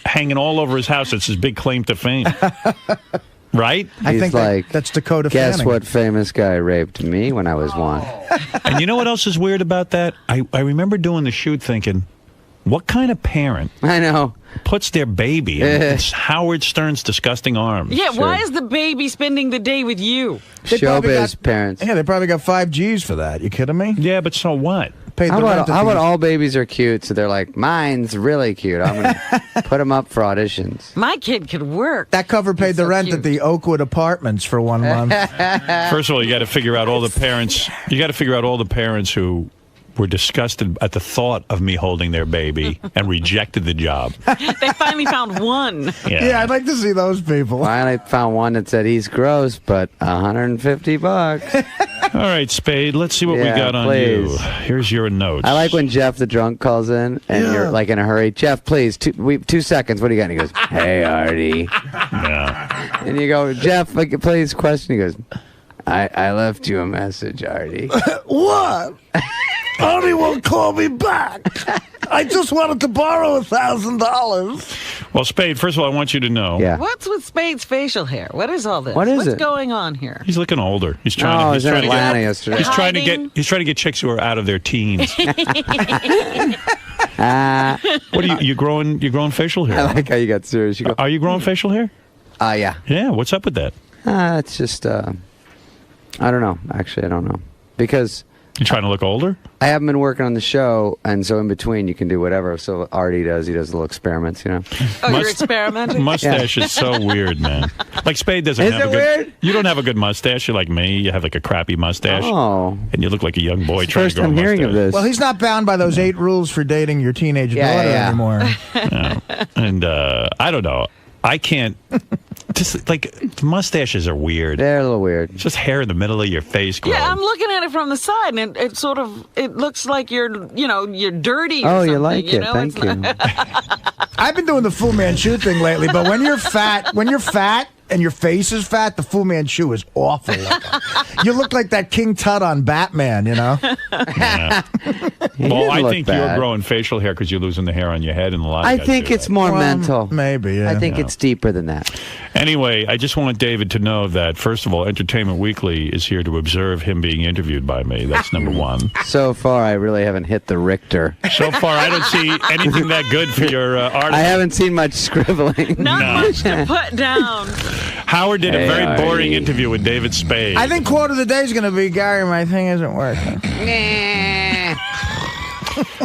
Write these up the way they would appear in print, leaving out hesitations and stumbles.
hanging all over his house. It's his big claim to fame. Right? I think that's Dakota Guess Fanning. what famous guy raped me when I was 1? And you know what else is weird about that? I remember doing the shoot thinking, what kind of parent I know puts their baby in Howard Stern's disgusting arms? Yeah, why is the baby spending the day with you? Showbiz parents. Yeah, they probably got 5 G's for that. You kidding me? Yeah, but so what? How about all babies are cute, so they're like, mine's really cute. I'm going to put them up for auditions. My kid could work. That cover paid the rent cute. at the Oakwood Apartments for 1 month. First of all, you got to figure out all the parents. You got to figure out all the parents who were disgusted at the thought of me holding their baby and rejected the job. They finally found one. Yeah, I'd like to see those people. Finally found one that said he's gross, but $150. All right, Spade, let's see what we got on you. Here's your notes. I like when Jeff the drunk calls in and you're like in a hurry. Jeff, please, 2 seconds. What do you got? And he goes, hey, Artie. Yeah. And you go, Jeff, please question. He goes, I left you a message, Artie. What? Artie won't call me back. I just wanted to borrow $1,000. Well, Spade, first of all, I want you to know. Yeah. What's with Spade's facial hair? What is all this? What is What's it? going on here? He's looking older. He's trying No, to. he's in Atlanta yesterday. He's trying to get chicks who are out of their teens. What are you growing facial hair? I like how you got serious. You go, are you growing facial hair? Yeah. Yeah. What's up with that? It's just, I don't know. Actually, I don't know. Because you trying to look older? I haven't been working on the show, and so in between you can do whatever. So Artie does. He does little experiments, you know. Oh, you're experimenting? Mustache is so weird, man. Like Spade doesn't have a good. Weird? You don't have a good mustache. You're like me. You have like a crappy mustache. Oh. And you look like a young boy It's the trying first to grow I'm a hearing of mustache. this. Well, he's not bound by those 8 rules for dating your teenage daughter anymore. Yeah. And I don't know. I can't. Just like mustaches are weird. They're a little weird. It's just hair in the middle of your face growing. Yeah, I'm looking at it from the side, and it sort of looks like you're dirty. Oh, or you something, like it? know? Thank you. I've been doing the Fu Manchu thing lately, but when you're fat and your face is fat, the Fu Manchu is awful looking. You look like that King Tut on Batman, you know? Yeah. Well, I think you're growing facial hair because you're losing the hair on your head and a lot of I guys think do it's that. more mental. Maybe, yeah. I think it's deeper than that. Anyway, I just want David to know that, first of all, Entertainment Weekly is here to observe him being interviewed by me. That's number one. So far, I really haven't hit the Richter. So far, I don't see anything that good for your article. I haven't seen much scribbling. Not much to put down. Howard did a very boring interview with David Spade. I think quote of the day is going to be, Gary, my thing isn't working.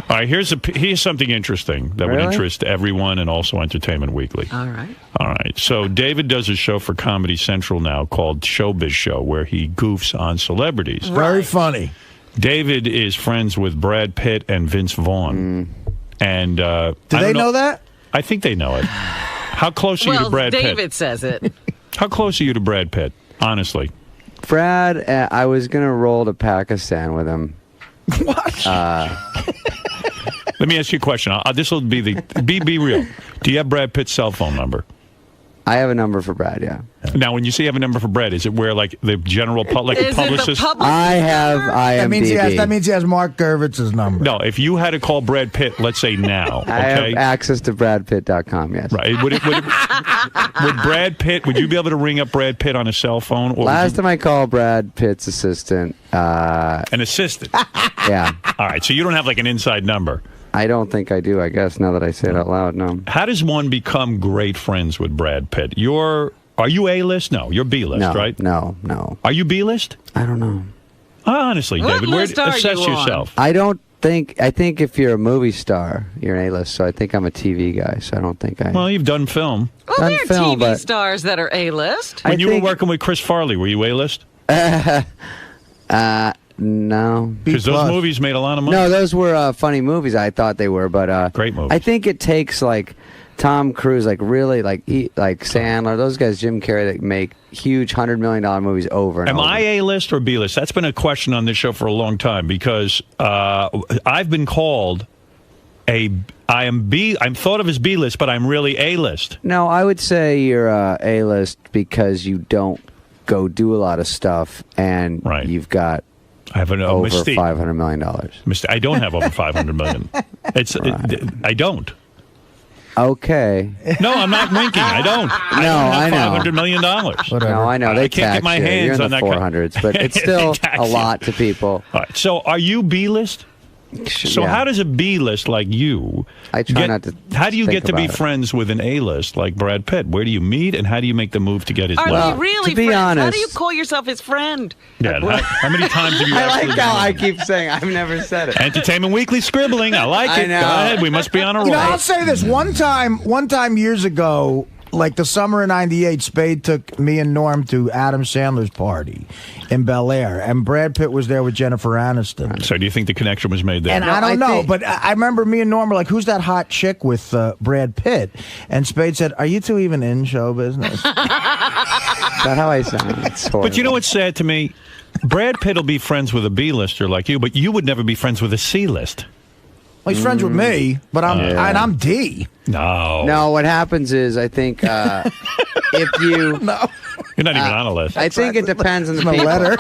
All right, here's something interesting that would interest everyone and also Entertainment Weekly. All right. All right. So David does a show for Comedy Central now called Showbiz Show where he goofs on celebrities. Very funny. David is friends with Brad Pitt and Vince Vaughn. And do they know that? I think they know it. How close are you to Brad Pitt? David says it. How close are you to Brad Pitt, honestly? Brad, I was going to roll to Pakistan with him. What? Let me ask you a question. This will be be real. Do you have Brad Pitt's cell phone number? I have a number for Brad, yeah. Now, when you say you have a number for Brad, is it where, like, the general public, like a publicist? I have IMDb. That means he has Mark Gervitz's number. No, if you had to call Brad Pitt, let's say now, okay? I have access to BradPitt.com, yes. Right. Would Brad Pitt, would you be able to ring up Brad Pitt on a cell phone? Or Last time I called Brad Pitt's assistant. An assistant? Yeah. All right, so you don't have, like, an inside number? I don't think I do, I guess, now that I say it out loud, no. How does one become great friends with Brad Pitt? Are you A-list? No, you're B-list, right? No. Are you B-list? I don't know. Honestly, David, assess yourself. I think if you're a movie star, you're an A-list, so I think I'm a TV guy, so I don't think I... Well, you've done film. Well, there are TV stars that are A-list. When you were working with Chris Farley, were you A-list? No. Because those movies made a lot of money. No, those were funny movies. I thought they were, but great movies. I think it takes like Tom Cruise, like really, like Sandler, those guys, Jim Carrey, that make huge $100 million movies over and over. Am I A-list or B-list? That's been a question on this show for a long time because I've been called I'm thought of as B-list, but I'm really A-list. No, I would say you're A-list because you don't go do a lot of stuff, and you've got. I have over $500 million. I don't have over $500 million. I don't. Okay. No, I'm not winking. I don't. I don't have $500 million. No, I know. They can't get my hands You're on in the that kind- 400s, but it's still a lot to people. All right. So are you B-list? So Yeah. how does a B-list like you I try not to How do you think get to be about it. friends with an A-list like Brad Pitt? Where do you meet, and how do you make the move to get his Are level? they really to be friends? How honest- do you call yourself his friend? Yeah, and how many times have you I actually like how done I it? keep saying I've never said it. Entertainment Weekly scribbling. I like I it. know. Go ahead. We must be on a roll. You know, I'll say this. One time years ago, like the summer of '98, Spade took me and Norm to Adam Sandler's party in Bel Air, and Brad Pitt was there with Jennifer Aniston. So do you think the connection was made there? And I don't know, but I remember me and Norm were like, "Who's that hot chick with Brad Pitt?" And Spade said, "Are you two even in show business?" Is that how I sound? It's horrible. But you know what's sad to me? Brad Pitt will be friends with a B-lister like you, but you would never be friends with a C-list. Well, he's friends with me, but I'm D. No. No, what happens is I think if you No, You're not even on a list. I think it depends on the my people. letter.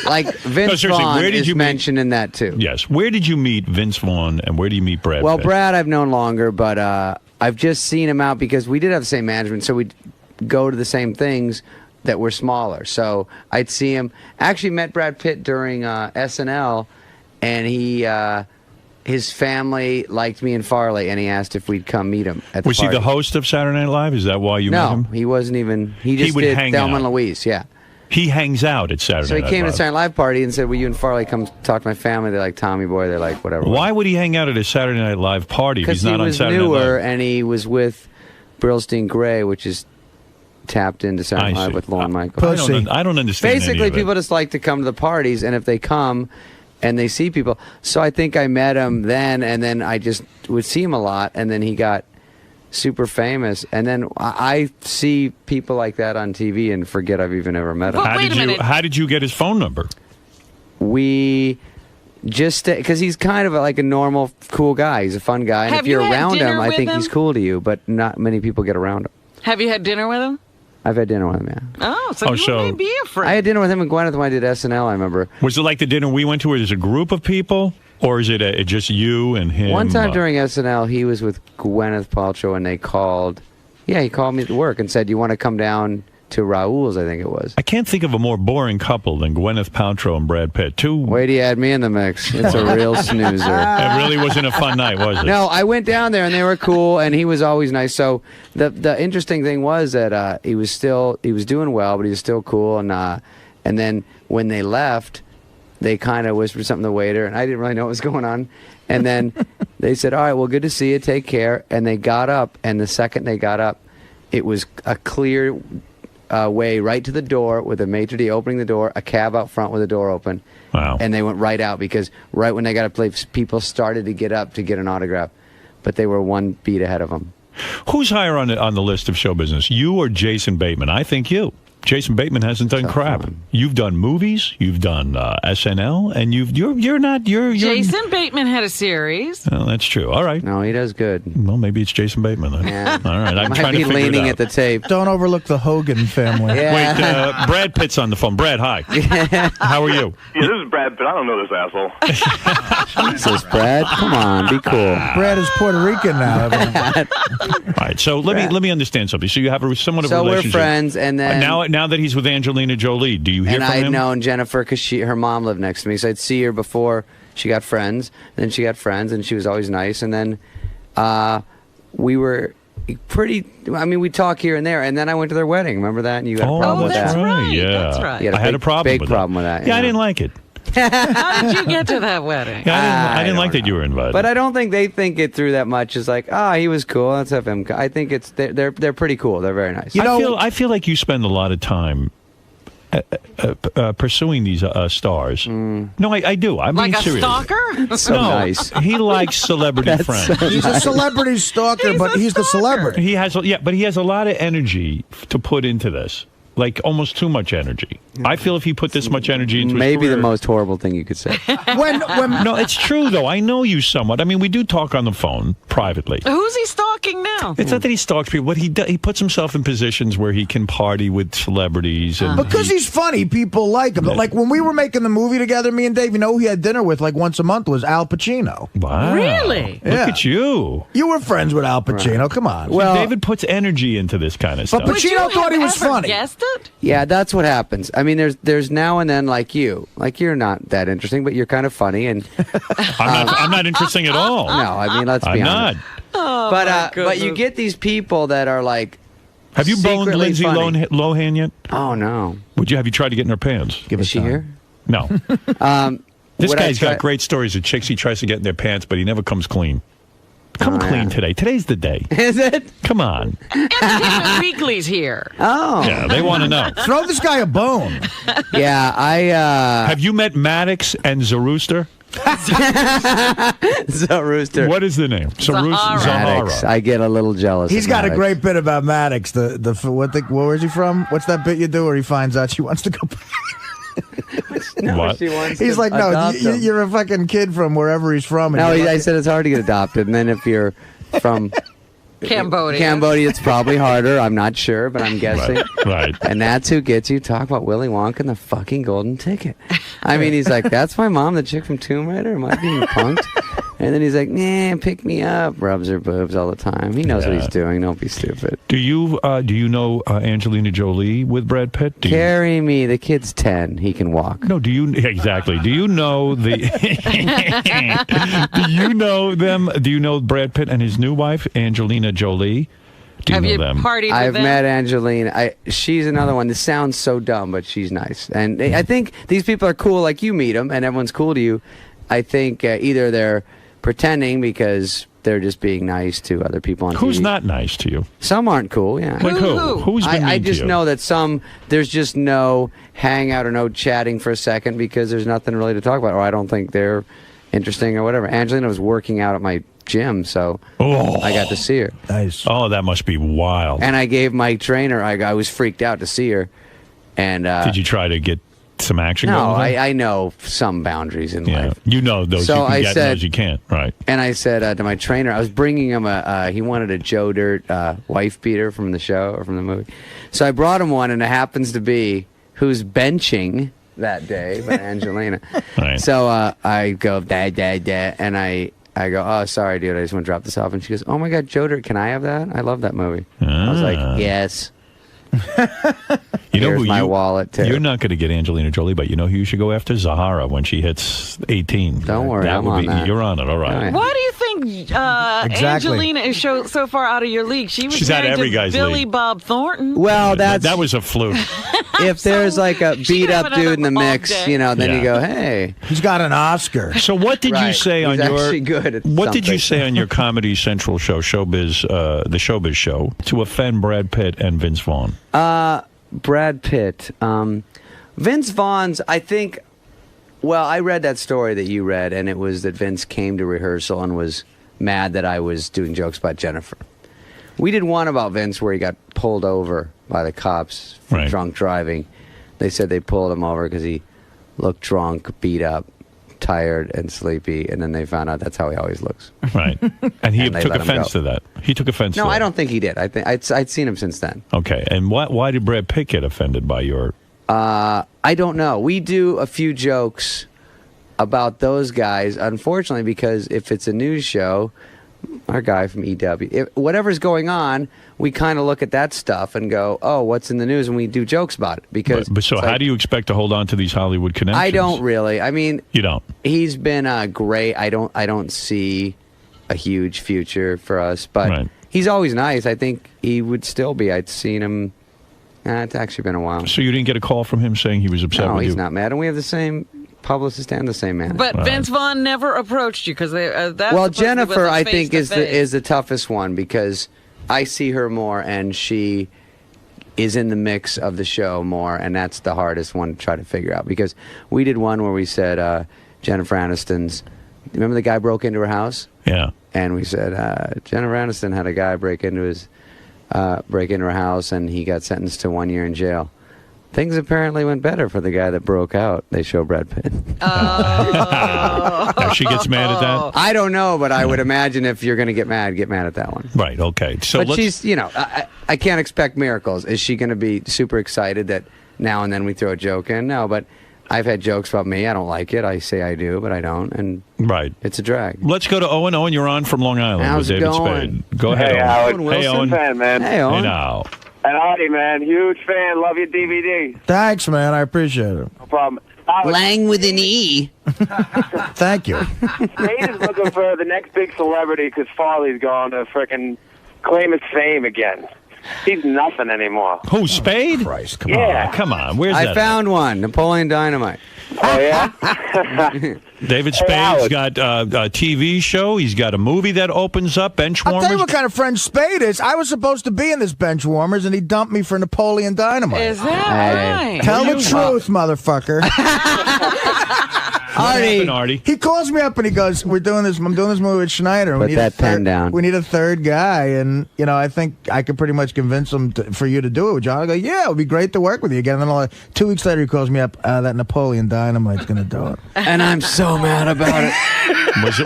Like Vince seriously, Vaughn where did is you meet- mentioned in that too. Yes. Where did you meet Vince Vaughn, and where do you meet Brad Well, Pitt? Brad I've known longer, but I've just seen him out because we did have the same management, so we'd go to the same things that were smaller. So I'd see him. Actually met Brad Pitt during SNL, and his family liked me and Farley, and he asked if we'd come meet him at the Was he party. the host of Saturday Night Live? Is that why you met No, him? he wasn't even. He just would did hang Thelma out. and Louise, yeah. He hangs out at Saturday So he Night came to Live. the Saturday Night Live party and said, "Will you and Farley come talk to my family?" They're like Tommy Boy. They're like whatever. Why would he hang out at a Saturday Night Live party if Because he's he not on was Saturday Night newer Live? and he was with Brillstein Gray, which is tapped into Saturday Night I Live see. with Lorne Michaels. Pussy. I don't understand any Basically, of it. people just like to come to the parties, and if they come and they see people, so I think I met him then, and then I just would see him a lot, and then he got super famous, and then I see people like that on TV and forget I've even ever met him. Well, wait a minute. How did you get his phone number? We just because he's kind of like a normal, cool guy. He's a fun guy, and Have if you're you had around dinner him, I with think him? he's cool to you. But not many people get around him. Have you had dinner with him? I've had dinner with him. Yeah, Oh, so Oh, you so- may be a friend. I had dinner with him and Gwyneth when I did SNL. I remember Was it like the dinner we went to where there's a group of people? Or is it just you and him? one time during SNL, he was with Gwyneth Paltrow, and they called. Yeah, he called me to work and said, "You want to come down to Raoul's?" I think it was. I can't think of a more boring couple than Gwyneth Paltrow and Brad Pitt. Wait, he had me in the mix. It's a real snoozer. It really wasn't a fun night, was it? No, I went down there and they were cool, and he was always nice. So the interesting thing was that he was doing well, but he was still cool. And then when they left, they kind of whispered something to the waiter, and I didn't really know what was going on. And then they said, "All right, well, good to see you. Take care." And they got up, and the second they got up, it was a clear way right to the door with a maitre d' opening the door, a cab out front with the door open. Wow. And they went right out because right when they got a place, people started to get up to get an autograph, but they were one beat ahead of them. Who's higher on the list of show business, you or Jason Bateman? I think you. Jason Bateman hasn't done crap. one. You've done movies, you've done SNL, and you're Jason Bateman had a series. Oh, that's true. All right. No, he does good. Well, maybe it's Jason Bateman then. Yeah. All right. I'm Might trying to be figure leaning it out. at the tape. Don't overlook the Hogan family. Yeah. Wait, Brad Pitt's on the phone. Brad, hi. How are you? Yeah, this is Brad, but I don't know this asshole. Jesus, Brad, come on, be cool. Brad is Puerto Rican now. All right. So let me understand something. So you have somewhat of a So we're relationship. friends, and then now that he's with Angelina Jolie, do you hear and from I'd him? known Jennifer because her mom lived next to me, so I'd see her before she got friends. Then she got friends, and she was always nice. And then we were pretty. I mean, we talk here and there. And then I went to their wedding. Remember that? And you got a problem with that's that. right. Yeah. That's right. You I had a big- problem big with problem with that, Yeah, I you know. didn't like it. How did you get to that wedding? Yeah, I didn't I like don't that you were invited. But I don't think they think it through that much. It's like, he was cool. Let's have him. I think it's they're pretty cool. They're very nice. I feel like you spend a lot of time pursuing these stars. No, I do. I'm Like being a serious. stalker? So No, nice. he likes celebrity friends. He's a celebrity stalker, He's but a he's the stalker. celebrity. He has, but he has a lot of energy to put into this. like almost too much energy. I feel if he put this much energy into his Maybe the career- most horrible thing you could say. when No, it's true though. I know you somewhat. I mean, we do talk on the phone privately. Who's he stalking now? It's not that he stalks people, but he puts himself in positions where he can party with celebrities and because he's funny, people like him. Like when we were making the movie together, me and Dave, you know who he had dinner with like once a month was Al Pacino. Wow. Really? Look Yeah. at you. You were friends with Al Pacino. Come on. Well, David puts energy into this kind of stuff. But Would you Pacino thought he have was ever funny. Guessed it? Yeah, that's what happens. I mean, there's now and then like you. Like you're not that interesting, but you're kind of funny. And I'm not interesting at all. no, I mean, let's I'm be not. honest. Oh, But you get these people that are like. Have you boned secretly Lindsay funny. Lohan yet? Oh no. Have you tried to get in her pants? Give Is us she time. here? No. This Would I guy's try- got great stories of chicks he tries to get in their pants, but he never comes clean. Come Oh, clean yeah. today. Today's the day. Is it? Come on. Entertainment Weekly's here. Oh. Yeah, they want to know. Throw this guy a bone. Yeah, I Have you met Maddox and Zarooster? so Rooster. What is the name? Zahara. Maddox. I get a little jealous. He's of got a Maddox. great bit about Maddox. Where's he from? What's that bit you do where he finds out she wants to go back? No, What? she wants He's to like, no, adopt him. you're a fucking kid from wherever he's from. And No, you're I like- said it's hard to get adopted, and then if you're from Cambodia. it's probably harder. I'm not sure, but I'm guessing. Right. And that's who gets you. Talk about Willy Wonka and the fucking golden ticket. I mean, he's like, that's my mom, the chick from Tomb Raider. Am I being punked? And then he's like, nah, pick me up. Rubs her boobs all the time. He knows what Yeah. he's doing. Don't be stupid. Do you know Angelina Jolie with Brad Pitt? Do you, Carry me. The kid's 10. He can walk. no, do you exactly? Do you know the? Do you know them? Do you know Brad Pitt and his new wife Angelina Jolie? Do you Have know you them? partied I've with them? met Angelina. She's another one. This sounds so dumb, but she's nice. And I think these people are cool. Like you meet them, and everyone's cool to you. I think either they're pretending because they're just being nice to other people on Who's TV. not nice to you? Some aren't cool. Yeah. Like who? Who? Who's been I mean to just you? know that there's just no hangout or no chatting for a second because there's nothing really to talk about, or I don't think they're interesting or whatever. Angelina was working out at my gym, so Oh. I got to see her. Nice. Oh, that must be wild. And I gave my trainer, I was freaked out to see her. And Did you try to get some action no, going? with her? I know some boundaries in Yeah, life. you know those So you can I get and said- those you can't. Right. And I said to my trainer, I was bringing him he wanted a Joe Dirt wife beater from the show or from the movie. So I brought him one, and it happens to be who's benching that day, but Angelina. Right. So I go, dad, and I go, oh, sorry, dude, I just want to drop this off. And she goes, oh, my God, Joe Dirt, can I have that? I love that movie. I was like, yes. You know Here's who my wallet, too. You're not going to get Angelina Jolie, but you know who you should go after? Zahara when she hits 18. Don't worry, that I'm would on be, that. You're on it, all right. All right. Why do you think Exactly. Angelina is so far out of your league? She was She's out of married every to guy's Billy league. Bob Thornton. Well, That was a fluke. if there's like a She beat up having dude in the another mix, long day. then Yeah. you go, hey. He's got an Oscar. So what did you Right. say He's on your actually good at What did you something. say on your Comedy Central show, Showbiz, the Showbiz show, to offend Brad Pitt and Vince Vaughn? Brad Pitt. Vince Vaughn's, I think, well, I read that story that you read, and it was that Vince came to rehearsal and was mad that I was doing jokes about Jennifer. We did one about Vince where he got pulled over by the cops for Right. drunk driving. They said they pulled him over because he looked drunk, beat up, tired, and sleepy, and then they found out that's how he always looks. Right. And he And they took let him offense go. to that. He took offense to No, that. I don't think he did. I think I'd seen him since then. Okay. And why did Brad Pitt get offended by your... I don't know. We do a few jokes about those guys, unfortunately, because if it's a news show, our guy from EW, whatever's going on, we kind of look at that stuff and go, oh, what's in the news? And we do jokes about it. Because But so it's how like, do you expect to hold on to these Hollywood connections? I don't really. I mean, You don't? he's been great. I don't see a huge future for us, but Right. he's always nice. I think he would still be. I'd seen him. It's actually been a while. So you didn't get a call from him saying he was upset No, with he's you? not mad, and we have the same publicist and the same man. But Right. Vince Vaughn never approached you because that's well, supposed to be Jennifer, with a I think face-to-face. is the toughest one because I see her more, and she is in the mix of the show more, and that's the hardest one to try to figure out. Because we did one where we said Jennifer Aniston's. Remember the guy broke into her house, Yeah. and we said Jennifer Aniston had a guy break into her house, and he got sentenced to 1 year in jail. Things apparently went better for the guy that broke out. They show Brad Pitt. Now she gets mad at that? I don't know, but I would imagine if you're going to get mad at that one. Right, okay. So But she's, I can't expect miracles. Is she going to be super excited that now and then we throw a joke in? No, but I've had jokes about me. I don't like it. I say I do, but I don't. And it's a drag. Let's go to Owen. Owen, you're on from Long Island How's with it David going? Spade. Go ahead, Hey, Owen. Howard. Hey, Owen. Fan, man. Hey, Owen. Hey, now. And Artie, man, huge fan. Love your DVD. Thanks, man. I appreciate it. No problem. Howard, Lang with an E. Thank you. Spade is looking for the next big celebrity because Farley's going to frickin' claim his fame again. He's nothing anymore. Who, Spade? Christ, come Yeah. on. Come on. Where's that? I found one. Napoleon Dynamite. Oh, yeah? David Hey, Spade's Howard. got a TV show. He's got a movie that opens up, Bench I'll Warmers. tell you what kind of friend Spade is. I was supposed to be in this Bench Warmers, and he dumped me for Napoleon Dynamite. Is that Hey. right? Tell the truth, motherfucker. What happened, Artie? He calls me up and he goes, I'm doing this movie with Schneider. Put that pen down. We need a third guy, and I think I could pretty much convince him for you to do it with John. I go, yeah, it would be great to work with you again. And then 2 weeks later, he calls me up that Napoleon Dynamite's going to do it. And I'm so mad about it.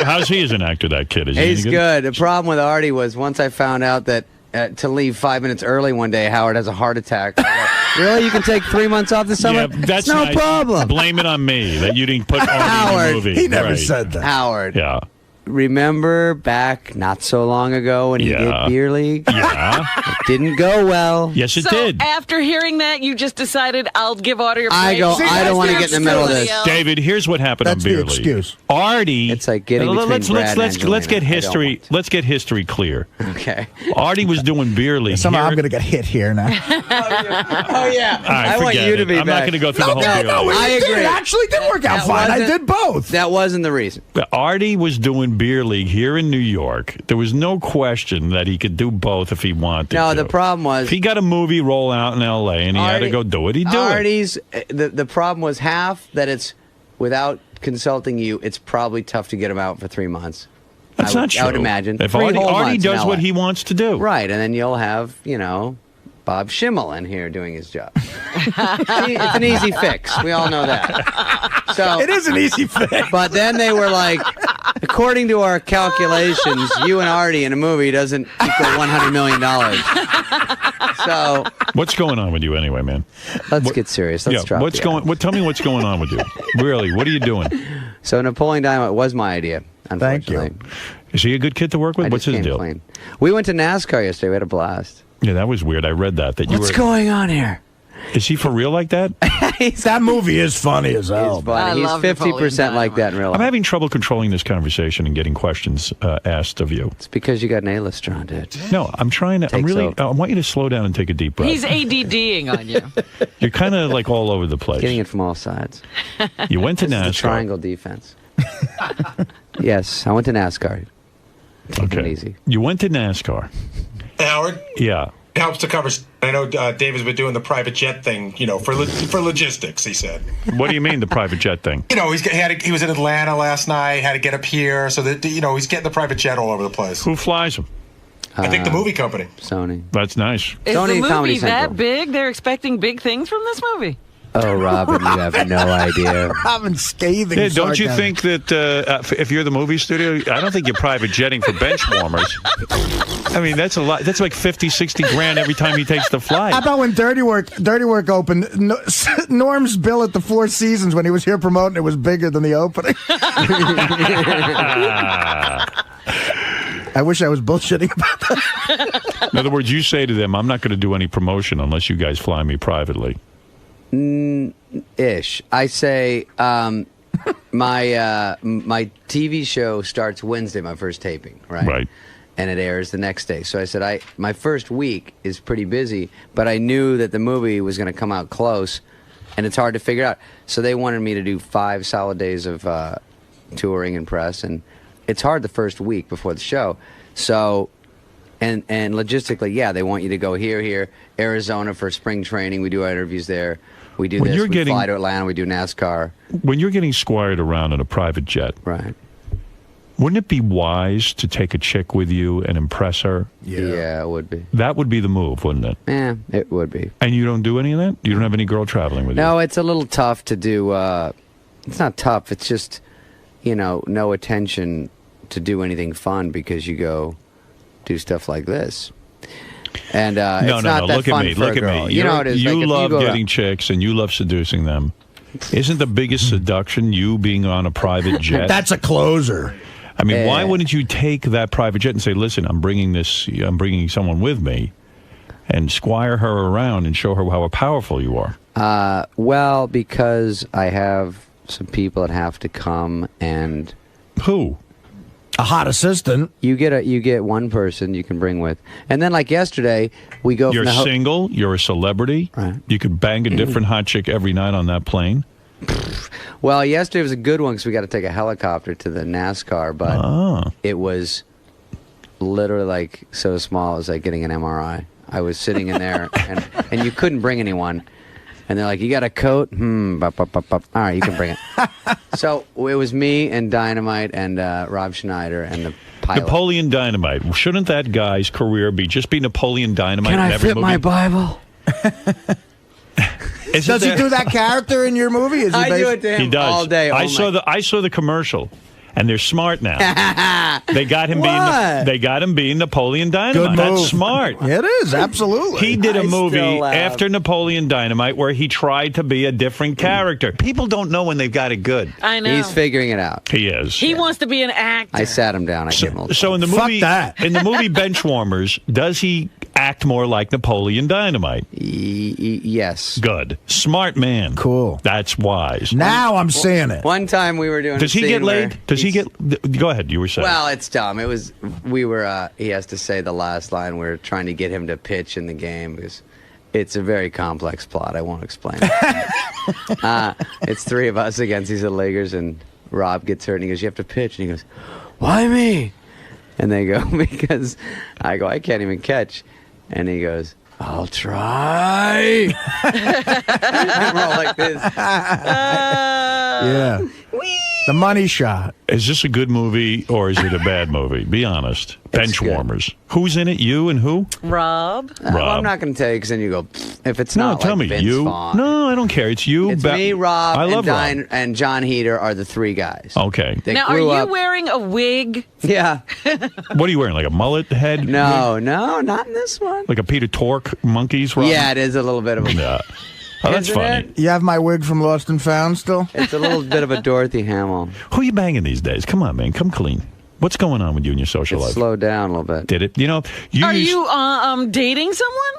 How's he as an actor, that kid? Is he He's any good. The problem with Artie was once I found out that to leave 5 minutes early one day, Howard has a heart attack. I go, really? You can take 3 months off the summer? Yeah, that's no nice. problem. Blame it on me that you didn't put Artie in the Howard, movie. He never Right. said that. Howard, Yeah. remember back not so long ago when he did Yeah. Beer League? Yeah. It didn't go well. Yes, it So did. after hearing that, you just decided I'll give Artie a break. I go, See, I don't want to that's get in the middle of this. somebody else. David, here's what happened That's on the Beer League. excuse. Artie. It's like getting between let's Brad and let's get Angelina. I history. don't want Let's get history clear. Okay. Artie was doing Beer League. Somehow here. I'm going to get hit here now. Oh, yeah. All right, I want forget you to it. be I'm back. not going to go through the whole Beer League. I It agree. actually did work out That fine. I wasn't- did both. That wasn't the reason. Artie was doing Beer League here in New York. There was no question that he could do both if he wanted No, to. the problem was if he got a movie roll out in L.A. and he had to Artie- go do it, he'd do it. Artie's the problem was half that it's without consulting you, it's probably tough to get him out for 3 months. That's not true. I would imagine. If 3 Artie, whole Artie months in does LA. what he wants to do. Right, and then you'll have, Bob Schimmel in here doing his job. It's an easy fix. We all know that. So It is an easy fix. But then they were like, according to our calculations, you and Artie in a movie doesn't equal $100 million. So What's going on with you anyway, man? let's get serious. Let's drop what's the going? items. Tell me what's going on with you. Really, what are you doing? So Napoleon Dynamite was my idea, Thank you. unfortunately. Is he a good kid to work with? I What's just his came deal? clean. We went to NASCAR yesterday. We had a blast. Yeah, that was weird. I read that you What's were. going on here? Is he for real like that? That movie is funny as hell. He's funny. I love He's 50% Napoleon like that in real I'm life. having trouble controlling this conversation and getting questions asked of you. It's because you got an A-lister on, dude. No, I'm trying to. I'm Takes really. over. I want you to slow down and take a deep breath. He's ADDing on you. You're kind of like all over the place. Getting it from all sides. You went to This is the NASCAR. triangle defense. Yes, I went to NASCAR. Take it easy. You went to NASCAR. Hey, Howard, Yeah. it helps to cover. I know David's been doing the private jet thing, for logistics. He said, What do you mean the private jet thing? he was in Atlanta last night, had to get up here, so that he's getting the private jet all over the place. Who flies him? I think the movie company. Sony. That's nice. Is Sony the Comedy movie that Central. big? They're expecting big things from this movie. Oh, Robin, you have no idea. I'm scathing. Yeah, don't you sarcasm. think that if you're the movie studio, I don't think you're private jetting for bench warmers. I mean, that's a lot. That's like 50, 60 grand every time he takes the flight. How about when Dirty Work opened? Norm's bill at the Four Seasons when he was here promoting it was bigger than the opening. I wish I was bullshitting about that. In other words, you say to them, I'm not going to do any promotion unless you guys fly me privately. Ish. I say my TV show starts Wednesday, my first taping, right? Right. And it airs the next day. So I said, my first week is pretty busy, but I knew that the movie was going to come out close, and it's hard to figure out. So they wanted me to do 5 solid days of touring and press, and it's hard the first week before the show. So, and logistically, yeah, they want you to go here, Arizona for spring training. We do our interviews there. We do When this. you're We getting- fly to Atlanta. We do NASCAR. When you're getting squired around in a private jet, Right. Wouldn't it be wise to take a chick with you and impress her? Yeah, it would be. That would be the move, wouldn't it? Yeah, it would be. And you don't do any of that? You don't have any girl traveling with you? No, it's a little tough to do. It's not tough. It's just, no attention to do anything fun because you go do stuff like this. And it's not that look fun at me. for Look a girl. at me. You know how it is. You like, if love go getting chicks and you love seducing them. Isn't the biggest seduction you being on a private jet? That's a closer. I mean, why wouldn't you take that private jet and say, listen, I'm bringing someone with me, and squire her around and show her how powerful you are? Well, because I have some people that have to come and... Who? A hot assistant. You get one person you can bring with. And then like yesterday, we go You're from the single, you're a celebrity. Right. You could bang a different hot chick every night on that plane. Well, yesterday was a good one because we got to take a helicopter to the NASCAR, but it was literally like so small it was like getting an MRI. I was sitting in there, and you couldn't bring anyone. And they're like, you got a coat? All right, you can bring it. So it was me and Dynamite and Rob Schneider and the pilot. Napoleon Dynamite. Shouldn't that guy's career just be Napoleon Dynamite Can in I every fit movie? my Bible? Does he do that character in your movie? Is he I do it to him He does. all day. I saw the commercial, and they're smart now. They got him What? They got him being Napoleon Dynamite. Good That's move. smart. It is, absolutely. He did a I movie still laugh. after Napoleon Dynamite where he tried to be a different character. People don't know when they've got it good. I know. He's figuring it out. He is. He wants to be an actor. I sat him down. I gave him a little So in the Fuck movie, that. in the movie Benchwarmers, does he act more like Napoleon Dynamite? Yes. Good, smart man. Cool. That's wise. Now I'm seeing it. One time we were doing. Does he get laid? Does he get? Go ahead. You were saying. Well, it's dumb. It was. We were. He has to say the last line. We're trying to get him to pitch in the game because it's a very complex plot. I won't explain it. It's three of us against these Lakers, and Rob gets hurt, and he goes, "You have to pitch," and he goes, "Why me?" And they go, "Because," I go, "I can't even catch," and he goes, "I'll try." And we're all like this. Yeah. The money shot. Is this a good movie or is it a bad movie? Be honest. Benchwarmers. Who's in it? You and who? Rob. Well, Rob. I'm not going to tell you because then you go, "Pfft," if it's No, not tell like me. Vince You? Vaughn. No, I don't care. It's you. It's me, Rob, I love and, Rob. and John Heater are the three guys. Okay. They Now, are grew you up- wearing a wig? Yeah. What are you wearing? Like a mullet head? No, not in this one. Like a Peter Tork monkeys? Rob? Yeah, it is a little bit of a... Yeah. Oh, that's Isn't funny. it? You have my wig from Lost and Found still? It's a little bit of a Dorothy Hamill. Who are you banging these days? Come on, man. Come clean. What's going on with you in your social It's life? slowed down a little bit. Did it? You know, Are you dating someone?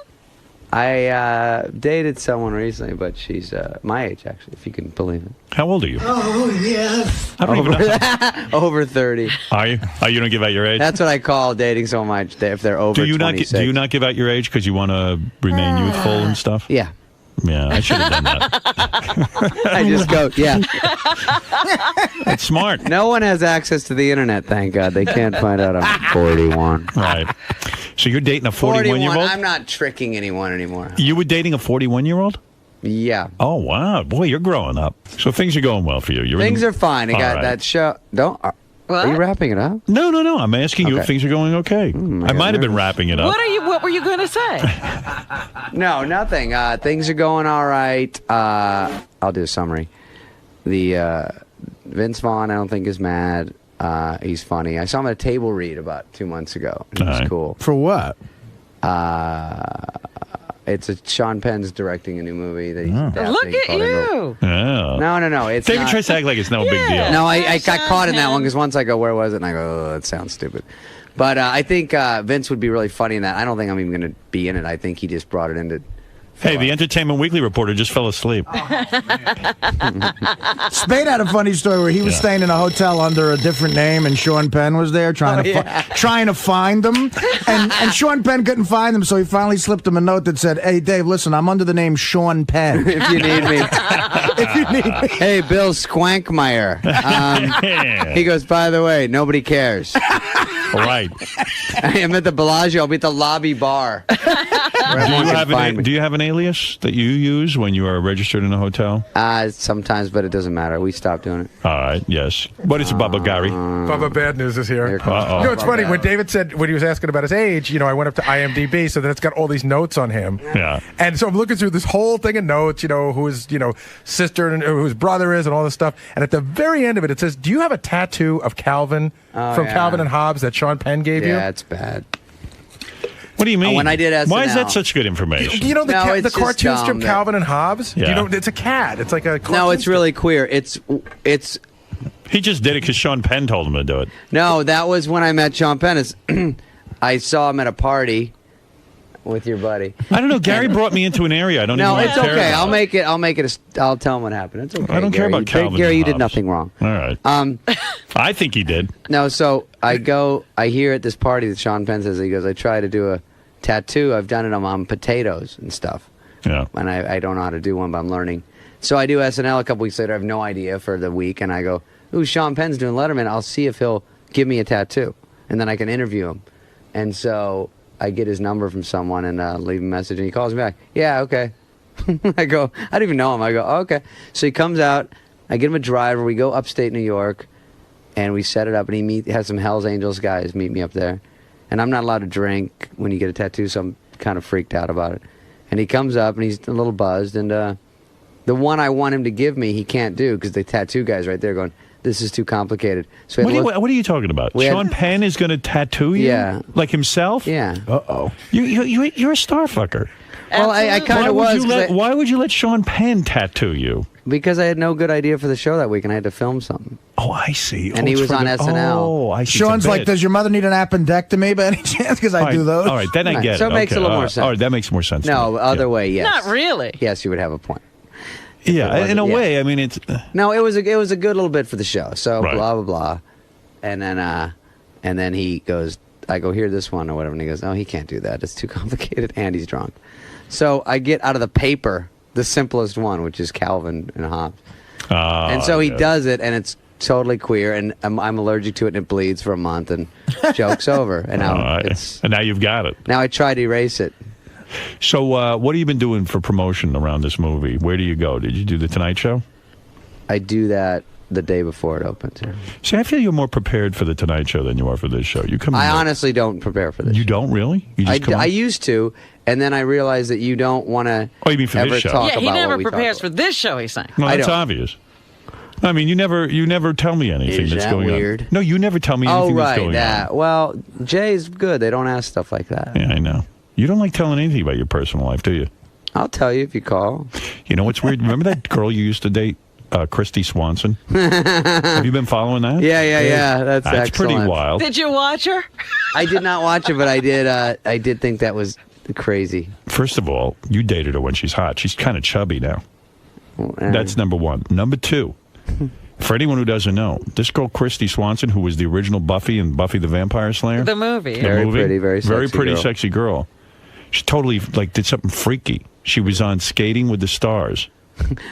I dated someone recently, but she's my age, actually, if you can believe it. How old are you? Oh, yes. I don't even know. Over 30. Are you? Oh, you don't give out your age? That's what I call dating so much if they're over do you 26. do you not give out your age because you want to remain youthful and stuff? Yeah. Yeah, I should have done that. I just go, yeah. That's smart. No one has access to the internet, thank God. They can't find out I'm 41. Right. So you're dating a 41-year-old? I'm not tricking anyone anymore. You were dating a 41-year-old? Yeah. Oh, wow. Boy, you're growing up. So things are going well for you. Things are fine. I All got right. that show. Are you wrapping it up? No. I'm asking you if Okay. things are going okay. I might have been wrapping it up. What were you going to say? No, nothing. Things are going all right. I'll do a summary. The Vince Vaughn, I don't think is mad. He's funny. I saw him at a table read about 2 months ago. It was All right. cool. For what? It's Sean Penn's directing a new movie that he's adapting Look at called you. Yeah. No. It's David not. tries to act like it's no big deal. No, I got Sean caught in that Penn. one because once I go, where was it? And I go, oh, that sounds stupid. But I think Vince would be really funny in that. I don't think I'm even going to be in it. I think he just brought it in to... Hey, the Entertainment Weekly reporter just fell asleep. Spade had a funny story where he was staying in a hotel under a different name, and Sean Penn was there trying to find him, and Sean Penn couldn't find him, so he finally slipped him a note that said, "Hey, Dave, listen, I'm under the name Sean Penn. if you need me. If you need me." Hey, Bill Squankmeyer. He goes, by the way, nobody cares. Right. I'm at the Bellagio. I'll be at the lobby bar. Do you have an alias that you use when you are registered in a hotel? Sometimes, but it doesn't matter. We stopped doing it. All right, yes. What is it, Bubba Gary? Bubba Bad News is here. Uh-oh. You know, it's funny, when David said, when he was asking about his age, I went up to IMDb, so then it's got all these notes on him. Yeah. And so I'm looking through this whole thing of notes, who his, sister and who his brother is and all this stuff. And at the very end of it, it says, do you have a tattoo of Calvin from Calvin and Hobbes that Sean Penn gave you? Yeah, it's bad. What do you mean? When I did SNL. Why is that such good information? You know the it's cartoon just strip dumb Calvin and Hobbes? Yeah. It's a cat. It's like a cartoon No, it's strip. really queer. It's He just did it because Sean Penn told him to do it. No, that was when I met Sean Penn. I saw him at a party with your buddy. I don't know. Gary brought me into an area I don't even No, want it's to care okay. about. I'll make it. I'll tell him what happened. It's okay. I don't care about Calvin Gary, and you did Hobbes. nothing wrong. All right. I think he did. No, so I hear at this party that Sean Penn says, he goes, I try to do a tattoo. I've done it on potatoes and stuff. Yeah. And I don't know how to do one, but I'm learning. So I do SNL a couple weeks later. I have no idea for the week. And I go, ooh, Sean Penn's doing Letterman. I'll see if he'll give me a tattoo. And then I can interview him. And so I get his number from someone and leave a message. And he calls me back. Yeah, okay. I go, I don't even know him. I go, oh, okay. So he comes out. I get him a driver. We go upstate New York. And we set it up. And he has some Hells Angels guys meet me up there. And I'm not allowed to drink when you get a tattoo, so I'm kind of freaked out about it. And he comes up, and he's a little buzzed. And the one I want him to give me, he can't do, because the tattoo guy's right there going, this is too complicated. So What are you talking about? Sean Penn is going to tattoo you? Yeah. Like himself? Yeah. Uh-oh. You're a star fucker. Well, I kind of was. Why would you let Sean Penn tattoo you? Because I had no good idea for the show that week, and I had to film something. Oh, I see. And he was on SNL. Oh, I see. Sean's like, does your mother need an appendectomy by any chance? Because I do those. All right, then I get it. So it makes a little more sense. All right, that makes more sense. No, other way, yes. Not really. Yes, you would have a point. Yeah, in a way. I mean, it's. No, it was a good little bit for the show. So Right. blah blah blah, and then he goes, I go, hear this one or whatever, and he goes, oh, he can't do that. It's too complicated, and he's drunk. So I get out of the paper the simplest one, which is Calvin and Hobbes, and so he does it, and it's totally queer, and I'm allergic to it, and it bleeds for a month, and joke's over, and now and now you've got it. Now I try to erase it. So what have you been doing for promotion around this movie? Where do you go? Did you do the Tonight Show? I do that the day before it opens. See, I feel you're more prepared for the Tonight Show than you are for this show. You come. I honestly don't prepare for this. You don't really? You just come I used to, and then I realized that you don't want to. Oh, you mean for ever this show? talk Yeah, he about never what we prepares talk for this show, he's saying. Well, I that's don't. obvious. I mean, you never tell me anything Is that's that going weird? on. No, you never tell me anything that's going on. Well, Jay's good. They don't ask stuff like that. Yeah, I know. You don't like telling anything about your personal life, do you? I'll tell you if you call. You know what's weird? Remember that girl you used to date, Christy Swanson? Have you been following that? Yeah. That's excellent. pretty wild. Did you watch her? I did not watch it, but I did. I did think that was crazy. First of all, you dated her when she's hot. She's kind of chubby now. That's number one. Number two, for anyone who doesn't know, this girl Christy Swanson, who was the original Buffy and Buffy the Vampire Slayer, The movie. Very pretty, very sexy pretty, girl. sexy girl. She totally did something freaky. She was on Skating with the Stars,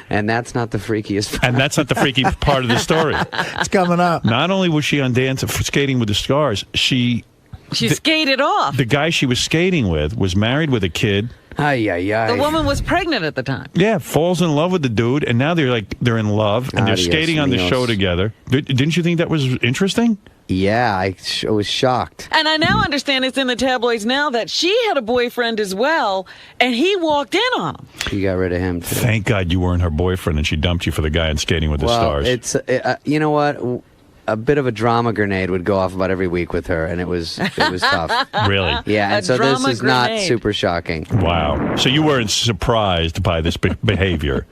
And that's not the freakiest part. and that's not the freaky part of the story. It's coming up. Not only was she on Skating with the Stars, She skated off. the guy she was skating with was married with a kid. The woman was pregnant at the time. Yeah, falls in love with the dude, and now they're in love, and they're Adios, skating on the amigos. show together. Didn't you think that was interesting? Yeah, I was shocked. And I now understand it's in the tabloids now that she had a boyfriend as well, and he walked in on him. She got rid of him too. Thank God you weren't her boyfriend, and she dumped you for the guy on Skating with the Stars. It's you know what? A bit of a drama grenade would go off about every week with her, and it was tough. Really? Yeah, A and so this drama is not grenade. super shocking. Wow. So you weren't surprised by this behavior?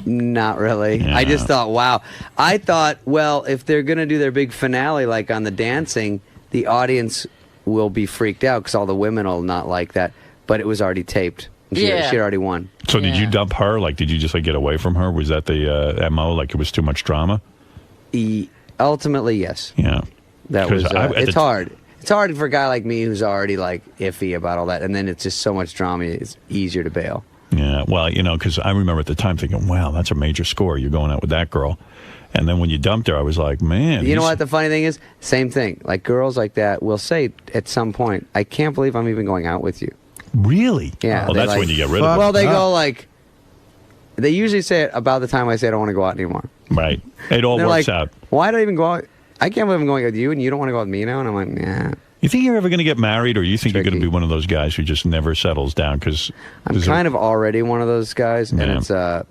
Not really. Yeah. I just thought, wow. I thought, well, if they're going to do their big finale like on the dancing, the audience will be freaked out because all the women will not like that. But it was already taped. She had already won. So did you Yeah. dump her? Like, did you just get away from her? Was that the MO? Like, it was too much drama? Ultimately, yes. Yeah. That was. 'Cause It's hard. It's hard for a guy like me who's already like iffy about all that, and then it's just so much drama. It's easier to bail. Yeah, well, because I remember at the time thinking, wow, that's a major score. You're going out with that girl. And then when you dumped her, I was like, man. You know what the funny thing is? Same thing. Like girls like that will say at some point, I can't believe I'm even going out with you. Really? Yeah. Well, they, that's like- when you get rid of it. Well, they go like. They usually say it about the time I say I don't want to go out anymore. Right. It all They're works like, out. Why do I even go out? I can't believe I'm going out with you and you don't want to go out with me now. And I'm like, nah. You think you're ever going to get married, or you think you're going to Tricky. be one of those guys who just never settles down? Because I'm kind of already one of those guys, and Yeah.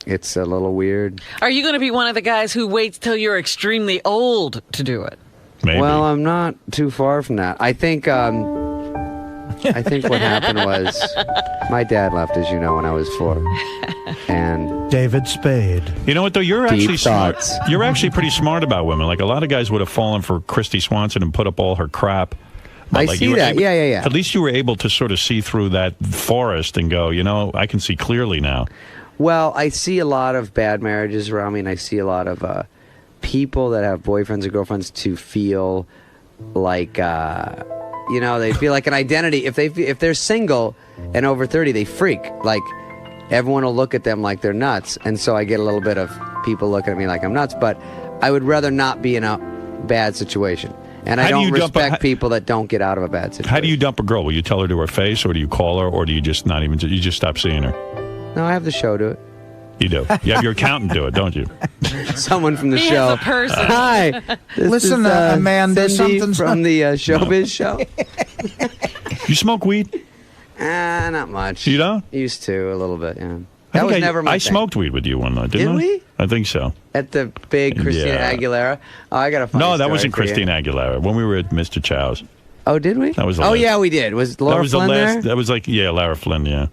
it's a little weird. Are you going to be one of the guys who waits till you're extremely old to do it? maybe. Well, I'm not too far from that. I think what happened was my dad left, as you know, when I was 4, and David Spade. You know what though? You're Deep actually smart. thoughts. You're actually pretty smart about women. Like a lot of guys would have fallen for Christy Swanson and put up all her crap. But, I like, see you were that. able- Yeah. At least you were able to sort of see through that forest and go, I can see clearly now. Well, I see a lot of bad marriages around me, and I see a lot of people that have boyfriends or girlfriends to feel like, they feel like an identity. If they're single and over 30, they freak. Like, everyone will look at them like they're nuts, and so I get a little bit of people looking at me like I'm nuts. But I would rather not be in a bad situation, and I How do don't you dump a- respect people that don't get out of a bad situation. How do you dump a girl? Will you tell her to her face, or do you call her, or do you just not even? You just stop seeing her? No, I have the show to it. You do. You have your accountant do it, don't you? Someone from the He show. has a person. Hi. This Listen, is, Amanda, Cindy something's from the Showbiz show. You smoke weed? Not much. You don't? Used to a little bit. Yeah. I That think was never my I thing. smoked weed with you one night, didn't Did I? we? I think so. At the big Christina Yeah. Aguilera. Oh, I got a funny No, that story wasn't for you. Christina Aguilera. When we were at Mr. Chow's. Oh, did we? That was the Oh, last- yeah, we did. Was Laura That was the Flynn last. there? That was like, Lara Flynn, yeah.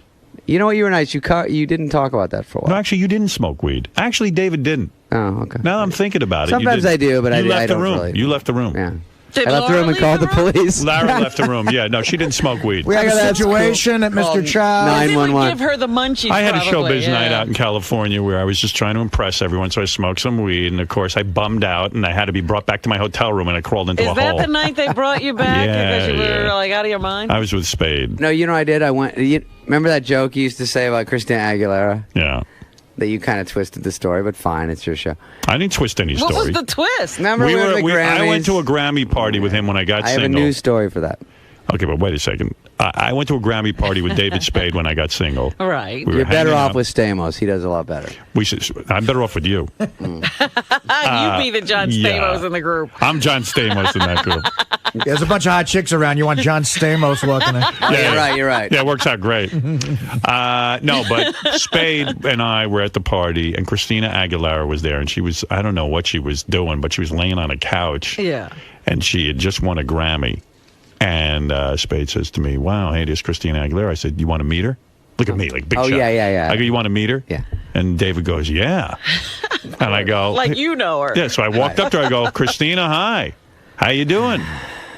You know what? You were nice. You didn't talk about that for a No, while. actually, you didn't smoke weed. Actually, David didn't. Oh, okay. Now I'm thinking about it. Sometimes you I do, but you I left the don't room. really. You left the room. Yeah. Did I left the Laura room and leave called the room? police. Lara left the room. Yeah, no, she didn't smoke weed. We had a That's situation at Mr. Called Chow. They would 911. give her the munchies. I had a probably, showbiz night yeah. out in California where I was just trying to impress everyone, so I smoked some weed, and of course I bummed out, and I had to be brought back to my hotel room, and I crawled into Is a that hole. the night they brought you back Yeah, because you were yeah. like out of your mind? I was with Spade. No, you know what I did? I went. Remember that joke you used to say about Christina Aguilera? Yeah, That you kind of twisted the story, but fine, it's your show. I didn't twist any What was story. the twist? Remember we were at the Grammys? I went to a Grammy party with him when I got I have single. a new story for that. Okay, but wait a second. I went to a Grammy party with David Spade when I got single. Right. We were You're better hanging off out. with Stamos. He does a lot better. I'm better off with you. You be the John yeah. Stamos in the group. I'm John Stamos in that group. There's a bunch of hot chicks around. You want John Stamos walking in. Oh, you're right. Yeah, it works out great. No, but Spade and I were at the party, and Christina Aguilera was there, and she was, I don't know what she was doing, but she was laying on a couch. Yeah. And she had just won a Grammy. And Spade says to me, wow, hey, there's Christina Aguilera. I said, you want to meet her? Look at me, like big Oh, shot. yeah. I go, you want to meet her? Yeah. And David goes, yeah. And I go, Like you know her. yeah. So I walked up to her. I go, Christina, hi. How you doing?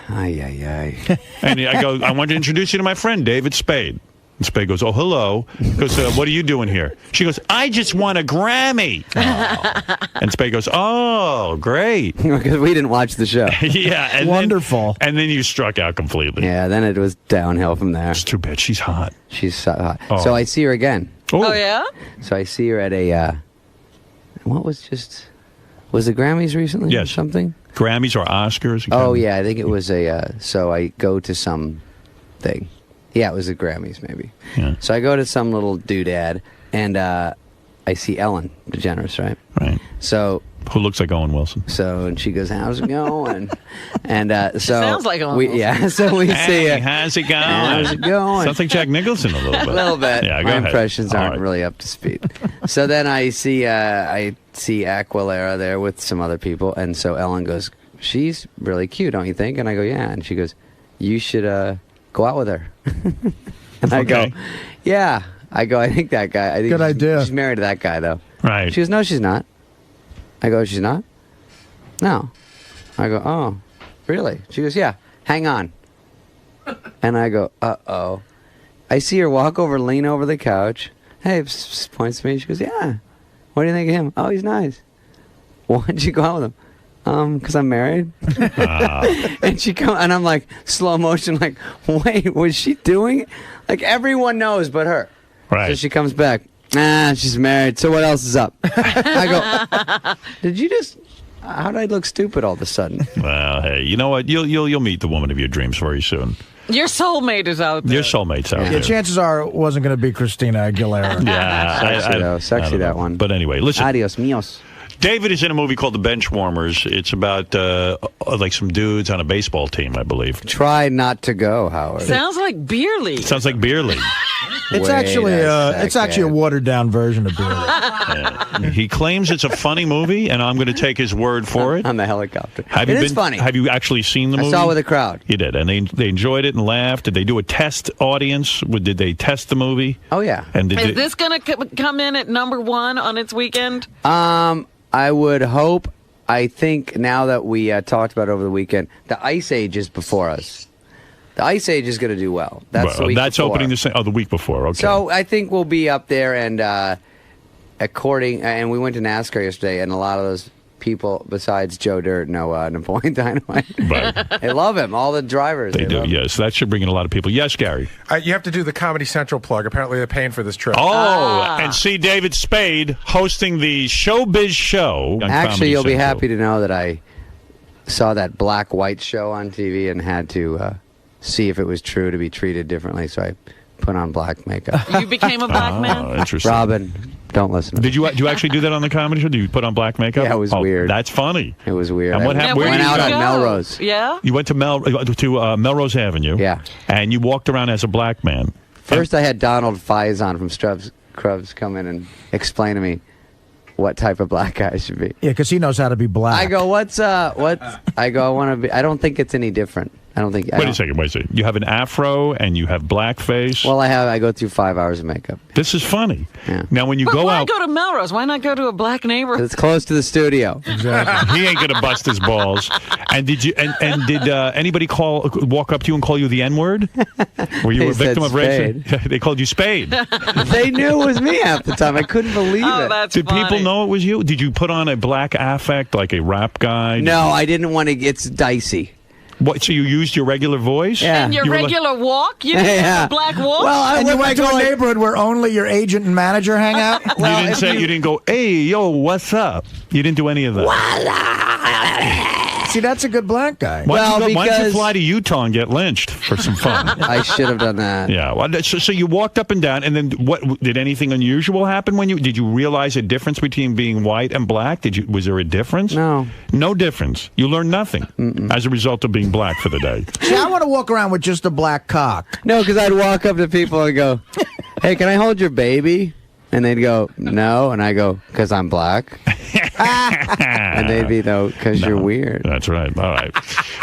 Ay. And I go, I want to introduce you to my friend, David Spade. And Spade goes, oh, hello. He goes, what are you doing here? She goes, I just won a Grammy. And Spade goes, oh, great. Because we didn't watch the show. Yeah. And Wonderful. And then you struck out completely. Yeah, then it was downhill from there. It's too bad. She's hot. She's so hot. Oh. So I see her again. Oh, yeah? So I see her at a, was the Grammys recently? Yes. Or something? Grammys or Oscars? Oh, yeah, I think it was so I go to some thing. Yeah, it was the Grammys, maybe. Yeah. So I go to some little doodad, and I see Ellen DeGeneres, right? Right. So, Who looks like Owen Wilson? and she goes, how's it going? And so Sounds like Owen Wilson. Yeah, so we see Hey, her. how's it going? How's it going? Sounds like Jack Nicholson a little bit. A little bit. Yeah, go My ahead. impressions All aren't right. really up to speed. So then I see Aguilera there with some other people, and so Ellen goes, she's really cute, don't you think? And I go, yeah. And she goes, you should go out with her. And I go, Okay. yeah. I go, I think that guy. I think Good idea. She's married to that guy, though. Right. She goes, no, she's not. I go, she's not? No. I go, oh, really? She goes, yeah, hang on. And I go, uh-oh. I see her walk over, lean over the couch. Hey, points to me. She goes, yeah. What do you think of him? Oh, he's nice. Why'd you go out with him? Because I'm married. And she come, and I'm like, slow motion, like, wait, was she doing it? Like, everyone knows but her. Right. So she comes back. She's married. So what else is up? I go, did you just, how did I look stupid all of a sudden? Well, hey, you know what? You'll meet the woman of your dreams very soon. Your soulmate is out there. Your soulmate's out Yeah, there. chances are it wasn't going to be Christina Aguilera. Yeah, Sexy, though. I Sexy, don't that know. one. But anyway, listen. Adios, míos. David is in a movie called The Benchwarmers. It's about like some dudes on a baseball team, I believe. Try not to go, Howard. Sounds like beer league. Sounds like beer league. It's Wait actually a it's actually a second. watered down version of beer. Yeah. He claims it's a funny movie, and I'm going to take his word for it. On the helicopter. Have It you is funny. Have you actually seen the movie? I saw it with a crowd. You did, and they enjoyed it and laughed. Did they do a test audience? Did they test the movie? Oh, yeah. And did Is this going to come in at number 1 on its weekend? I would hope. I think now that we talked about it over the weekend, the Ice Age is before us. The Ice Age is going to do well. That's the week that's before. opening the week before. Okay. So I think we'll be up there, and and we went to NASCAR yesterday, and a lot of those people, besides Joe Dirt, know Napoleon Dynamite. Right. They love him. All the drivers. They do, love him. yes. That should bring in a lot of people. Yes, Gary. You have to do the Comedy Central plug. Apparently, they're paying for this trip. Oh, and see David Spade hosting the Showbiz Show. on Actually, Comedy you'll be Central. happy to know that I saw that black-white show on TV and had to see if it was true to be treated differently, so I put on black makeup. You became a black man? Interesting. Robin, don't listen to me. Did you actually do that on the comedy show? Did you put on black makeup? Yeah, it was weird. That's funny. It was weird. And what happened? Now, Where went did you out go? on go? Melrose. Yeah? You went to Melrose Avenue. Yeah. And you walked around as a black man. First, I had Donald Faison from Scrubs come in and explain to me what type of black guy I should be. Yeah, because he knows how to be black. I go, what? I go, I want to be. I don't think it's any different. I don't think. Wait a second. You have an afro and you have blackface. Well, I go through 5 hours of makeup. This is funny. Yeah. Now, when you But go why out, go to Melrose? Why not go to a black neighborhood? It's close to the studio. he ain't gonna bust his balls. And did you? And did anybody walk up to you and call you the N word? Were you They a victim said of racism? They called you Spade. They knew it was me half the time. I couldn't believe Oh, it. that's Did funny. people know it was you? Did you put on a black affect like a rap guy? No, I didn't want to. It's dicey. What? So you used your regular voice? Yeah. And your You were like- regular walk? You didn't have a black walk? Well, and you went to a like, neighborhood where only your agent and manager hang out? You didn't say. You didn't go. Hey, yo, what's up? You didn't do any of that. See, that's a good black guy. Why don't you because- fly to Utah and get lynched for some fun? I should have done that. Yeah. Well, so you walked up and down, and then what? Did anything unusual happen when you? Did you realize a difference between being white and black? Was there a difference? No. No difference. You learned nothing as a result of being black for the day. See, I want to walk around with just a black cock. No, because I'd walk up to people and go, "Hey, can I hold your baby?" And they'd go, "No," and I go, "Because I'm black." And they'd be, "No, because you're weird." That's right. All right.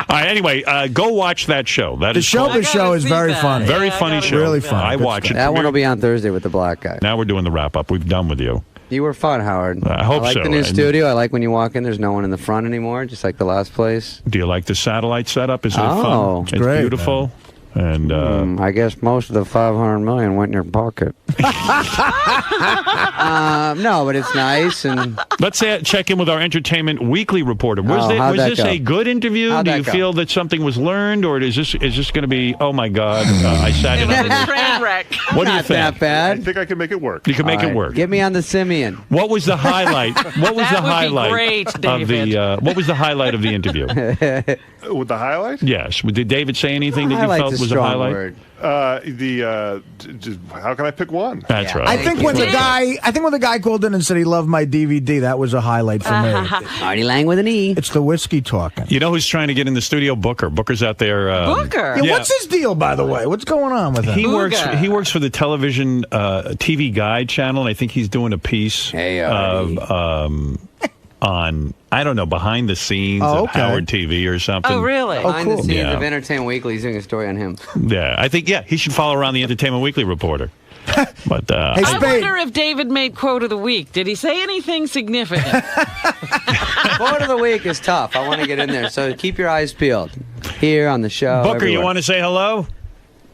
All right. Anyway, go watch that show. That The is called- Showbiz show is see very that. funny. very Yeah, I funny gotta show. Really funny. I Good watch stuff. it. That one will be on Thursday with the black guy. Now we're doing the wrap up. We've done with you. You were fun, Howard. I hope like so. the new And- studio. I like when you walk in. There's no one in the front anymore, just like the last place. Do you like the satellite setup? Isn't it Oh, fun? It's great, beautiful. And I guess most of the 500 million went in your pocket. No, but it's nice. And let's check in with our Entertainment Weekly reporter. Oh, how'd Was that this go? a good interview? How'd Do that you go? feel that something was learned, or is this going to be? Oh my God! I sat It in. was on a this. train wreck. What do you not think? that I bad. think I can make it work. You can make All it right, work. Get me on the Simeon. What was the highlight? What was That the would be highlight great, of David. the? What was the highlight of the interview? With the highlight? Yes. Did David say anything that you Highlight's felt a was a strong highlight? word. How can I pick one? That's Yeah. right. I think when the guy called in and said he loved my DVD, that was a highlight for me. Artie Lang with an E. It's the whiskey talking. You know who's trying to get in the studio? Booker. Booker's out there. Booker? Yeah, Yeah. what's his deal, by the way? What's going on with him? He Booga. works for the television TV Guide channel, and I think he's doing a piece Hey, of on I don't know, behind the scenes Oh, of okay. Howard TV or something. Oh, really? Behind cool. the scenes Yeah. of Entertainment Weekly. He's doing a story on him. Yeah, I think he should follow around the Entertainment Weekly reporter. But Hey, I Spade. wonder if David made quote of the week. Did he say anything significant? Quote of the week is tough. I want to get in there, so keep your eyes peeled. Here on the show. Booker, you everywhere. want to say hello?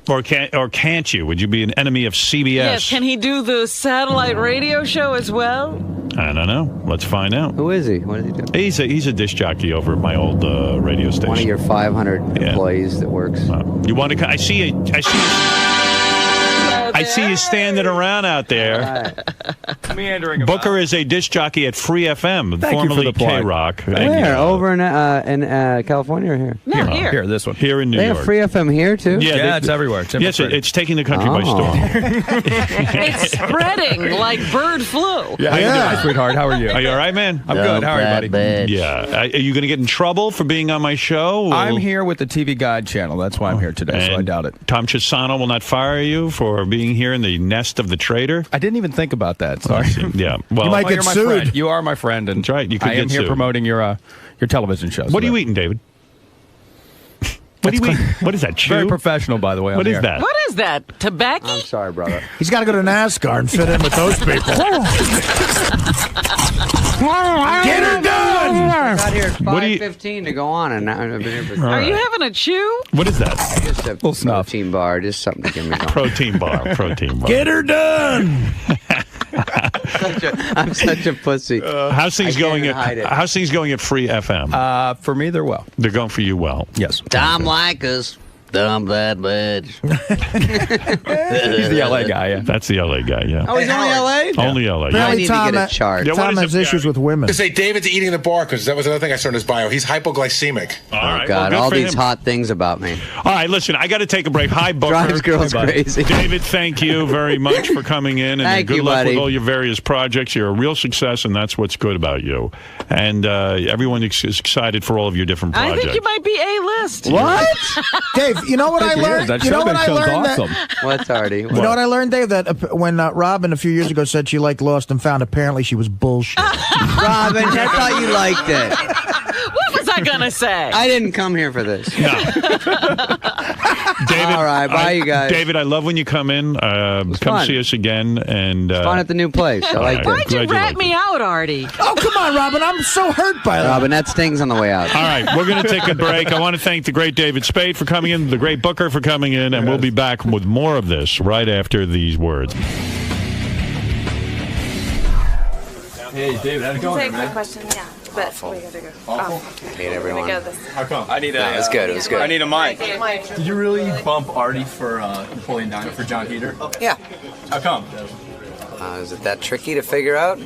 Or can't you? Would you be an enemy of CBS? Yes. Can he do the satellite radio show as well? I don't know. Let's find out. Who is he? What does he do? He's a disc jockey over at my old radio station. One of your 500 Yeah. employees that works. You want to? I see. I see you standing around out there. Meandering about. Booker is a disc jockey at Free FM, Thank you for formerly the plug. K-Rock. Where? Over in California or here? No, here. Here, this one. Here in New They York. have Free FM here, too? Yeah, it's everywhere. It's Yes, it's taking the country by storm. It's spreading like bird flu. Yeah, hi, sweetheart. How are you? Are you all right, man? I'm good. How are you, buddy? Yeah. Are you going to get in trouble for being on my show? I'm here with the TV Guide channel. That's why I'm here today, so I And doubt it. Tom Chisano will not fire you for being here in the nest of the traitor? I didn't even think about that. Sorry. Yeah. Well, You might get you're my sued. friend. You are my friend. And That's right. You could I am get here sued. promoting your television show. what are you eating, David? What are you eating? What is that, chew? Very professional, by the way. on What the is air. that? What is that? Tobacco? I'm sorry, brother. He's got to go to NASCAR and fit in with those people. Get her done! I got here at What do you- 5:15 to go on, and I've been here for Are you having a chew? What is that? just a Little snuff. protein bar, just something to give me going. Protein bar. Protein bar. Get her done! I'm such a pussy. How's things I can't going even hide it. at How's things going at Free FM? For me, they're well. They're going for you well. Yes. Tom Likas. Dumb bad bitch. He's the LA guy, yeah. That's the LA guy. Yeah. Oh, he's only LA? Only LA. I Apparently need to Tom, get a chart. Yeah, what Tom is has it, issues Gary? with women. To say David's eating the bar because that was another thing I saw in his bio. He's hypoglycemic. All Oh, right. God, well, all good for these him. hot things about me. All right, listen, I got to take a break. Hi, Booker. Drives girls Hey, buddy. crazy. David, thank you very much for coming in, and Thank good you, luck buddy. with all your various projects. You're a real success, and that's what's good about you. And everyone is excited for all of your different I projects. think you might be A-list. What? Dave, you know what I learned? That You know show what I learned? awesome. What's Artie? You know what I learned, Dave? That when Robin a few years ago said she liked Lost and Found, apparently she was bullshit. Robin, I thought you liked it. What was I going to say? I didn't come here for this. No. David, All right, bye, you guys. David, I love when you come in. Come fun. see us again. And Fun at the new place. I like right. it. Why'd you Glad you rat liked me out, Artie? Oh, come on, Robin. I'm so hurt by that. Robin, that stings on the way out. All right, we're going to take a break. I want to thank the great David Spade for coming in, the great Booker for coming in, and we'll be back with more of this right after these words. Hey, David, how's it going, Take my question, yeah. But we gotta go. Hate everyone. Go this. How come? I need a. It was good. It was good. I need a mic. Mike. Did you really bump Artie for Napoleon Dynamite for John Heater? Yeah. How come? Is it that tricky to figure out?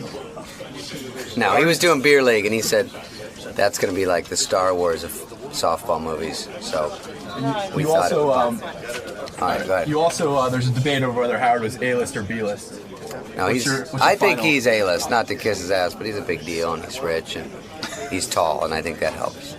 No, he was doing Beer League, and he said that's going to be like the Star Wars of softball movies. So we You thought. also, All right, go ahead. you also, there's a debate over whether Howard was A-list or B-list. No, what's he's. your- what's your I think final? he's A-list, not to kiss his ass, but he's a big deal, and he's rich, and he's tall, and I think that helps.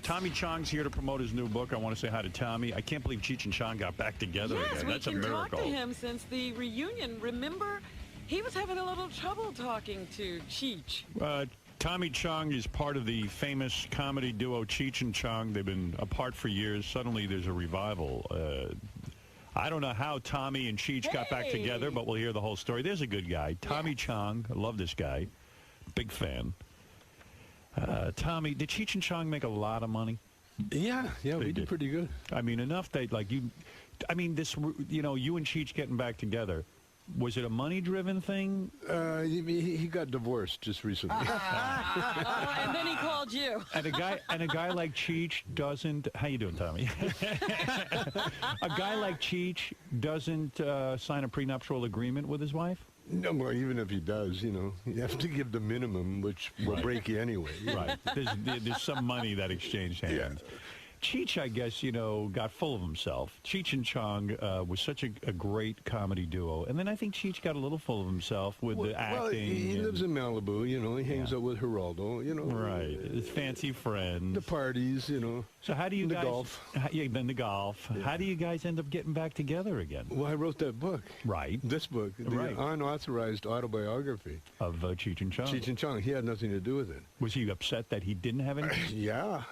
Tommy Chong's here to promote his new book. I want to say hi to Tommy. I can't believe Cheech and Chong got back together Yes, again. we That's a can talk miracle. to him since the reunion. Remember, he was having a little trouble talking to Cheech. Tommy Chong is part of the famous comedy duo Cheech and Chong. They've been apart for years. Suddenly there's a revival. I don't know how Tommy and Cheech got back together, but we'll hear the whole story. There's a good guy. Tommy Chong. I love this guy. Big fan. Tommy, did Cheech and Chong make a lot of money? Yeah, we did pretty good. I mean, enough that, like, you... I mean, this, you know, you and Cheech getting back together, was it a money-driven thing? He got divorced just recently. And then he called you. And a guy like Cheech doesn't... How you doing, Tommy? A guy like Cheech doesn't sign a prenuptial agreement with his wife? No, well, even if he does, you have to give the minimum, which will break you anyway. Right. There's some money that exchanged hands. Yeah. Cheech, I guess, got full of himself. Cheech and Chong was such a great comedy duo. And then I think Cheech got a little full of himself with the acting. Well, he lives in Malibu, he hangs out with Geraldo, Right. His fancy friends. The parties, So how do you the guys... golf. Then the golf. Yeah. How do you guys end up getting back together again? Well, I wrote that book. Right. This book, the Right. unauthorized autobiography Of Cheech and Chong. Cheech and Chong. He had nothing to do with it. Was he upset that he didn't have any? Yeah.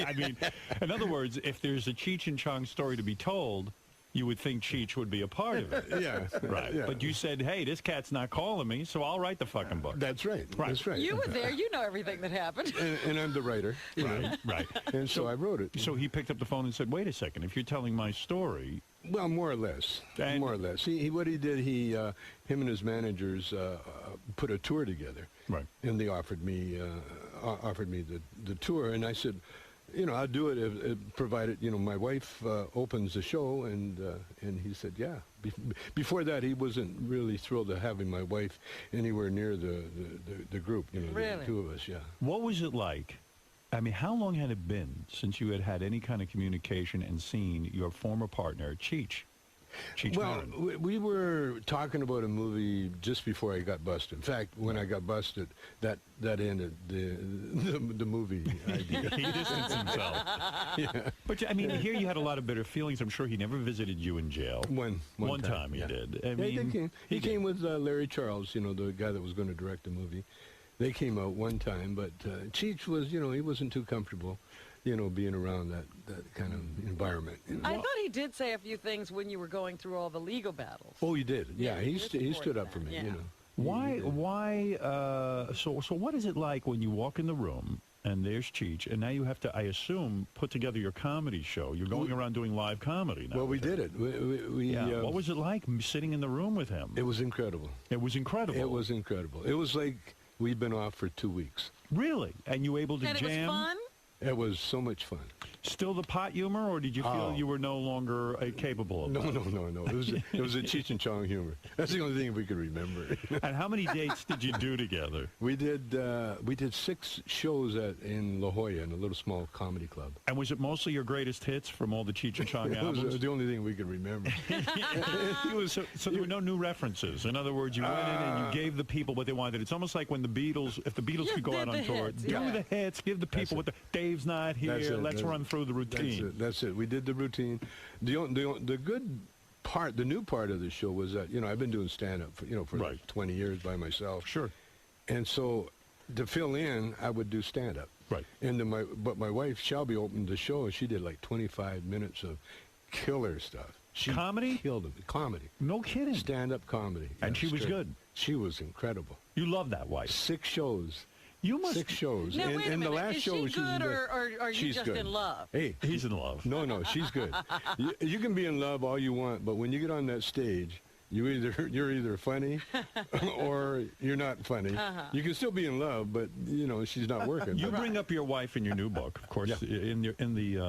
I mean, in other words, if there's a Cheech and Chong story to be told, you would think Cheech would be a part of it. Yeah. Right. Yeah. But you said, hey, this cat's not calling me, so I'll write the fucking book. That's right. That's right. You were there. You know everything that happened. And I'm the writer. Right. And so I wrote it. So he picked up the phone and said, wait a second, if you're telling my story... Well, more or less. And- More or less. What he did, him and his managers put a tour together. Right. And they offered me the tour, and I said, I'll do it if provided my wife opens the show, and he said yeah. Before that, he wasn't really thrilled to having my wife anywhere near the group. Really? The two of us, yeah. What was it like? I mean, how long had it been since you had any kind of communication and seen your former partner, Cheech? Well, we were talking about a movie just before I got busted. In fact, when I got busted, that ended the movie idea. He distanced himself. Yeah. But I mean, here you had a lot of bitter feelings. I'm sure he never visited you in jail. One time he did. I Yeah, mean, he came with Larry Charles, the guy that was going to direct the movie. They came out one time, but Cheech was, he wasn't too comfortable, being around that kind of environment. I thought he did say a few things when you were going through all the legal battles. Oh, he did. Yeah, he supported stood up for that, me. yeah. Why? So what is it like when you walk in the room and there's Cheech, and now you have to, I assume, put together your comedy show? You're going around doing live comedy now. Well, we did it. What was it like sitting in the room with him? It was incredible. It was incredible. It was incredible. It was like we'd been off for 2 weeks. Really? And you were able to And jam? it was fun? It was so much fun. Still the pot humor, or did you feel you were no longer capable of No. that? It was a Cheech and Chong humor. That's the only thing we could remember. And how many dates did you do together? We did 6 shows in La Jolla in a little small comedy club. And was it mostly your greatest hits from all the Cheech and Chong It albums? was the only thing we could remember. So there were no new references. In other words, you went in and you gave the people what they wanted. It's almost like when the Beatles, if the Beatles could go out on tour, do the hits, give the people what Dave's not here. Let's run through the routine. That's it. We did the routine. The good part, the new part of the show was that I've been doing stand up for like 20 years by myself. Sure. And so to fill in, I would do stand up. Right. And but my wife Shelby opened the show, and she did like 25 minutes of killer stuff. She comedy? Killed it. Comedy. No kidding. Stand up comedy. And she was good. She was incredible. You love that wife. 6 shows. You must 6 shows. Now, wait a and minute. the last Is show she good, or are you just good. in love? Hey, he's in love. No, she's good. You can be in love all you want, but when you get on that stage, you're either funny or you're not funny. You can still be in love, but she's not working. You bring up your wife in your new book, of course, in the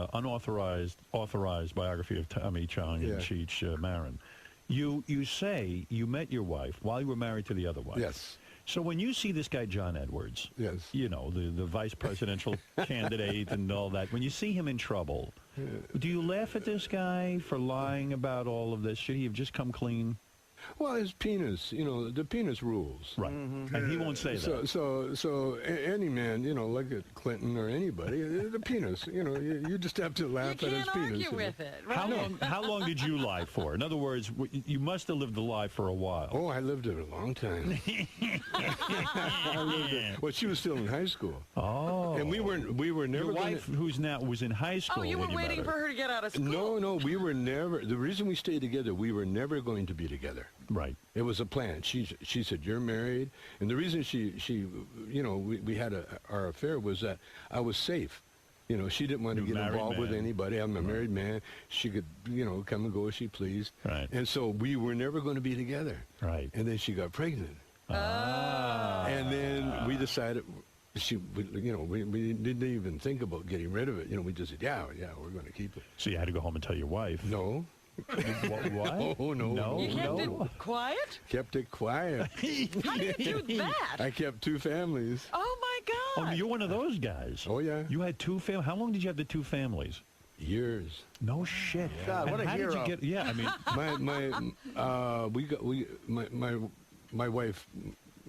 authorized biography of Tommy Chong and Cheech Marin. You say you met your wife while you were married to the other wife. Yes. So when you see this guy, John Edwards, yes, the vice presidential candidate and all that, when you see him in trouble, do you laugh at this guy for lying about all of this? Should he have just come clean? Well, his penis, the penis rules. Right. And he won't say that. So any man, like a Clinton or anybody, the penis, you just have to laugh at his penis. You can't argue with it. Right? How long did you lie for? In other words, you must have lived the lie for a while. Oh, I lived it a long time. Well, she was still in high school. Oh. And we were never. Your wife, who's now was in high school. Oh, you were waiting for her to get out of school. No, we were never. The reason we stayed together, we were never going to be together. Right. It was a plan. She said, "You're married," and the reason we had our affair was that I was safe. She didn't want to get involved with anybody. I'm a married man. She could, come and go as she pleased. Right. And so we were never going to be together. Right. And then she got pregnant. Ah. And then we decided. We didn't even think about getting rid of it. We just said, yeah, we're going to keep it. So you had to go home and tell your wife. No. What? Oh, no. You kept it quiet? Kept it quiet. How do you do that? I kept 2 families. Oh, my God. Oh, you're one of those guys. Oh, yeah. You had 2 families. How long did you have the 2 families? Years. No shit. God, what a hero. Did you get, yeah, I mean, my wife,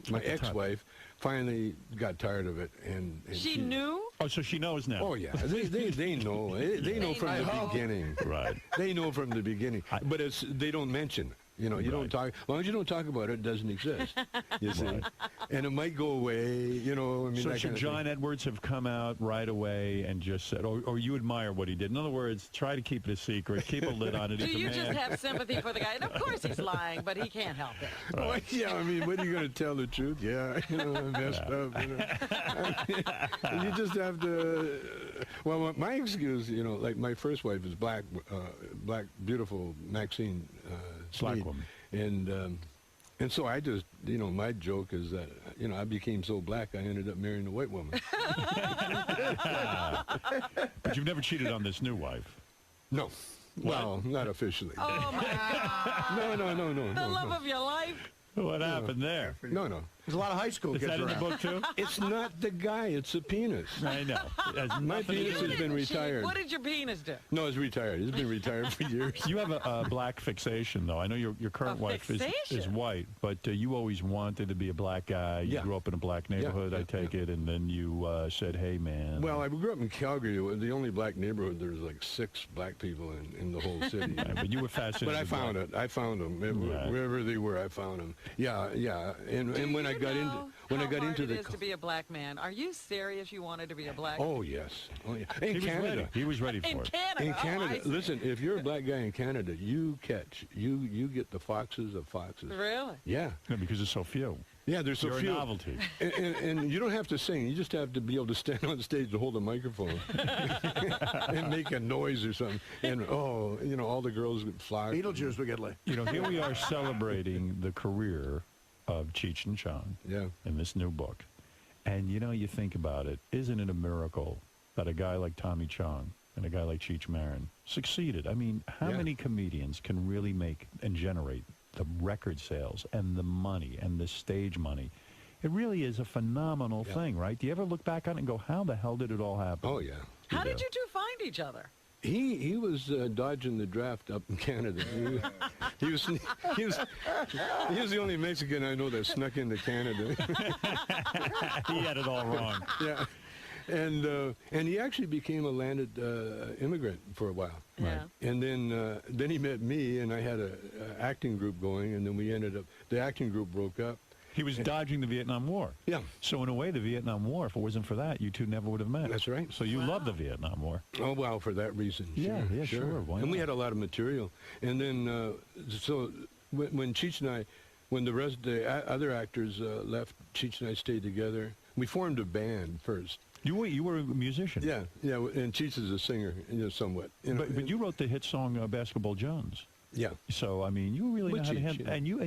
my ex-wife, finally got tired of it, and she knew. Oh, so she knows now. Oh yeah, they know. They know from the beginning. Right. They know from the beginning, but they don't mention. You don't talk. As long as you don't talk about it, it doesn't exist. You see, and it might go away. So should John Edwards have come out right away and just said, or you admire what he did? In other words, try to keep it a secret, keep a lid on it. Do you just have sympathy for the guy? And of course he's lying, but he can't help it. Right. Well, yeah, I mean, when are you going to tell the truth? Yeah, I messed up. You just have to. Well, my excuse, like my first wife is black, beautiful Maxine. Black woman. And And so I just, my joke is that, I became so black I ended up marrying a white woman. But you've never cheated on this new wife? No. Well, not officially. Oh, my God. No. The love of your life. What happened there? No. There's a lot of high school Is kids that in the around. book, too? It's not the guy, it's the penis. I know. My penis has been retired. What did your penis do? No, it's retired. It's been retired for years. You have a black fixation, though. I know your current wife is white, but you always wanted to be a black guy. You grew up in a black neighborhood, I take it, and then you said, hey, man. Well, I grew up in Calgary. It was the only black neighborhood. There was like 6 black people in the whole city. Right, but you were fascinated. But I found it. I found them. Wherever they were, I found them. Yeah. And when I got into it is to be a black man. Are you serious? You wanted to be a black? Oh yes. In Canada, he was ready for it. In Canada, listen. If you're a black guy in Canada, you get the foxes of foxes. Really? Yeah. Because there's so few. Yeah, there's so You're few. a novelty. And you don't have to sing. You just have to be able to stand on stage and hold a microphone and make a noise or something. And all the girls would fly. Beetlejuice would get laid. Here we are celebrating the career of Cheech and Chong in this new book. And, you think about it, isn't it a miracle that a guy like Tommy Chong and a guy like Cheech Marin succeeded? I mean, how many comedians can really make and generate the record sales and the money and the stage money? It really is a phenomenal thing, right? Do you ever look back on it and go, how the hell did it all happen? Oh, yeah. How did you two find each other? He was dodging the draft up in Canada. He was the only Mexican I know that snuck into Canada. He had it all wrong. Yeah, and he actually became a landed immigrant for a while. Yeah. And then he met me, and I had a acting group going, and then the acting group broke up. He was dodging the Vietnam War. Yeah. So in a way, the Vietnam War, if it wasn't for that, you two never would have met. That's right. So you love the Vietnam War. Oh, well, for that reason. Sure. Why And we not? had a lot of material. And then, so when Cheech and I, when the other actors left, Cheech and I stayed together. We formed a band first. You were a musician. Yeah. And Cheech is a singer, somewhat. But you wrote the hit song Basketball Jones. Yeah. So I mean, you really know how to handle, and you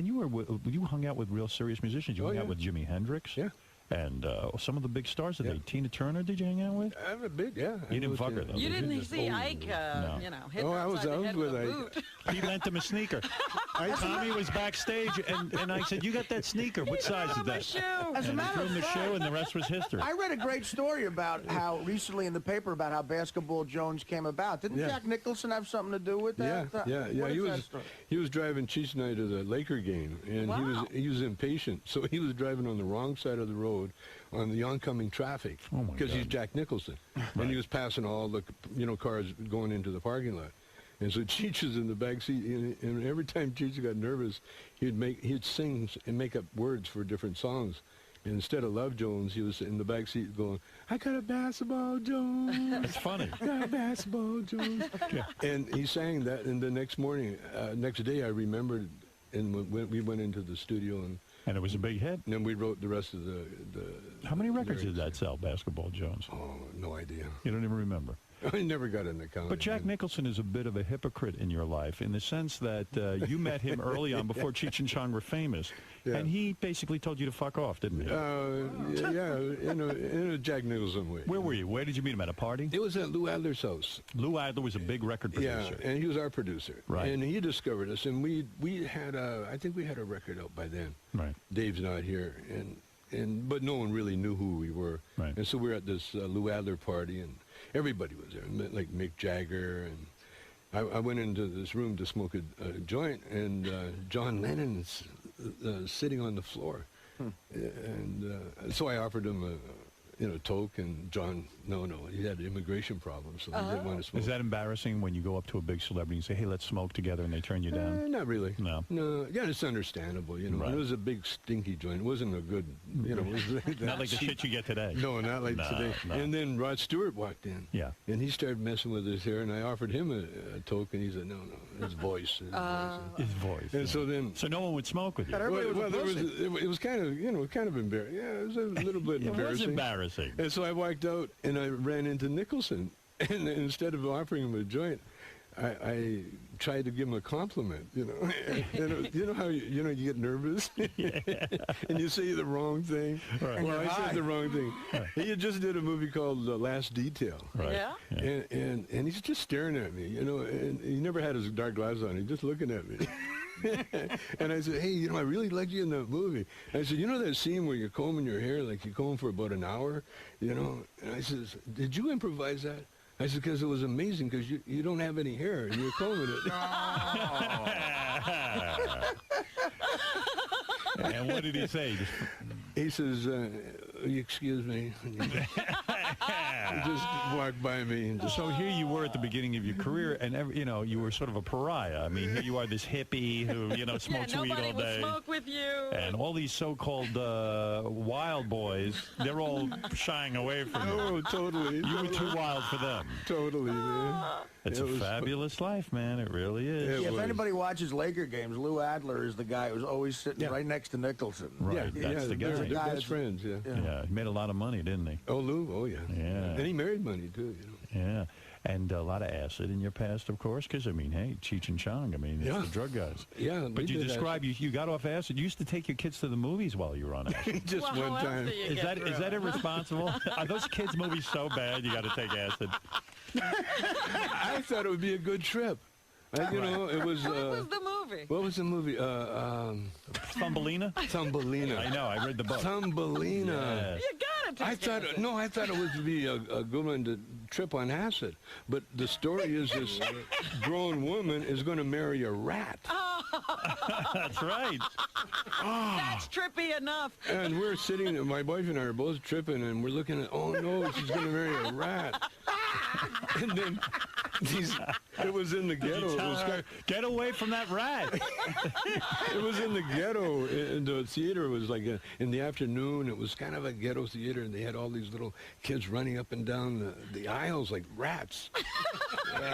hung out with real serious musicians. You hung out with Jimi Hendrix. Yeah. And some of the big stars today. Tina Turner, did you hang out with? I'm a big, You didn't fuck her, though. You didn't see Ike, hit I was with with a Ike. boot. He lent him a sneaker. Tommy was backstage, and I said, you got that sneaker. What size is that? As a And he matter threw of him the fact, shoe, and the rest was history. I read a great story about how recently in the paper about how Basketball Jones came about. Didn't Jack Nicholson have something to do with that? Yeah. What is that story? He was driving Cheech and I to the Laker game, and he was impatient, so he was driving on the wrong side of the road on the oncoming traffic because he's Jack Nicholson, and he was passing all the cars going into the parking lot. And so Cheech is in the back seat, and every time Cheech got nervous, he'd sing and make up words for different songs. And instead of Love Jones, he was in the back seat going, I got a basketball Jones. That's funny. Got a basketball Jones. And he sang that, and the next day I remembered, and we went into the studio, and it was a big hit. And then we wrote the rest of the How many records did that sell, Basketball Jones? Oh, no idea. You don't even remember. I never got an account. But Jack Nicholson is a bit of a hypocrite in your life in the sense that you met him early on before Cheech and Chong were famous, and he basically told you to fuck off, didn't he? In a Jack Nicholson way. Where were you? Where did you meet him? At a party? It was at Lou Adler's house. Lou Adler was a big record producer. Yeah, and he was our producer. Right. And he discovered us, and we had I think we had a record out by then. Right. Dave's not here, but no one really knew who we were. Right. And so we were at this Lou Adler party, and everybody was there, like Mick Jagger, and I went into this room to smoke a joint, and John Lennon's sitting on the floor, and so I offered him a toke, and John, no, he had immigration problems, so he didn't want to smoke. Is that embarrassing when you go up to a big celebrity and say, hey, let's smoke together, and they turn you down? Not really. No. Yeah, it's understandable, Right. It was a big, stinky joint. It wasn't a good, it was not like the shit you get today. No, not like today. No. And then Rod Stewart walked in. Yeah. And he started messing with his hair, and I offered him a toke, and he said, no, his voice. His voice. And so then... So no one would smoke with you? It was kind of embarrassing. Yeah, it was a little bit embarrassing. It was embarrassing. And so I walked out, and I ran into Nicholson, and instead of offering him a joint, I tried to give him a compliment, you know. And you know how you get nervous and you say the wrong thing. Right. Well, I said the wrong thing. He had just did a movie called The Last Detail. Right. Yeah. And he's just staring at me, you know. And he never had his dark glasses on. He's just looking at me. And I said, hey, you know, I really liked you in that movie. I said, you know that scene where you're combing your hair, like you comb for about an hour, you know? And I said, did you improvise that? I said, because it was amazing, because you don't have any hair, and you're combing it. And what did he say? He says, excuse me. He just walked by me. And just, so here you were at the beginning of your career, and you were sort of a pariah. I mean, here you are, this hippie who smokes weed all day. Nobody will smoke with you. And all these so-called wild boys, they're all shying away from you. Oh, totally. You were too wild for them. Totally, man. It's a fabulous life, man. It really is. If anybody watches Laker games, Lou Adler is the guy who's always sitting right next to Nicholson. Right, that's the guy. They're best friends, Yeah, he made a lot of money, didn't he? Oh, Lou, yeah. Yeah. And he married money, too, you know. Yeah, and a lot of acid in your past, of course, because, I mean, hey, Cheech and Chong, I mean, it's the drug guys. Yeah. But you describe, you got off acid. You used to take your kids to the movies while you were on acid. Just one time. Is that irresponsible? Are those kids' movies so bad you got to take acid? I thought it would be a good trip. It was... What was the movie? What was the movie? Thumbelina? Thumbelina. I know, I read the book. Thumbelina. Yes. You gotta take acid. I thought it would be a good one to trip on acid. But the story is this grown woman is going to marry a rat. That's right. That's trippy enough. And we're sitting, my wife and I are both tripping, and we're looking at, oh no, she's going to marry a rat. And then it was in the ghetto. Get away from that rat. It was in the ghetto. And the theater was like in the afternoon. It was kind of a ghetto theater, and they had all these little kids running up and down the aisles like rats.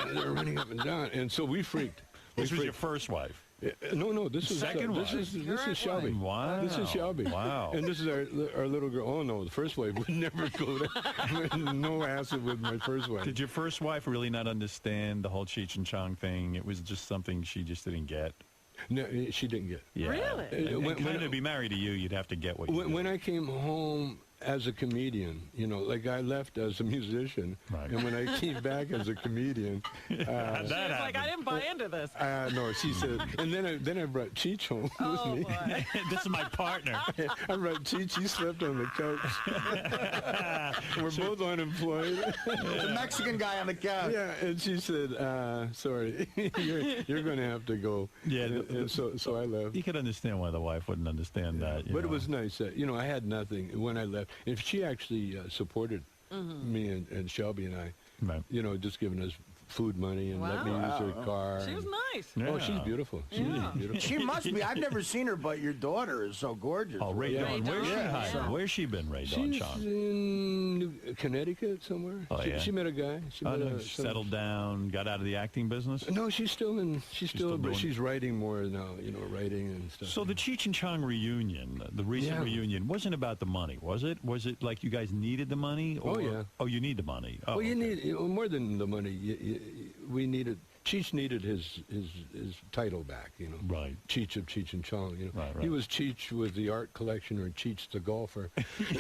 They were running up and down, and so we freaked. This was your first wife? No. This is second wife. This is Shelby. Wow. This is Shelby. Wow. And this is our little girl. Oh no, the first wife would never go there. No acid with my first wife. Did your first wife really not understand the whole Cheech and Chong thing? It was just something she just didn't get. No, she didn't get. Yeah. Really? When to be married to you, you'd have to get what you did. When I came home as a comedian, like I left as a musician, right. And when I came back as a comedian, She was like, I didn't buy into this. No, she said, and then I brought Cheech home with me. Boy. This is my partner. I brought Cheech. He slept on the couch. We're both unemployed. The Mexican guy on the couch. Yeah, and she said, "Sorry, you're going to have to go." Yeah, and so I left. You could understand why the wife wouldn't understand that. But it was nice that I had nothing when I left. If she actually supported me and Shelby and I, right. Just giving us food money and let me use her car. She was nice. Yeah. Oh, she's beautiful. She's beautiful. She must be. I've never seen her, but your daughter is so gorgeous. Oh, Ray Dawn. Where's she hiding? Yeah. Where's she been, Ray Dawn, She's Sean? in Connecticut somewhere. Oh, yeah. She met a guy. She settled down, got out of the acting business? No, she's still but she's writing more now, writing and stuff. So the Cheech and Chong reunion, the recent reunion, wasn't about the money, was it? Was it like you guys needed the money? Or, oh, yeah. Oh, you need the money. Oh, well, you need more than the money. We needed. Cheech needed his title back, Right. Cheech of Cheech and Chong, Right. He was Cheech with the art collection or Cheech the golfer,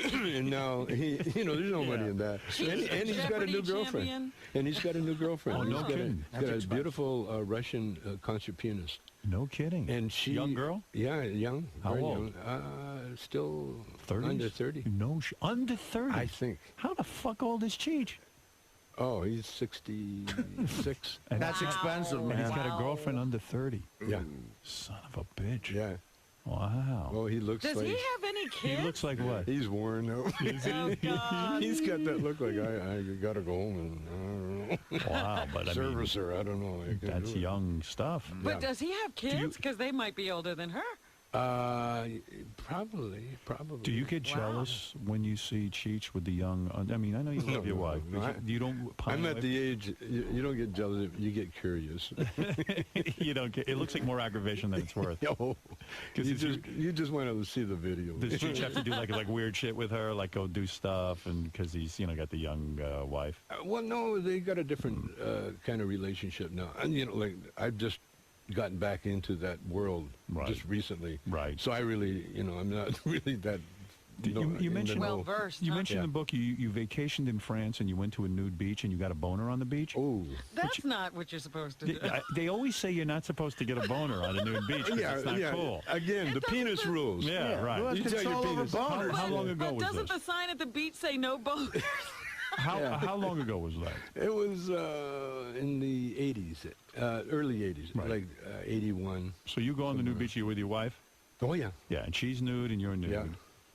and now there's no money in that. And he's got a new girlfriend. Champion. And he's got a new girlfriend. Oh, no kidding. He's got a beautiful Russian concert pianist. No kidding. And she, young girl? Yeah, young. How very old? Young. Still 30s? under 30. No, under 30. I think. How the fuck old is Cheech? Oh, he's 66. And That's expensive, and man. he's got a girlfriend under 30. Yeah. Son of a bitch. Yeah. Wow. Oh, he looks Does like... he have any kids? He looks like what? He's worn out. Oh, God. He's got that look like, I got to go home and, I don't know. Wow, but I Service her, I don't know. that's young stuff. But does he have kids? Because they might be older than her. Probably. Do you get jealous when you see Cheech with the young? I mean, I know you love your wife, but you don't. I'm at the age you don't get jealous. You get curious. You don't get. It looks like more aggravation than it's worth. You just want to see the video. Does Cheech have to do like weird shit with her, like go do stuff, and because he's got the young wife? Well, no, they got a different kind of relationship now, and like I've just gotten back into that world just recently. Right. So I really, I'm not really that. You mentioned well-versed. You mentioned in the book you vacationed in France and you went to a nude beach and you got a boner on the beach. Oh, that's not what you're supposed to do. They always say you're not supposed to get a boner on a nude beach. It's not cool. Again, the penis rules. Yeah, right. You tell your penis. How long ago was this? Doesn't the sign at the beach say no boners? How long ago was that? It was in the 80s, early 80s, like 81. So you go on the nude beach, you're with your wife? Oh, yeah. Yeah, and she's nude and you're nude. Yeah.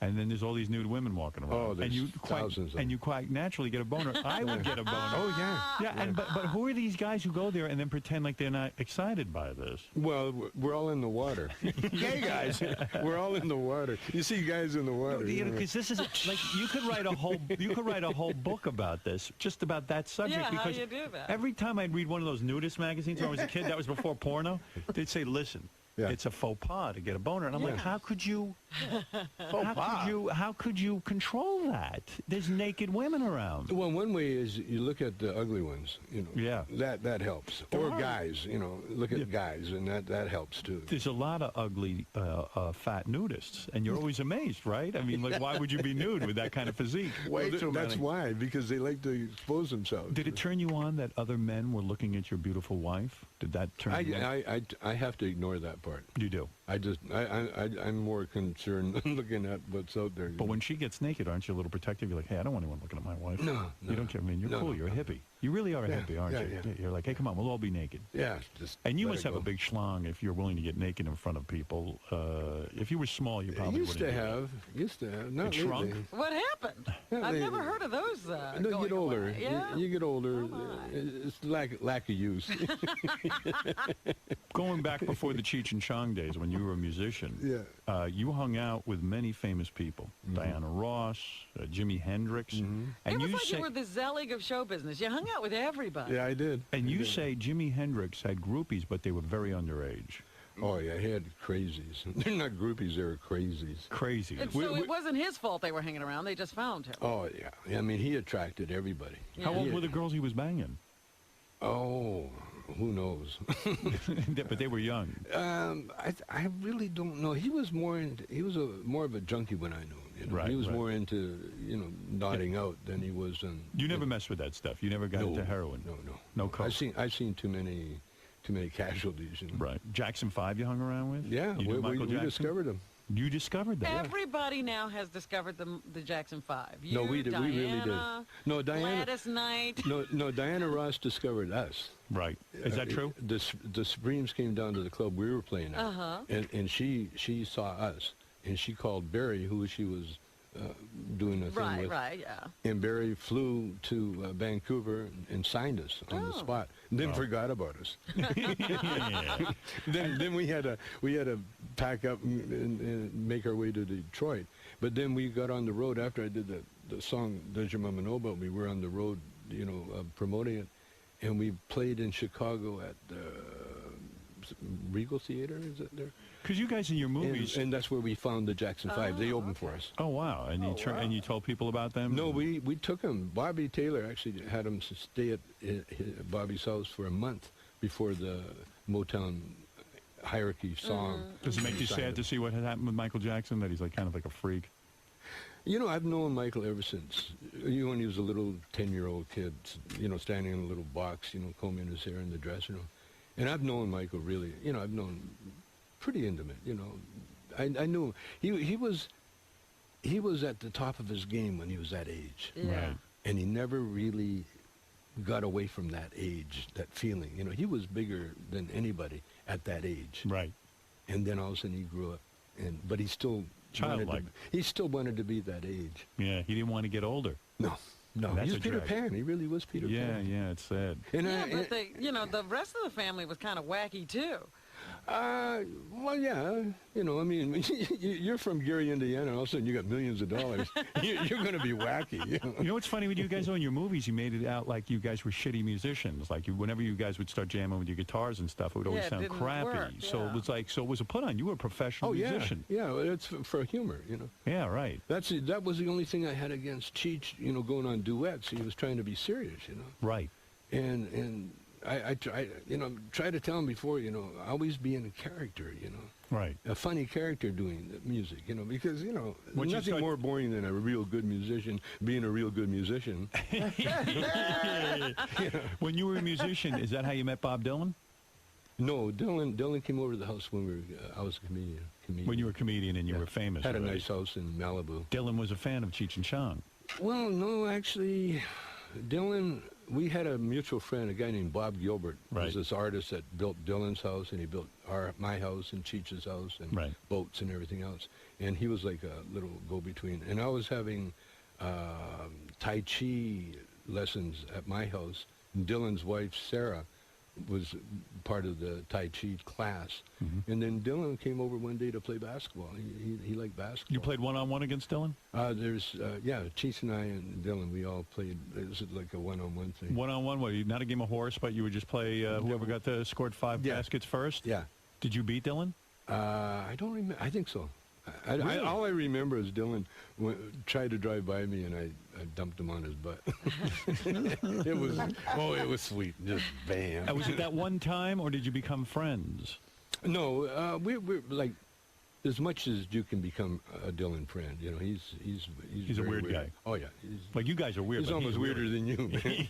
And then there's all these nude women walking around. Oh, there's thousands of them. And you quite naturally get a boner. I would get a boner. Oh, yeah. Yeah, and but who are these guys who go there and then pretend like they're not excited by this? Well, we're all in the water. Gay guys. We're all in the water. You see guys in the water. Because this is like you could write a whole book about this, just about that subject. Yeah, because how you do that? Every time I'd read one of those nudist magazines when I was a kid, that was before porno, they'd say, listen, it's a faux pas to get a boner. And I'm like, how could you control that? There's naked women around. Well, one way is you look at the ugly ones, Yeah. That helps. Or guys, look at guys, and that helps too. There's a lot of ugly, fat nudists, and you're always amazed, right? I mean, like, why would you be nude with that kind of physique? That's why, because they like to expose themselves. Did it turn you on that other men were looking at your beautiful wife? Did that turn you on? I have to ignore that part. You do? I'm more concerned looking at what's out there. But when she gets naked, aren't you a little protective? You're like, hey, I don't want anyone looking at my wife. No. You don't care. I mean, you're cool. You're a hippie. You really are a hippie, aren't you? Yeah. You're like, hey, come on, we'll all be naked. Yeah. And you must have a big schlong if you're willing to get naked in front of people. If you were small, you probably Used to have. Not it shrunk? lately. What happened? I've never heard of those. No, you get older. Yeah? You get older. It's lack of use. Going back before the Cheech and Chong days when you were a musician, you hung out with many famous people. Diana Ross, Jimi Hendrix. And it was like you were the Zelig of show business. You hung out with everybody. Yeah, I did. And you say Jimi Hendrix had groupies, but they were very underage. Oh, yeah, he had crazies. They're not groupies, they're crazies. Crazies. So it wasn't his fault they were hanging around. They just found him. Oh, yeah. I mean, he attracted everybody. Yeah. How old were the girls he was banging? Oh, who knows? But they were young. I really don't know. He was more of a junkie when I knew him. Right, he was more into nodding out than he was. You never messed with that stuff. You never got into heroin. No coke. I've seen too many casualties. Right. Jackson 5 you hung around with? Yeah, we discovered him. You discovered that? Everybody now has discovered the Jackson 5. You, No, we did. Diana, We really did. No, Diana. Gladys Knight. No, Diana Ross discovered us. Right. Is that true? The Supremes came down to the club we were playing at, and she saw us, and she called Barry, who she was doing a thing with. Right, yeah. And Barry flew to Vancouver and signed us on the spot. And then forgot about us. Then we had to pack up and make our way to Detroit. But then we got on the road after I did the song "Does Your Mama Know About Me?" We're on the road, promoting it, and we played in Chicago at the Regal Theater. Is it there? Because you guys in your movies, and that's where we found the Jackson 5. They opened for us. Oh wow! And and you told people about them? No, we took them. Bobby Taylor actually had them stay at Bobby's house for a month before the Motown hierarchy song. Does it make you sad to see what had happened with Michael Jackson? That he's kind of like a freak. I've known Michael ever since when he was a little 10-year-old kid. Standing in a little box, combing his hair in the dressing room. And I've known Michael really. I've known pretty intimate. I knew him. He was at the top of his game when he was that age. Yeah. Right. And he never really got away from that age, that feeling. He was bigger than anybody at that age. Right. And then all of a sudden he grew up, but he still childlike. He still wanted to be that age. Yeah, he didn't want to get older. No. That's he was Peter Pan. He really was Peter Pan. Yeah, it's sad. But the rest of the family was kind of wacky too. Well, yeah. You know, I mean, you're from Gary, Indiana, and all of a sudden you got millions of dollars. You're going to be wacky. You know what's funny with you guys though, in your movies? You made it out like you guys were shitty musicians. Like whenever you guys would start jamming with your guitars and stuff, it would always sound crappy. Work, So it was like, so it was a put on. You were a professional musician. Yeah, it's for humor, you know. Yeah, right. That was the only thing I had against Cheech, you know, going on duets. He was trying to be serious, you know. Right. And I try to tell him before, you know, always be in a character, you know. Right. A funny character doing the music, you know, because, you know, Once nothing more boring than a real good musician being a real good musician. When you were a musician, is that how you met Bob Dylan? No, Dylan came over to the house when I was a comedian. When you were a comedian and you were famous. Had a nice house in Malibu. Dylan was a fan of Cheech and Chong. Well, no, actually, Dylan, we had a mutual friend, a guy named Bob Gilbert. Right. Was this artist that built Dylan's house, and he built my house and Cheech's house and boats and everything else. And he was like a little go-between. And I was having Tai Chi lessons at my house. And Dylan's wife, Sarah, was part of the Tai Chi class. And then Dylan came over one day to play basketball. He liked basketball. You played one-on-one against Dylan? Cheech and I and Dylan, we all played. It was like a one-on-one thing. One-on-one, what, not a game of horse, but you would just play whoever got scored 5 baskets first? Yeah. Did you beat Dylan? I don't remember. I think so. Really? All I remember is Dylan tried to drive by me, and I dumped him on his butt. It was sweet. Just bam. Was it that one time, or did you become friends? No, we're like, as much as you can become a Dylan friend, you know, he's a weird guy. Oh yeah, like you guys are weird. He's almost weirder than you, man.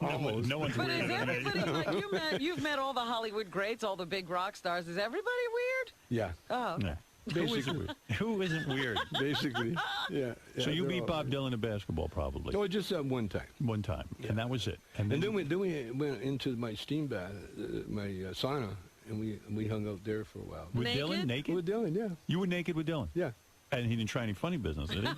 Almost. No one's But weirder is than me. everybody like you've met all the Hollywood greats, all the big rock stars? Is everybody weird? Yeah. Oh. Okay. Yeah. Basically. Who isn't weird? Basically. Yeah. So you beat Bob Dylan in basketball, probably. No, just that one time. One time, Yeah. and that was it. And then we went into my steam bath, my sauna, and we hung out there for a while. With Dylan, naked? With Dylan, yeah. You were naked with Dylan? Yeah. And he didn't try any funny business, did he?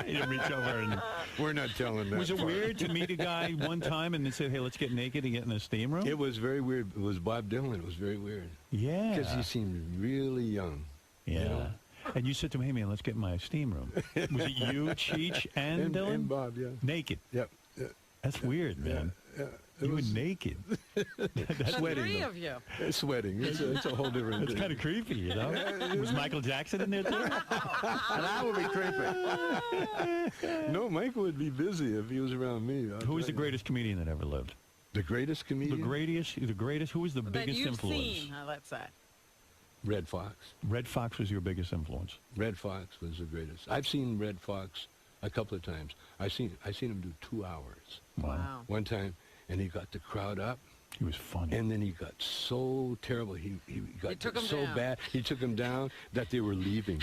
He didn't reach over and... We're not telling that. Was it part. weird to meet a guy one time and then say, hey, let's get naked and get in the steam room? It was very weird. It was Bob Dylan. It was very weird. Yeah. Because he seemed really young. Yeah. You know? And you said to him, hey, man, let's get in my steam room. Was it you, Cheech, and Dylan? And Bob, yeah. Naked? Yep. That's weird, man. Yeah. You were naked. The Sweating. three of you. Sweating. It's a whole different It's thing. kind of creepy, you know? Was Michael Jackson in there, too? And I would be creepy. No, Michael would be busy if he was around me. Who was the greatest comedian that ever lived? The greatest comedian? The greatest. Who was the That biggest you've influence? seen, let's say. Red Fox. Red Fox was your biggest influence. Red Fox was the greatest. I've seen Red Fox a couple of times. I seen him do 2 hours. Wow. One time, and he got the crowd up. He was funny. And then he got so terrible. He got took 'em so down. bad. He took him down that they were leaving.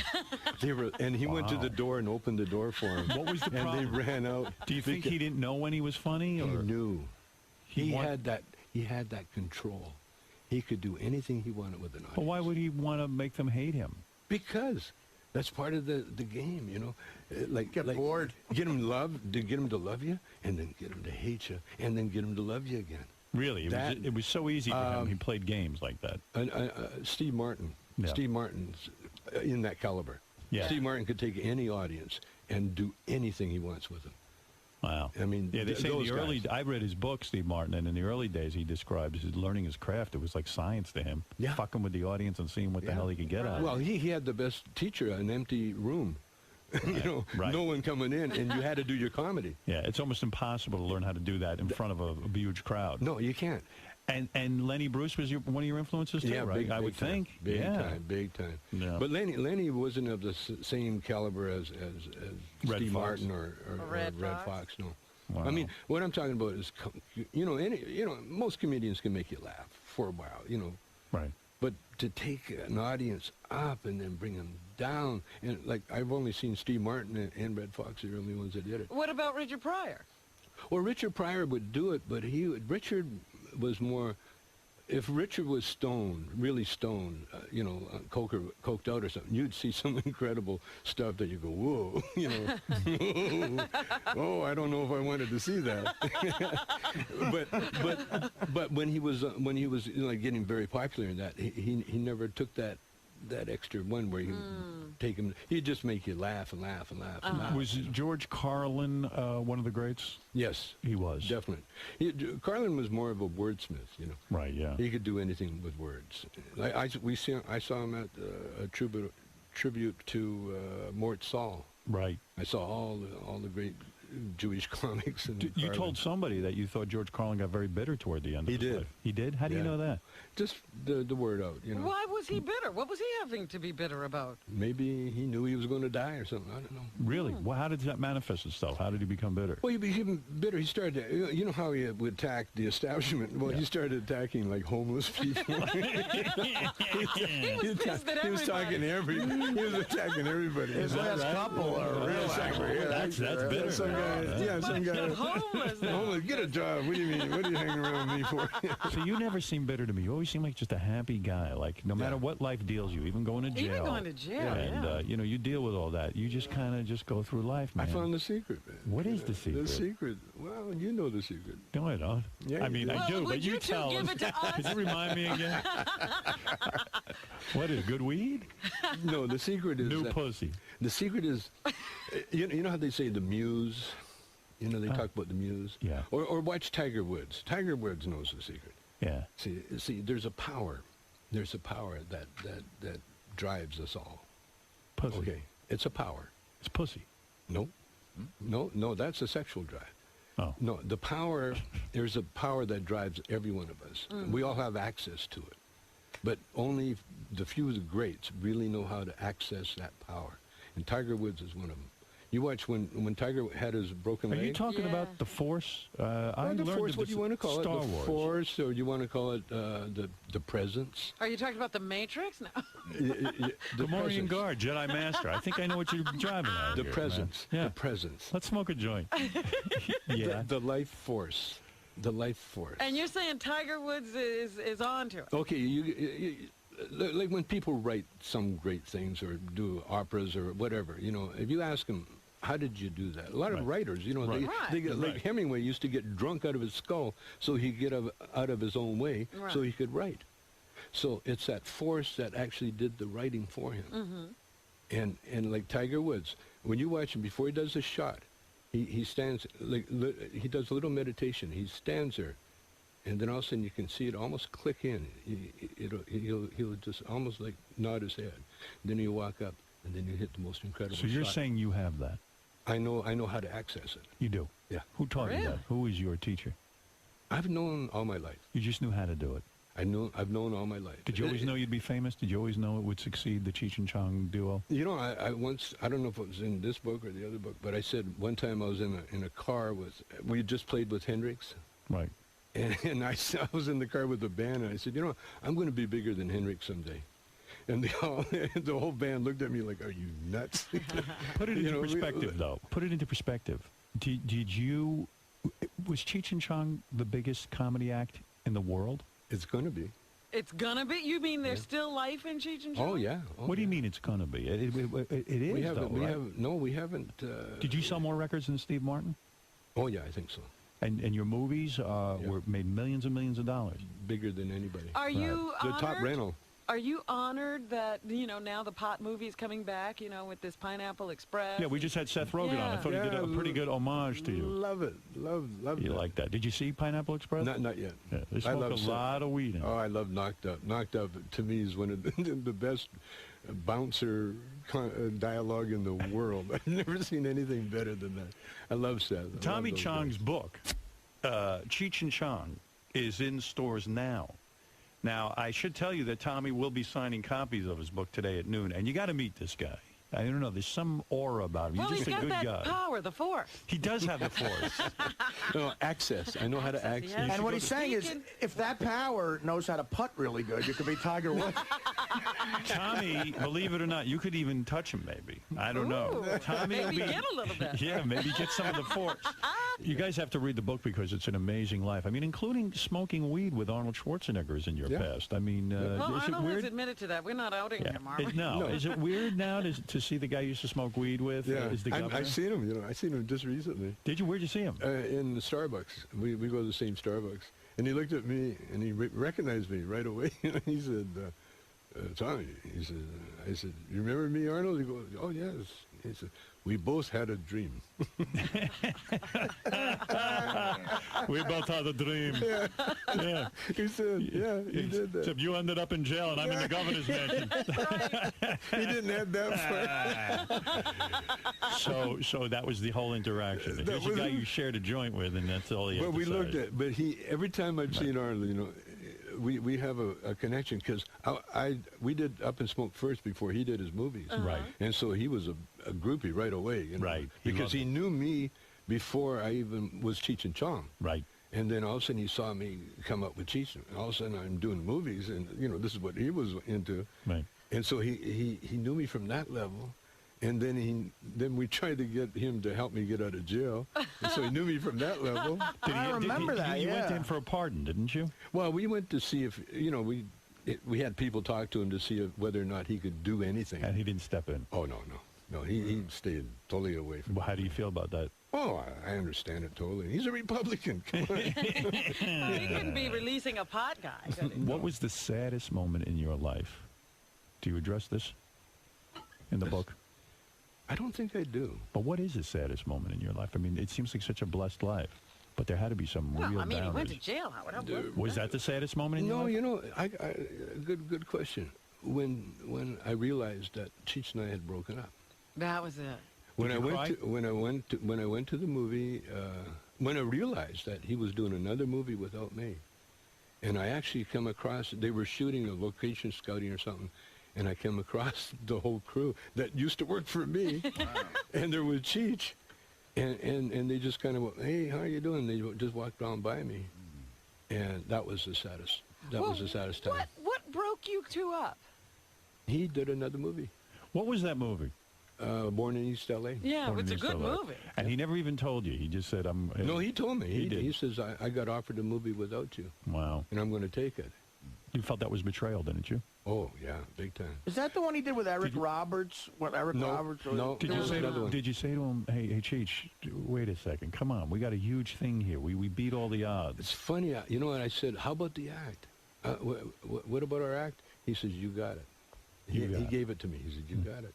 And he went to the door and opened the door for him. What was the problem? And they ran out. Do you think he didn't know when he was funny? Or? He knew. He had that control. He could do anything he wanted with an audience. Well, why would he want to make them hate him? Because that's part of the game, you know. Get bored. Get him to love you, and then get him to hate you, and then get him to love you again. Really? It was so easy for him. He played games like that. Steve Martin. Yeah. Steve Martin's in that caliber. Yeah. Steve Martin could take any audience and do anything he wants with them. Wow. I mean, yeah, they say in those the early. guys. I read his book, Steve Martin, and in the early days, he describes his learning his craft. It was like science to him. Yeah. Fucking with the audience and seeing what the hell he could get out of it. Well, he had the best teacher, an empty room. You know, Right. no one coming in, and you had to do your comedy. Yeah, it's almost impossible to learn how to do that in front of a huge crowd. No, you can't. And Lenny Bruce was one of your influences too, Yeah, right? I would time. think. Big yeah. time, big time. Yeah. But Lenny wasn't of the same caliber as Red Steve Fox. Martin or Red Red Fox. Fox. No. Wow. I mean, what I'm talking about is, most comedians can make you laugh for a while, you know. Right. But to take an audience up and then bring them down, and like I've only seen Steve Martin and Red Fox, the only ones that did it. What about Richard Pryor? Well, Richard Pryor would do it, but Richard was more if Richard was stoned, really stoned, coked out or something, you'd see some incredible stuff that you go, whoa, oh, I don't know if I wanted to see that. but when he was getting very popular in that, he never took that extra one where he would take him. He'd just make you laugh and laugh and laugh. And laugh. Was George Carlin one of the greats? Yes, he was. Definitely. Carlin was more of a wordsmith, Right. Yeah. He could do anything with words. I saw him at a tribute to Mort Saul. Right. I saw all the great Jewish comics. And you told somebody that you thought George Carlin got very bitter toward the end of his life. He did? How do you know that? Just the word out, Why was he bitter? What was he having to be bitter about? Maybe he knew he was going to die or something. I don't know. Really? Well, how did that manifest itself? How did he become bitter? Well, he became bitter. He started, you know how he would attack the establishment? Well, he started attacking, like, homeless people. He was pissed at everybody. He was attacking everybody. His last couple are real angry. That's bitter. Some guy. Homeless. Get a job. What do you mean? What are you hanging around with me for? So you never seem bitter to me. You always seem like just a happy guy. Like no matter what life deals you, even going to jail. Even going to jail, and you deal with all that. You just kind of just go through life, man. I found the secret, man. What is the secret? The secret. Well, you know the secret. No, I don't. Yeah, I mean, I do, but you tell give it to us? Could you remind me again? What is good weed? No, the secret is new pussy. The secret is, you know how they say the muse. They talk about the muse. Yeah. Or watch Tiger Woods. Tiger Woods knows the secret. Yeah. See, there's a power. There's a power that drives us all. Pussy. Okay. It's a power. It's pussy. No. No, that's a sexual drive. Oh. No, the power, there's a power that drives every one of us. We all have access to it. But only the few of the greats really know how to access that power. And Tiger Woods is one of them. You watch when Tiger had his broken leg. Are you talking about the Force? I the learned Force, what do you want to call it? Star The Wars. Force, or you want to call it the Presence? Are you talking about the Matrix? No. The Gamorrean Guard, Jedi Master. I think I know what you're driving at. The Presence. Yeah. The Presence. Let's smoke a joint. Yeah. The life force. The life force. And you're saying Tiger Woods is on to it. Okay, you like when people write some great things or do operas or whatever, if you ask them, how did you do that? A lot of writers, they get, like Hemingway used to get drunk out of his skull so he'd get out of his own way so he could write. So it's that force that actually did the writing for him. Mm-hmm. And like Tiger Woods, when you watch him before he does a shot, he stands, he does a little meditation. He stands there. And then all of a sudden you can see it almost click in. He'll just almost like nod his head. Then he'll walk up, and then you hit the most incredible shot. So you're saying you have that? I know how to access it. You do? Yeah. Who taught you that? Who is your teacher? I've known all my life. You just knew how to do it? I've known all my life. Did you always know you'd be famous? Did you always know it would succeed, the Cheech and Chong duo? I once, I don't know if it was in this book or the other book, but I said one time I was in a car we had just played with Hendrix. Right. And I was in the car with the band, and I said, I'm going to be bigger than Hendrix someday. And the whole band looked at me like, are you nuts? Put it into perspective, though. Put it into perspective. Was Cheech and Chong the biggest comedy act in the world? It's going to be. It's going to be? You mean there's still life in Cheech and Chong? Oh, yeah. What do you mean it's going to be? It is, we haven't. Did you sell more records than Steve Martin? Oh, yeah, I think so. And your movies were made millions and millions of dollars. Bigger than anybody. Are you honored? The top rental. Are you honored that, now the pot movie is coming back, with this Pineapple Express? Yeah, we just had Seth Rogen on. I thought he did a pretty good homage to you. Love it. Love You like that. Did you see Pineapple Express? Not yet. Yeah, they smoke a lot of weed in it. Oh, I love Knocked Up. Knocked Up, to me, is one of the best bouncer dialogue in the world. I've never seen anything better than that. I love Seth. Tommy Chong's book, Cheech and Chong, is in stores now. Now, I should tell you that Tommy will be signing copies of his book today at noon, and you got to meet this guy. I don't know. There's some aura about him. He's just a good guy. Well, he's got that power, the force. He does have the force. No, access. I know how to access. Yes. And what he's saying is, if that power knows how to putt really good, you could be Tiger Woods. Tommy, believe it or not, you could even touch him, maybe. I don't know. Tommy maybe will be, get a little bit. Yeah, maybe get some of the force. You guys have to read the book because it's an amazing life. I mean, including smoking weed with Arnold Schwarzenegger is in your past. I mean, Well, is it Arnold weird? has admitted to that. We're not outing him, are we? No. Is it weird now to see the guy you used to smoke weed with? Is the governor? I've seen him. I seen him just recently. Did you? Where'd you see him? In the Starbucks. We go to the same Starbucks, and he looked at me and he recognized me right away. He said, "Tommy," he said. I said, "You remember me, Arnold?" He goes, "Oh yes." He said, "We both had a dream." We both had a dream. Yeah. He said, "Yeah, he did that." Except you ended up in jail, and I'm in the governor's mansion. He didn't have that far. So that was the whole interaction. That Here's a was- guy you shared a joint with, and that's all he But we emphasized. looked at, but every time I've seen Arnold, we have a connection because we did Up and Smoke first before he did his movies, Right. And so he was a groupie right away, Right. Because he knew me before I even was teaching Chong, right. And then all of a sudden he saw me come up with teaching, and all of a sudden I'm doing movies, and this is what he was into, right? And so he knew me from that level. And then we tried to get him to help me get out of jail. And so he knew me from that level. I remember that, You went yeah. in for a pardon, didn't you? Well, we went to see if, we had people talk to him to see whether or not he could do anything. And he didn't step in? Oh, no. He stayed totally away from Well, how do you feel about that? Oh, I understand it totally. He's a Republican. Come on. He couldn't be releasing a pot guy. What was the saddest moment in your life? Do you address this in the book? I don't think I do. But what is the saddest moment in your life? I mean, it seems like such a blessed life, but there had to be some real Well, I mean, he went to boundaries. jail, Howard. How was Was that the saddest moment in your life? No, good question. When I realized that Cheech and I had broken up. That was it. When I went to the movie, when I realized that he was doing another movie without me, and I actually come across, they were shooting a location scouting or something, and I came across the whole crew that used to work for me, and there was Cheech, and they just kind of went, "Hey, how are you doing?" They just walked on by me, and that was the saddest. That was the saddest time. What broke you two up? He did another movie. What was that movie? Born in East L.A. Yeah, Born it's in a East good LA. movie. And he never even told you. He just said, "I'm." No, he told me. He did. He says, I got offered a movie without you. Wow. And I'm going to take it. You felt that was betrayal, didn't you? Oh, yeah, big time. Is that the one he did with Eric Roberts? Roberts? No. Did you say to him, hey, Cheech, wait a second, come on, we got a huge thing here. We beat all the odds. It's funny. You know what I said? How about the act? What about our act? He says, you got it. He gave it to me. He said, you got it.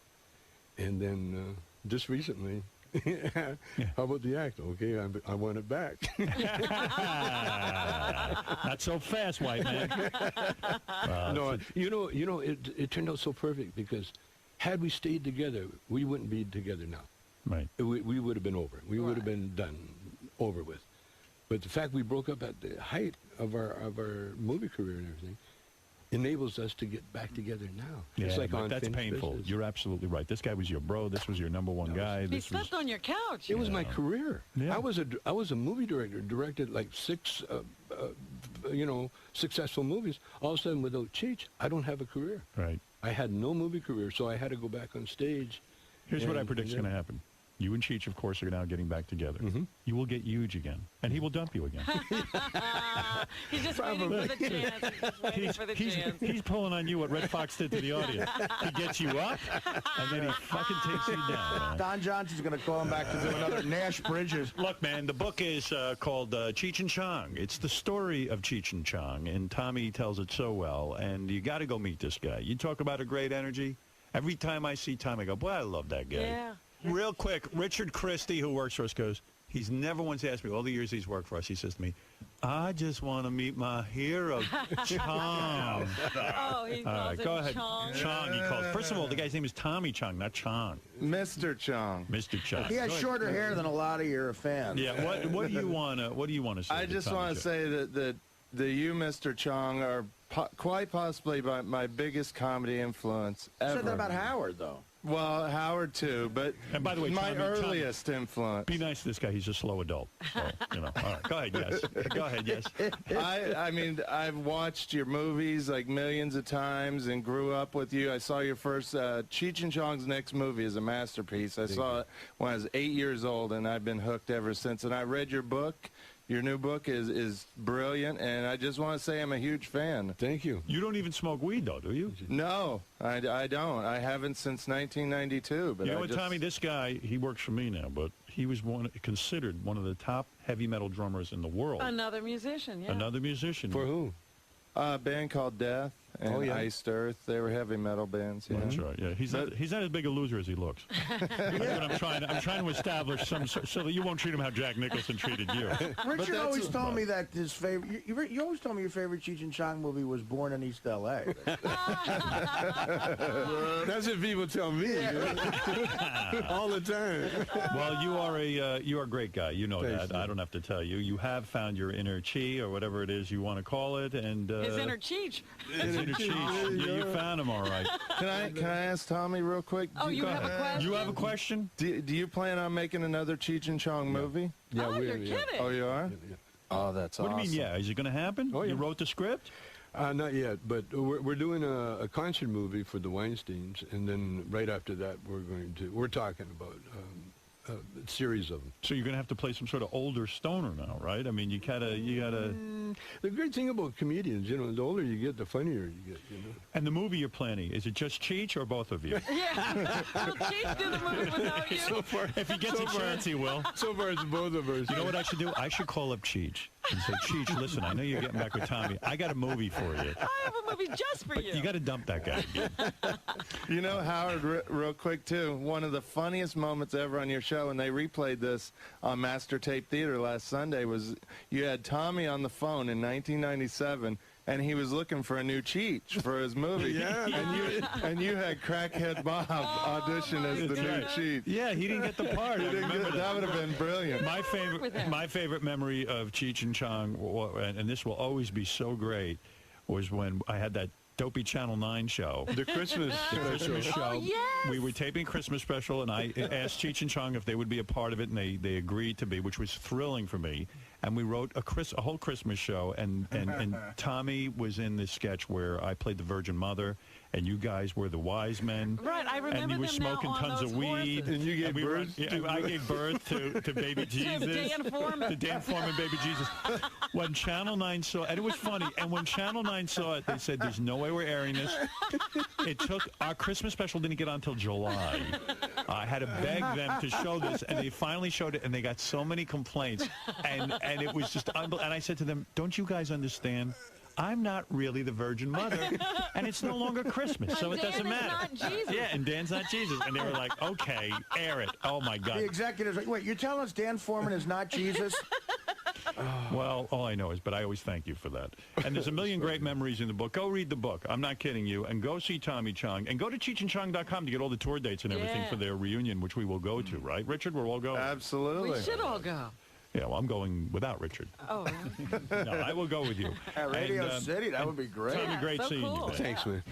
And then just recently, how about the act? Okay, I want it back. Not so fast, white man. No, it turned out so perfect because had we stayed together, we wouldn't be together now. Right. We would have been over. We would have been done, over with. But the fact we broke up at the height of our movie career and everything enables us to get back together now. Yeah, it's like but that's unfinished painful. business. You're absolutely right. This guy was your bro. This was your number one guy. He This slept on your couch. It was my career. Yeah. I was a movie director, directed like 6 successful movies. All of a sudden, without Cheech, I don't have a career. Right. I had no movie career, so I had to go back on stage. Here's what I predict is going to happen. You and Cheech, of course, are now getting back together. Mm-hmm. You will get huge again, and he will dump you again. He's just waiting for the chance. He's just waiting for the chance. He's pulling on you what Red Fox did to the audience. He gets you up, and then he fucking takes you down. Man. Don Johnson's going to call him back to do another Nash Bridges. Look, man, the book is called Cheech and Chong. It's the story of Cheech and Chong, and Tommy tells it so well, and you got to go meet this guy. You talk about a great energy. Every time I see Tommy, I go, boy, I love that guy. Yeah. Real quick, Richard Christie, who works for us, goes, he's never once asked me, all the years he's worked for us, he says to me, I just want to meet my hero, Chong. Oh, he calls him go ahead. Chong. Chong, he calls. First of all, the guy's name is Tommy Chong, not Chong. Mr. Chong. Mr. Chong. He has shorter hair than a lot of your fans. Yeah, what do you want to say? I just want to say that you, Mr. Chong, are quite possibly my biggest comedy influence ever. You said that about Howard, though. Well, Howard too, but And by the way, my Tommy, earliest influence. Be nice to this guy. He's a slow adult. So, you know. All right. Go ahead, yes. Go ahead, yes. I mean, I've watched your movies like millions of times and grew up with you. I saw your first Cheech and Chong's next movie is a masterpiece. I saw it when I was 8 years old, and I've been hooked ever since. And I read your book. Your new book is brilliant, and I just want to say I'm a huge fan. Thank you. You don't even smoke weed, though, do you? No, I don't. I haven't since 1992. But you know what, Tommy? This guy, he works for me now, but he was considered one of the top heavy metal drummers in the world. Another musician, yeah. Another musician. For who? A band called Death and Iced Earth. They were heavy metal bands. Yeah. That's right. Yeah, he's not as big a loser as he looks. That's what I'm trying to establish so that you won't treat him how Jack Nicholson treated you. Richard always told me that his favorite. You always told me your favorite Cheech and Chong movie was Born in East L.A. That's what people tell me all the time. Well, you are a great guy. You know Thanks, that. man. I don't have to tell you. You have found your inner chi or whatever it is you want to call it, and His inner Cheech. his inner chi. You found him all right. Can I ask Tommy real quick? Oh, you have a question? You have a question? Do you plan on making another Cheech and Chong movie? Yeah, Oh, you're kidding. Oh, you are? Yeah. Oh, that's What awesome. do you mean, yeah? Is it going to happen? Oh, yeah. You wrote the script? Not yet, but we're doing a concert movie for the Weinsteins, and then right after that we're talking about a series of them. So you're going to have to play some sort of older stoner now, right? I mean, you gotta. The great thing about comedians, the older you get, the funnier you get, And the movie you're planning, is it just Cheech or both of you? Yeah. Will Cheech do the movie without you? So far, If he gets a chance, he will. So far, it's both of us. You know what I should do? I should call up Cheech and say, Cheech, listen, I know you're getting back with Tommy. I got a movie for you. I have a movie just for But you. you got to dump that guy again. You know, Howard, real quick, too, one of the funniest moments ever on your show, and they replayed this on Master Tape Theater last Sunday, was you had Tommy on the phone in 1997, and he was looking for a new Cheech for his movie. Yeah. And you had Crackhead Bob audition as the new Cheech. Yeah, he didn't get the part. That would have been brilliant. My favorite memory of Cheech and Chong, and this will always be so great, was when I had that dopey Channel 9 show. The Christmas show. Oh, yes. We were taping Christmas special, and I asked Cheech and Chong if they would be a part of it, and they agreed to be, which was thrilling for me. And we wrote a whole Christmas show, and Tommy was in this sketch where I played the Virgin Mother, and you guys were the wise men. Right, I remember and you were them now smoking on tons those of weed. horses. And you gave birth? I gave birth to baby Jesus. Dan Foreman. To Dan Foreman, baby Jesus. When Channel 9 saw it, and it was funny, and when Channel 9 saw it, they said, there's no way we're airing this. It took, our Christmas special didn't get on until July. I had to beg them to show this, and they finally showed it, and they got so many complaints, and it was just unbelievable. And I said to them, don't you guys understand? I'm not really the Virgin Mother, and it's no longer Christmas, so it doesn't matter. Dan is not Jesus. Yeah, and Dan's not Jesus. And they were like, okay, air it. Oh, my God. The executives like, wait, you're telling us Dan Foreman is not Jesus? Well, all I know is, but I always thank you for that. And there's a million great memories in the book. Go read the book. I'm not kidding you. And go see Tommy Chong. And go to cheechandchong.com to get all the tour dates and everything for their reunion, which we will go to, right? Richard, we'll all go? Absolutely. We should all go. Yeah, well, I'm going without Richard. Oh, No, I will go with you. At Radio City, that would be great. Tommy, Yeah, great so seeing cool. you. Thanks, man.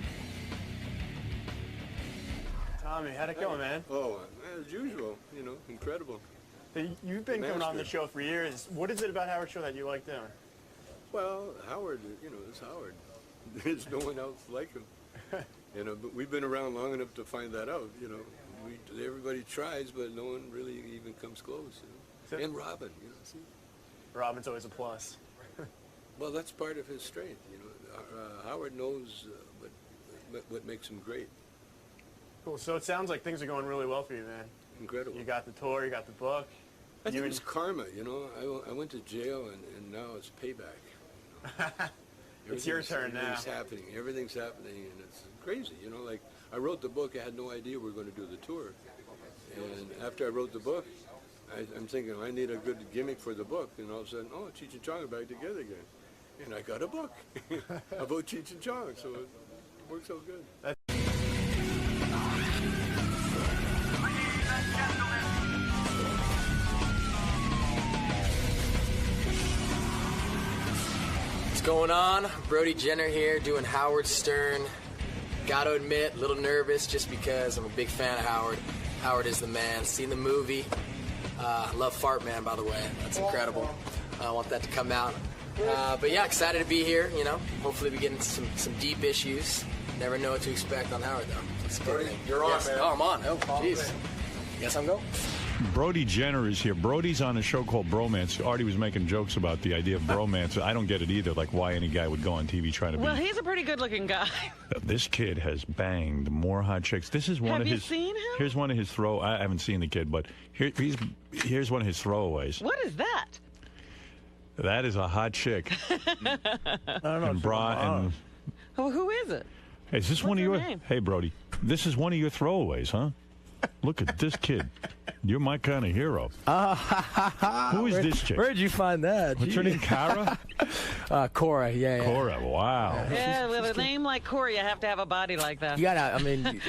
Tommy, how'd it go, man? Oh, as usual, incredible. You've been coming on the show for years. What is it about Howard's show that you like doing? Well, Howard, it's Howard. There's no one else like him. But we've been around long enough to find that out. Everybody tries, but no one really even comes close. And Robin, see? Robin's always a plus. Well, that's part of his strength. Howard knows what makes him great. Cool. So it sounds like things are going really well for you, man. Incredible. You got the tour, you got the book. I think it's karma, I went to jail, and now it's payback. It's your turn now. Everything's happening, and it's crazy. Like I wrote the book, I had no idea we were going to do the tour. And after I wrote the book, I'm thinking, I need a good gimmick for the book. And all of a sudden, Cheech and Chong are back together again. And I got a book about Cheech and Chong, so it works out good. What's going on? Brody Jenner here doing Howard Stern. got to admit, a little nervous just because I'm a big fan of Howard. Howard is the man. Seen the movie. Love Fart Man, by the way. That's incredible. I want that to come out. But yeah, excited to be here. You know, hopefully we get into some deep issues. Never know what to expect on Howard, though. That's a good thing. You're on, yes. man. Oh, I'm on. Oh, jeez. Guess I'm going. Brody Jenner is here. Brody's on a show called Bromance. Artie was making jokes about the idea of bromance. I don't get it either, like why any guy would go on TV trying to be... Well, he's a pretty good-looking guy. This kid has banged more hot chicks. This is one Have of you his... seen him? Here's one of his I haven't seen the kid, but here's one of his throwaways. What is that? That is a hot chick. I don't know. And bra and... Oh, who is it? Hey, is this What's one of her your... name? Hey, Brody, this is one of your throwaways, huh? Look at this kid. You're my kind of hero. Who is this chick? Where'd you find that? What's her name, Cara? Cora, yeah. Cora, wow. Yeah, with a name like Corey, you have to have a body like that. You gotta, I mean,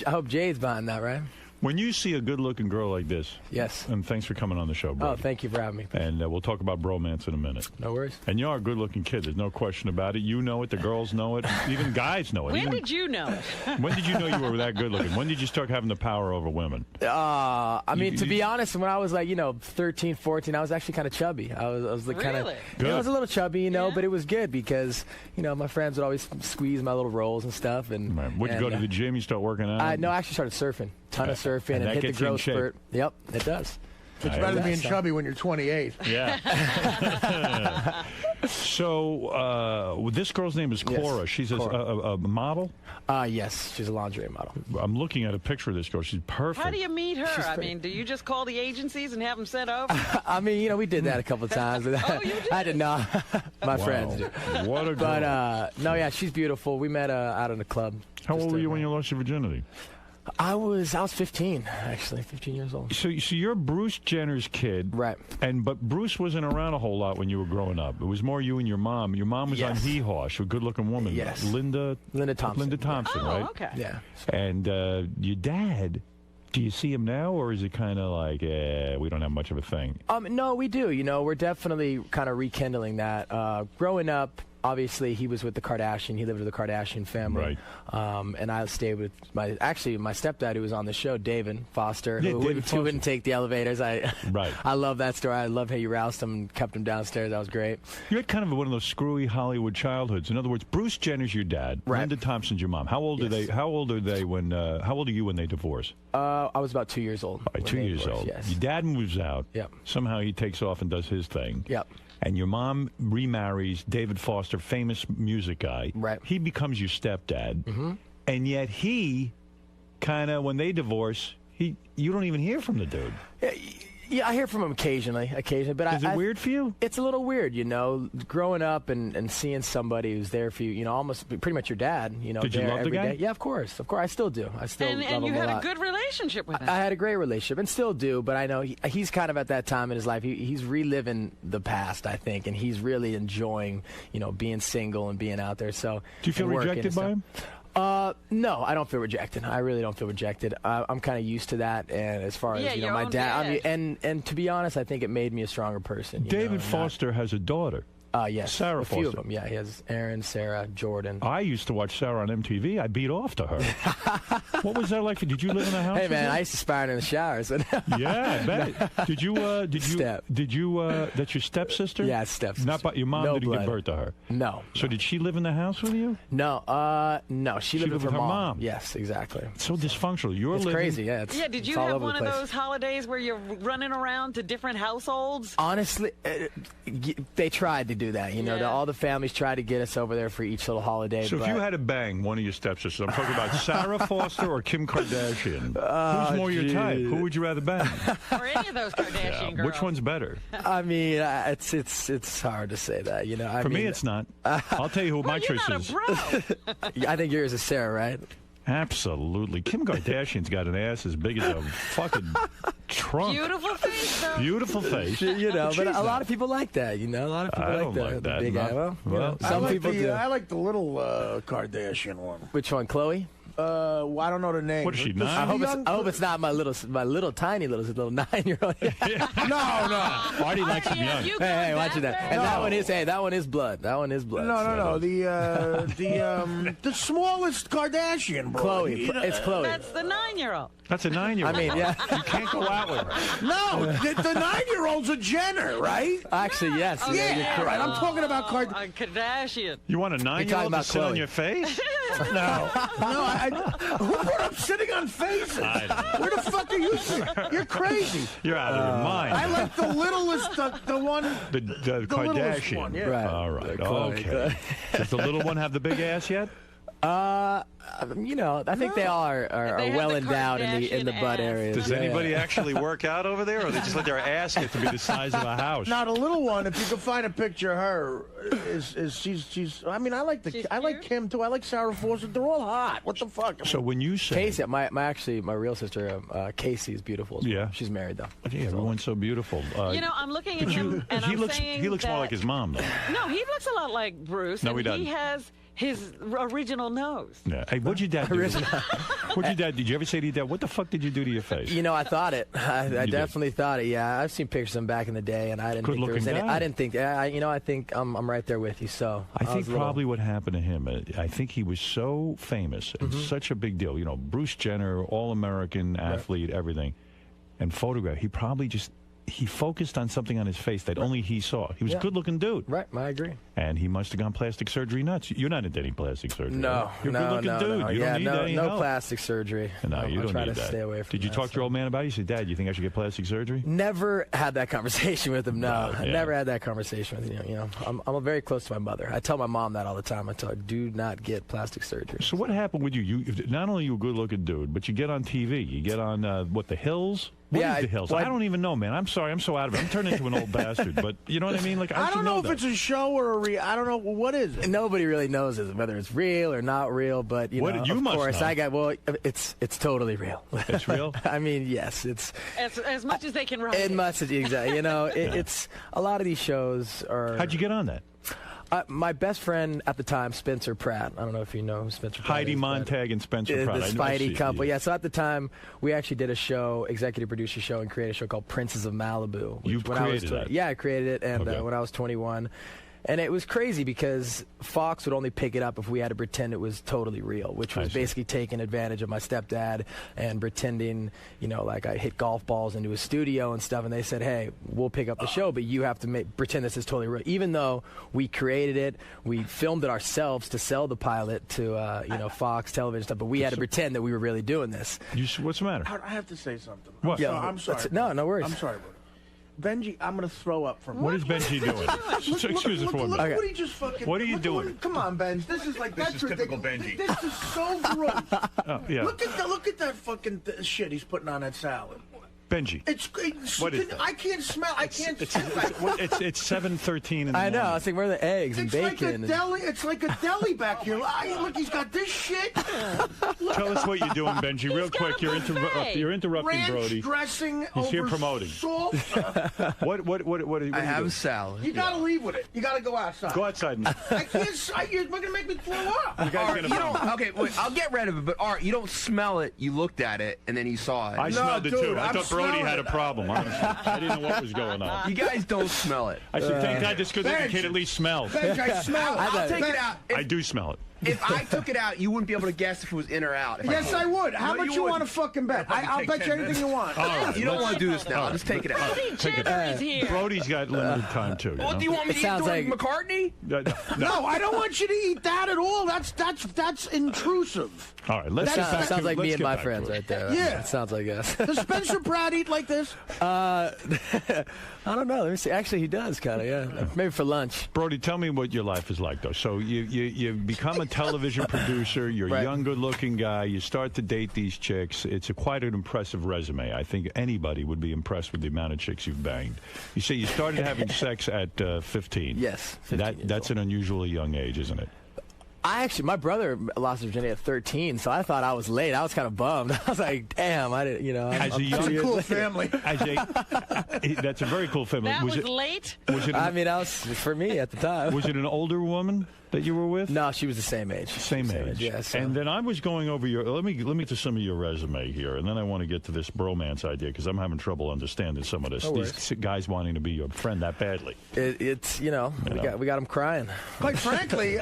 I hope Jay's behind that, right? When you see a good-looking girl like this, yes. And thanks for coming on the show, bro. Oh, thank you for having me. And we'll talk about bromance in a minute. No worries. And you are a good-looking kid. There's no question about it. You know it. The girls know it. Even guys know it. When did you know it? When did you know you were that good-looking? When did you start having the power over women? I mean, to be honest, when I was like, 13, 14, I was actually kind of chubby. I was like kind of, I was a little chubby, but it was good because, my friends would always squeeze my little rolls and stuff. And would you go to the gym? You start working out? No, I actually started surfing. Ton of surfing and hit the growth spurt. Yep, it does. It's better than being chubby when you're 28. Yeah. So this girl's name is Cora. Yes, She's Cora. a model? Yes, she's a lingerie model. I'm looking at a picture of this girl. She's perfect. How do you meet her? I mean, do you just call the agencies and have them sent over? I mean, we did that a couple of times. Oh, you did? I did not. My friends did. What a girl. But, no, yeah, she's beautiful. We met out in a club. How old were you when you lost your virginity? I was 15, actually, 15 years old. So you're Bruce Jenner's kid, right? But Bruce wasn't around a whole lot when you were growing up. It was more you and your mom. Your mom was on Hee Haw, a good-looking woman. Yes, Linda Thompson. Linda Thompson, Oh, right? okay. Yeah. And your dad. Do you see him now, or is it kind of like, we don't have much of a thing? No, we do. We're definitely kind of rekindling that. Growing up, obviously, he was with the Kardashian. He lived with the Kardashian family. Right. And I stayed with my stepdad, who was on the show, David Foster, Yeah, who wouldn't take the elevators. I love that story. I love how you roused him and kept him downstairs. That was great. You had kind of one of those screwy Hollywood childhoods. In other words, Bruce Jenner's your dad. Right. Linda Thompson's your mom. How old are they? How old are they when? How old are you when they divorce? I was about 2 years old. 2 years old. Yes. Your dad moves out. Yep. Somehow he takes off and does his thing. Yep. And your mom remarries David Foster, famous music guy. Right. He becomes your stepdad. Mm-hmm. And yet he kind of, when they divorce, you don't even hear from the dude. Yeah, I hear from him occasionally. But is it weird for you? It's a little weird, growing up and seeing somebody who's there for you, almost pretty much your dad. Did you there love the every guy? day. Yeah, of course, I still do. I still love him and you a had lot. a good relationship with him. I had a great relationship and still do, but I know he's kind of at that time in his life. He's reliving the past, I think, and he's really enjoying, being single and being out there. So, do you feel rejected by him? No, I don't feel rejected. I really don't feel rejected. I'm kind of used to that. And as far as your my own dad, and to be honest, I think it made me a stronger person. David Foster has a daughter. Yes, Sarah a few Foster. of them. Yeah, he has Aaron, Sarah, Jordan. I used to watch Sarah on MTV. I beat off to her. What was that like? Did you live in a house? Hey man, I used to spar in the showers. Yeah, I bet. Did you? That's your stepsister? Yeah, stepsister. Not by, your mom No didn't blood. give birth to her. No. So did she live in the house with you? No. No. She lived with her mom. Yes, exactly. It's so dysfunctional. It's crazy. Yeah. Did you all have over one the of place. those holidays where you're running around to different households? Honestly, they tried to do that. All the families tried to get us over there for each little holiday. So if you had to bang one of your stepsisters, I'm talking about Sarah Foster or Kim Kardashian. Who's more your type? Who would you rather bang? Or any of those Kardashian girls? Which one's better? I mean, it's hard to say that. For me, it's not. I'll tell you who my choice is. I think yours is Sarah, right? Absolutely. Kim Kardashian's got an ass as big as a fucking trunk. Beautiful face, though. Beautiful face. But a lot of people like that. A lot of people I like don't the like that. big Not- eye. well, some people do. I like the little Kardashian one. Which one, Chloe? Well, I don't know the name. What is she, The- 9? the I hope it's not my little tiny little 9-year-old. No. Artie likes him young. Hey, watch that. And No. that one is blood. That one is blood. No. The smallest Kardashian, bro. Chloe. It's Chloe. That's the 9-year-old. That's a 9-year-old. I mean, yeah. You can't go out with her. No, the 9-year-old's a Jenner, right? Actually, yes. Oh, you're Yeah, correct. right. I'm talking about A Kardashian. You want a 9-year-old to about sit on Chloe. your face? No. Who brought up sitting on faces? Where the fuck are you sitting? You're crazy. You're out of your mind. I like the littlest, the one. The littlest Kardashian. one, yeah. Right. All right. Chloe. Okay. Does the little one have the big ass yet? I think they all are They have well the endowed in the Kardashian butt ass. area. Does anybody actually work out over there, or they just let their ass get to be the size of a house? Now the little one, if you can find a picture of her, is she's. I mean, I like Kim too. I like Sarah Fawcett. They're all hot. What the fuck? So when you say Casey, my real sister, Casey, is beautiful. As well. Yeah. She's married though. Yeah, everyone's so beautiful. I'm looking at him, and he I'm looks saying he looks more that- like his mom, though. No, he looks a lot like Bruce. No, and he doesn't. He has his original nose. Yeah. Hey, what'd your dad do? What'd your dad? Did you ever say to your dad, "What the fuck did you do to your face"? I thought it. I did? definitely thought it. Yeah, I've seen pictures of him back in the day, and I didn't think there was Good-looking any. guy. I didn't think. I think I'm right there with you. So I think was a little- probably what happened to him, I think he was so famous and such a big deal. Bruce Jenner, all-American athlete, everything, and photograph. He probably he focused on something on his face that only he saw. He was a good-looking dude. Right, I agree. And he must have gone plastic surgery nuts. You're not into any plastic surgery. No, right? You're a good-looking dude. no. You don't need any no help. plastic surgery. No, you I don't try need to that. stay away from Did you that talk to your old man about it? You said, "Dad, you think I should get plastic surgery?" Never had that conversation with him. No, Right, I yeah. never had that conversation with him. I'm very close to my mother. I tell my mom that all the time. I tell her, do not get plastic surgery. So what happened with you? Not only are you a good-looking dude, but you get on TV. You get on, The Hills? What is The Hills? I don't even know, man. I'm sorry. I'm so out of it. I'm turning into an old bastard. But you know what I mean? Like I don't know if that. it's a show or I don't know what is it. Nobody really knows whether it's real or not real, but You of must course, know. it's totally real. It's real? I mean, yes, it's As much as they can write. exactly. It's a lot of these shows are. How'd you get on that? My best friend at the time, Spencer Pratt. I don't know if you know who Spencer Pratt Heidi is, but- Montag and Spencer Pratt. The I know- I see Spidey it, couple. Yeah, so at the time, we actually did a show, executive producer show, and created a show called Princes of Malibu. You when I was created that? Yeah, I created it, and Okay. when I was 21. And it was crazy because Fox would only pick it up if we had to pretend it was totally real, which was basically taking advantage of my stepdad and pretending, like I hit golf balls into a studio and stuff. And they said, hey, we'll pick up the show, but you have to pretend this is totally real. Even though we created it, we filmed it ourselves to sell the pilot to, Fox television stuff, but we had to pretend that we were really doing this. What's the matter? I have to say something. What? I'm sorry. No worries. I'm sorry, bro. Benji, I'm going to throw up from What is Benji doing? Excuse us for a Look minute. what he just fucking... What are you doing? Come on, Benj. This is like... This is typical Benji. This is so gross. Oh, yeah. Look at that fucking shit he's putting on that salad. Benji. What is that? I can't smell. I can't. It's 7:13 in the I know. morning. I was like, where are the eggs and It's like bacon? a deli. It's like a deli back here. Look, he's got this shit. Tell us what you're doing, Benji, real quick. You're interrupting Ranch Brody. dressing. He's here over promoting. Salt. What are you I have doing? salad. You gotta leave with it. You gotta go outside. Go outside. I can't. You're gonna make me throw up. Art, you don't, okay, wait, I'll get rid of it, but Art, you don't smell it. You looked at it, and then you saw it. I smelled it dude, too. I I'm thought Brody smelling had a it. problem. Honestly. I didn't know what was going on. You guys don't smell it. I said, thank God this good looking Benj. kid at least smells. Benj, I smell it. I'll take it out. I do smell it. If I took it out, you wouldn't be able to guess if it was in or out. Yes, I would. How No, much you want to wouldn't. fucking bet? I'll bet you anything you want. All right, You don't let's- want to do this now. all right. Just take it out. Brody Jenner is here. Brody's got limited time too. Well, do you want me to eat sounds during like- McCartney? No, I don't want you to eat that at all. That's intrusive. All right, let's get back to Sounds like let's me and get my back friends to it. right there. Yeah. It sounds like us. Does Spencer Pratt eat like this? I don't know. Let me see. Actually, he does kind of. Yeah, maybe for lunch. Brody, tell me what your life is like, though. So you become a television producer. You're a young, good-looking guy. You start to date these chicks. It's quite an impressive resume. I think anybody would be impressed with the amount of chicks you've banged. You say you started having sex at 15. Yes, 15 That's an unusually young age, isn't it? My brother lost his virginity at 13, so I thought I was late. I was kind of bummed. I was like, damn, I didn't, As a young, That's a cool family. That's a very cool family. That was it late? Was it? I mean, that was for me at the time. Was it an older woman? that you were with? No, she was the same age. Same age. Yeah. So. And then I was going over your. Let me get to some of your resume here, and then I want to get to this bromance idea because I'm having trouble understanding some of this. These guys wanting to be your friend that badly. It's we got him crying. Quite frankly,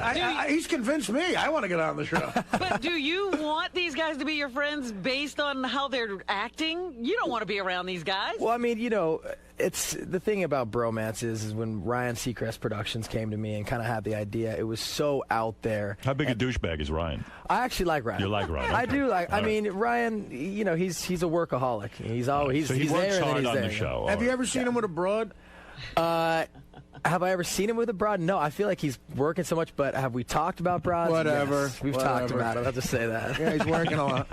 he's convinced me. I want to get on the show. But do you want these guys to be your friends based on how they're acting? You don't want to be around these guys. Well, I mean, it's the thing about bromance is when Ryan Seacrest Productions came to me and kind of had the idea, it was so out there. How big a douchebag is Ryan? I actually like Ryan. You like Ryan? Okay. I do like. All I mean, Ryan. He's a workaholic. He's always so he he's works there hard and then on he's there. the show. Have you ever seen him with a broad? Have I ever seen him with a broad? No, I feel like he's working so much, but have we talked about broads? Whatever. Yes, we've talked about it. I'll just say that. Yeah, he's working a lot.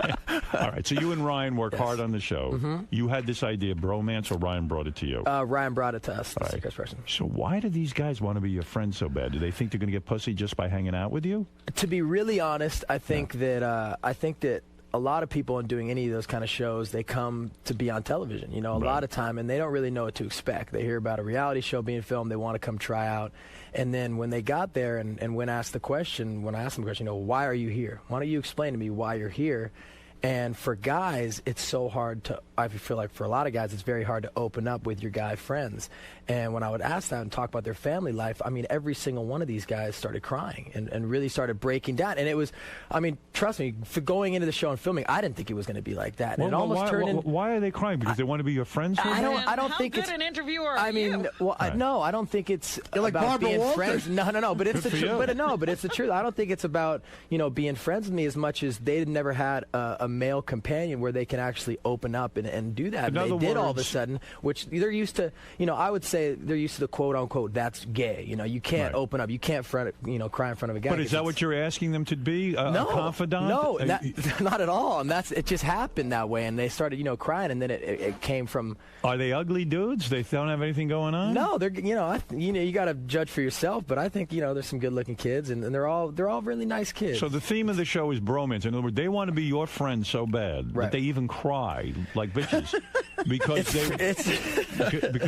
All right, so you and Ryan work hard on the show. Mm-hmm. You had this idea, bromance, or Ryan brought it to you? Ryan brought it to us, the Seacrest person. So why do these guys want to be your friends so bad? Do they think they're going to get pussy just by hanging out with you? To be really honest, I think that a lot of people in doing any of those kind of shows, they come to be on television, a lot of time, and they don't really know what to expect. They hear about a reality show being filmed, they want to come try out, and then when they got there and when I asked them the question, why are you here? Why don't you explain to me why you're here? And for guys, it's so hard to, I feel like for a lot of guys, it's very hard to open up with your guy friends. And when I would ask them and talk about their family life, I mean, every single one of these guys started crying and really started breaking down. And it was, I mean, trust me, for going into the show and filming, I didn't think it was going to be like that. And it almost turned into... Why are they crying? Because they want to be your friends? I don't think it's... How good an interviewer are I mean, you? well, no, I don't think it's like about Barbara being Walters. friends. No, but it's Good the for truth. you. But it's the truth. I don't think it's about, being friends with me as much as they'd never had a male companion where they can actually open up and do that. In And they other did all of a words- sudden, which they're used to, I would say they're used to the quote-unquote, that's gay. You can't open up. You can't cry in front of a guy. But is that what you're asking them to be? A confidant? No, not at all. And it just happened that way. And they started, crying, and then it came from... Are they ugly dudes? They don't have anything going on? No, they're, you got to judge for yourself, but I think, there's some good-looking kids, and they're all really nice kids. So the theme of the show is bromance. In other words, they want to be your friend so bad that they even cry like bitches because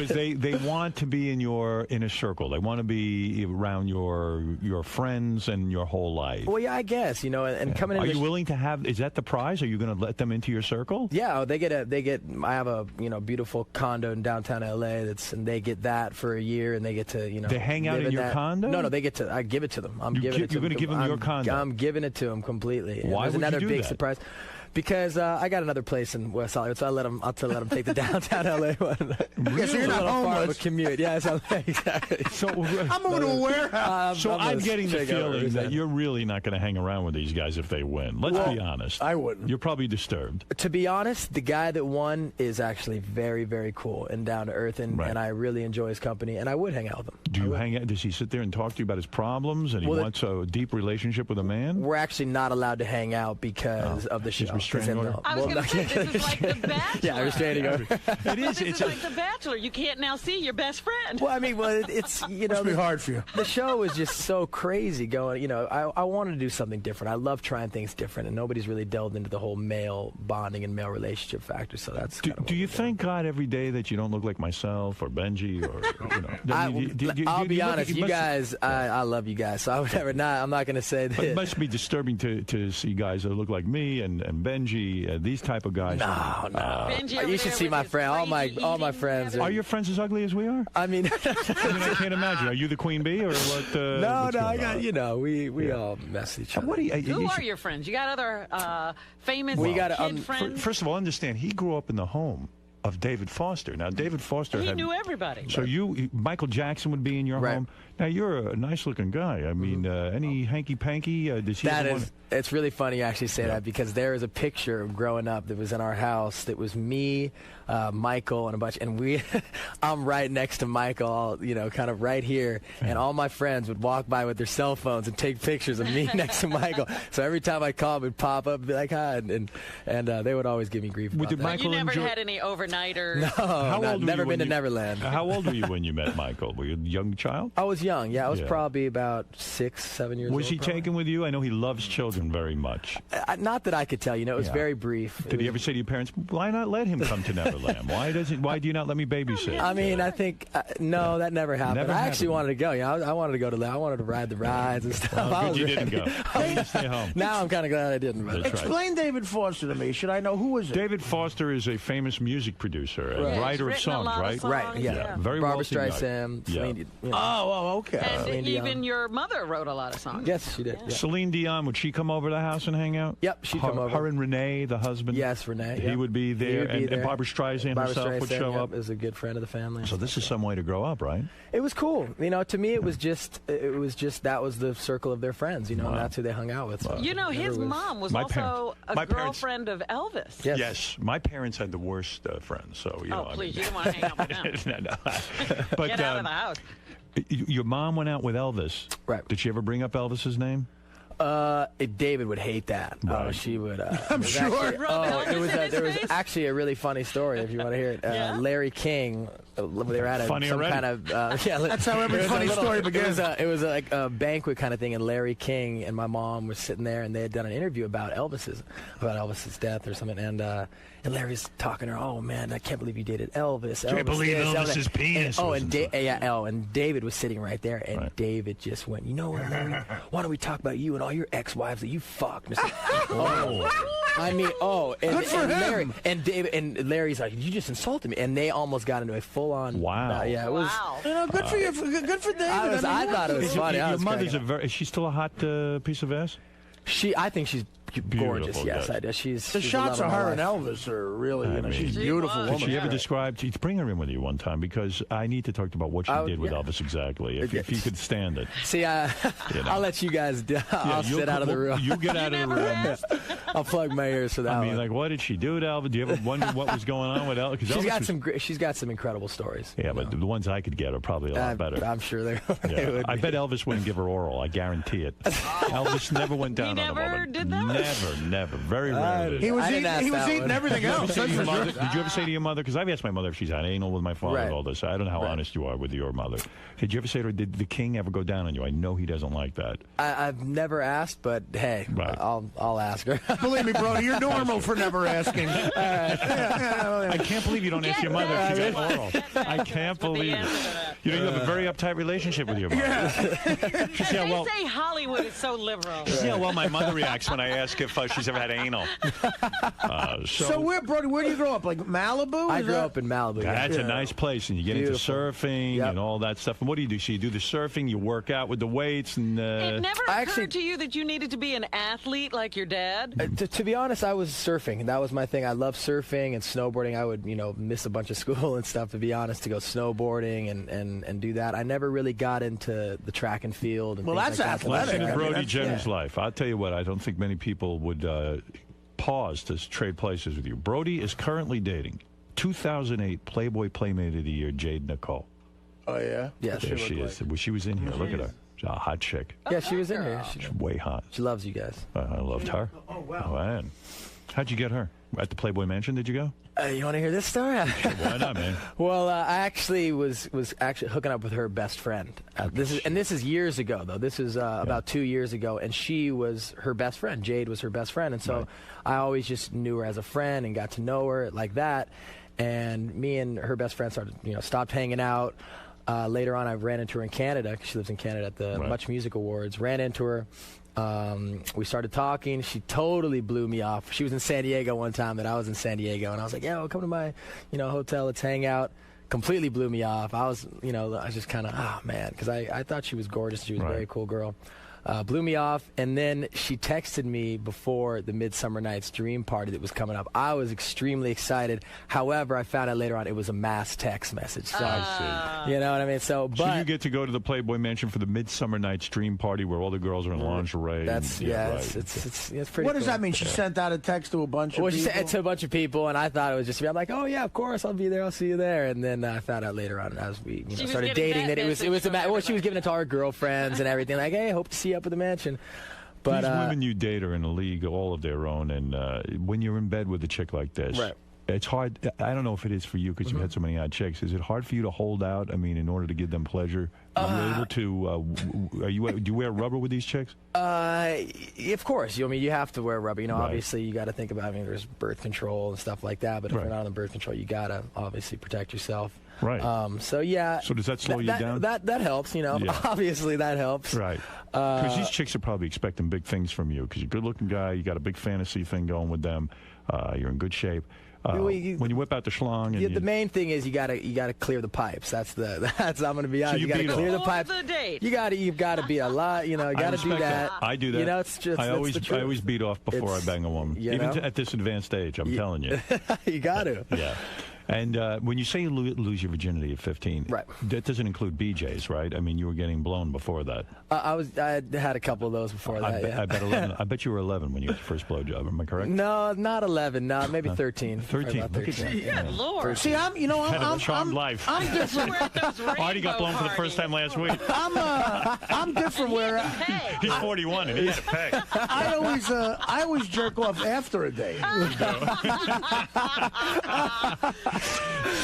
they want to be in your inner circle. They want to be around your friends and your whole life. Well, yeah, I guess, and coming in. Are you willing to have? Is that the prize? Are you going to let them into your circle? Yeah, I have a beautiful condo in downtown LA and they get that for a year, and they get to They hang out in your condo? No, they get to. I give it to them. You're going to give them your condo? I'm giving it to them completely. Why would another you do big that? surprise. Because I got another place in West Hollywood, so I'll let them take the downtown LA one. Yeah, so you're not far of a commute. Yeah, exactly. So I'm moving to a warehouse. So I'm getting the feeling that you're you're really not going to hang around with these guys if they win. Let's be honest. I wouldn't. You're probably disturbed. To be honest, the guy that won is actually very, very cool and down to earth, and I really enjoy his company, and I would hang out with him. Do you hang out? Does he sit there and talk to you about his problems, and he wants a deep relationship with a man? We're actually not allowed to hang out because of the show. Restraining order? I was going to say, this is like The Bachelor. Yeah, restraining order. It is. This is like The Bachelor. You can't now see your best friend. Well, I mean, it's Must be hard for you. The show is just so crazy going. I wanted to do something different. I love trying things different, and nobody's really delved into the whole male bonding and male relationship factor. So that's. Do you thank God every day that you don't look like myself or Benji or I'll be honest, you guys. I love you guys, so I would never. I'm not going to say that. But it must be disturbing to see guys that look like me and Benji, these type of guys. No. Benji You should see my friend. All my friends. Are your friends as ugly as we are? I mean, I can't imagine. Are you the queen bee or what? No. I got we all mess with each other. Who are your friends? You got other famous kid friends? First of all, understand he grew up in the home of David Foster. Now, David Foster He knew everybody. So Michael Jackson would be in your home. Now, you're a nice-looking guy. I mean, any hanky-panky? Does he? It's really funny you actually say that, because there is a picture of growing up that was in our house that was me, Michael, and a bunch, and I'm right next to Michael, kind of right here, and all my friends would walk by with their cell phones and take pictures of me next to Michael. So every time I call him, it would pop up and be like, hi, and they would always give me grief about that. You never had any overnight overnighter. No, never been to Neverland. How old were you when you met Michael? Were you a young child? I was young. Yeah, I was probably about 6, 7 years old. Was he taken with you? I know he loves children very much. Not that I could tell. You know, it was very brief. Did he ever say to your parents, "Why not let him come to Neverland? Why do you not let me babysit?" I mean, I think no, that never happened. Never I actually happened. wanted to go. Yeah, I wanted to go to. I wanted to ride the rides and stuff. Well, I good was you ready. didn't go. Why did you stay home? Now I'm kind of glad I didn't. But. Explain David Foster to me. Should I know who is it? David Foster is a famous music producer and writer of songs, right? Right. Yeah. Very Barbara wealthy guy. Streisand. Yeah. Celine, you know. Oh, okay. And Celine even Dion. your mother wrote a lot of songs. Yes, she did. Yeah. Celine Dion, would she come over to the house and hang out? Yep, she'd come over. Her and Renee, the husband. Yes, Renee. He would be there, and Barbara Streisand herself would show up. Is a good friend of the family. So this is some way to grow up, right? It was cool. You know, to me, it was just that was the circle of their friends. You know, and that's who they hung out with. So You know, his mom was My also a my parents- girlfriend of Elvis. Yes, my parents had the worst friends. So you know, Please, you didn't want to hang out with them. no. But, Get out of the house. Your mom went out with Elvis. Right. Did she ever bring up Elvis's name? David would hate that. Right. She would. I'm sure. There was actually a really funny story if you want to hear it. Larry King. They were at Funny some already. kind of That's how every funny story begins. It was like a banquet kind of thing, and Larry King and my mom was sitting there, and they had done an interview about Elvis's death or something, and Larry's talking to her. Oh man, I can't believe you dated Elvis. Can't believe Elvis's penis. And David was sitting right there, and David just went, you know what, Larry? Why don't we talk about you and all your ex-wives that you fucked? And Good for him. Larry and David and Larry's like, you just insulted me, and they almost got into a full-on. Wow. Yeah, it was. You know, good for you. Good for David. I thought it was funny. Your mother's is she still a hot piece of ass? I think she's gorgeous. Beautiful, Yes, yes. I do. She's The the shots love of her my and life. Elvis are really, she's a beautiful woman. Did she ever describe? Bring her in with you one time because I need to talk about what she did with Elvis exactly. If you could stand it. See, I'll let you guys. I'll sit out of the room. You get out of the room. I'll plug my ears for that. I mean, like, what did she do to Elvis? Do you ever wonder what was going on with Elvis? 'Cause She's got some incredible stories. Yeah, but the ones I could get are probably a lot better. I'm sure they would. I bet Elvis wouldn't give her oral. I guarantee it. Elvis never went down on a woman. Never did that? Never. Very rarely. He was eating everything else. Did you ever say to your mother? Because I've asked my mother if she's had anal with my father and all this. I don't know how honest you are with your mother. Did you ever say to her, did the king ever go down on you? I know he doesn't like that. I've never asked, but hey, I'll ask her. Believe me, Brody, you're normal for never asking. I can't believe you don't ask your mother if she got oral. I can't believe it. You know, you have a very uptight relationship with your mother. They say Hollywood is so liberal. See how well my mother reacts when I ask if she's ever had anal. So Brody, where do you grow up? Like Malibu? I grew up in Malibu. That's a nice place, and you get into surfing and all that stuff. And what do? So you do the surfing, you work out with the weights, and It never occurred to you that you needed to be an athlete like your dad? To be honest, I was surfing. That was my thing. I love surfing and snowboarding. I would, miss a bunch of school and stuff, to be honest, to go snowboarding and do that. I never really got into the track and field. And that's athletic. In Brody Jenner's life, I'll tell you what, I don't think many people would pause to trade places with you. Brody is currently dating 2008 Playboy Playmate of the Year, Jade Nicole. Oh, yeah? Yeah, there she is. She was in here. Look at her. She's a hot chick. Yeah, she was in here. She's way hot. She loves you guys. I loved her. Oh, wow. Oh, man. How'd you get her? At the Playboy Mansion, did you go? You want to hear this story? Why not, man? Well, I actually was actually hooking up with her best friend. This is years ago, though. This is about 2 years ago, and she was her best friend. Jade was her best friend, and so I always just knew her as a friend and got to know her like that. And me and her best friend stopped hanging out. Later on, I ran into her in Canada, 'cause she lives in Canada, at the Much Music Awards. Ran into her. We started talking. She totally blew me off. She was in San Diego one time that I was in San Diego, and I was like, "Yo, come to my, hotel. Let's hang out." Completely blew me off. I was just kind of, oh man, because I thought she was gorgeous. She was a very cool girl. Blew me off, and then she texted me before the Midsummer Night's Dream Party that was coming up. I was extremely excited. However, I found out later on it was a mass text message. So, you know what I mean? So you get to go to the Playboy Mansion for the Midsummer Night's Dream Party where all the girls are in lingerie. It's pretty. What does cool. that mean? She sent out a text to a bunch of people? Well, she sent it to a bunch of people, and I thought it was just me. I'm like, oh yeah, of course, I'll be there. I'll see you there. And then I found out later on as we started dating that it was she was giving it to our girlfriends and everything. Like, hey, hope to see you up at the mansion. But these women you date are in a league all of their own, and when you're in bed with a chick like this, it's hard. I don't know if it is for you because you've had so many odd chicks. Is it hard for you to hold out? I mean, in order to give them pleasure, are you able to? Do you wear rubber with these chicks? Of course. You have to wear rubber. Right. Obviously, you got to think about. There's birth control and stuff like that. But if you're not on birth control, you got to obviously protect yourself. Right. So yeah. So does that slow you down? That helps. Obviously that helps. Right. Because these chicks are probably expecting big things from you. Because you're a good-looking guy, you got a big fantasy thing going with them. You're in good shape. When you whip out the schlong, and the main thing is you gotta clear the pipes. That's I'm gonna be honest. So you gotta clear the Before pipes. the date. You've got to be a lot. You gotta do that. I do that. It's just I always beat off before I bang a woman, even at this advanced age. I'm telling you. You got to. Yeah. And when you say you lose your virginity at 15, right? That doesn't include BJs, right? I mean, you were getting blown before that. I had a couple of those before that. I bet 11. I bet you were 11 when you got your first blowjob. Am I correct? No, not 11. No, maybe 13. 13. Look at you. Yeah, Lord. See, I'm charmed life. I'm different. Artie got blown for the first time last week. I'm different. Where he's 41 and he had a peg. I always jerk off after a date.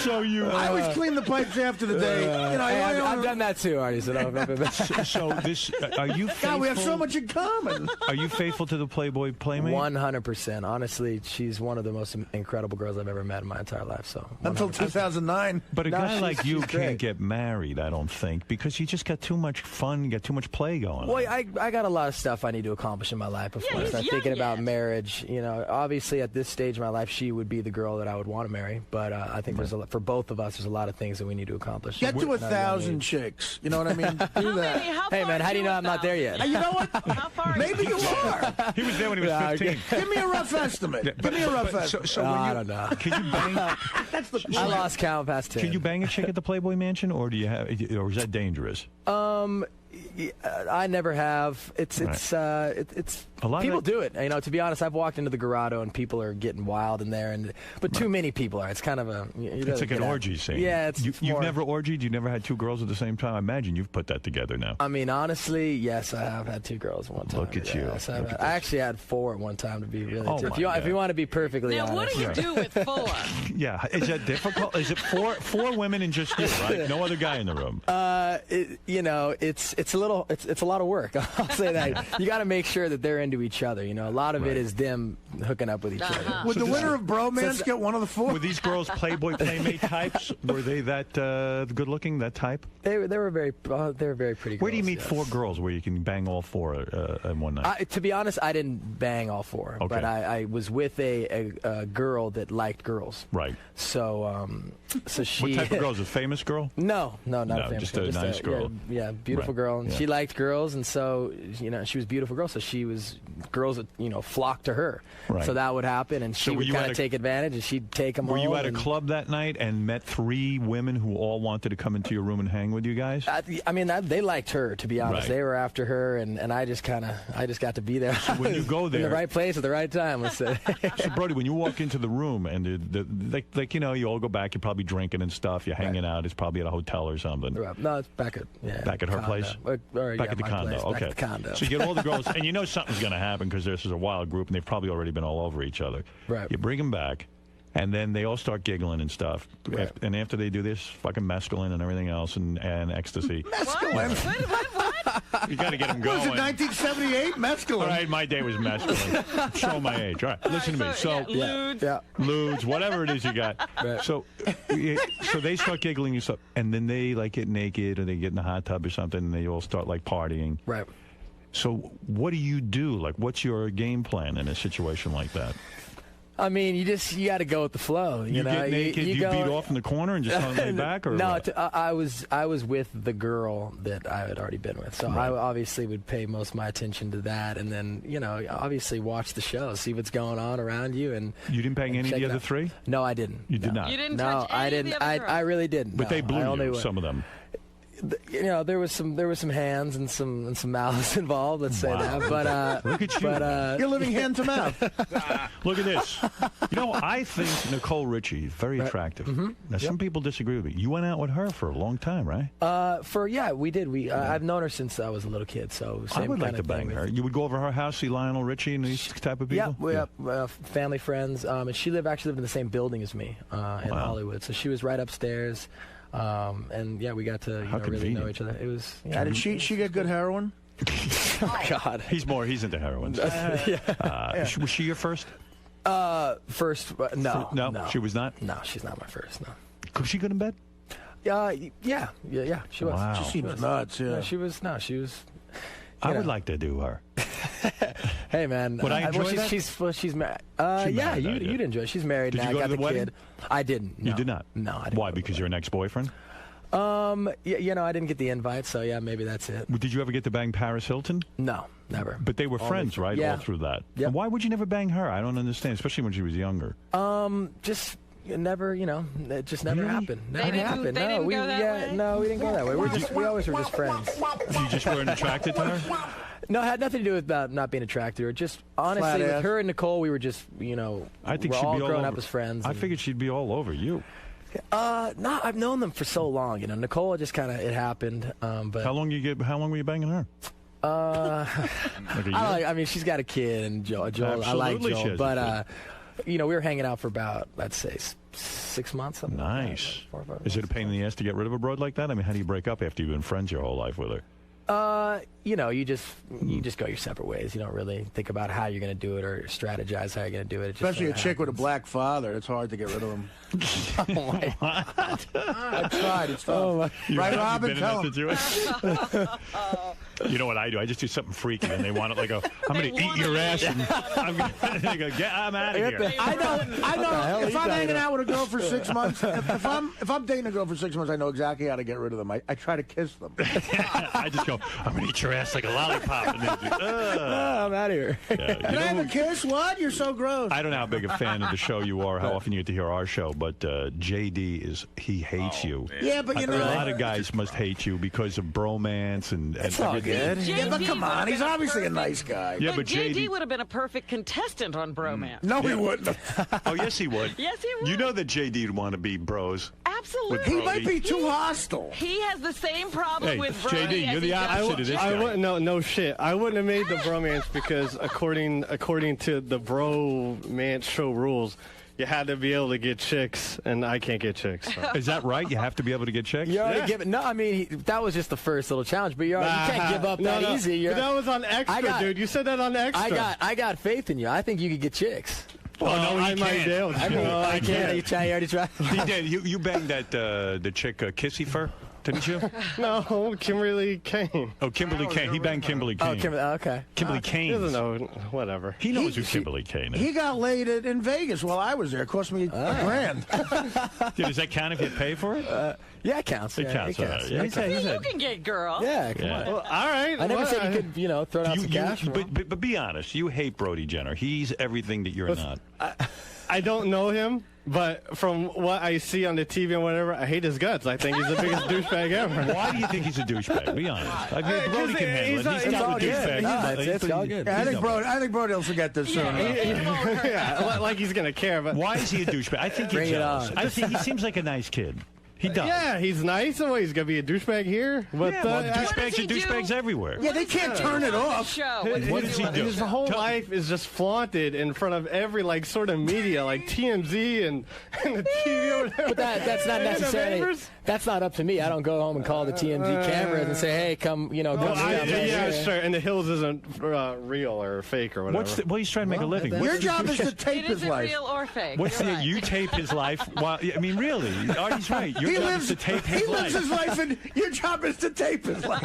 So you. I always clean the pipes after the day. I've done that too, Artie. So this. Are you faithful? God, we have so much in common. Are you faithful to the Playboy Playmate? 100%. Honestly, she's one of the most incredible girls I've ever met in my entire life. So 100%. Until 2009. But a guy like you can't get married, I don't think, because you just got too much fun, you got too much play going on. Well, I got a lot of stuff I need to accomplish in my life before I start thinking about marriage. Obviously at this stage of my life, she would be the girl that I would want to marry. But I think for both of us, there's a lot of things that we need to accomplish. Get to 1,000 chicks. You know what I mean? Do that. Hey, man, how do you know I'm not there yet? You know what? How far Maybe you are. He was there when he was 15. Give me a rough estimate. Give me a rough estimate. So I don't know. Can you bang? That's the. I lost count past 10. Can you bang a chick at the Playboy Mansion, or or is that dangerous? I never have. It's a lot people of do it. To be honest, I've walked into the Grotto and people are getting wild in there, but too many people are. It's kind of a. It's like an orgy scene. Yeah, you've never orgied. You never had two girls at the same time. I imagine you've put that together now. I mean, honestly, yes, I have had two girls at one time. Look at you. Yes, I actually had 4 at one time, to be really. If you want to be perfectly honest. Now, what do you do with 4? Yeah, is that difficult? Is it four women and just you, right? No other guy in the room. It's a lot of work. I'll say that. You got to make sure that they're into each other. A lot of it is them hooking up with each other. Would the winner of Bromance get one of the 4? Were these girls Playboy Playmate types? Were they that good looking? That type? They were very pretty. Where do you meet 4 girls where you can bang all 4 in one night? To be honest, I didn't bang all 4, but I was with a girl that liked girls. Right. So she. What type of girl? Is it a famous girl? No, not a famous just girl. a nice girl. Yeah, beautiful girl, and she liked girls, and so she was a beautiful girl. So she was girls that flocked to her. Right. So that would happen, and she would kind of take advantage, and she'd take them. Were you at a club that night and met 3 women who all wanted to come into your room and hang with you guys? They liked her. To be honest, Right. they were after her, and I just got to be there. So when you go there, in the right place at the right time, let's say. So Brody, when you walk into the room and you all go back, you're probably drinking and stuff, you're hanging out. It's probably at a hotel or something. Right. No, it's back at her condo. Place. Back at the condo. Place, okay. Back at the condo. So you get all the girls, and something's going to happen because this is a wild group, and they've probably already been all over each other. Right. You bring them back, and then they all start giggling and stuff. Right. And after they do this, fucking mescaline and everything else, and ecstasy. Mescaline? You got to get them going. Was it 1978? Mescaline. All right, my day was mescaline. Show my age. All right, listen to me. So, lewds, whatever it is you got. Right. So they start giggling and stuff, and then they get naked or they get in the hot tub or something, and they all start partying. Right. So what do you do? What's your game plan in a situation like that? I mean, you got to go with the flow. You know, get naked, you go, beat off in the corner and just hung back, or no? What? I was with the girl that I had already been with, so I obviously would pay most of my attention to that, and then obviously watch the show, see what's going on around you, and you didn't bang any of the other 3? No, I didn't. You did not. You didn't. No, touch any I didn't. Of the other I really didn't. But no, they blew you. Some of them. You know, there was some hands and some mouths involved. Let's say that. But look at you. But you're living hand to mouth. Look at this. You know, I think Nicole Richie is very attractive. Now, some people disagree with me. You went out with her for a long time, right? We did. I've known her since I was a little kid. So same I would like kind to of bang thing. her. You would go over her house, see Lionel Richie and these type of people. Yeah, family friends, and she actually lived in the same building as me in Hollywood. So she was right upstairs. And yeah, we got to really know each other. It was. Yeah. Did she get good heroin? Oh God, he's into heroin. Was she your first? No, she was not. No, she's not my first. No. Was she good in bed? Yeah, she was. Wow. She seems nuts. Yeah. No, she was. I would like to do her. Hey man, would I enjoy that? She's married. Yeah, you'd enjoy it. She's married Did now. you go got to the wedding? Kid. I didn't. No. You did not. No, I didn't. Why? Because you're an ex-boyfriend? I didn't get the invite, so yeah, maybe that's it. Did you ever get to bang Paris Hilton? No, never. But they were friends, right? Yeah. All through that. Yep. And why would you never bang her? I don't understand, especially when she was younger. Just never, it just never happened. They Never didn't- happened. they No, didn't we go that way? no, we didn't go that way. We always were just friends. You just weren't attracted to her? No, it had nothing to do with not being attracted to her. Just honestly, Flat with ass. her and Nicole, we were just, I think we're she'd all be all grown over. up as friends. I figured she'd be all over you. No, I've known them for so long. Nicole just kind of it happened. But How long were you banging her? Like a year? I mean, she's got a kid, and Joel. I like Absolutely she Joel, has but we were hanging out for about, let's say, 6 months. Something Nice. Like that, Is it a pain in the ass to get rid of a broad like that? I mean, how do you break up after you've been friends your whole life with her? You just go your separate ways. You don't really think about how you're going to do it or strategize how you're going to do it. It just Especially a sorta chick with a happens. black father. It's hard to get rid of him. I tried. It's tough. Right, Robin? Tell him. You know what I do? I just do something freaky, and they want it like I'm going to eat your ass, and I'm out of here. I know. If I'm hanging out with a girl for 6 months, if I'm dating a girl for 6 months, I know exactly how to get rid of them. I try to kiss them. I just go, I'm going to eat your ass like a lollipop. And then, I'm out of here. Can I have a kiss? What? You're so gross. I don't know how big a fan of the show you are, how often you get to hear our show, but JD he hates you. Man. Yeah, but a lot of guys must hate you because of bromance and It's all good. Yeah, but come on, he's obviously a nice guy. Yeah, but JD would have been a perfect contestant on Bromance. No, he wouldn't. Oh, yes, he would. Yes, he would. You know that JD would want to be bros. Absolutely. He might be too hostile. He has the same problem Hey, with Brody JD, as you're the he does opposite with of this Johnny. guy. I wouldn't. No shit. I wouldn't have made the bromance because according to the bromance show rules, you had to be able to get chicks, and I can't get chicks. So. Is that right? You have to be able to get chicks? You already give it. No, I mean that was just the first little challenge, but you can't give up that easy. But that was on Extra, dude. You said that on Extra. I got faith in you. I think you could get chicks. Well, no, I might be able to. I mean, I can't. You already tried. He did. You banged that the chick Kissy Fur, didn't you? No, Kimberly Kane. Oh, Kimberly Kane. He banged Kimberly Kane. Oh, Kimberly. Okay. Kimberly Kane. He doesn't know. Whatever. He knows who Kimberly Kane is. He got laid in Vegas while I was there. It cost me $1,000. Yeah, does that count if you pay for it? Yeah, it counts. It counts. Yeah, he said. You can get girls. Yeah, come on. Well, all right. I never said you could, throw down some cash. But be honest. You hate Brody Jenner. He's everything that you're not. I don't know him, but from what I see on the TV and whatever, I hate his guts. I think he's the biggest douchebag ever. Why do you think he's a douchebag? Be honest. I mean, Brody can handle it. He's not a douchebag. It's all good. Yeah, I think Brody will forget this soon. Yeah, like he's gonna care. But why is he a douchebag? I think he's jealous. I think he seems like a nice kid. He does. Yeah, he's nice. And he's gonna be a douchebag here. But, douchebags are douchebags everywhere. Yeah, they can't turn it off. What does he do? His whole life is just flaunted in front of every sort of media, like TMZ and the TV or whatever. But that's not necessarily. That's not up to me. I don't go home and call the TMZ cameras and say, "Hey, come, come." Yeah, sure. And the Hills isn't real or fake or whatever. Well, he's trying to make a living. Your job is to tape his life. It isn't real or fake. You tape his life? While, I mean, really? Artie's right. Your job is to tape his life. He lives his life, and your job is to tape his life.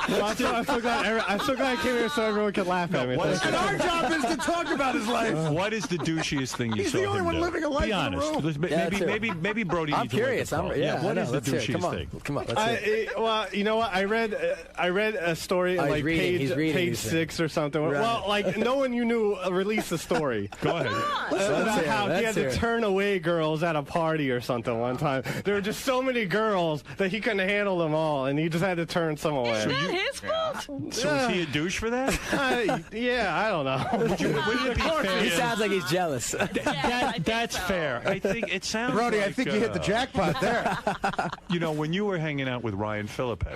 I'm so glad I came here so everyone could laugh at me. And our job is to talk about his life. What is the douchiest thing you saw him do? He's the only one living a life Be honest. in the room. Maybe Brody I'm needs to curious. wake up. What is the douchiest thing? Come on. Let's hear it. Well, you know what? I read a story on page 6 or something. Right. Well, no one you knew released a story. Go ahead. About how he had to turn away girls at a party. party or something one time. There were just so many girls that he couldn't handle them all, and he just had to turn some away. Is that his fault? So is he a douche for that? Yeah, I don't know. Wouldn't it be fair? He sounds like he's jealous. That's fair. I think it sounds Brody, like, I think you hit the jackpot there. You know, when you were hanging out with Ryan Philippe.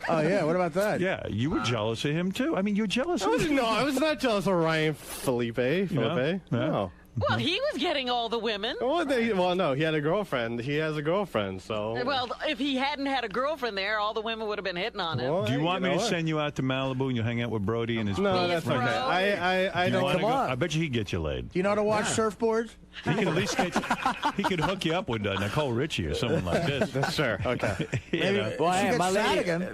Oh, yeah, what about that? Yeah, you were jealous of him, too. I mean, you're jealous of him. No, I was not jealous of Ryan Felipe. No. Well, he was getting all the women. Well, no, he had a girlfriend. He has a girlfriend, so. Well, if he hadn't had a girlfriend there, all the women would have been hitting on him. Well, Do you want me to send you out to Malibu and you hang out with Brody and his No, that's okay. I don't. Come on. I bet you he'd get you laid. Do you know how to watch surfboards? He could at least he could hook you up with Nicole Richie or someone like this. That's sure. Okay. Well, hey,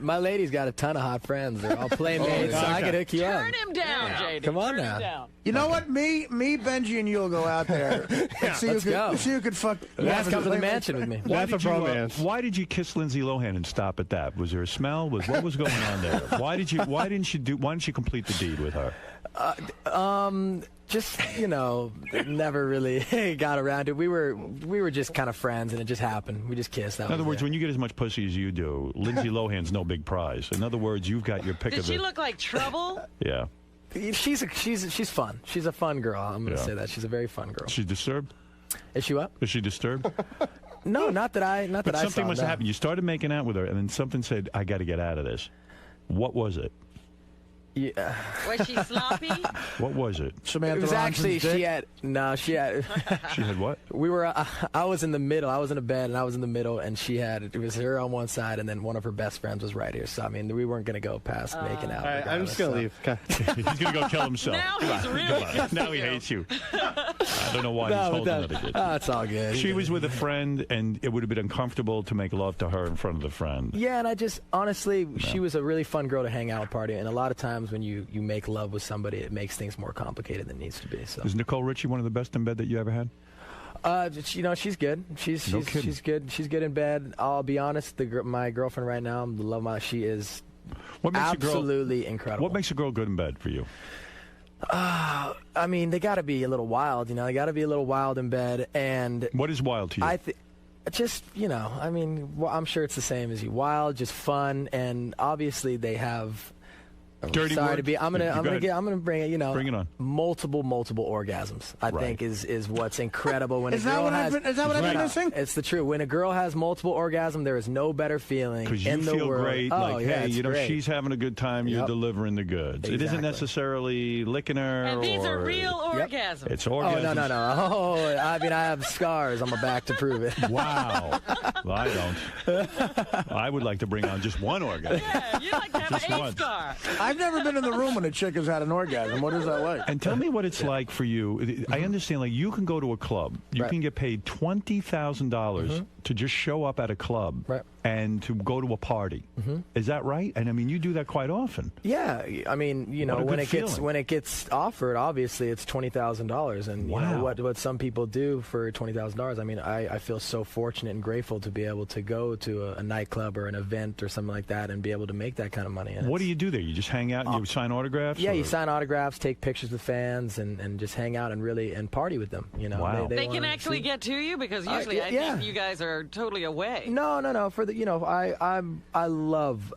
my lady's got a ton of hot friends. They're all playmates, so I could hook you up. Turn him down, JD. Come on Turn now. him down. You know what? Me, Benji, and you'll go out there and see let's go. who could fuck. You guys come to the mansion with me. That's a bromance. Why did you kiss Lindsay Lohan and stop at that? Was there a smell? What was going on there? Why didn't you complete the deed with her? Just, never really got around it. We were just kind of friends, and it just happened. We just kissed. In other words, when you get as much pussy as you do, Lindsay Lohan's no big prize. In other words, you've got your pick Did of she it. look like trouble? Yeah. She's fun. She's a fun girl. I'm going to say that. She's a very fun girl. She's disturbed? Is she what? Is she disturbed? No, not that I But something must have happened. You started making out with her, and then something said, I got to get out of this. What was it? Yeah. Was she sloppy? What was it? Samantha It was actually, Ronson's she dick? had. She had what? We were, I was in the middle. I was in a bed, and I was in the middle, and it was her on one side, and then one of her best friends was right here. So, I mean, we weren't going to go past making out. All right, I'm just going to leave. Okay. He's going to go kill himself. Now he's really Now he hates you. I don't know why he's holding it against you. It's all good. She was with a friend, and it would have been uncomfortable to make love to her in front of the friend. Yeah, and I just, honestly, she was a really fun girl to hang out party, and a lot of times when you make love with somebody, it makes things more complicated than it needs to be. So. Is Nicole Richie one of the best in bed that you ever had? She's good. She's good. She's good in bed. I'll be honest. My girlfriend right now, she is absolutely incredible. What makes a girl good in bed for you? I mean, they got to be a little wild. They got to be a little wild in bed. And what is wild to you? I mean, I'm sure it's the same as you. Wild, just fun, and obviously they have. Dirty Sorry word? to be. I'm gonna bring it. Bring it on. Multiple orgasms. I think is what's incredible when Is a girl that what I've been missing? It's the truth. When a girl has multiple orgasms, there is no better feeling Because you in the feel world. great, Great. she's having a good time, you're delivering the goods. It isn't Exactly. necessarily licking her. And these are real orgasms. It's orgasms. Oh, no. Oh, I mean, I have scars on my back to prove it. Wow. Well, I don't. I would like to bring on just one orgasm. Yeah, you like to have Just an one. scar. I've never been in the room when a chick has had an orgasm. What is that like? And tell me what it's like for you. I understand, like, you can go to a club. You can get paid $20,000 to just show up at a club and to go to a party. Is that right? And I mean, you do that quite often. Yeah, I mean, when it gets offered, obviously it's $20,000, and you know what some people do for $20,000. I mean, I feel so fortunate and grateful to be able to go to a nightclub or an event or something like that and be able to make that kind of money. And what do you do there? You just hang out and you sign autographs? Yeah, you sign autographs, take pictures with fans, and just hang out and party with them. Wow. They can actually get to you because usually I think you guys are totally away. No. For the I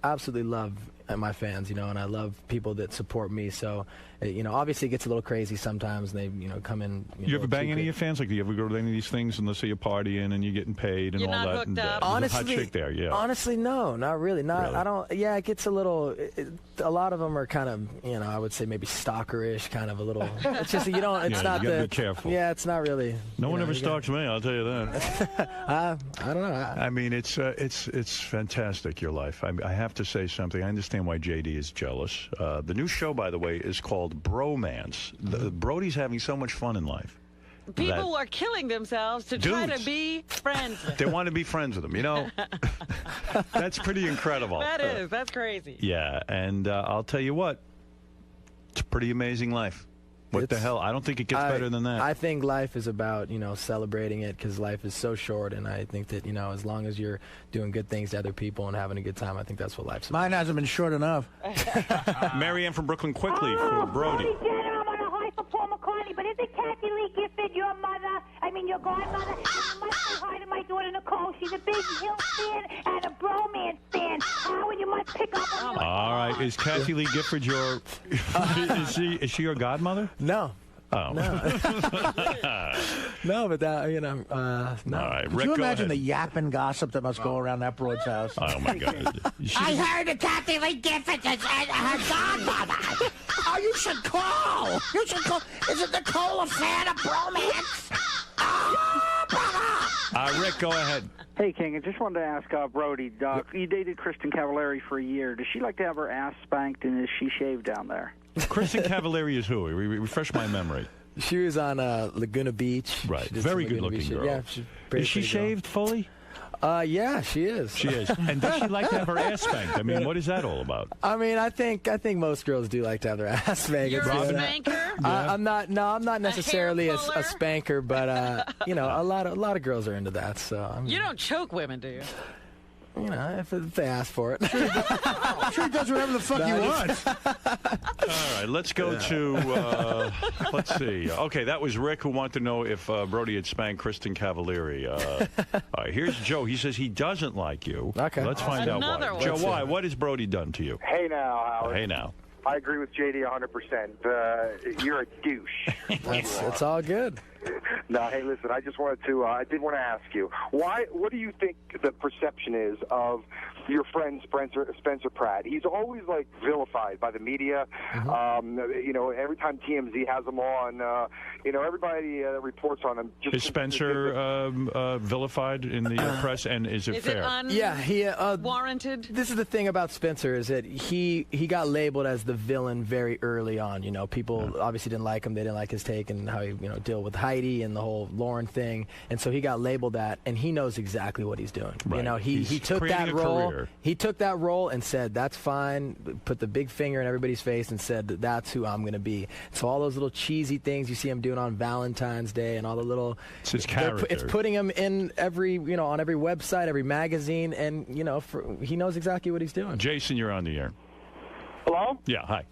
absolutely love my fans, and I love people that support me. So, obviously it gets a little crazy sometimes, and they, come in. You ever bang any of your fans? Like, do you ever go to any of these things and let's say you're partying and you're getting paid and You're all not that? hooked And, up? honestly, there's a hot chick there, yeah. Honestly, no, not really. I don't. Yeah, it gets a little. A lot of them are kind of, I would say maybe stalkerish, kind of a little. It's just you don't. It's Yeah, not you gotta the. be careful. Yeah, it's not really. No one ever stalks me, I'll tell you that. I don't know. I mean, it's fantastic, your life. I have to say something. I understand why JD is jealous. The new show, by the way, is called Bromance. Brody's having so much fun in life. People are killing themselves to try to be friends with They want to be friends with him. That's pretty incredible. That's crazy. Yeah, and I'll tell you what, it's a pretty amazing life. What the hell? I don't think it gets better than that. I think life is about, celebrating it because life is so short. And I think that, as long as you're doing good things to other people and having a good time, I think that's what life's about. Mine hasn't been short enough. Marianne from Brooklyn, quickly, for Brody. Brody Jenner, I'm on a high for Paul McCartney, but isn't Kathy Lee Gifford your mother? I mean, your godmother. And you must say hi to my daughter Nicole. She's a big Hill fan and a Bromance fan. Howard, you must pick up on your... All right. Is Kathy Lee Gifford your... is she your godmother? No. Oh. No, but that, you know, no. All right, Could Rick, you go imagine ahead. the yapping gossip that must go around that broad's house? Oh, my God. I heard that Kathy Lee Gifford is her godmother. Oh, you should call. You should call. Isn't Nicole a fan of Bromance? Rick, go ahead. Hey, King, I just wanted to ask Brody, you dated Kristen Cavallari for a year. Does she like to have her ass spanked, and is she shaved down there? Kristen Cavallari is who? Refresh my memory. She was on Laguna Beach. Right. She did Very some Laguna good-looking Beach. girl. Yeah, she's Is she shaved fully? Yeah, she is. She is. And does she like to have her ass spanked? I mean, what is that all about? I mean, I think most girls do like to have their ass spanked. You're a spanker? I'm not necessarily a spanker, but you know, a lot of girls are into that. So You don't choke women, do you? You know, if they ask for it. I'm sure he does whatever the fuck he wants. All right, let's go to, let's see. Okay, that was Rick who wanted to know if Brody had spanked Kristen Cavallari. All right, here's Joe. He says he doesn't like you. Okay. Let's find out Another why. one. Joe, why? What has Brody done to you? Hey now, Howard. Hey now. I agree with JD 100%. You're a douche. It's all good. No, hey, listen, I just wanted to, I did want to ask you, what do you think the perception is of your friend Spencer Pratt? He's always, like, vilified by the media. You know, every time TMZ has him on, you know, everybody reports on him. Is Spencer vilified in the press, and is it fair? Yeah, he warranted. This is the thing about Spencer is that he got labeled as the villain very early on. You know, people obviously didn't like him. They didn't like his take and how he deal with Heidi and the whole Lauren thing, and so he got labeled that. And he knows exactly what he's doing. Right. You know, he took that role. He took that role and said, "That's fine." Put the big finger in everybody's face and said, "That's who I'm going to be." So all those little cheesy things you see him doing on Valentine's Day and all the little, it's his character. It's putting him in every on every website, every magazine, and he knows exactly what he's doing. Jason, you're on the air. Hello? Yeah, hi.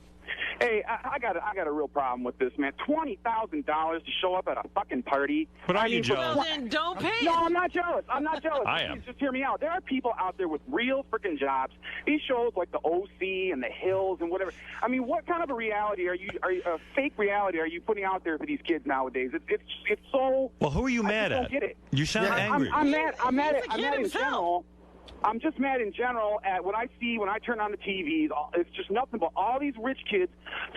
Hey, I got a real problem with this, man. $20,000 to show up at a fucking party. But are you jealous? Well, then don't pay. No, I'm not jealous. I'm not jealous. I am. Please, just hear me out. There are people out there with real freaking jobs. These shows like the OC and the Hills and whatever. I mean, what kind of a reality a fake reality are you putting out there for these kids nowadays? It's so. Well, who are you mad I at? just don't get it. You sound angry. I'm mad in general. I'm just mad in general at what I see when I turn on the TVs. It's just nothing but all these rich kids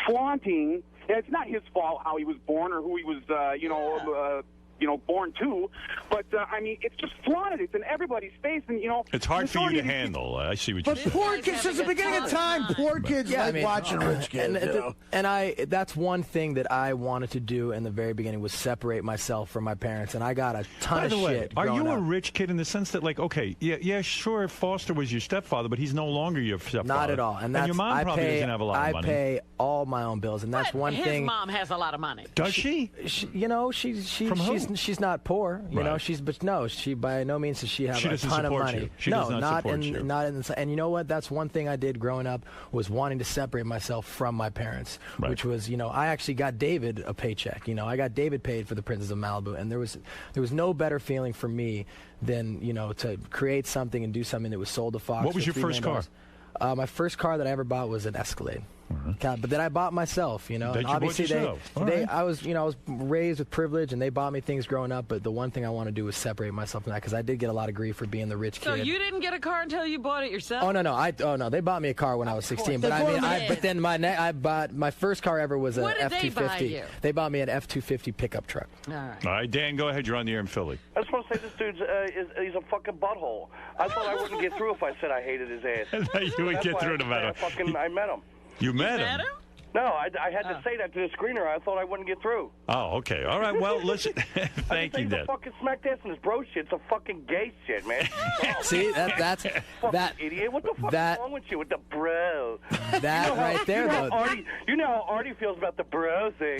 flaunting. And it's not his fault how he was born or who he was, born to. But, I mean, it's just flaunted. It's in everybody's face. And, it's hard for you to handle. I see what you're saying. But poor kids, since the beginning of time, poor kids like watching rich kids. That's one thing that I wanted to do in the very beginning was separate myself from my parents, and I got a ton of shit. Are you growing a up. rich kid in the sense that, like, okay, yeah, sure, Foster was your stepfather, but he's no longer your stepfather. Not at all. And that's your mom probably doesn't have a lot of money. I pay all my own bills, and that's one His thing. mom has a lot of money. Does she? She's not poor. You know, Right. she by no means does she have She a doesn't ton of support money. you. She no, does not not support in you. not in the, and you know what? That's one thing I did growing up was wanting to separate myself from my parents, which was, I actually got David a paycheck. I got David paid for the Princess of Malibu, and there was no better feeling for me than to create something and do something that was sold to Fox. What was for your first $3 million. car? My first car that I ever bought was an Escalade. But then I bought myself, and That you obviously bought yourself. I was raised with privilege, and they bought me things growing up. But the one thing I want to do is separate myself from that because I did get a lot of grief for being the rich So kid. you didn't get a car until you bought it yourself? Oh no! They bought me a car when I was 16. But but then I bought my first car ever was an What did they F250. buy you? They bought me an F250 pickup truck. All right. All right, Dan, go ahead. You're on the air in Philly. I just want to say this dude's he's a fucking butthole. I thought I wouldn't get through if I said I hated his ass. I thought you would That's get why through no matter. I met him. You met him? No, I had to say that to the screener. I thought I wouldn't get through. Oh, okay. All right. Well, listen. Thank you, He's Dan. a fucking smack ass and his bro shit. It's a fucking gay shit, man. See, that's fucking idiot. What the fuck is wrong with you with the bro? That right there, though. You know how Artie feels about the bro thing.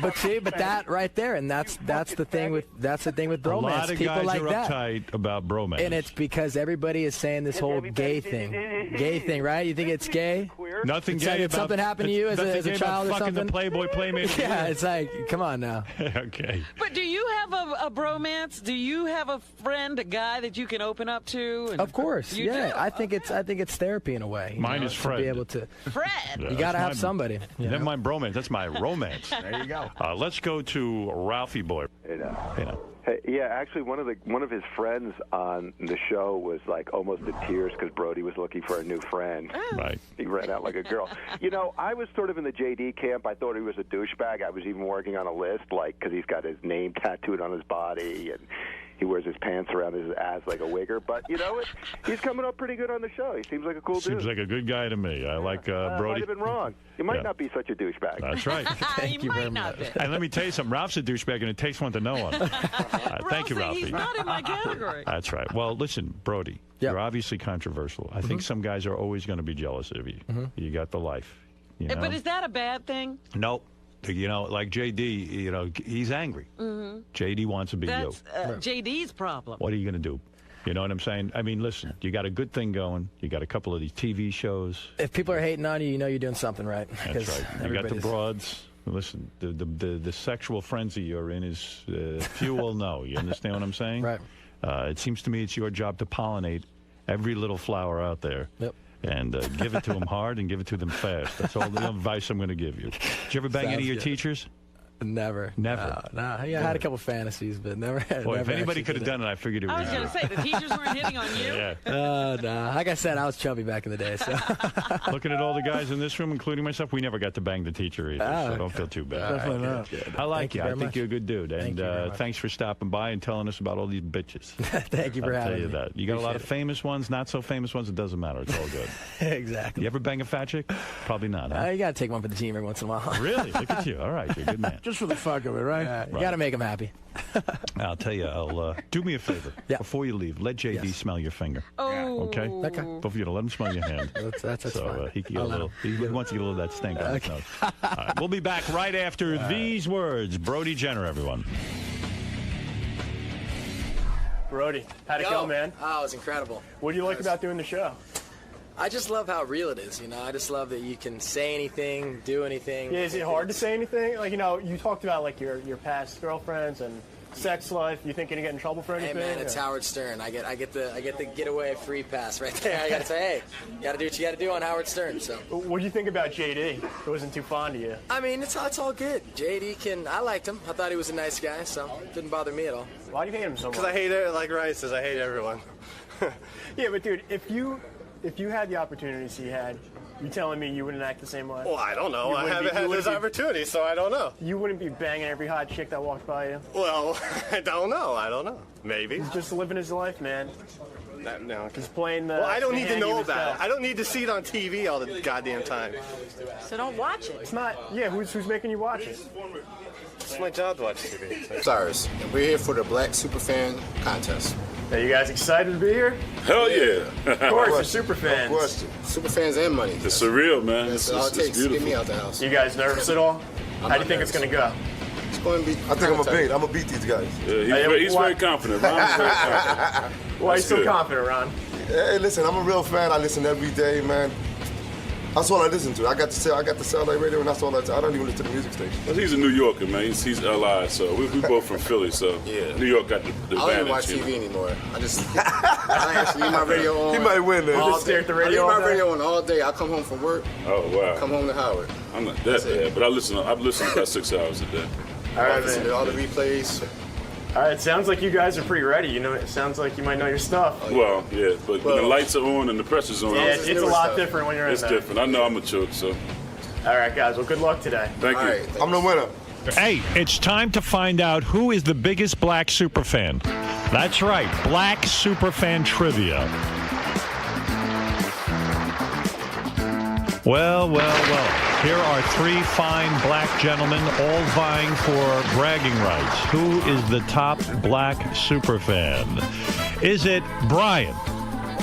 But that right there, and that's the thing with bromance. A lot of People guys like are that. uptight about bromance. And it's because everybody is saying this whole gay thing. Gay thing, right? You think it's gay? Nothing It's gay like, about did something happen to you as nothing a gay about child or fucking something? the Playboy Playmate. Yeah, it's like, come on now. Okay. But do you have a bromance? Do you have a friend, a guy that you can open up to? And Of course, you yeah. do? I think it's therapy in a way. you Mine know, is to Fred. be able to. Fred. Yeah, You that's gotta have my- somebody. You Never know? mind bromance. That's my romance. There you go. Let's go to Ralphie Boy. Hey, now. Hey, now. Hey, yeah, actually, one of his friends on the show was like almost in tears because Brody was looking for a new friend. Right. He ran out like a girl. You know, I was sort of in the JD camp. I thought he was a douchebag. I was even working on a list, like, because he's got his name tattooed on his body and he wears his pants around his ass like a wigger. But you know what? He's coming up pretty good on the show. He seems like a cool dude. Seems like a good guy to me. I like Brody. Might have been wrong. You might Yeah. not be such a douchebag. That's right. Thank you very much. And let me tell you something. Ralph's a douchebag, and it takes one to know one. Thank you, Ralphie. He's not in my category. That's right. Well, listen, Brody, you're obviously controversial. I think some guys are always going to be jealous of you. You got the life. You know? But is that a bad thing? Nope. You know, like JD, you know, he's angry. JD wants to be That's you. JD's problem. What are you going to do? You know what I'm saying? I mean, listen, you got a good thing going. You got a couple of these TV shows. If people are hating on you, you know you're doing something right. That's right. You got the broads. Listen, the sexual frenzy you're in is few will know. You understand what I'm saying? Right. It seems to me it's your job to pollinate every little flower out there. Yep. And give it to them hard and give it to them fast. That's all the advice I'm going to give you. Did you ever bang any of your teachers? Never. Never. No. Yeah, I had a couple fantasies, but never. Boy, if never anybody actually could have did done it, I figured it was I was you. going to say, the teachers weren't hitting on you? Yeah. No. Like I said, I was chubby back in the day. So. Looking at all the guys in this room, including myself, we never got to bang the teacher either, so don't feel too bad. Definitely not. I like Thank you you. I very think much. you're a good dude. Thank And you very much. thanks for stopping by and telling us about all these bitches. Thank you for I'll having tell you me. that. You got a lot of Appreciate famous ones, not so famous ones. It doesn't matter. It's all good. Exactly. You ever bang a fat chick? Probably not, huh? You got to take one for the team every once in a while. Really? Look at you. All right. You're a good man. Just for the fuck of it, right? You got to make them happy. I'll tell you, do me a favor. Before you leave, let JD smell your finger. Oh. Okay? Okay. Don't forget to let him smell your hand. That's so fine. he can get I'll a let little. He wants to get a little of that stink on his nose. All right, we'll be back right after these words. Brody Jenner, everyone. Brody, how'd it Yo. go, man? Oh, it was incredible. What do you like about doing the show? I just love how real it is, you know. I just love that you can say anything, do anything. Yeah, is it hard to say anything? Like, you know, you talked about like your past girlfriends and sex life. You think you're gonna get in trouble for Hey anything? man, it's or- Howard Stern. I get the getaway free pass right there. I gotta say, hey, you gotta do what you gotta do on Howard Stern. So. What do you think about JD? It wasn't too fond of you. I mean, it's all good. JD I liked him. I thought he was a nice guy, so it didn't bother me at all. Why do you hate him so much? Because I hate it, like Ryan says, I hate everyone. Yeah, but dude, if you had the opportunities he had, you telling me you wouldn't act the same way? Well, I don't know. You I wouldn't haven't be- you had wouldn't this be- opportunity, so I don't know. You wouldn't be banging every hot chick that walked by you? Well, I don't know. Maybe. He's just living his life, man. No. He's playing the. Well, I don't the need to hand he know was about dealt. it. I don't need to see it on TV all the goddamn time. So don't watch it. It's not. Yeah, who's making you watch it? It's my job to watch TV. Stars, and we're here for the Black Superfan Contest. Are you guys excited to be here? Hell yeah. Of course, you're super fans. Of course. Superfans and money. It's surreal, man. That's all it takes to get me out the house. You guys nervous at all? How do you think it's going to go? It's going to be. I think I'm gonna beat these guys. Yeah, he's very confident. Ron's very confident. Why are you That's so good. confident, Ron? Hey, listen, I'm a real fan. I listen every day, man. That's all I listen to. I got the satellite radio, and that's all I don't even listen to the music station. Well, he's a New Yorker, man. He's LI, so we both from Philly, so New York got the I don't even advantage. watch you TV know. anymore. I actually leave my radio on. He might win, man. You just stare at the radio I all leave my day? radio on all day. I come home from work. Oh, wow. Come home to Howard. I'm not that bad, but I've listened about 6 hours a day. All right, Listen man. to all the replays. All right, sounds like you guys are pretty ready. You know, it sounds like you might know your stuff. Well, yeah, but when the lights are on and the pressure's on, Yeah, it's a lot different when you're in it's there. different. I know I'm a choke, so. All right, guys. Well, good luck today. Thank you. I'm the winner. Hey, it's time to find out who is the biggest black superfan. That's right, Black Superfan Trivia. Well. Here are 3 fine black gentlemen all vying for bragging rights. Who is the top black superfan? Is it Brian?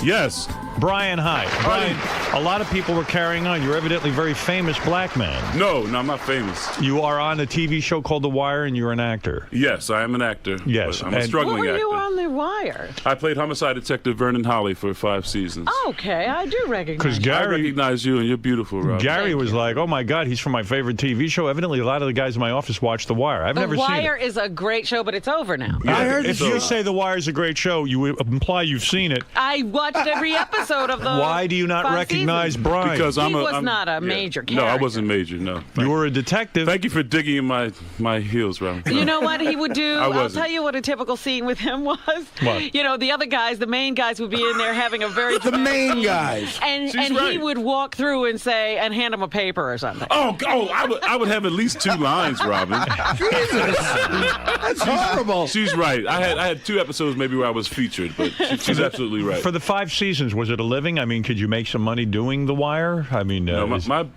Yes. Brian, hi. Brian, a lot of people were carrying on. You're evidently a very famous black man. No, I'm not famous. You are on a TV show called The Wire, and you're an actor. Yes, I am an actor. Yes. I'm a struggling What were you actor. on The Wire? I played homicide detective Vernon Holly for 5 seasons. Okay, I do recognize. Because I recognize you, and you're beautiful, Rob. Gary was like, "Oh my God, he's from my favorite TV show." Evidently, a lot of the guys in my office watch The Wire. I've never The seen it. Wire is a great show, but it's over now. Yeah, if you say The Wire's a great show, you imply you've seen it. I watched every episode of the. Why do you not 5 recognize seasons. Brian? Because he was not a major character. No, I wasn't major. No, you were a detective. Thank you for digging in my heels, Rob. You know what he would do? I I'll wasn't. tell you what a typical scene with him was. What? You know, the other guys, the main guys, would be in there having a very The main guys. and She's he right. would walk through and say and hand him a paper or something. Oh, I would have at least 2 lines, Robin. Jesus, that's horrible. She's right. I had 2 episodes maybe where I was featured, but she's absolutely right. For the 5 seasons, was it a living? I mean, could you make some money doing The Wire? I mean, No,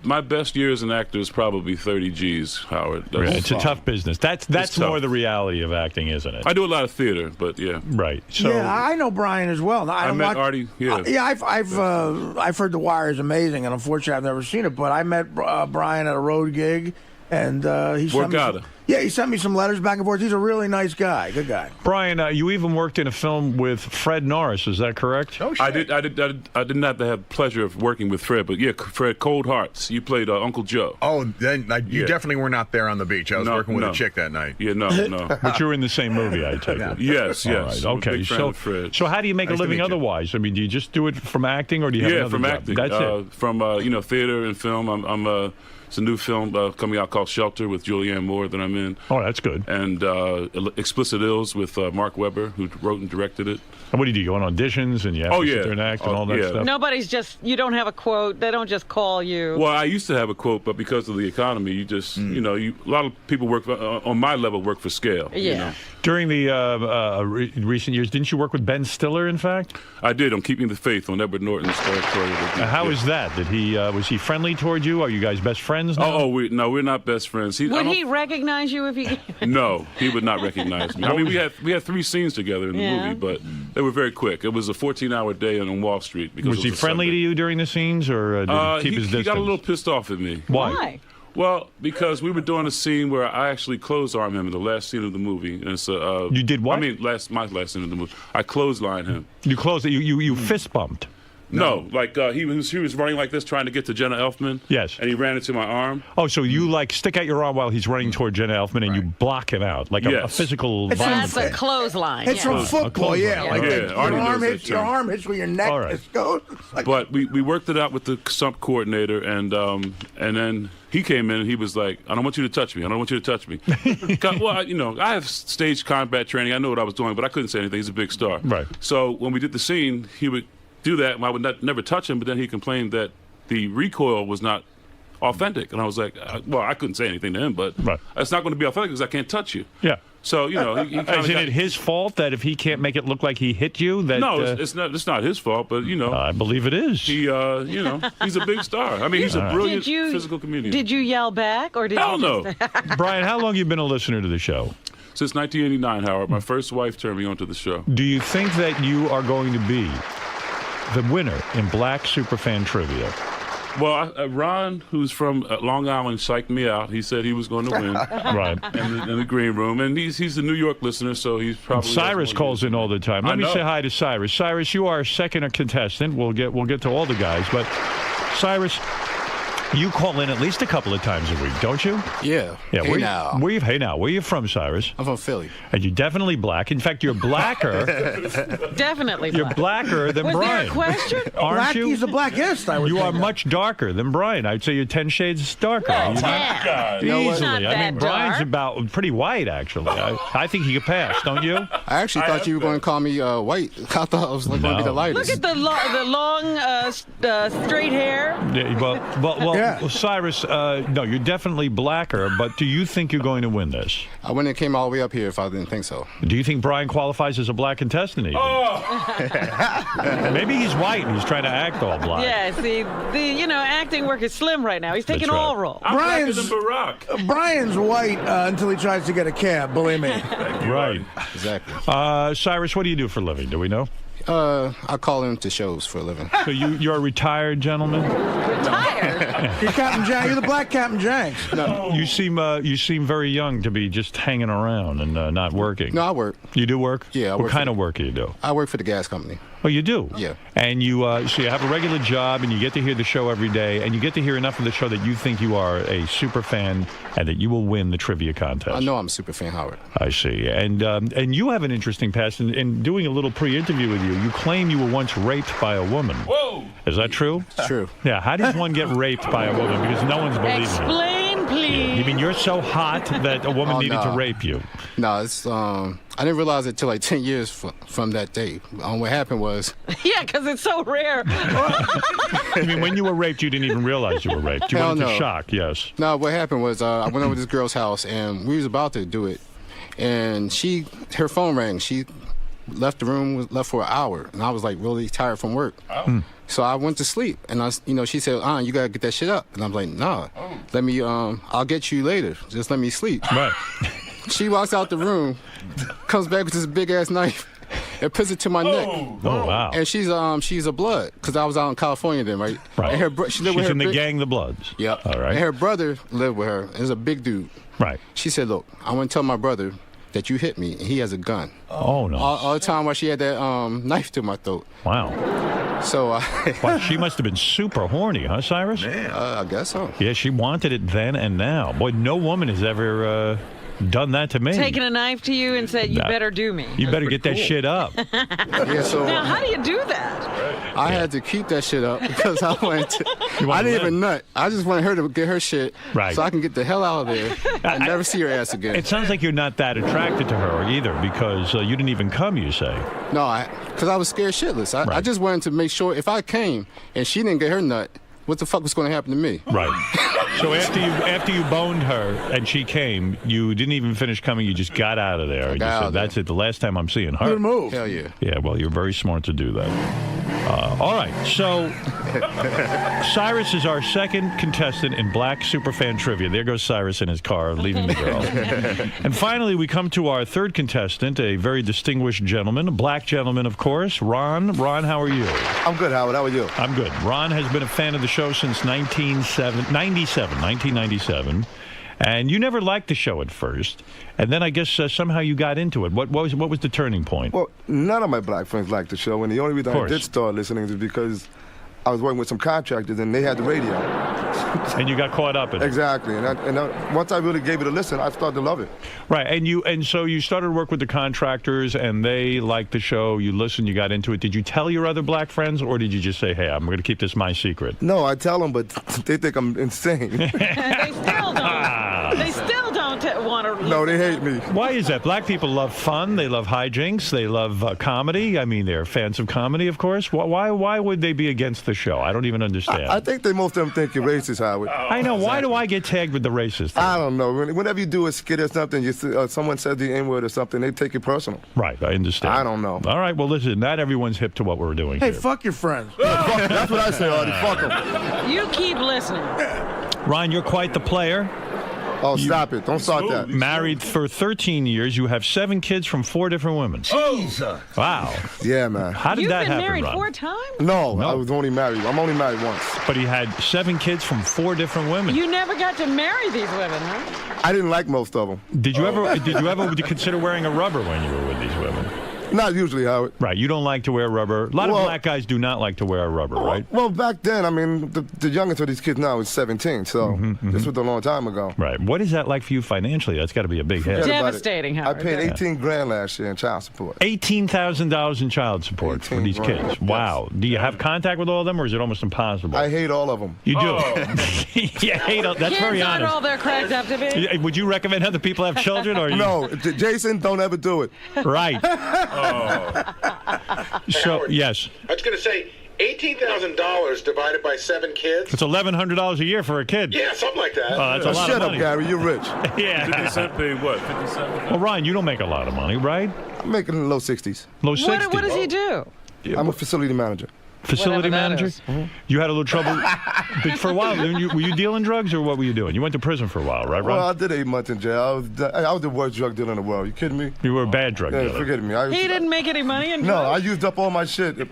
my best year as an actor is probably 30 G's, Howard. it's a tough business. That's more the reality of acting, isn't it? I do a lot of theater, but yeah. Right. So yeah, I know Brian as well. I met Artie. Yeah. Yeah, I've heard The Wire is amazing, and unfortunately, I've never seen it. But I met Brian at a road gig, and he sent me he sent me some letters back and forth. He's a really nice guy, good guy. Brian, you even worked in a film with Fred Norris. Is that correct? Oh, I didn't have to have pleasure of working with Fred, but yeah, Fred, Cold Hearts. You played Uncle Joe. Oh, then you definitely were not there on the beach. I was working with a chick that night. Yeah, no. But you were in the same movie, I take it. Yes. All right, I'm a okay. big fan of Fred. So how do you make Nice a to living meet you. otherwise? I mean, do you just do it from acting, or do you have another from job? acting. That's it. From theater and film. It's a new film coming out called Shelter with Julianne Moore that I'm in. Oh, that's good. And Explicit Ills with Mark Webber, who wrote and directed it. And what do you do? You go on auditions and you have to sit there and act and all that stuff? Nobody's you don't have a quote. They don't just call you. Well, I used to have a quote, but because of the economy, you just, a lot of people work on my level work for scale. Yeah. You know? During the recent years, didn't you work with Ben Stiller, in fact? I did on Keeping the Faith on Edward Norton's territory. How was that? Did he was he friendly toward you? Are you guys best friends now? We're not best friends. Would he recognize you if he? No, he would not recognize me. I mean, we had 3 scenes together in the movie, but they were very quick. It was a 14-hour day on Wall Street. Because Was he friendly to you during the scenes, or did he keep his distance? He got a little pissed off at me. Why? Well, because we were doing a scene where I actually closed-armed him in the last scene of the movie. And so, you did what? I mean, my last scene of the movie. I clotheslined him. You closed it. You fist bumped. No, he was running like this, trying to get to Jenna Elfman. Yes. And he ran into my arm. Oh, so you stick out your arm while he's running toward Jenna Elfman, and you block him out like a physical. That's a clothesline. It's from football, Your arm hits where your neck All right. goes. But we worked it out with the sump coordinator, and then he came in and he was like, "I don't want you to touch me. I don't want you to touch me." Well, I have stage combat training. I know what I was doing, but I couldn't say anything. He's a big star. Right. So when we did the scene, he would do that, and I would never touch him. But then he complained that the recoil was not authentic, and I was like, I couldn't say anything to him, but it's not going to be authentic because I can't touch you. Yeah. So he isn't it his fault that if he can't make it look like he hit you? That no, it's not. It's not his fault, but I believe it is. He, he's a big star. I mean, he's a brilliant physical comedian. Did you yell back, or did Hell you no. Brian, how long have you been a listener to the show? Since 1989, Howard. My first wife turned me onto the show. Do you think that you are going to be the winner in Black Superfan Trivia? Well, Ron, who's from Long Island, psyched me out. He said he was going to win. Right. In the green room. And he's a New York listener, so he's probably... Cyrus calls in all the time. Let me say hi to Cyrus. Cyrus, you are our second contestant. We'll get to all the guys. But, Cyrus, you call in at least a couple of times a week, don't you? Yeah. Hey now. Where are you from, Cyrus? I'm from Philly. And you're definitely black. In fact, you're blacker. Definitely You're blacker than Brian. Was there a question? Aren't you? He's a blackist. You are much darker than Brian. I'd say you're 10 shades darker. Easily. I mean, Brian's about pretty white, actually. I think he could pass, don't you? I actually thought you were going to call me white. I thought I was going to be the lightest. Look at the long straight hair. Well, Cyrus, no, you're definitely blacker, but do you think you're going to win this? I wouldn't have came all the way up here if I didn't think so. Do you think Brian qualifies as a black contestant even? Maybe he's white and he's trying to act all black. Yeah, see, acting work is slim right now. He's taking all roles. Brian's white until he tries to get a cab, believe me. Right. Exactly. Cyrus, what do you do for a living? Do we know? I call him to shows for a living. So you're a retired gentleman? Retired? You're Captain Jank. You're the black Captain Janks. No. You seem very young to be just hanging around and not working. No, I work. You do work? Yeah. What kind of work do you do? I work for the gas company. Oh, you do? Yeah. And so you have a regular job, and you get to hear the show every day, and you get to hear enough of the show that you think you are a super fan and that you will win the trivia contest. I know I'm a super fan, Howard. I see. And you have an interesting past. In doing a little pre-interview with you, you claim you were once raped by a woman. Whoa! Is that true? It's true. Yeah. How does one get raped by a woman? Because no one's believing it. Explain, please. You mean you're so hot that a woman needed to rape you? No, it's I didn't realize it till like 10 years from that day. What happened was... Yeah, because it's so rare. I mean, when you were raped, you didn't even realize you were raped. You went into shock, yes. No, what happened was I went over to this girl's house, and we was about to do it. And her phone rang. She left the room, left for an hour. And I was like really tired from work. Oh. So I went to sleep. And she said, you got to get that shit up. And I'm like, nah, let me, I'll get you later. Just let me sleep. Right. She walks out the room, comes back with this big-ass knife, and puts it to my neck. Oh, wow. And she's a blood, because I was out in California then, right? Right. And She's in the gang, the Bloods. Yep. All right. And her brother lived with her. It was a big dude. Right. She said, look, I want to tell my brother that you hit me, and he has a gun. Oh, no. All the time while she had that knife to my throat. Wow. So wow, she must have been super horny, huh, Cyrus? I guess so. Yeah, she wanted it then and now. Boy, no woman has ever done that to me. Taking a knife to you and said, you better do me. You better get that shit up. Yeah, so now, how do you do that? I had to keep that shit up because I wanted to. I didn't even nut. I just wanted her to get her shit so I can get the hell out of there and never see her ass again. It sounds like you're not that attracted to her either because you didn't even come, you say. No, because I was scared shitless. I just wanted to make sure if I came and she didn't get her nut, what the fuck was going to happen to me? Right. So after you boned her and she came, you didn't even finish coming. You just got out of there. You said, that's it. The last time I'm seeing her. Good move. Hell yeah. Yeah. Well, you're very smart to do that. All right. So Cyrus is our second contestant in Black Superfan Trivia. There goes Cyrus in his car, leaving the girl. And finally, we come to our third contestant, a very distinguished gentleman, a black gentleman, of course, Ron. Ron, how are you? I'm good, Howard. How are you? I'm good. Ron has been a fan of the show since 1997. And you never liked the show at first. And then I guess somehow you got into it. What was the turning point? Well, none of my black friends liked the show. And the only reason I did start listening is because I was working with some contractors and they had the radio. And you got caught up in it. Exactly. And once I really gave it a listen, I started to love it. Right. And so you started to work with the contractors and they liked the show. You listened, you got into it. Did you tell your other black friends or did you just say, hey, I'm going to keep this my secret? No, I tell them, but they think I'm insane. They still don't. They still don't want to. No, they hate me. Why is that? Black people love fun. They love hijinks. They love comedy. I mean, they're fans of comedy, of course. Why would they be against the show? I don't even understand. I think most of them think you're racist, Howard. I know. Why do I get tagged with the racist thing? I don't know. Whenever you do a skit or something, someone says the N-word or something, they take it personal. Right. I understand. I don't know. All right. Well, listen, not everyone's hip to what we're doing Hey, here. fuck your friends. That's what I say, Artie. Fuck them. You keep listening. Ron, you're quite the player. Oh, stop it. Don't start that. Married for 13 years. You have 7 kids from 4 different women. Jesus. Wow. Yeah, man. How did that happen, You've been married Ron? 4 times? No, I was only married. I'm only married once. But he had 7 kids from 4 different women. You never got to marry these women, huh? I didn't like most of them. Did you ever consider wearing a rubber when you were with these women? Not usually, Howard. Right. You don't like to wear rubber. A lot of black guys do not like to wear a rubber, right? Well, back then, I mean, the youngest of these kids now is 17, so this was a long time ago. Right. What is that like for you financially? That's got to be a big hit. Devastating, Howard. I paid $18,000 last year in child support. $18,000 in child support for these kids. Wow. Do you have contact with all of them, or is it almost impossible? I hate all of them. You do? You hate all. That's Kids very aren't honest. all they're cracked up to be. Would you recommend other people have children? Or No, Jason, don't ever do it. Right. So, yes. I was going to say, $18,000 divided by 7 kids. It's $1,100 a year for a kid. Yeah, something like that. That's a lot Shut of up, money. Gary. You're rich. Yeah. 50 Cent paid what? 50 Cent? Well, Ryan, you don't make a lot of money, right? I'm making low 60s. Low 60s. What does he do? I'm a facility manager. Facility manager? You had a little trouble but for a while. Were you dealing drugs or what were you doing? You went to prison for a while, right, Ron? Well, I did 8 months in jail. I was the worst drug dealer in the world. You kidding me? You were a bad drug dealer. Forget me. He didn't make any money in No, drugs? I used up all my shit. Man.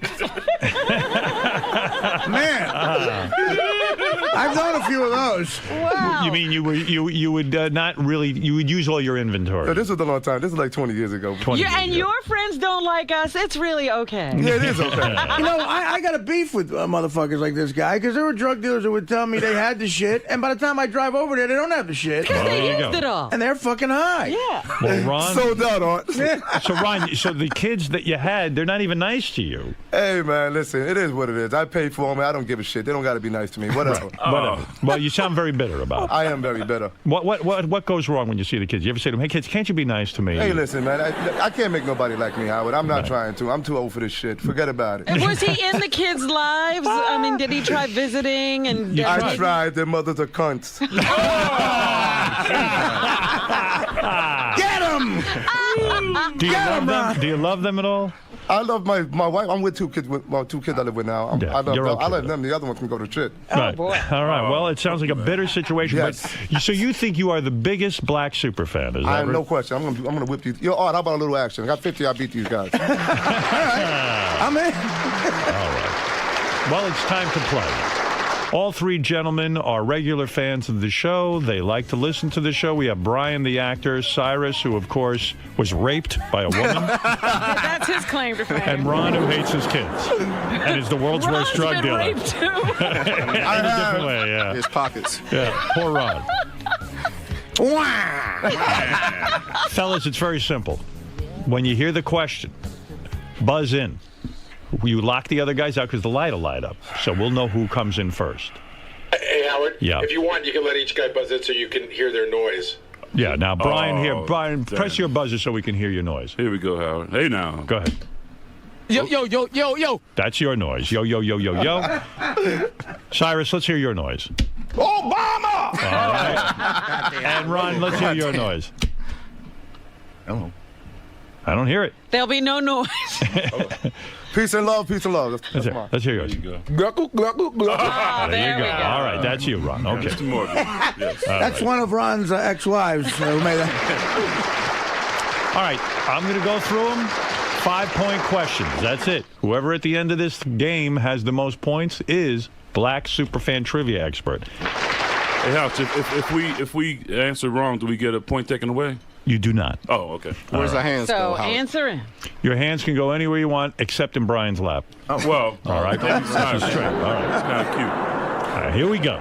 I've done a few of those. Wow. You mean you would not really, you would use all your inventory? This was a long time. This is like 20 years ago. And your friends don't like us. It's really okay. Yeah, it is okay. You know, I got a beef with motherfuckers like this guy because there were drug dealers that would tell me they had the shit, and by the time I drive over there, they don't have the shit. Because they used it all. And they're fucking high. Yeah. Well, Ron. Sold out, Art. So, Ron, so the kids that you had, they're not even nice to you. Hey, man, listen, it is what it is. I paid for them. I don't give a shit. They don't got to be nice to me. Whatever. Whatever. Well, you sound very bitter about it. I am very bitter. What goes wrong when you see the kids? You ever say to them, hey, kids, can't you be nice to me? Hey, listen, man, I can't make nobody like me, Howard. I'm not trying to. I'm too old for this shit. Forget about it. And was he in the kids' lives? I mean, did he try visiting? And I tried. Their mothers are cunts. Get him! Do you love them? Do you love them at all? I love my wife. I'm with two kids. Two kids I live with now. I love them. I love them. The other one can go to shit. Right. Boy. All right. Well, it sounds like a bitter situation. Yes. But so you think you are the biggest black super fan? Is that I have right? no question. I'm gonna whip you. Yo, Art, how about a little action? I got 50. I beat these guys. I'm in. All right. Well, it's time to play. All three gentlemen are regular fans of the show. They like to listen to the show. We have Brian, the actor, Cyrus, who, of course, was raped by a woman, That's his claim to fame. and Ron, who hates his kids and is the world's Ron's worst drug been dealer. raped too. In a different way, yeah. His pockets. Yeah, poor Ron. Fellas, it's very simple. When you hear the question, buzz in. You lock the other guys out because the light will light up. So we'll know who comes in first. Hey, Howard. Yeah. If you want, you can let each guy buzz in so you can hear their noise. Yeah, now, Brian, here. Brian, damn. press your buzzer so we can hear your noise. Here we go, Howard. Hey, now. Go ahead. Yo. That's your noise. Yo, yo, yo, yo, yo. Cyrus, let's hear your noise. Obama! All right. And Ron, let's hear your noise. Hello. I don't hear it. There'll be no noise. Peace and love, peace and love. Let's hear yours. There you go. Gluckle, gluckle, gluckle. There you go. All right, that's you, Ron. Okay. Mr. Morgan. Yes. That's one of Ron's ex-wives who made that. All right, I'm going to go through them. 5-point questions. That's it. Whoever at the end of this game has the most points is Black Superfan Trivia Expert. Hey, Howard, if we answer wrong, do we get a point taken away? You do not. Oh, okay. Where's the hands So go, Howard? answer in. Your hands can go anywhere you want except in Brian's lap. Oh, well. All right. That's That's just straight. All right. It's kind of cute. All right, here we go.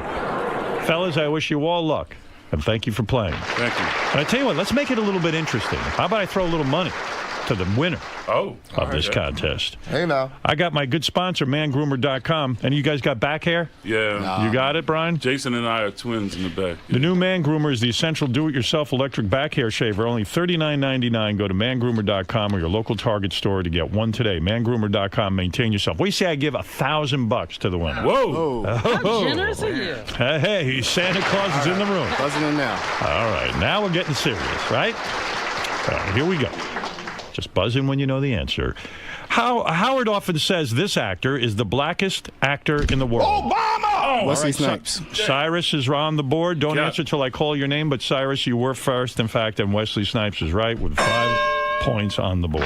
Fellas, I wish you all luck, and thank you for playing. Thank you. And I tell you what, let's make it a little bit interesting. How about I throw a little money to the winner of this contest? Hey, now. I got my good sponsor, mangroomer.com. And you guys got back hair? Yeah. You got it, Brian? Jason and I are twins in the back. The new Man Groomer is the essential do-it-yourself electric back hair shaver. Only $39.99. Go to mangroomer.com or your local Target store to get one today. Mangroomer.com. Maintain yourself. We say I give $1,000 to the winner. Whoa! How generous are you? Hey, Santa Claus is in the room. Buzzing in now. All right, now we're getting serious, right? Here we go. Just buzz in when you know the answer. Howard often says this actor is the blackest actor in the world. Obama! Wesley Snipes. Cyrus is on the board. Don't answer till I call your name, but Cyrus, you were first, in fact, and Wesley Snipes is right with 5 points on the board.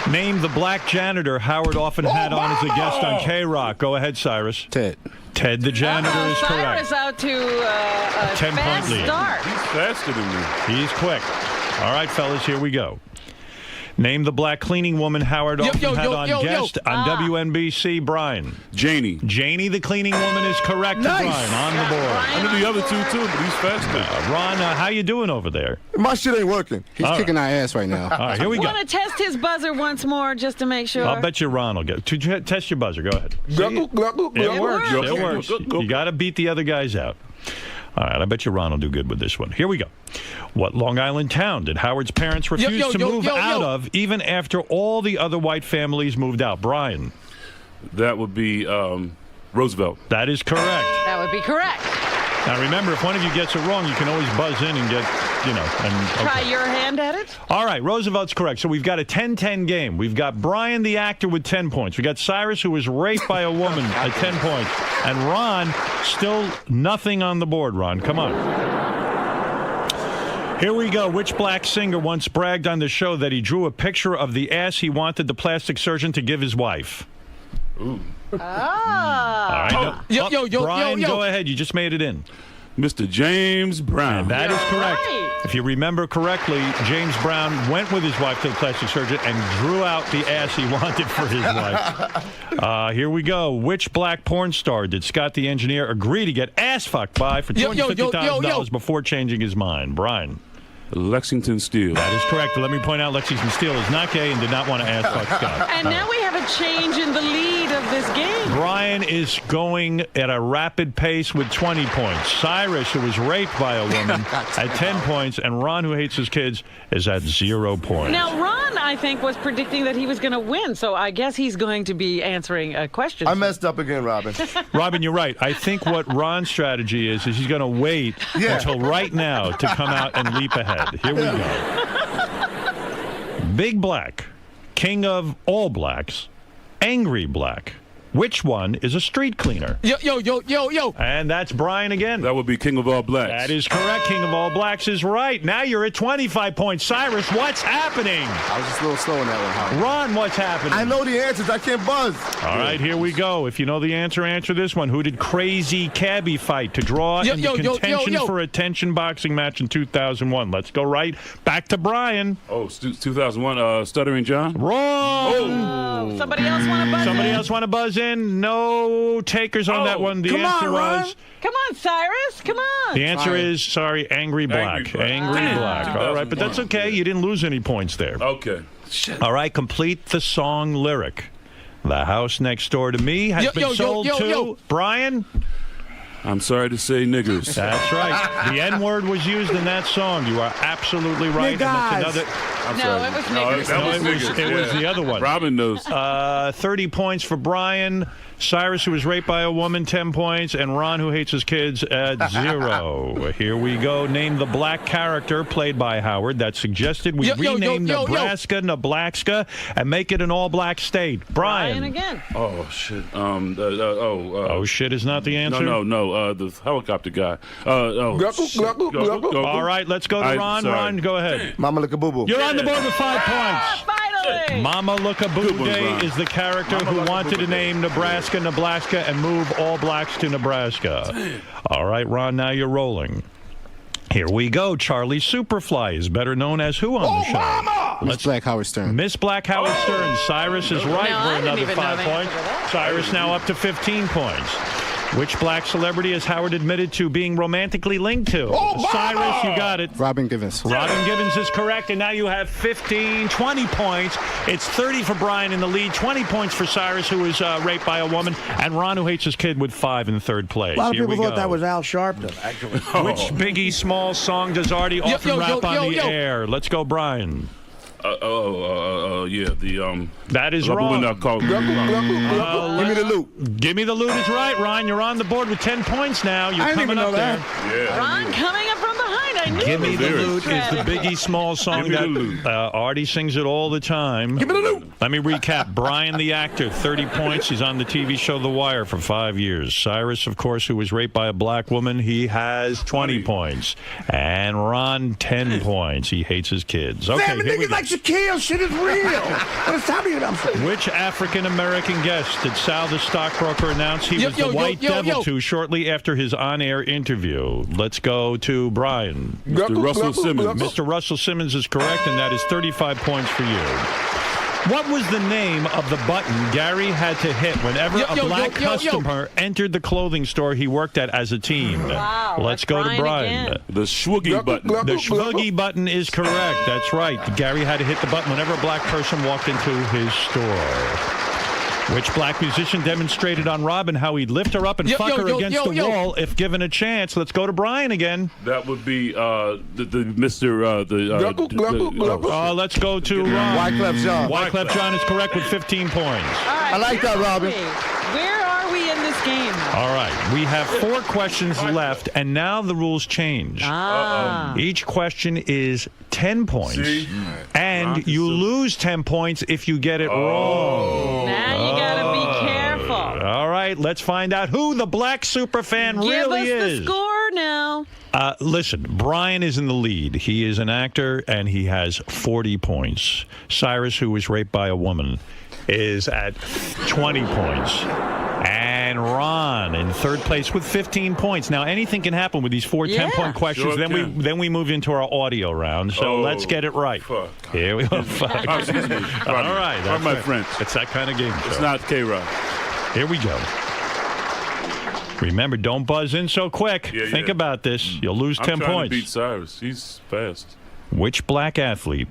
Name the black janitor Howard often had on as a guest on K-Rock. Go ahead, Cyrus. Ted. Ted the janitor is correct. Cyrus out to a 10-point fast lead. start. He's faster than me. He's quick. All right, fellas, here we go. Name the black cleaning woman Howard often had on guest on WNBC. Brian. Janie. Janie, the cleaning woman, is correct. Nice. Brian on the board. I know the other two, too, but he's faster. Ron, how you doing over there? My shit ain't working. He's kicking our ass right now. All right, here we go. Want to test his buzzer once more just to make sure? I'll bet you Ron will get it. Test your buzzer. Go ahead. Gluckle, gluckle, It gluckle. works. It works. You got to beat the other guys out. All right, I bet you Ron will do good with this one. Here we go. What Long Island town did Howard's parents refuse to move out of even after all the other white families moved out? Brian. That would be Roosevelt. That is correct. That would be correct. Now remember, if one of you gets it wrong, you can always buzz in and get you know. And, okay. Try your hand at it? All right, Roosevelt's correct. So we've got a 10-10 game. We've got Brian, the actor, with 10 points. We got Cyrus, who was raped by a woman, at 10 points. And Ron, still nothing on the board, Ron. Come on. Here we go. Which black singer once bragged on the show that he drew a picture of the ass he wanted the plastic surgeon to give his wife? Ooh. Ah. All right. Brian, go ahead. You just made it in. Mr. James Brown. And that is correct. Right. If you remember correctly, James Brown went with his wife to the plastic surgeon and drew out the ass he wanted for his wife. Here we go. Which black porn star did Scott the engineer agree to get ass fucked by for $250,000 before changing his mind? Brian. Lexington Steele. That is correct. Let me point out Lexington Steele is not gay and did not want to ass fuck Scott. And now we have a change in the lead of this game. Brian is going at a rapid pace with 20 points. Cyrus, who was raped by a woman, at 10 points. And Ron, who hates his kids, is at 0 points. Now, Ron, I think, was predicting that he was going to win, so I guess he's going to be answering a question. I messed up again, Robin. Robin, you're right. I think what Ron's strategy is he's going to wait until right now to come out and leap ahead. Here we go. Big Black, king of all blacks, angry black. Which one is a street cleaner? Yo. And that's Brian again. That would be king of all blacks. That is correct. King of all blacks is right. Now you're at 25 points. Cyrus, what's happening? I was just a little slow on that one, Howard. Ron, what's happening? I know the answers. I can't buzz. All right, here we go. If you know the answer, answer this one. Who did Crazy Cabbie fight to draw in the contention for a tension boxing match in 2001? Let's go right back to Brian. Oh, 2001, Stuttering John? Wrong. Oh. Somebody else want to buzz in? Somebody else want to buzz in? No takers on that one. The answer was... Come on, Cyrus. Come on. The answer is, sorry, Angry Black. Angry Black. All right, but that's okay. You didn't lose any points there. Okay. Shit. All right, complete the song lyric. The house next door to me has been sold to Brian. I'm sorry to say niggers. That's right. The N-word was used in that song. You are absolutely right. And that's another... It was niggers. It was the other one. Robin knows. 30 points for Brian. Cyrus, who was raped by a woman, 10 points. And Ron, who hates his kids, at 0. Here we go. Name the black character played by Howard that suggested we rename Nebraska, Nebraska, and make it an all-black state. Brian again. Oh, shit. Oh, shit is not the answer? No. The helicopter guy. All right, let's go to Ron. Ron, go ahead. Mama Look a Boo Boo. You're on the board with 5 points. Finally. Mama Look a Boo Day is the character who wanted to name Nebraska, and move all blacks to Nebraska. All right, Ron, now you're rolling. Here we go. Charlie Superfly is better known as who on the show? Mama! Miss Black Howard Stern. Miss Black Howard Stern. Cyrus is right for another 5 points. Cyrus now up to 15 points. Which black celebrity has Howard admitted to being romantically linked to? Cyrus, you got it. Robin Givens. Robin Givens is correct, and now you have 20 points. It's 30 for Brian in the lead, 20 points for Cyrus, who was raped by a woman, and Ron, who hates his kid, with 5 in third place. A lot of people thought that was Al Sharpton, actually. Which Biggie Small song does Artie often rap on the air? Let's go, Brian. That is wrong. Give me the loot. Give me the loot is right, Ron. You're on the board with 10 points now. You're coming up there. Yeah. Ron coming up from behind. I knew. Give me the loot is the Biggie Small song that Artie sings it all the time. Give me the loot. Let me recap. Brian, the actor, 30 points. He's on the TV show The Wire for 5 years. Cyrus, of course, who was raped by a black woman, he has 20 points. And Ron, 10 points. He hates his kids. Okay, Damn, the nigga like Shaquille. Shit is real. Which African-American guest did Sal the stockbroker announce he was the white devil to shortly after his on-air interview? Let's go to Brian. Mr. Russell Simmons. Mr. Russell Simmons is correct, and that is 35 points for you. What was the name of the button Gary had to hit whenever a black customer entered the clothing store he worked at as a teen? Wow, let's go to Brian. Again. The Schwoogie button. The Schwoogie button is correct. That's right. Gary had to hit the button whenever a black person walked into his store. Which black musician demonstrated on Robin how he'd lift her up and fuck her against the wall if given a chance? Let's go to Brian again. That would be Mr. Let's go to Wyclef Jean. Wyclef Jean is correct with 15 points. All right, I like that, Robin. Where are are we in this game? All right. We have 4 questions left, and now the rules change. Each question is 10 points. See? And you lose 10 points if you get it wrong. Now you got to be careful. All right. Let's find out who the black superfan really Give us is. the score now. Listen, Brian is in the lead. He is an actor, and he has 40 points. Cyrus, who was raped by a woman, is at 20 points. And Ron in third place with 15 points. Now, anything can happen with these 4 10-point questions. Sure then we move into our audio round. So let's get it right. Fuck. Here we go. Fuck. Oh, excuse me. All right. Pardon my French. It's that kind of game show. It's not K-Rock. Here we go. Remember, don't buzz in so quick. Think about this. You'll lose 10 I'm trying points. to beat Cyrus. He's fast. Which black athlete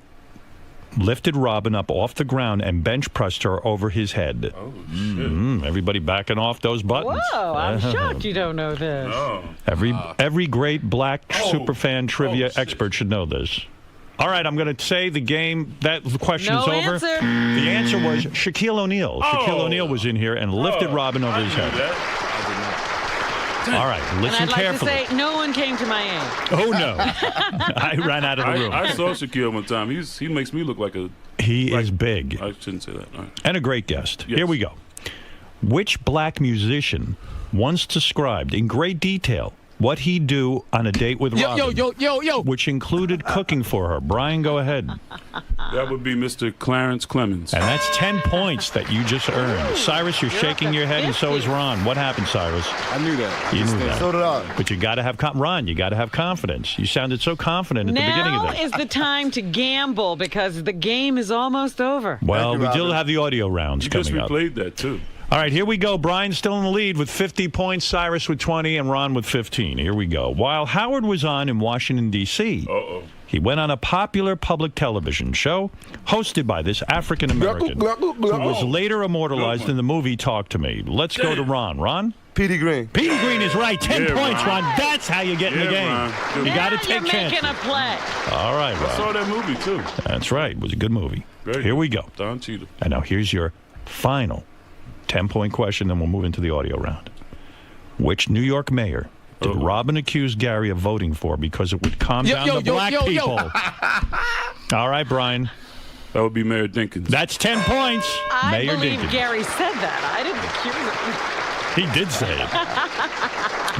lifted Robin up off the ground and bench pressed her over his head? Oh, shit. Everybody backing off those buttons. Whoa, I'm shocked you don't know this. No. Every great black superfan trivia expert should know this. All right, I'm going to say the game, that question is over. Answer. The answer was Shaquille O'Neal. Shaquille O'Neal was in here and lifted Robin over his head. All right, listen and I'd carefully. like to say, no one came to my aid. Oh, no. I ran out of the room. I saw Shaquille one time. He makes me look like a... He is big. I shouldn't say that. All right. And a great guest. Yes. Here we go. Which black musician once described in great detail what he'd do on a date with Robin, Yo. which included cooking for her? Brian, go ahead. That would be Mr. Clarence Clemens. And that's 10 points that you just earned. Cyrus, you're shaking your head, and so is Ron. What happened, Cyrus? I knew that. You knew that. So did I. But you got to have Ron. You got to have confidence. You sounded so confident at the beginning of Now this. is the time to gamble because the game is almost over. Well, we still have the audio rounds You coming just up. replayed that, too. All right, here we go. Brian's still in the lead with 50 points, Cyrus with 20, and Ron with 15. Here we go. While Howard was on in Washington, D.C., he went on a popular public television show hosted by this African-American who was later immortalized in the movie Talk to Me. Let's go to Ron. Ron? Petey Green. Petey Green is right. 10 points, Ron. That's how you get in the game. Ron. You got to take You're chances. making a play. All right, Ron. I saw that movie, too. That's right. It was a good movie. Here we go. Don Cheadle. And now here's your final 10-point question, then we'll move into the audio round. Which New York mayor did Robin accuse Gary of voting for because it would calm down the black people? All right, Brian. That would be Mayor Dinkins. That's 10 points. I Mayor believe Dinkins. Gary said that. I didn't accuse him. He did say it.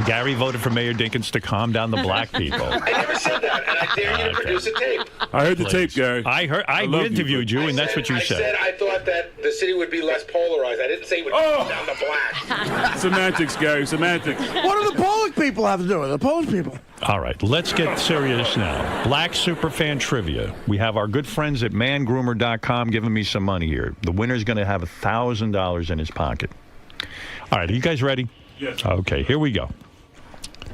Gary voted for Mayor Dinkins to calm down the black people. I never said that, and I dare you to produce a tape. I heard the tape, Gary. I interviewed you, and that's what you I said I thought that the city would be less polarized. I didn't say it would calm down the black. Semantics, Gary, semantics. What do the Polish people have to do with it? The Polish people. All right, let's get serious now. Black Superfan Trivia. We have our good friends at mangroomer.com giving me some money here. The winner's going to have $1,000 in his pocket. All right, are you guys ready? Yes. Okay, here we go.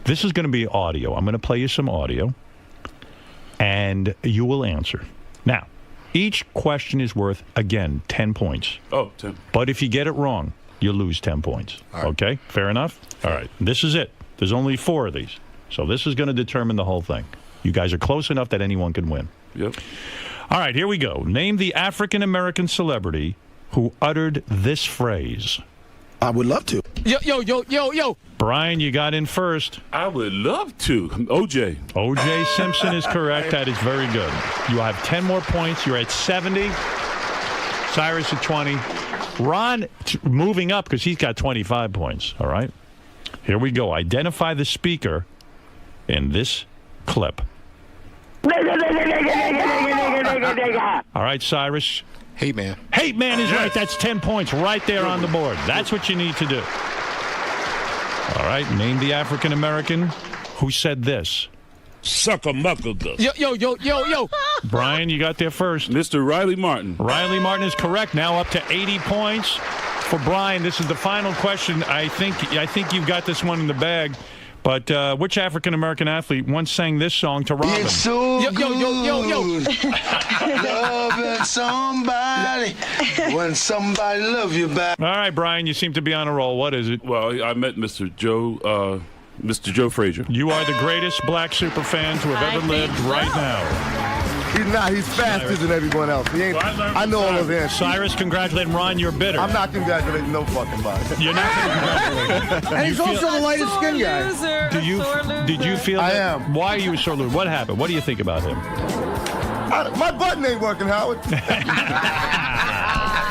This is going to be audio. I'm going to play you some audio, and you will answer. Now, each question is worth, again, 10 points. Oh, 10. But if you get it wrong, you lose 10 points. Okay, fair enough? All right, this is it. There's only 4 of these. So this is going to determine the whole thing. You guys are close enough that anyone can win. Yep. All right, here we go. Name the African-American celebrity who uttered this phrase. I would love to. Yo. Brian, you got in first. I would love to. OJ. O.J. Simpson is correct. That is very good. You have 10 more points. You're at 70. Cyrus at 20. Ron moving up because he's got 25 points. All right. Here we go. Identify the speaker in this clip. All right, Cyrus. Hate Man. Hate Man is right. That's 10 points right there on the board. That's what you need to do. All right. Name the African-American who said this. Sucker-mucker-gus. Yo. Brian, you got there first. Mr. Riley Martin. Riley Martin is correct. Now up to 80 points for Brian. This is the final question. I think you've got this one in the bag. But which African-American athlete once sang this song to Robin? It's so Yo. loving somebody when somebody love you back. All right, Brian, you seem to be on a roll. What is it? Well, I met Mr. Joe Frazier. You are the greatest black super fan to have ever lived right now. He's not. He's faster than everyone else. He ain't. I know all of him. Cyrus, congratulating Ron. You're bitter. I'm not congratulating no fucking body. You're not congratulating. And he's also the lightest skin guy. Did you feel that? I am. Why are you a sore loser? What happened? What do you think about him? My button ain't working, Howard.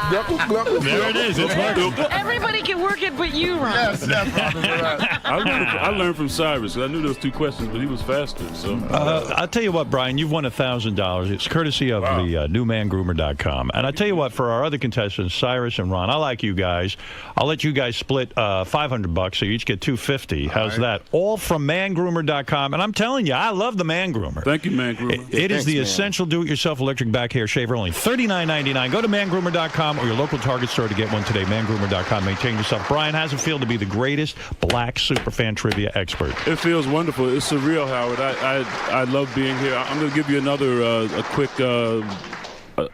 There it is. It's working. Everybody can work it but you, Ron. Yes, right. I learned from Cyrus. I knew there was 2 questions, but he was faster. So I'll tell you what, Brian, you've won $1,000. It's courtesy of the newmangroomer.com. And I tell you what, for our other contestants, Cyrus and Ron, I like you guys. I'll let you guys split $500, so you each get $250. How's that? All from mangroomer.com. And I'm telling you, I love the Man Groomer. Thank you, Man Groomer. It is the essential do-it-yourself electric back hair shaver, only $39.99. Go to mangroomer.com or your local Target store to get one today. Mangroomer.com. Maintain yourself. Brian, how's it feel to be the greatest black superfan trivia expert? it feels wonderful. It's surreal, Howard. I love being here. I'm going to give you another a quick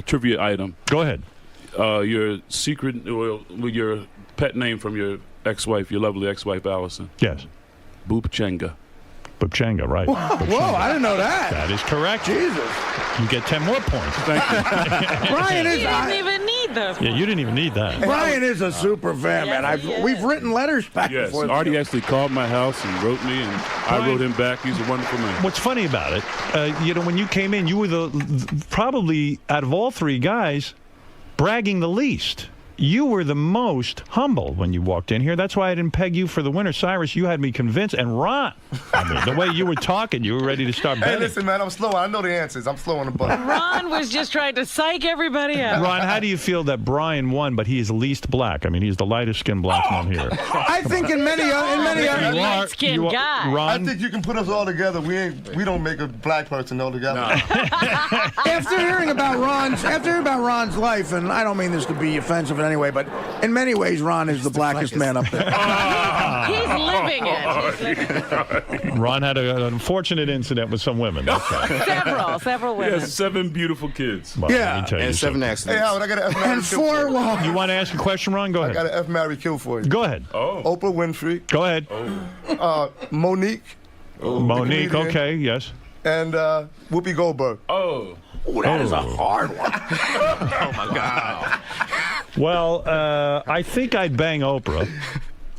trivia item. Go ahead. Your secret, your pet name from your ex-wife, your lovely ex-wife, Allison. Yes. Boopchenga. Boopchenga, right. Whoa, I didn't know that. That is correct. Jesus. You get 10 more points. Thank you. Brian is. You didn't even need those. Yeah, you didn't even need that. Brian is a super fan, man. We've written letters back and Yes, forth. Artie actually called my house and wrote me, and I wrote him back. He's a wonderful man. What's funny about it, when you came in, you were probably, out of all 3 guys, bragging the least. You were the most humble when you walked in here. That's why I didn't peg you for the winner. Cyrus, you had me convinced. And Ron, the way you were talking, you were ready to start betting. Hey, listen, man, I'm slow. I know the answers. I'm slow on the button. Ron was just trying to psych everybody out. Ron, how do you feel that Brian won, but he is least black? I mean, he's the lightest skinned black man here. I think in many light-skinned guy. Ron, I think you can put us all together. We don't make a black person all together. No. After hearing about Ron's life, and I don't mean this to be offensive in any way, but in many ways, Ron is the blackest man up there. He's living it. Ron had an unfortunate incident with some women. That's right. Several women. He has 7 beautiful kids. Well, let me tell you And 7 something. accidents. Hey, Howard, I got an F Mary And kill 4 for you. walk. You want to ask a question, Ron? Go I ahead. got an F Mary kill for you. Go ahead. Oprah Winfrey. Go ahead. Monique. Monique, comedian. okay, yes. And Whoopi Goldberg. Oh. That is a hard one. Oh, my God. Well, I think I'd bang Oprah.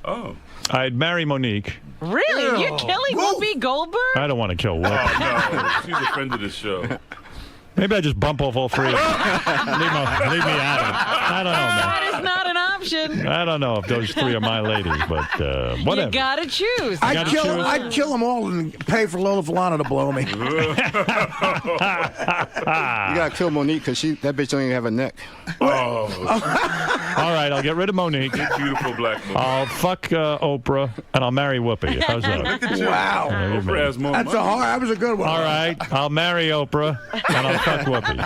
Oh. I'd marry Monique. Really? You're killing Whoopi Goldberg? I don't want to kill Whoopi. No, she's a friend of the show. Maybe I just bump off all 3 of them. leave me out of it. I don't know, man. That is not an option. I don't know if those 3 are my ladies, but whatever. You gotta choose. I'd kill them all and pay for Lola Falana to blow me. You gotta kill Monique because that bitch don't even have a neck. Oh. All right, I'll get rid of Monique. Beautiful black woman. I'll fuck Oprah, and I'll marry Whoopi. How's that? Wow. Oprah has more That's money. that was a good one. All right, I'll marry Oprah, and I'll fuck Whoopi.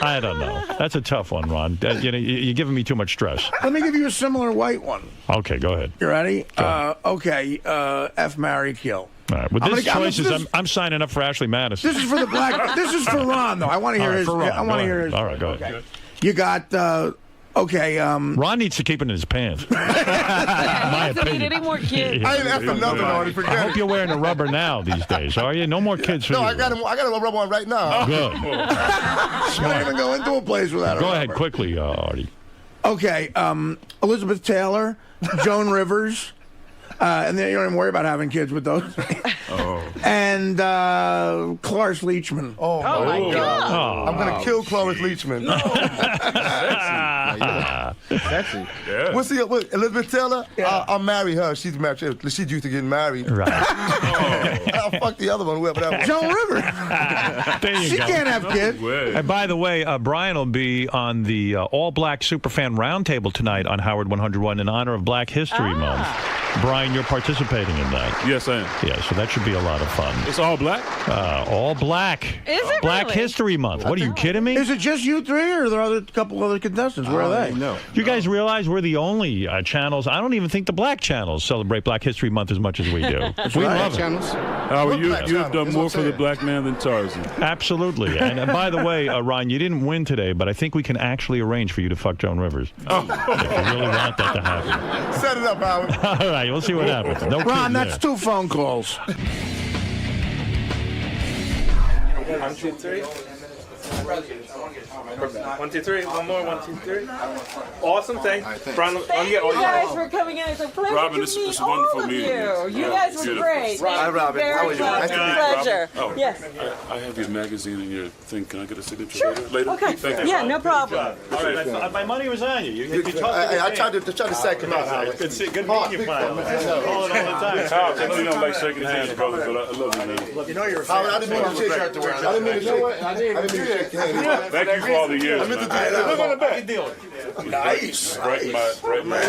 I don't know. That's a tough one, Ron. You're giving me too much stress. Let me give you a similar white one. Okay, go ahead. You ready? Okay. F, marry, kill. All right. With this choices, I'm signing up for Ashley Madison. This is for the black. This is for Ron, though. I want to hear his. I want to hear his. All right, go ahead. Okay. You got. Ron needs to keep it in his pants. My opinion. Need any more kids? I ain't after nothing on it. I hope you're wearing a rubber now these days, are you? No more kids for No, you. I got a rubber on right now. Good. Can't even go into a place without a Go rubber. ahead, quickly, Artie. Okay, Elizabeth Taylor, Joan Rivers, and then you don't even worry about having kids with those. And Cloris Leachman. Oh my God! Oh. I'm gonna kill Cloris Leachman. Sexy. Yeah. What's Elizabeth Taylor? I'll marry her. She's married. She's used to getting married. Right. I'll fuck the other one, whoever that was. Joan Rivers. There you She go. can't have kids. And by the way, Brian will be on the all-black superfan roundtable tonight on Howard 101 in honor of Black History Month. Brian, you're participating in that. Yes, I am. Yeah, so that should be a lot of fun. It's all black? All black. Is it Black really? History Month. What, are you kidding me? Is it just you 3, or are there a couple other contestants? Where are they? No. You guys realize we're the only channels, I don't even think the black channels celebrate Black History Month as much as we do. We love it. Channels. Howard, you've done more for the black man than Tarzan. Absolutely. And by the way, Ron, you didn't win today, but I think we can actually arrange for you to fuck Joan Rivers. If you really want that to happen. Set it up, Howard. All right, we'll see what happens. No Ron, kids that's there. 2 phone calls. 1, 2, 3. 1, 2, 3. One more. 1, 2, 3. Awesome. Thanks. Thank you guys for coming in. It's a pleasure Robin, to it's meet wonderful all of meeting you. you. You guys were Beautiful. great. Hi, Thank you very much. Nice to meet you, Pleasure. Oh, Yes. I have your magazine and your thing. Can I get a signature Sure. later? Okay. Thank you. Yeah, no problem. All right, my money was on you. You I tried to sack him out. Good meeting you, finally. I call it all the time. I know you don't like shaking hands, brother, but I love you, man. You know you're a fan. I didn't mean to shake hands. I didn't mean to shake hands. Thank you for all the years. I meant to do man. that. Look on the back. Nice. Right, Right.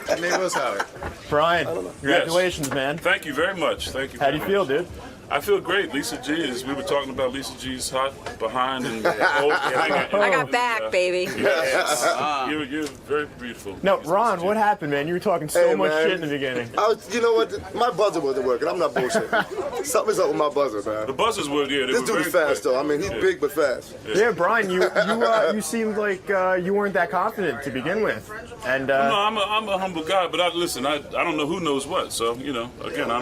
That name was Howard. Brian, congratulations, man. Thank you very much. Thank you. How do you feel, dude? I feel great. Lisa G is. We were talking about Lisa G's hot behind and old. I got back, baby. Yes. You're very beautiful. No, Ron, what happened, man? You were talking so much shit in the beginning. You know what? My buzzer wasn't working. I'm not bullshitting. Something's up with my buzzer, man. The buzzers were there. This dude is fast, though. I mean, he's big but fast. Yeah, Brian, you seemed like you weren't that confident to begin with, and no, I'm a humble guy, but I don't know who knows what. So again, I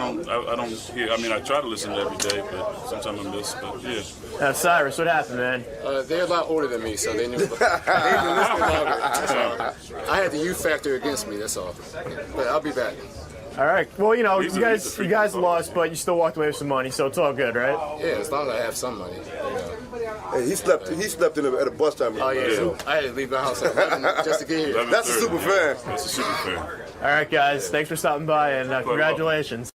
don't hear. I mean, I try to listen every day, but sometimes I miss. But yeah. Cyrus, what happened, man? They're a lot older than me, so they knew. They've been listening longer. That's all. I had the youth factor against me. That's all. But I'll be back. All right. Well, you guys lost, but you still walked away with some money, so it's all good, right? Yeah, as long as I have some money. Hey, he slept at a bus terminal. Oh yeah, so I had to leave my house at 11 just to get here. That's a super fan. That's a super fan. All right, guys. Thanks for stopping by, and congratulations.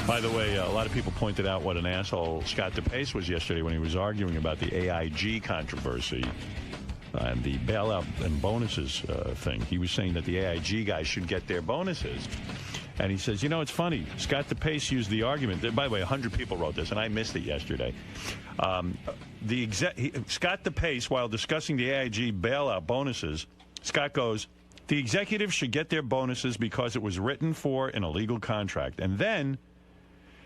By the way, a lot of people pointed out what an asshole Scott DePace was yesterday when he was arguing about the AIG controversy and the bailout and bonuses thing. He was saying that the AIG guys should get their bonuses. And he says, it's funny. Scott DePace used the argument. By the way, 100 people wrote this, and I missed it yesterday. Scott DePace, while discussing the AIG bailout bonuses, Scott goes, the executives should get their bonuses because it was written for in a legal contract. And then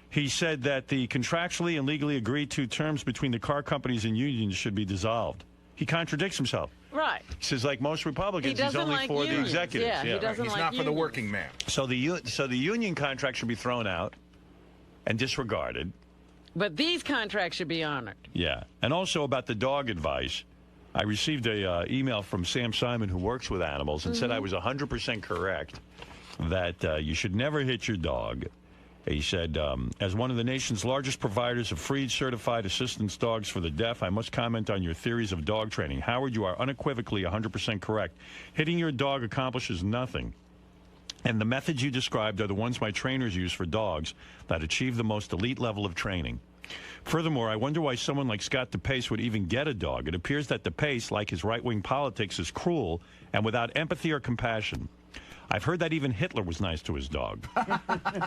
he said that the contractually and legally agreed to terms between the car companies and unions should be dissolved. He contradicts himself. Right. He says, like most Republicans, he's only for the executives. Yeah, he doesn't He's like not for the unions. working man. So the union contract should be thrown out and disregarded. But these contracts should be honored. Yeah. And also about the dog advice. I received a email from Sam Simon, who works with animals, and said I was 100% correct that you should never hit your dog. He said, as one of the nation's largest providers of free certified assistance dogs for the deaf, I must comment on your theories of dog training. Howard, you are unequivocally 100% correct. Hitting your dog accomplishes nothing. And the methods you described are the ones my trainers use for dogs that achieve the most elite level of training. Furthermore, I wonder why someone like Scott DePace would even get a dog. It appears that DePace, like his right-wing politics, is cruel and without empathy or compassion. I've heard that even Hitler was nice to his dog.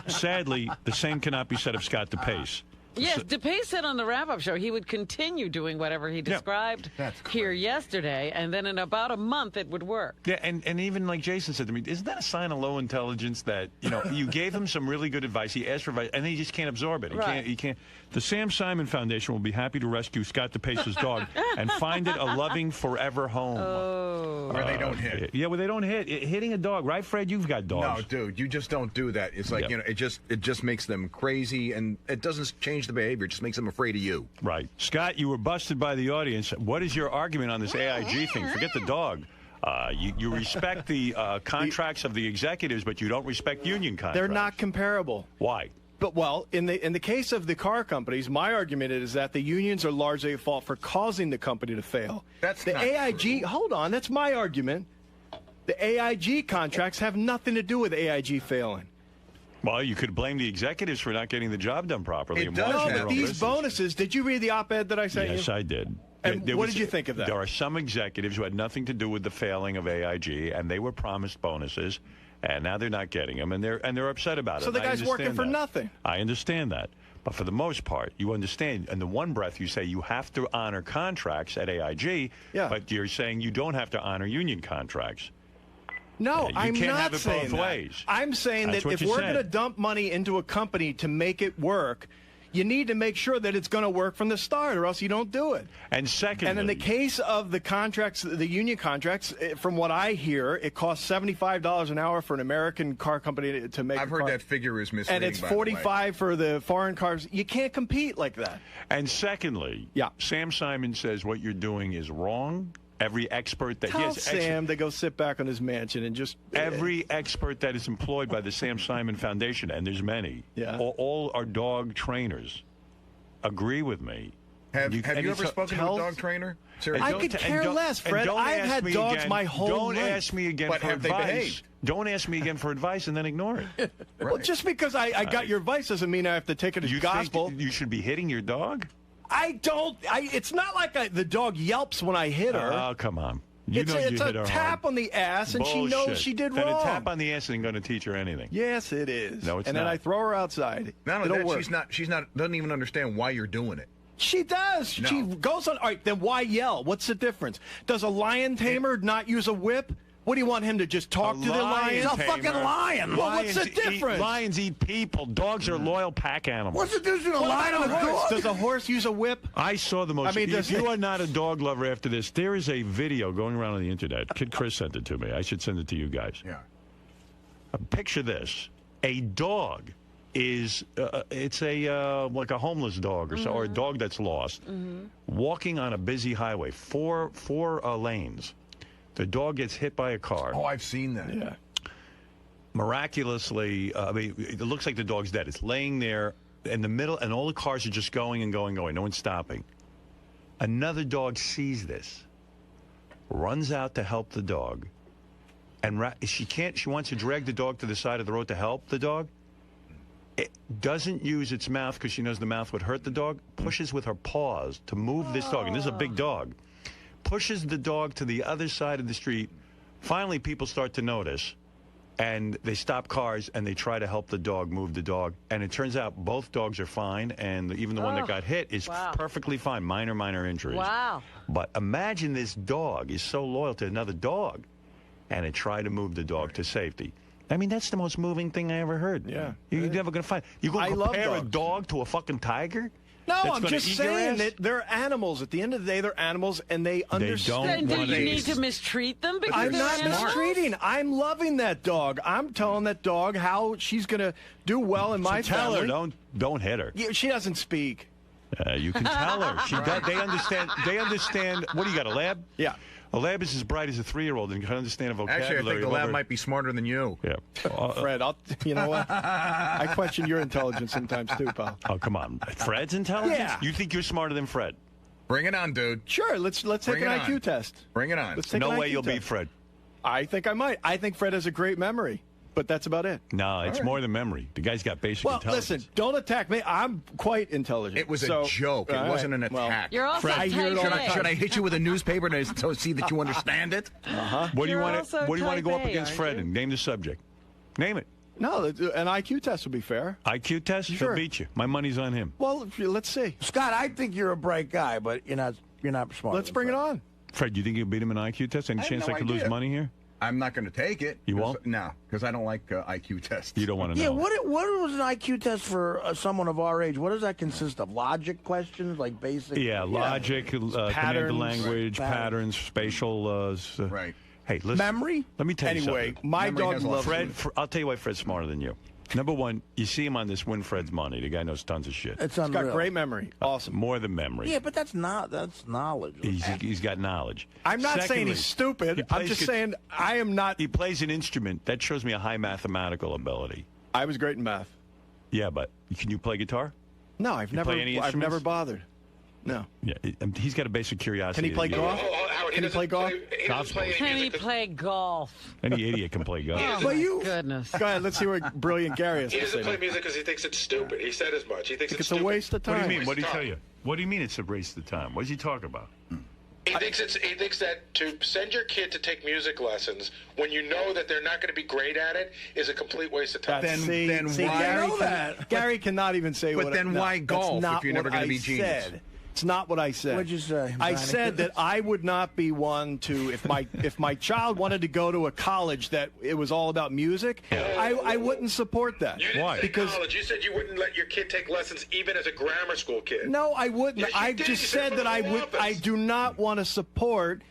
Sadly, the same cannot be said of Scott DePace. Yes, DePace said on the wrap-up show he would continue doing whatever he described here yesterday, and then in about a month it would work. Yeah, and even like Jason said to me, isn't that a sign of low intelligence that, you gave him some really good advice, he asked for advice, and then he just can't absorb it. He can't. The Sam Simon Foundation will be happy to rescue Scott DePace's dog and find it a loving forever home. Oh. Where they don't hit. Yeah, where they don't hit. Hitting a dog, right, Fred? You've got dogs. No, dude, you just don't do that. It's like, it just makes them crazy, and it doesn't change the behavior. It just makes them afraid of you. Right. Scott, you were busted by the audience. What is your argument on this AIG thing? Forget the dog. You respect the contracts of the executives, but you don't respect union contracts. They're not comparable. Why? But, well, in the case of the car companies, my argument is that the unions are largely at fault for causing the company to fail. That's the not AIG. true. Hold on, that's my argument. The AIG contracts have nothing to do with AIG failing. Well, you could blame the executives for not getting the job done properly. It does. No, but these bonuses. Did you read the op-ed that I sent you? Yes, I did. And what did you think of that? There are some executives who had nothing to do with the failing of AIG, and they were promised bonuses, and now they're not getting them, and they're upset about it. So the guy's working for nothing. I understand that. But for the most part, you understand, in the one breath you say you have to honor contracts at AIG, but you're saying you don't have to honor union contracts. No, I'm can't not have it saying both that. ways. I'm saying That's that what if you we're said. going to dump money into a company to make it work, you need to make sure that it's going to work from the start, or else you don't do it. And secondly, and in the case of the contracts, the union contracts, from what I hear, it costs $75 an hour for an American car company to make. I've heard that figure is misleading. And it's $45 for the foreign cars. You can't compete like that. And secondly, Sam Simon says what you're doing is wrong. Every expert that Tell Sam to go sit back on his mansion and just every expert that is employed by the Sam Simon Foundation, and there's many, all are dog trainers, agree with me. Have you ever spoken to a dog trainer? I could care less, Fred. I've had dogs my whole life. Don't ask me again for advice. Don't ask me again for advice and then ignore it. Well, just because I got your advice doesn't mean I have to take it as gospel. You should be hitting your dog? I don't. It's not like the dog yelps when I hit her. Oh, come on. It's a tap on the ass, and Bullshit. she knows she did then wrong. A tap on the ass isn't going to teach her anything. Yes, it is. No, it's and not. then I throw her outside. Not only that, she's not doesn't even understand why you're doing it. She does. No. She goes on. All right, then why yell? What's the difference? Does a lion tamer not use a whip? What do you want him to just talk to the lion? He's a fucking lion. Well, what's the difference? Lions eat people. Dogs are loyal pack animals. What's the difference between a lion and a dog? Does a horse use a whip? I saw the most. I mean, if you are not a dog lover after this, there is a video going around on the internet. Kid Chris sent it to me. I should send it to you guys. Yeah. Picture this: a dog is it's a like a homeless dog or so, or a dog that's lost, walking on a busy highway, four lanes. The dog gets hit by a car. Oh, I've seen that. Yeah. Miraculously, I mean, it looks like the dog's dead. It's laying there in the middle, and all the cars are just going and going and going. No one's stopping. Another dog sees this, runs out to help the dog, and she wants to drag the dog to the side of the road to help the dog. It doesn't use its mouth because she knows the mouth would hurt the dog. Pushes with her paws to move this dog, and this is a big dog. Pushes the dog to the other side of the street. Finally, people start to notice, and they stop cars, and they try to help the dog move the dog. And it turns out both dogs are fine, and even the one that got hit is perfectly fine, minor injuries. Wow. But imagine this dog is so loyal to another dog, and it tried to move the dog to safety. I mean, that's the most moving thing I ever heard. Yeah. You're never going to find. You're going to compare a dog to a fucking tiger? No, I'm just saying that they're animals. At the end of the day, they're animals, and they understand. Then do you need to mistreat them? Because I'm not they're animals? mistreating. I'm loving that dog. I'm telling that dog how she's going to do well in my family. Tell her, don't hit her. Yeah, she doesn't speak. You can tell her. She does, they understand. They understand. What do you got, a lab? Yeah. A lab is as bright as a 3-year-old and can understand a vocabulary. Actually, I think the lab might be smarter than you. Yeah. Fred, you know what? I question your intelligence sometimes too, pal. Oh, come on. Fred's intelligence? Yeah. You think you're smarter than Fred? Bring it on, dude. Sure, let's take an IQ test. Bring it on. Let's take No an way IQ you'll test. beat Fred. I think I might. I think Fred has a great memory, but that's about it. No, it's more than memory. The guy's got basic Well, intelligence. listen, don't attack me. I'm quite intelligent. It was a joke. It wasn't an attack. You're also Fred, type A. should I hit you with a newspaper to see that you understand it? What do you You're want also to? What do you want to go type up A, against aren't Fred you? and name the subject? Name it. No, an IQ test would be fair. IQ test. Sure. He'll beat you. My money's on him. Well, let's see. Scott, I think you're a bright guy, but you're not smart. Let's bring it on. Fred, you think you'll beat him in an IQ test? Any I have chance no I could lose idea. money here? I'm not going to take it. You won't? No, because I don't like IQ tests. You don't want to Yeah, know. what was an IQ test for someone of our age? What does that consist of? Logic questions, like basic? Yeah, logic, command of Patterns. language, Right. patterns, spatial. Right. Hey, listen. Memory? Let me tell you Anyway, something. my Memory dog has a lot loves of Fred, I'll tell you why Fred's smarter than you. Number one, you see him on this Win Fred's Money. The guy knows tons of shit. It's He's unreal. got great memory. Awesome. More than memory. Yeah, but that's knowledge. He's got knowledge. I'm not saying Secondly, he's stupid. he I'm plays just gu- saying I am not. He plays an instrument. That shows me a high mathematical ability. I was great in math. Yeah, but can you play guitar? No, I've You never. play any I've never instruments? bothered. No. Yeah, he's got a basic curiosity. Can he play to- golf? Howard, Can he play golf? Can he play golf? Any idiot can play golf. Oh, my goodness. Go ahead. Let's see what brilliant Gary has He to doesn't say. play now. music because he thinks it's stupid. He said as much. He thinks It's it's a stupid. waste of time. What do you mean? What did he Waste of tell you? What do you mean it's a waste of time? What does he talk about? He thinks that to send your kid to take music lessons when you know that they're not going to be great at it is a complete waste of time. See, then why- Gary, I know that. Gary cannot even say But what. then no, why that's golf not if you're never what going to I be genius? said. It's not what I said. What'd you say, I Johnny? said that I would not be one to, if my child wanted to go to a college that it was all about music, I wouldn't support that. You didn't Why? say Because college. You said you wouldn't let your kid take lessons even as a grammar school kid. no, I wouldn't. Yes, you I did. just You said from that the I would. office. I do not want to support.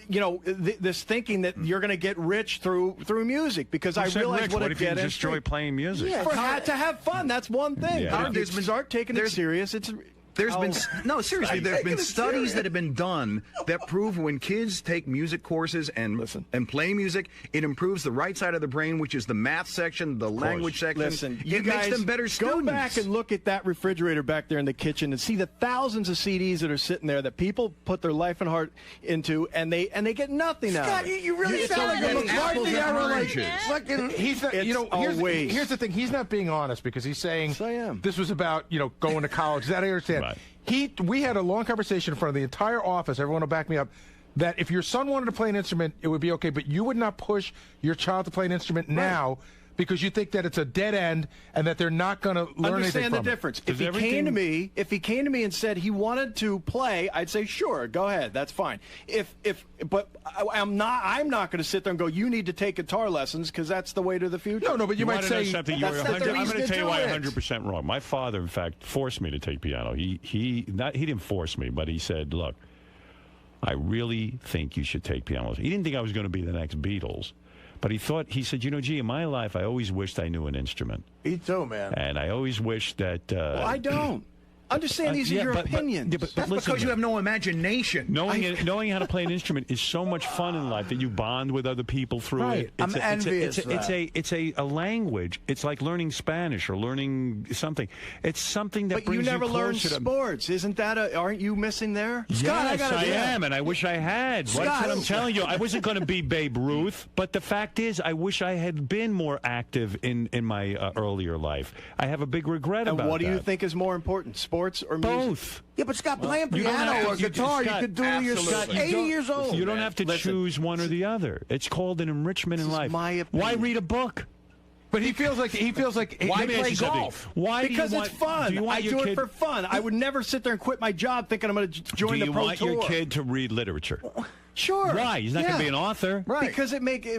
This thinking that you're going to get rich through music, because I realize Rich, what what it if you get just enjoy playing music? to have fun. That's one thing. Yeah. But if you start taking it serious, it's. There's been seriously. There have been Taking it studies serious. that have been done that prove when kids take music courses and play music, it improves the right side of the brain, which is the math section, the language section. Listen, you it guys makes them better students. Go back and look at that refrigerator back there in the kitchen and see the thousands of CDs that are sitting there that people put their life and heart into, and they get nothing out Scott, of it. you really sound like a McCarthy era, fucking. He's not, here's the thing. He's not being honest, because he's saying this was about going to college. That I understand. Right. We had a long conversation in front of the entire office. Everyone will back me up. That if your son wanted to play an instrument, it would be okay, but you would not push your child to play an instrument now, because you think that it's a dead end and that they're not going to learn anything Understand the from it. difference. If he came to me and said he wanted to play, I'd say sure, go ahead, that's fine. But I'm not going to sit there and go, you need to take guitar lessons because that's the way to the future. No, but you might say something. I'm going to tell you why 100% wrong. My father, in fact, forced me to take piano. He didn't force me, but he said, look, I really think you should take piano lessons. He didn't think I was going to be the next Beatles. But he said, gee, in my life, I always wished I knew an instrument. Me too, man. And I always wished that... well, I don't. Understand these are your opinions. That's listen, because you have no imagination. Knowing how to play an instrument is so much fun in life that you bond with other people through it. I'm envious. It's a language. It's like learning Spanish or learning something. It's something that But brings you never learned closer to... sports. Isn't that aren't you missing there? Scott, I am, and I wish I had. That's what I'm telling you. I wasn't going to be Babe Ruth, but the fact is, I wish I had been more active in my earlier life. I have a big regret about that. And what do you think is more important, sports or music? Both. Yeah, but Scott, playing piano or guitar, you could do when you're 80 years old. You don't have to choose one or the other. It's called an enrichment in life. Why read a book? But he feels like why play golf? Why? Because it's fun. I do it for fun. I would never sit there and quit my job thinking I'm going to join the pro tour. Do you want your kid to read literature? Sure. Why? He's not going to be an author. Right. Because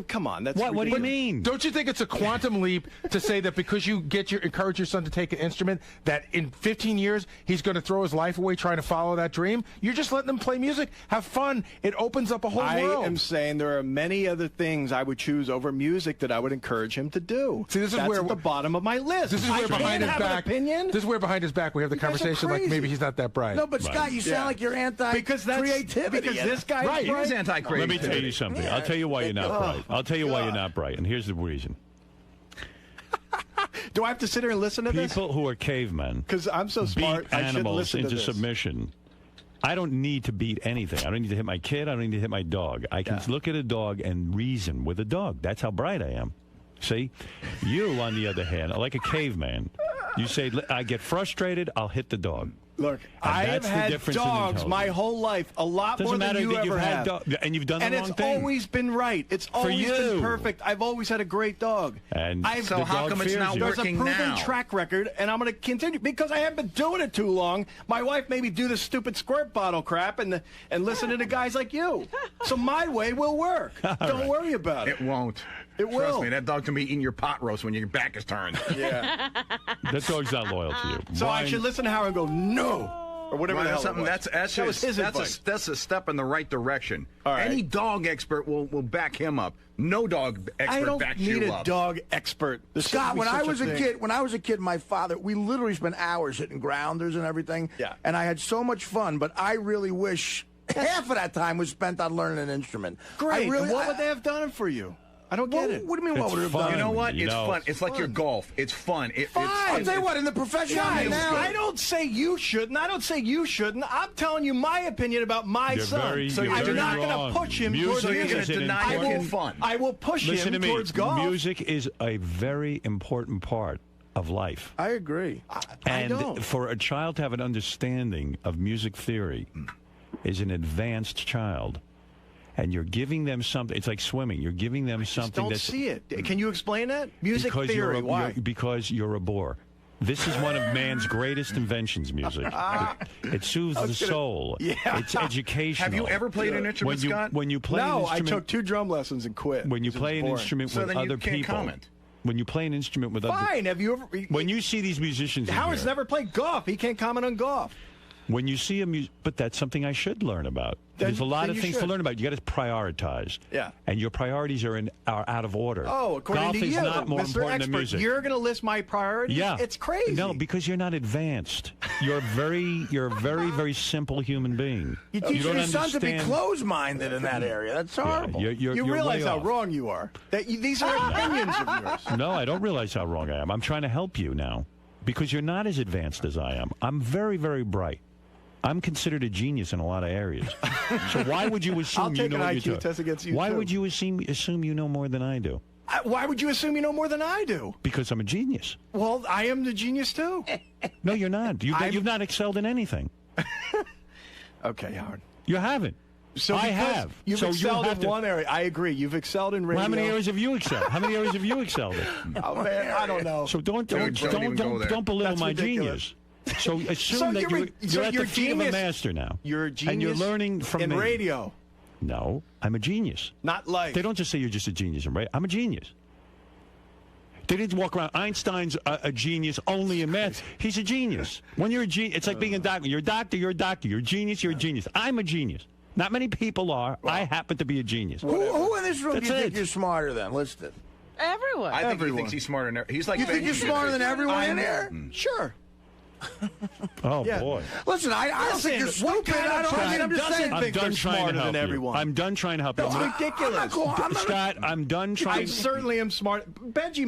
come on. That's what do you mean? Don't you think it's a quantum leap to say that because you encourage your son to take an instrument, that in 15 years he's going to throw his life away trying to follow that dream? You're just letting him play music, have fun. It opens up a whole world. I am saying there are many other things I would choose over music that I would encourage him to do. See, That's at the bottom of my list. This is where behind his back. This is where behind his back we have the conversation like maybe he's not that bright. No, but Scott, you sound like you're anti-creativity. Because this guy right, he is anti-creativity. Let me tell you something. I'll tell you why you're not bright. I'll tell you why you're not bright, and here's the reason. Do I have to sit here and listen to this? People who are cavemen, because I'm so smart, beat animals into submission. I don't need to beat anything. I don't need to hit my kid. I don't need to hit my dog. I can look at a dog and reason with a dog. That's how bright I am. See? You, on the other hand, are like a caveman. You say, I get frustrated, I'll hit the dog. Look, I have had dogs my whole life, a lot more than you ever have. And you've done the wrong thing. And it's always been right. It's always been perfect. I've always had a great dog. And so how come it's not working now? There's a proven track record, and I'm going to continue because I haven't been doing it too long. My wife made me do this stupid squirt bottle crap and listen to the guys like you. So my way will work. Don't worry about it. It won't. It will. Trust me, that dog can be eating your pot roast when your back is turned. Yeah. That dog's not loyal to you. So I should listen to Howard and go, no. Or whatever the hell it was. That's a step in the right direction. All right. Any dog expert will back him up. No dog expert backs you up. I don't need a dog expert. Scott, when I was a kid, my father, we literally spent hours hitting grounders and everything. Yeah. And I had so much fun, but I really wish half of that time was spent on learning an instrument. Great. And what would they have done for you? I don't get it. What do you mean, what would it have done? You know what? It's fun. It's like your golf. It's fun. I'll tell you what, in the professional now. I don't say you shouldn't. I don't say you shouldn't. I'm telling you my opinion about my son. So I'm not going to push him towards music. You're going to deny him fun. I will push him towards golf. Music is a very important part of life. I agree. And for a child to have an understanding of music theory is an advanced child. And you're giving them something. It's like swimming. You're giving them something. Don't see it. Can you explain that? Music theory. Why? Because you're a bore. This is one of man's greatest inventions, music. It soothes the soul. Yeah. It's educational. Have you ever played an instrument, Scott? When you play an No, instrument, I took 2 drum lessons and quit. when you play an instrument with other people, comment. when you play an instrument with other, Fine. Have you ever? when you see these musicians, in Howard's here, never played golf. He can't comment on golf. when you see but that's something I should learn about. There's a lot then of you things to should. learn about. You got to prioritize. Yeah. And your priorities are out of order. Oh, according Golf to is you, not more Mr. important Expert, than music. you're going to list my priorities? Yeah. It's crazy. No, because you're not advanced. You're a very, very simple human being. You teach don't your son to be understand- closed-minded in that area. That's horrible. You realize how wrong you are. These are opinions of yours. No, I don't realize how wrong I am. I'm trying to help you now because you're not as advanced as I am. I'm very, very bright. I'm considered a genius in a lot of areas. So why would you assume I'll you take know an what IQ you're test against you, Why too. would you assume you know more than I do? Why would you assume you know more than I do? Because I'm a genius. Well, I am the genius, too. No, you're not. You've not excelled in anything. Okay, Howard. You haven't. So I because have. You've So you excelled have in to- one area. I agree. You've excelled in radio. Well, how many areas have you excelled? How many areas have you excelled in? Oh, man, I don't know. So don't even go there. belittle That's my ridiculous. genius. So assume So that you're at you're the feet of a genius. master now. You're a genius and you're learning from in me. radio. No, I'm a genius. Not life. They don't just say you're just a genius in radio. I'm a genius. They didn't walk around. Einstein's a genius only in math. He's a genius. When you're a genius, it's like being a doctor. You're a doctor. You're a doctor. You're a genius. You're a genius. I'm a genius. Not many people are. I happen to be a genius. Who in this room That's do you it. think you're smarter than? List it. Everyone. I think he thinks he's smarter than he's like. You think Benji you're smarter than today. everyone in I- here? Sure. Oh, Yeah. boy. Listen, I don't think you're Listen, what stupid. kind of I don't person mean, I'm just doesn't saying. think they're smarter than you. everyone? I'm done trying to help you. That's ridiculous. Scott, I'm done trying. I certainly am smart. Benji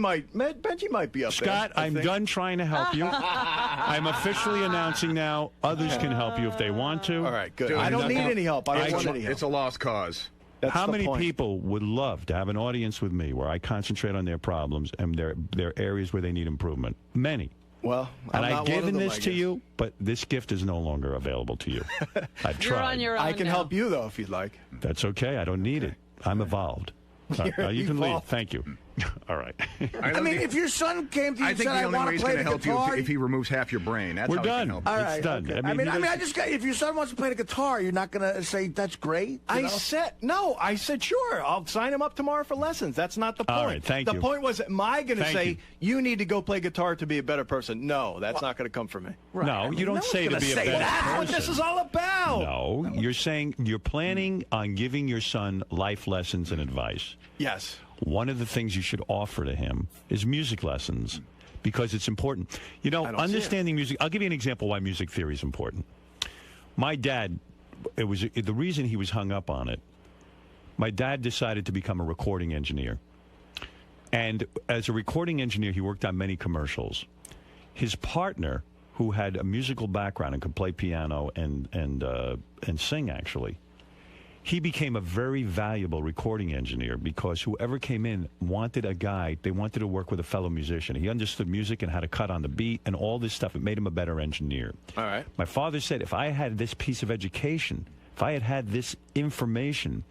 might be up Scott, there. I'm done trying to help you. I'm officially announcing now. Others can help you if they want to. All right, good. Dude, I don't I'm need not- any help. I don't want any help. It's a lost cause. That's How the many point. people would love to have an audience with me where I concentrate on their problems and their areas where they need improvement? Many. Well, And I'm not I've one of given them, this I to guess. you, but this gift is no longer available to you. I've You're tried. on your own I can now. help you though if you'd like. That's okay. I don't need it. I'm evolved. You're You can leave. evolved. Thank you. All right. I mean, if your son came to you I and think said, the "I only want way to he's play going to the help you guitar," if he removes half your brain. That's We're how he can done. help. all It's right, done. okay. I mean, I just got. If your son wants to play the guitar, you're not going to say that's great. You I know? said no. I said sure. I'll sign him up tomorrow for lessons. That's not the point. All right, thank the you. point was, am I going to Thank say you need to go play guitar to be a better person? No, that's not going to come from me. No, you don't no one's say to gonna be a say better that. That's what person. this is all about. No, you're saying you're planning on giving your son life lessons and advice. Yes. One of the things you should offer to him is music lessons because it's important. You know, I don't see understanding music. I'll give you an example why music theory is important. My dad, it was the reason he was hung up on it. My dad decided to become a recording engineer. And as a recording engineer, he worked on many commercials. His partner, who had a musical background and could play piano and sing, actually, he became a very valuable recording engineer because whoever came in wanted a guy, they wanted to work with a fellow musician. He understood music and how to cut on the beat and all this stuff. It made him a better engineer. All right. My father said if I had this piece of education, if I had this information,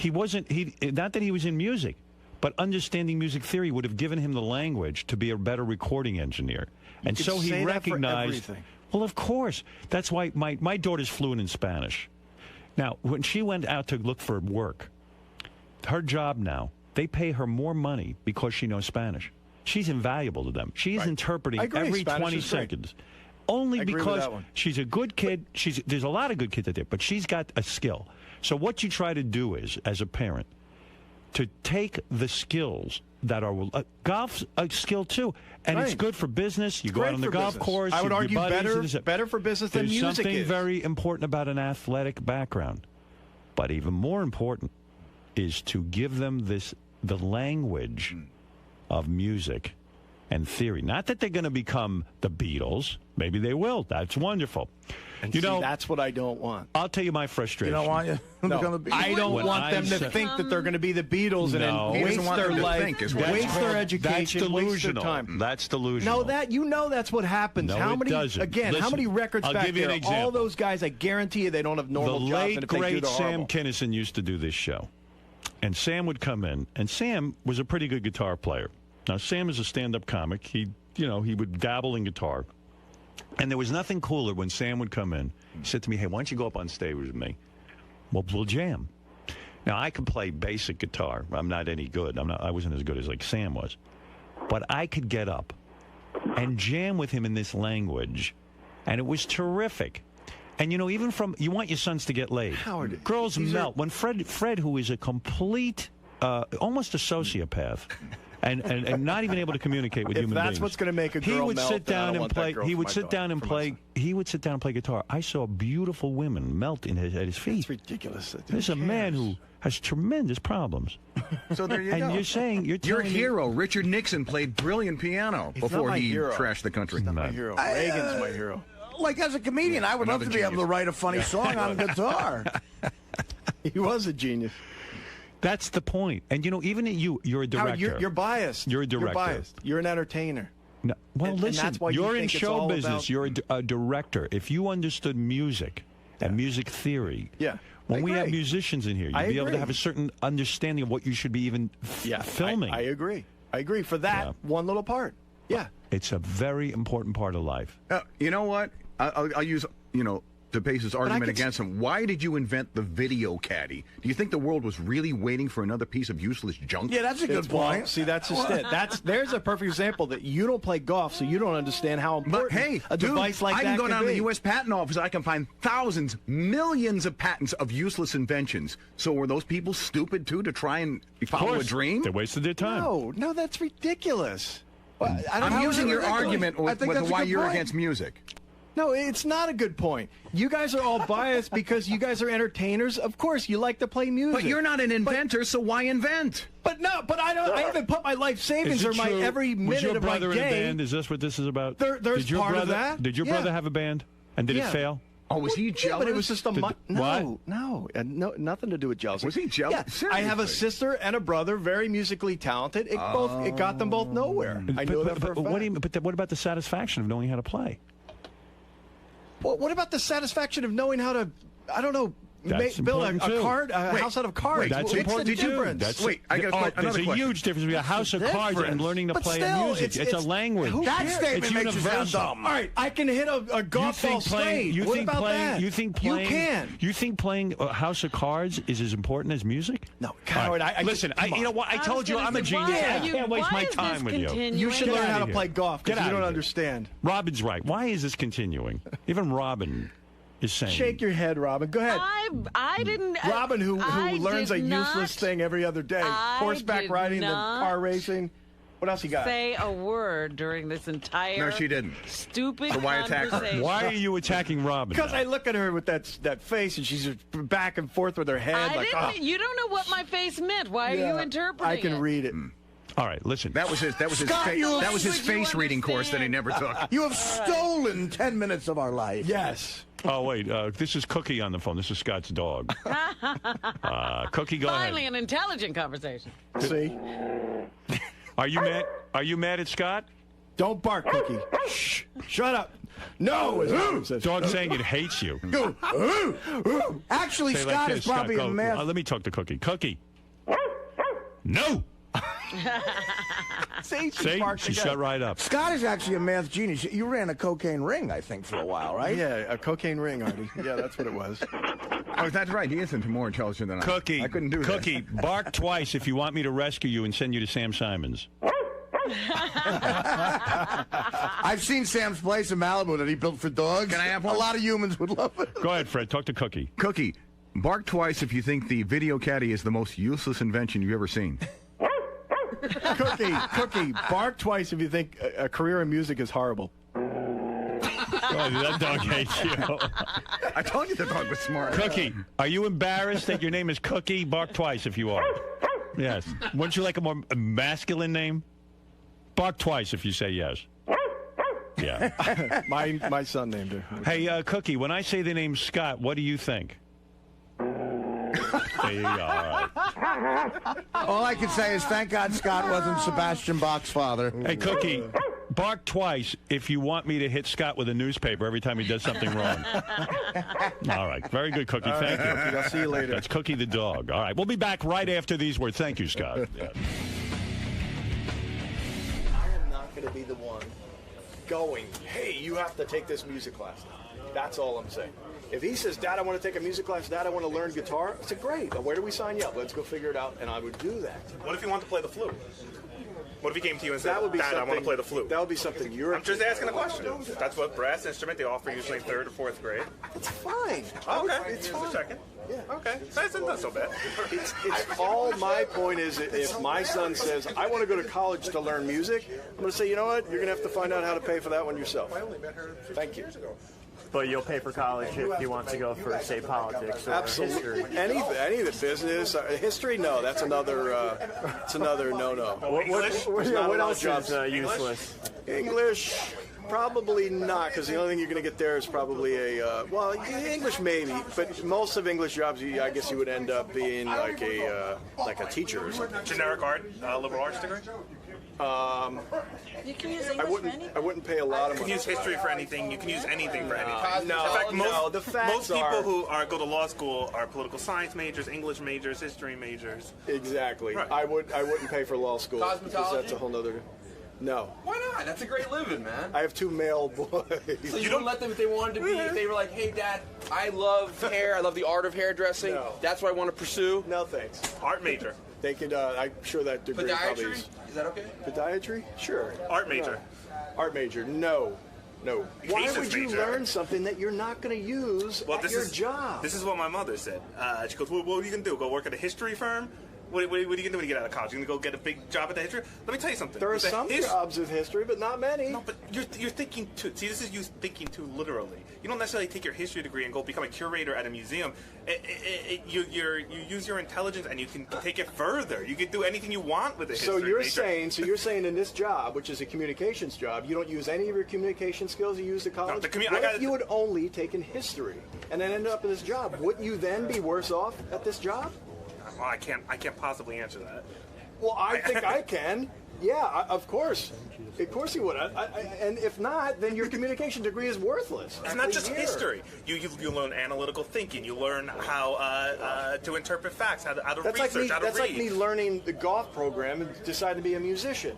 not that he was in music, but understanding music theory would have given him the language to be a better recording engineer. And could so he say that for recognized, everything. well, of course. That's why my daughter's fluent in Spanish. Now, when she went out to look for work, her job now, they pay her more money because she knows Spanish. She's invaluable to them. She's interpreting I agree. every Spanish 20 is great. seconds. Only I agree with because that one. she's a good kid. There's a lot of good kids out there, but she's got a skill. So what you try to do is, as a parent, to take the skills that are golf's a skill too, and it's Right. good for business. You go Great out on the for golf business. course. I would your argue buddies, better for business than There's music something is. very important about an athletic background, but even more important is to give them the language of music and theory. Not that they're going to become the Beatles. Maybe they will. That's wonderful. And you see, know, that's what I don't want. I'll tell you my frustration. You don't want you to No, become the Beatles? I don't When want I them to said- think that they're going to be the Beatles and No. then He waste doesn't want their them to life, think is what waste it's their called. education, That's waste their delusional. time. That's delusional. No, that's what happens. No, how it many doesn't. again? How Listen, many records I'll back give you an there? example. All those guys, I guarantee you, they don't have normal the jobs. late, and if they do, great they're Sam horrible. Kinison used to do this show. And Sam would come in, and Sam was a pretty good guitar player. Now, Sam is a stand-up comic. He he would dabble in guitar. And there was nothing cooler when Sam would come in. He said to me, hey, why don't you go up on stage with me? We'll jam. Now, I can play basic guitar. I'm not any good. I wasn't as good as like Sam was. But I could get up and jam with him in this language. And it was terrific. And, even you want your sons to get laid. Howard, girls melt. When Fred, who is a complete, almost a sociopath, and not even able to communicate with human beings. If that's what's going to make a girl he would melt, sit down and play. He would sit down and play guitar. I saw beautiful women melt at his feet. That's ridiculous. There's a man who has tremendous problems. So there you go. And you're your hero, Richard Nixon, played brilliant piano before he trashed the country. He's not my hero. Reagan's my hero. Like, as a comedian, I would love to be able to write a funny song on guitar. He was a genius. That's the point. And, even you're a director. Howard, you're biased. You're a director. You're biased. You're an entertainer. No, well, listen, that's why you're in think show it's business. about... You're a director. If you understood music and music theory, when we have musicians in here, you'd be able to have a certain understanding of what you should be even filming. I agree. I agree for that one little part. Yeah. It's a very important part of life. You know what? I'll use, DePace's argument against him. Why did you invent the video caddy? Do you think the world was really waiting for another piece of useless junk? Yeah, that's a good point. See, that's just it. There's a perfect example that you don't play golf, so you don't understand how important a device like that I can go down to the be. U.S. Patent Office. I can find thousands, millions of patents of useless inventions. So were those people stupid, too, to try and follow a dream? They wasted their time. No, that's ridiculous. Well, I'm using your argument with why you're against music. No, it's not a good point. You guys are all biased because you guys are entertainers. Of course, you like to play music. But you're not an inventor, so why invent? But I haven't put my life savings or my every minute was your of my brother in a day. band? Is this what this is about? There's part of that. Did your brother have a band? And did it fail? Oh, was he jealous? Yeah, but it was just what? No, nothing to do with jealousy. Was he jealous? Yeah, I have a sister and a brother, very musically talented. It got them both nowhere. I know that for a fact. What about the satisfaction of knowing how to play? Well, what about the satisfaction of knowing how to, I don't know, build a house out of cards? That's important too. I got another There's question. a huge difference between a house of cards and learning to play music. It's a language. That statement makes you sound universal. dumb. All right, I can hit a golf ball straight. What about that? You think playing a house of cards is as important as music? No, Howard. Listen, you know what? I told you I'm a genius. I can't waste my time with you. You should learn how to play golf because you don't understand. Robin's right. Why is this continuing? Even Robin is saying. Shake your head, Robin. Go ahead. I didn't. Robin, who learns a useless thing every other day. Horseback riding and car racing. What else you got? Say a word during this entire. No, she didn't. Stupid So why attack her? conversation. Why are you attacking Robin? Because I look at her with that face and she's just back and forth with her head. You don't know what my face meant. Why are you interpreting I can read it. All right, listen. That was his face reading course that he never took. You have stolen 10 minutes of our life. Yes. Oh, wait. This is Cookie on the phone. This is Scott's dog. Cookie, go Finally, ahead. an intelligent conversation. See? Are you mad? Are you mad at Scott? Don't bark, Cookie. Shh. Shut up. No. Dog's saying it hates you. Actually, Say like Scott this, is probably Scott, a go. math. Let me talk to Cookie. Cookie. No. See, she shut right up. Scott is actually a math genius. You ran a cocaine ring, I think, for a while, right? Yeah, a cocaine ring, Artie. Yeah, that's what it was. Oh, that's right. He isn't more intelligent than Cookie. I couldn't do that. Cookie, bark twice if you want me to rescue you and send you to Sam Simons. I've seen Sam's place in Malibu that he built for dogs. Can I have one? A lot of humans would love it. Go ahead, Fred. Talk to Cookie. Cookie, bark twice if you think the video caddy is the most useless invention you've ever seen. Cookie, bark twice if you think a career in music is horrible. Oh, that dog hates you. I told you the dog was smart. Cookie, are you embarrassed that your name is Cookie? Bark twice if you are. Yes. Wouldn't you like a more masculine name? Bark twice if you say yes. Yeah. My son named her. Hey, Cookie, when I say the name Scott, what do you think? There you go. All right. All I can say is thank God Scott wasn't Sebastian Bach's father. Hey, Cookie, bark twice if you want me to hit Scott with a newspaper every time he does something wrong. All right. Very good, Cookie. Thank you. Cookie, I'll see you later. That's Cookie the dog. All right. We'll be back right after these words. Thank you, Scott. Yeah. I am not going to be the one going, hey, you have to take this music class. That's all I'm saying. If he says, Dad, I want to take a music class, Dad, I want to learn guitar, I said, great. Where do we sign you up? Let's go figure it out, and I would do that. What if you want to play the flute? What if he came to you and said, Dad, I want to play the flute? That would be something you're... I'm just asking a question. That's what brass instrument they offer usually in 3rd or 4th grade. It's fine. Okay, it's just fine. a second. Yeah. Okay, that's not so bad. It's all my point is if my son says, I want to go to college to learn music, I'm going to say, you know what? You're going to have to find out how to pay for that one yourself. Thank you. But you'll pay for college if you want to go for, say, politics or history. Any of the business, history, no. That's another no-no. What else is useless? English, probably not, because the only thing you're going to get there is probably English maybe, but most of English jobs, I guess you would end up being like a teacher or something. Generic art, liberal arts degree? You can use English for anything. I wouldn't pay a lot of money. You can use history for anything. You can use anything for anything. No, in fact, the facts most people who go to law school are political science majors, English majors, history majors. Exactly. Right. I wouldn't pay for law school. Cosmetology? Because that's a whole nother... No. Why not? That's a great living, man. I have 2 male boys. So you don't let them if they wanted to be, if they were like, hey, Dad, I love hair, I love the art of hairdressing, that's what I want to pursue? No, thanks. Art major. They could, I'm sure that degree probably Podiatry? Is that okay? Podiatry? Sure. Art major. Art major, no. Why Thesis would you major. learn something that you're not going to use at your job? This is what my mother said. She goes, what are you going to do? Go work at a history firm? What are you going to do when you get out of college? You're going to go get a big job at the history? Let me tell you something. There are some jobs in history, but not many. No, but you're thinking too. See, this is you thinking too literally. You don't necessarily take your history degree and go become a curator at a museum. You use your intelligence and you can take it further. You can do anything you want with it. So you're saying in this job, which is a communications job, you don't use any of your communication skills you used at college? What if you had only taken history and then ended up in this job? Wouldn't you then be worse off at this job? Well, I can't possibly answer that. Well, I think I can. Yeah, of course. Of course you would. And if not, then your communication degree is worthless. It's not just history. You learn analytical thinking. You learn how to interpret facts, how to research, how to read. That's like me learning the golf program and deciding to be a musician.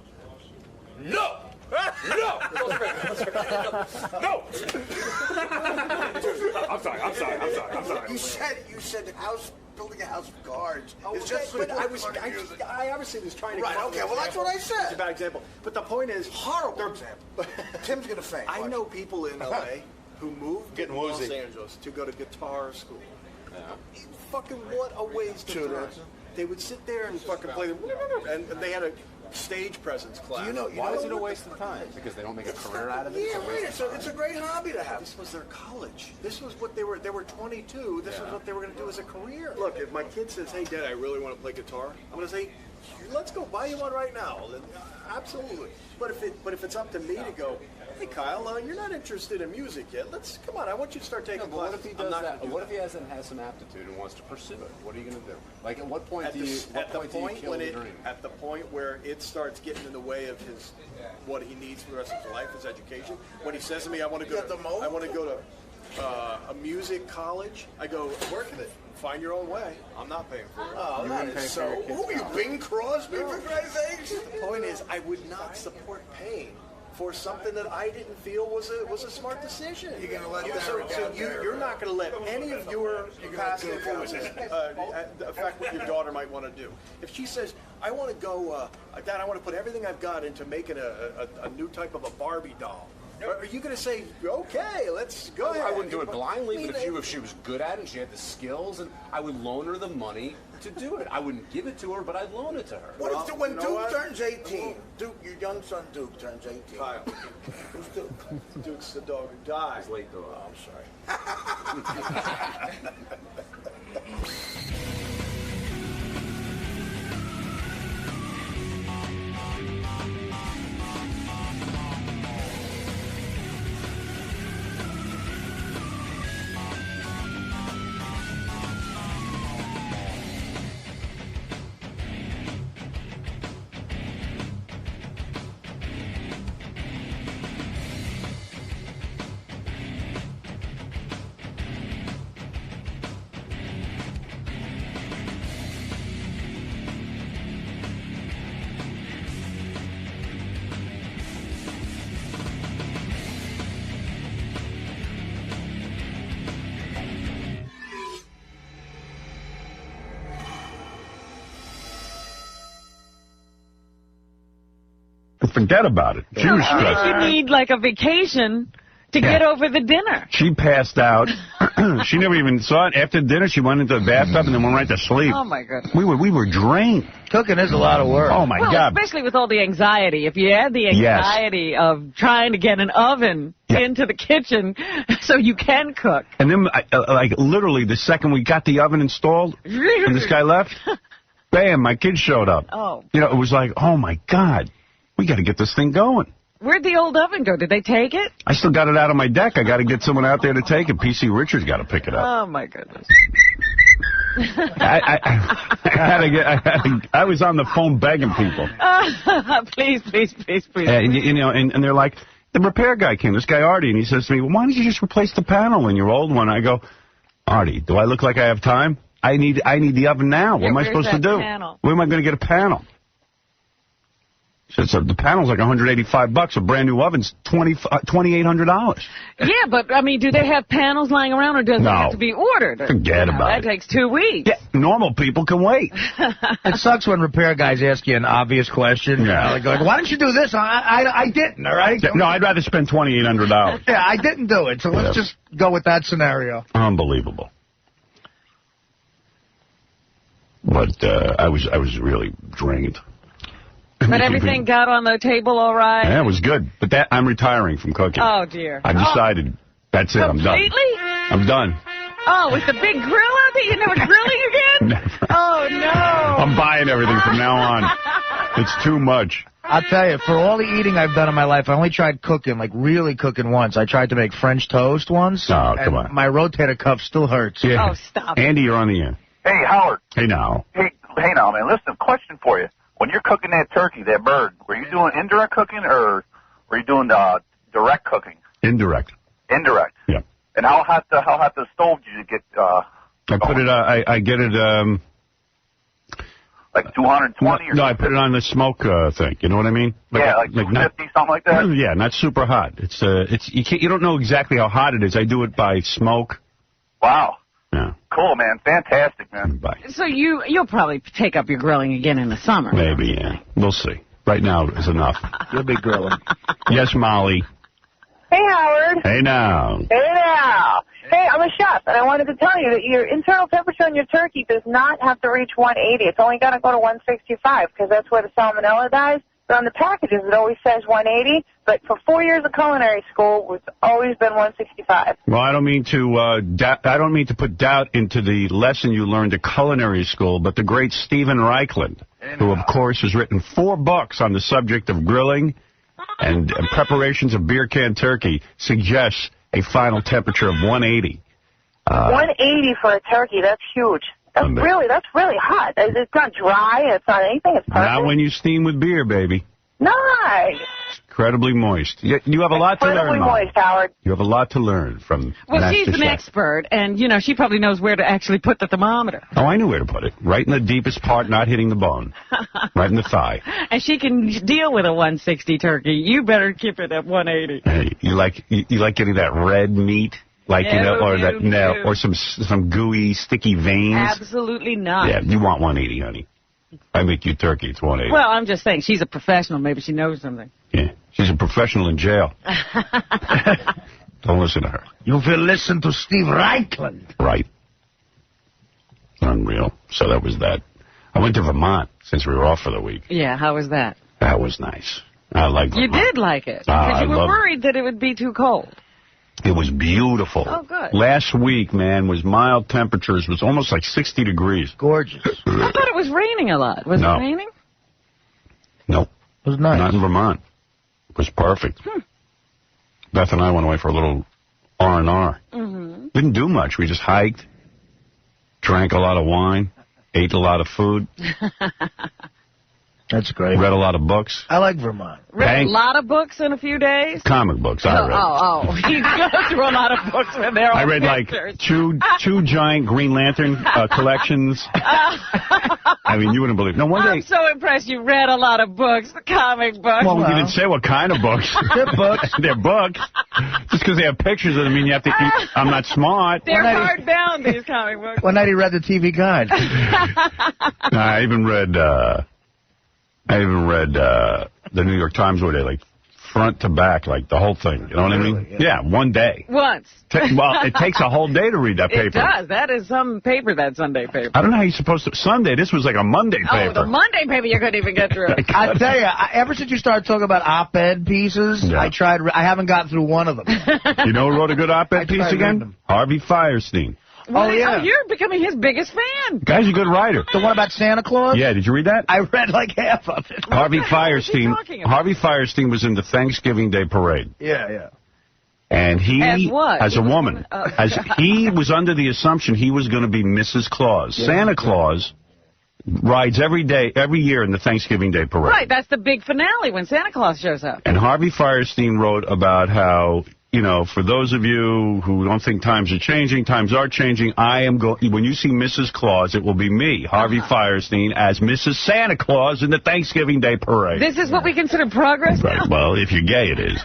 No! No! No! I'm sorry. You said building a house of cards. It's Okay, just but I obviously was trying to. Right, okay, well, that's what I said. It's a bad example. But the point is, horrible example. Tim's gonna faint. I know people in LA who moved to Getting Los woozy. Angeles to go to guitar school. Fucking what a waste of time. They would sit there and fucking play, and they had a stage presence class. Why is it a waste of time? Because they don't make a career out of it? Yeah, right. It's a great hobby to have. This was their college. This was what they were 22. This was what they were going to do as a career. Look, if my kid says, hey, Dad, I really want to play guitar, I'm going to say, let's go buy you one right now. Absolutely. But if it's up to me to go, hey, Kyle, you're not interested in music yet. Come on, I want you to start taking classes. What if he does that? What if he has some aptitude and wants to pursue it? What are you going to do? Like, at what point do you kill the dream? At the point where it starts getting in the way of what he needs for the rest of his life, his education. When he says to me, I want to go to a music college, I go, work with it. Find your own way. I'm not paying for it. Oh, that is so. Who are you, Bing Crosby, for Christ's sakes? The point is, I would not support paying for something that I didn't feel was a smart decision. You're going to let you're not going to let any of your past influences affect what your daughter might want to do. If she says, I want to go, Dad, I want to put everything I've got into making a new type of a Barbie doll. Are you going to say, okay, let's go ahead? I wouldn't do it blindly, but if she was good at it and she had the skills, and I would loan her the money to do it. I wouldn't give it to her, but I'd loan it to her. What if when Duke turns 18, your young son Duke turns 18? Kyle. Who's Duke? Duke's the dog who died. He's late, though. Oh, I'm sorry. Forget about it. She was stressed. You need like a vacation to get over the dinner. She passed out. She never even saw it. After dinner, she went into the bathtub and then went right to sleep. Oh, my goodness. We were drained. Cooking is a lot of work. Oh, my God. Especially with all the anxiety. If you add the anxiety of trying to get an oven into the kitchen so you can cook. And then, like, literally, the second we got the oven installed and this guy left, bam, my kids showed up. Oh. You know, it was like, oh, my God, we got to get this thing going. Where'd the old oven go? Did they take it? I still got it out on my deck. I got to get someone out there to take it. PC Richards got to pick it up. Oh, my goodness. I was on the phone begging people. Please. You know, and they're like, the repair guy came, this guy Artie, and he says to me, well, why don't you just replace the panel in your old one? I go, Artie, do I look like I have time? I need the oven now. What am I supposed to do? Panel? Where am I going to get a panel? So the panel's like $185. A brand new oven's $2,800. Yeah, but, I mean, do they have panels lying around, or does it have to be ordered? Forget about it. That takes 2 weeks. Yeah, normal people can wait. It sucks when repair guys ask you an obvious question. Yeah. Like, why didn't you do this? I didn't, all right? No, I'd rather spend $2,800. Yeah, I didn't do it, so let's just go with that scenario. Unbelievable. But I was really drained. But everything got on the table all right? Yeah, it was good. But I'm retiring from cooking. Oh, dear. I decided. That's it. Completely? I'm done. Oh, with the big grill out there? You're never grilling again? Never. Oh, no. I'm buying everything from now on. It's too much. I'll tell you, for all the eating I've done in my life, I only tried cooking, like really cooking once. I tried to make French toast once. Oh, come on. My rotator cuff still hurts. Yeah. Oh, stop. Andy, you're on the air. Hey, Howard. Hey, now. Hey, now, man. Listen, question for you. When you're cooking that turkey, that bird, were you doing indirect cooking or were you doing direct cooking? Indirect. Indirect. Yeah. And how hot the stove did you get? I put it. I get it. Like 220 or no, I put it on the smoke thing. You know what I mean? Like 250, something like that. Yeah, not super hot. It's you don't know exactly how hot it is. I do it by smoke. Wow. Yeah. Cool, man. Fantastic, man. Bye. So you'll probably take up your grilling again in the summer. Maybe, yeah. We'll see. Right now is enough. You'll be grilling. Yes, Molly. Hey, Howard. Hey, now. Hey, now. Hey, I'm a chef, and I wanted to tell you that your internal temperature on your turkey does not have to reach 180. It's only got to go to 165, because that's where the salmonella dies. But on the packages, it always says 180. But for 4 years of culinary school, it's always been 165. Well, I don't mean to put doubt into the lesson you learned at culinary school, but the great Stephen Reichland, who of course has written 4 books on the subject of grilling and preparations of beer can turkey, suggests a final temperature of 180. 180 for a turkey, that's huge. That's really hot. It's not dry. It's not anything. It's perfect. Not when you steam with beer, baby. Nice. Incredibly moist. You have a lot to learn. Incredibly moist, Howard. You have a lot to learn from Well, she's Master an Chef. expert, and, she probably knows where to actually put the thermometer. Oh, I knew where to put it. Right in the deepest part, not hitting the bone. Right in the thigh. And she can deal with a 160 turkey. You better keep it at 180. Hey, you like getting that red meat? Like, or some gooey, sticky veins? Absolutely not. Yeah, you want 180, honey. I make you turkey, it's 180. Well, I'm just saying, she's a professional. Maybe she knows something. Yeah, she's a professional in jail. Don't listen to her. You will listen to Steve Reichland. Right. Unreal. So that was that. I went to Vermont since we were off for the week. Yeah, how was that? That was nice. I liked Vermont. You did like it. Because you were worried that it would be too cold. It was beautiful. Oh, good. Last week, man, was mild temperatures. It was almost like 60 degrees. Gorgeous. I thought it was raining a lot. Was it raining? Nope. It was nice. Not in Vermont. It was perfect. Beth and I went away for a little R&R. Didn't do much. We just hiked, drank a lot of wine, ate a lot of food. That's great. Read a lot of books. I like Vermont. Read a lot of books in a few days? Comic books, I read. You go through a lot of books when they're all I read pictures. like two giant Green Lantern collections. I mean, you wouldn't believe it. No, one day... I'm so impressed you read a lot of books, comic books. Well, we didn't say what kind of books. They're books. They're books. Just because they have pictures doesn't mean you have to eat. I'm not smart. They're hardbound, these comic books. One night he read the TV Guide. I even read... I even read the New York Times where they, like, front to back, like, the whole thing. You know what I mean? Yeah, one day. Once. Well, it takes a whole day to read that paper. It does. That is some paper, that Sunday paper. I don't know how you're supposed to... Sunday, this was like a Monday paper. Oh, the Monday paper you couldn't even get through. I tell you, ever since you started talking about op-ed pieces, I haven't gotten through one of them. You know who wrote a good op-ed piece again? Harvey Firestein. Oh, you're becoming his biggest fan. Guy's a good writer. The one about Santa Claus? Yeah, did you read that? I read like half of it. Harvey Firestein was in the Thanksgiving Day parade. Yeah. And he, as what? As a woman, as he was under the assumption he was going to be Mrs. Claus. Yeah. Santa Claus rides every year in the Thanksgiving Day parade. Right, that's the big finale when Santa Claus shows up. And Harvey Firestein wrote about how, you know, for those of you who don't think times are changing, times are changing. When you see Mrs. Claus, it will be me, Harvey Firestein, as Mrs. Santa Claus in the Thanksgiving Day parade. This is what we consider progress now? Right. Well, if you're gay, it is.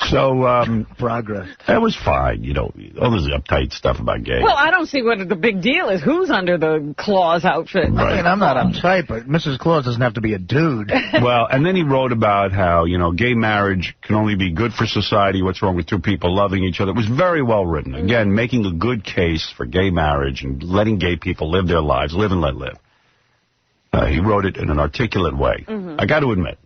So, progress. That was fine, you know, all this uptight stuff about gay. Well, I don't see what the big deal is. Who's under the Claus outfit? Right. I mean, I'm not uptight, but Mrs. Claus doesn't have to be a dude. Well, and then he wrote about how, you know, gay marriage can only be good for society. What's wrong with two people loving each other? It was very well written. Again, making a good case for gay marriage and letting gay people live their lives, live and let live. He wrote it in an articulate way. I got to admit,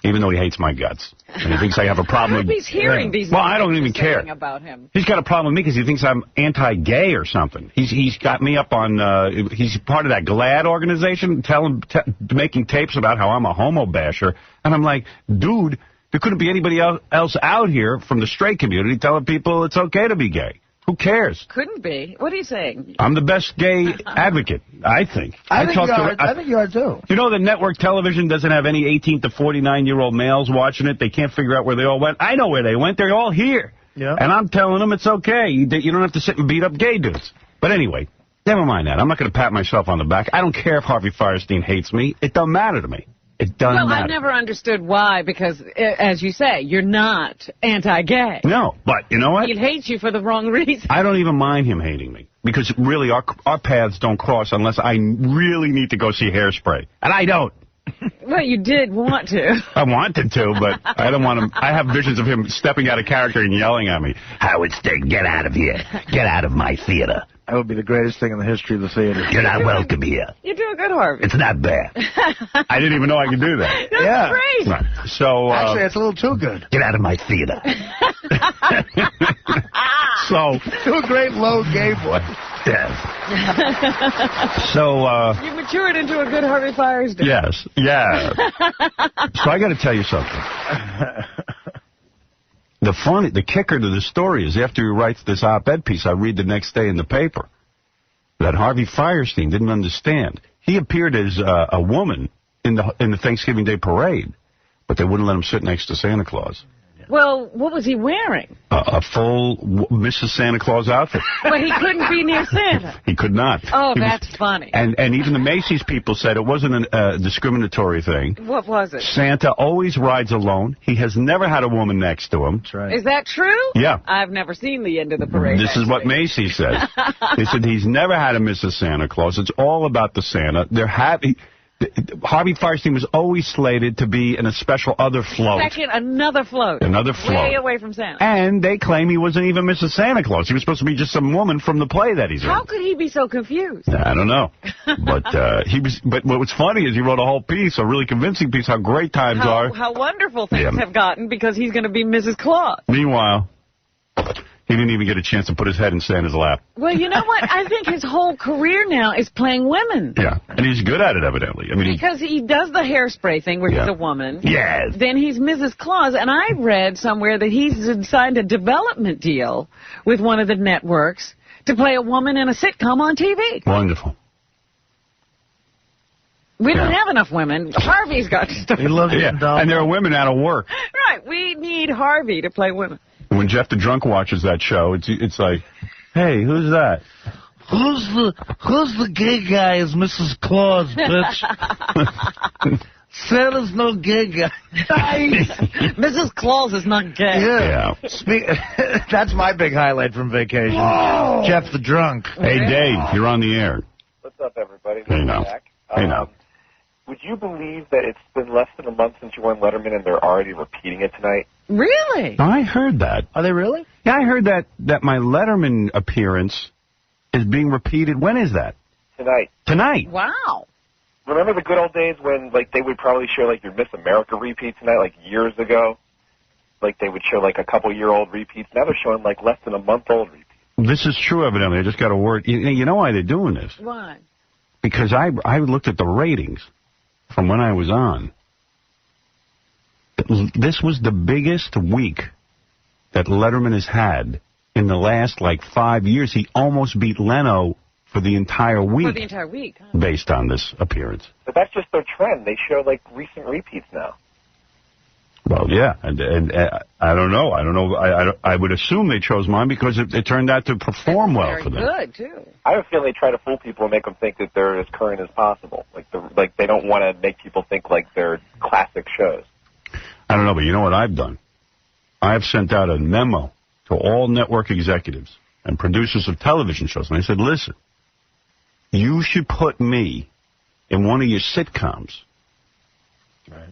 even though he hates my guts, and he thinks I have a problem with... He's hearing these well, I don't even care about him. He's got a problem with me because he thinks I'm anti-gay or something. He's got me up on... he's part of that GLAAD organization, making tapes about how I'm a homo basher. And I'm like, dude... There couldn't be anybody else out here from the straight community telling people it's okay to be gay. Who cares? Couldn't be. What are you saying? I'm the best gay advocate, I think. I think you are, too. You know that network television doesn't have any 18 to 49-year-old males watching it? They can't figure out where they all went. I know where they went. They're all here. Yeah. And I'm telling them it's okay. You don't have to sit and beat up gay dudes. But anyway, never mind that. I'm not going to pat myself on the back. I don't care if Harvey Firestein hates me. It don't matter to me. It doesn't matter. I've never understood why, because, as you say, you're not anti-gay. No, but you know what? He hates you for the wrong reason. I don't even mind him hating me, because really our paths don't cross unless I really need to go see Hairspray. And I don't. Well, you did want to. I wanted to, but I don't want him. I have visions of him stepping out of character and yelling at me. Howard Stern, get out of here. Get out of my theater. That would be the greatest thing in the history of the theater. You're not welcome here. You're doing good, Harvey. It's not bad. I didn't even know I could do that. That's great. Right. So, actually, it's a little too good. Get out of my theater. So, to a great low gay boy. Yes. So, you matured into a good Harvey Firestein. Yes. Yeah. So I got to tell you something. The kicker to the story is after he writes this op-ed piece, I read the next day in the paper that Harvey Firestein didn't understand. He appeared as a woman in the Thanksgiving Day parade, but they wouldn't let him sit next to Santa Claus. Well, what was he wearing? A full Mrs. Santa Claus outfit. But he couldn't be near Santa. He could not. Oh, that's funny. And even the Macy's people said it wasn't a discriminatory thing. What was it? Santa always rides alone. He has never had a woman next to him. That's right. Is that true? Yeah. I've never seen the end of the parade. This is what Macy's said. They said he's never had a Mrs. Santa Claus. It's all about the Santa. They're happy. Harvey Firestein was always slated to be in a special other float. Another float. Another float. Way away from Santa. And they claim he wasn't even Mrs. Santa Claus. He was supposed to be just some woman from the play that he's in. How could he be so confused? I don't know. But he was. But what's funny is he wrote a whole piece, a really convincing piece, how great times are. How wonderful things have gotten because he's going to be Mrs. Claus. Meanwhile, he didn't even get a chance to put his head in Santa's lap. Well, you know what? I think his whole career now is playing women. Yeah, and he's good at it, evidently. I mean, because he does the Hairspray thing where he's a woman. Yes. Then he's Mrs. Claus, and I read somewhere that he's signed a development deal with one of the networks to play a woman in a sitcom on TV. Wonderful. We don't have enough women. Harvey's got stuff. He loves it. And there are women out of work. Right. We need Harvey to play women. When Jeff the Drunk watches that show, it's like, hey, who's that? Who's the gay guy as Mrs. Claus, bitch? Santa's no gay guy. Mrs. Claus is not gay. Yeah. That's my big highlight from vacation. Whoa. Jeff the Drunk. Hey, Dave, you're on the air. What's up, everybody? Hey, now. Hey, now. would you believe that it's been less than a month since you won Letterman and they're already repeating it tonight? Really? I heard that. Are they really? Yeah, I heard that my Letterman appearance is being repeated. When is that? Tonight. Tonight? Wow. Remember the good old days when, like, they would probably show, like, your Miss America repeat tonight, like, years ago? Like, they would show, like, a couple-year-old repeats. Now they're showing, like, less than a month-old repeats. This is true, evidently. I just got a word. You know why they're doing this? Why? Because I looked at the ratings from when I was on. This was the biggest week that Letterman has had in the last, like, 5 years. He almost beat Leno for the entire week. For the entire week, huh? Based on this appearance. But that's just their trend. They show, like, recent repeats now. Well, yeah, and I don't know. I would assume they chose mine because it turned out to perform well for them. Very good, too. I have a feeling they try to fool people and make them think that they're as current as possible. Like they don't want to make people think like they're classic shows. I don't know, but you know what I've done? I have sent out a memo to all network executives and producers of television shows, and I said, listen, you should put me in one of your sitcoms. Right.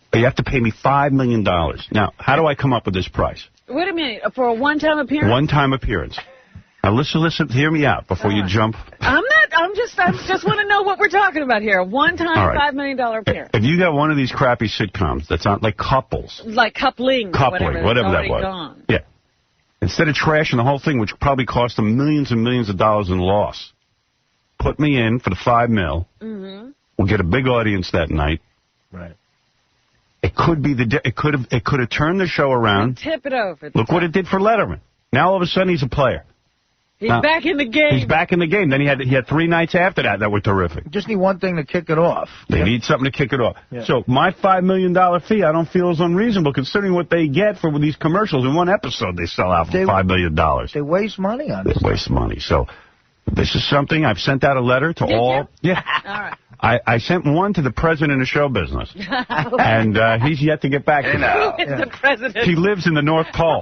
But you have to pay me $5 million. Now, how do I come up with this price? Wait a minute. For a one-time appearance? One-time appearance. Now, listen, hear me out before you jump. I just want to know what we're talking about here. A one-time $5 million appearance. If you got one of these crappy sitcoms that's not like Couples. Like Coupling, whatever that was. Gone. Yeah. Instead of trashing the whole thing, which probably cost them millions and millions of dollars in loss, put me in for the $5 million. Mm-hmm. We'll get a big audience that night. Right. It could be it could have turned the show around. Tip it over. Look what it did for Letterman. Now all of a sudden he's a player. He's back in the game. He's back in the game. Then he had 3 nights after that were terrific. Just need one thing to kick it off. They need something to kick it off. Yeah. So my $5 million fee, I don't feel is unreasonable considering what they get for these commercials. In one episode, they sell out for $5 million. They waste money on this. They waste money. So this is something I've sent out a letter to all. Yeah. All right. I sent one to the president of show business, and he's yet to get back to me. Who is the president? He lives in the North Pole.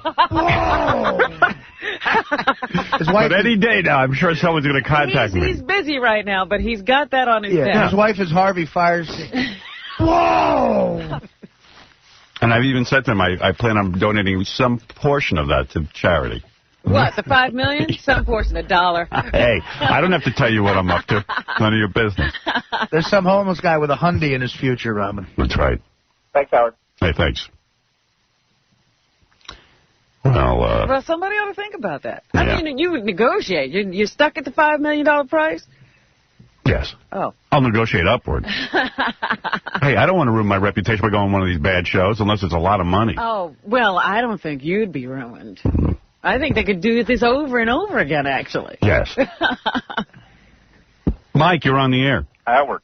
But any day now, I'm sure someone's going to contact me. He's busy right now, but he's got that on his desk. His wife is Harvey Firestein. Whoa! And I've even said to him, I plan on donating some portion of that to charity. What, the $5 million? Some portion, $1. Hey, I don't have to tell you what I'm up to. None of your business. There's some homeless guy with a Hyundai in his future, Robin. That's right. Thanks, Howard. Hey, thanks. Well, somebody ought to think about that. Yeah. I mean, you would negotiate. You're stuck at the $5 million price? Yes. Oh. I'll negotiate upward. Hey, I don't want to ruin my reputation by going on one of these bad shows unless it's a lot of money. Oh, well, I don't think you'd be ruined. I think they could do this over and over again, actually. Yes. Mike, you're on the air. Howard,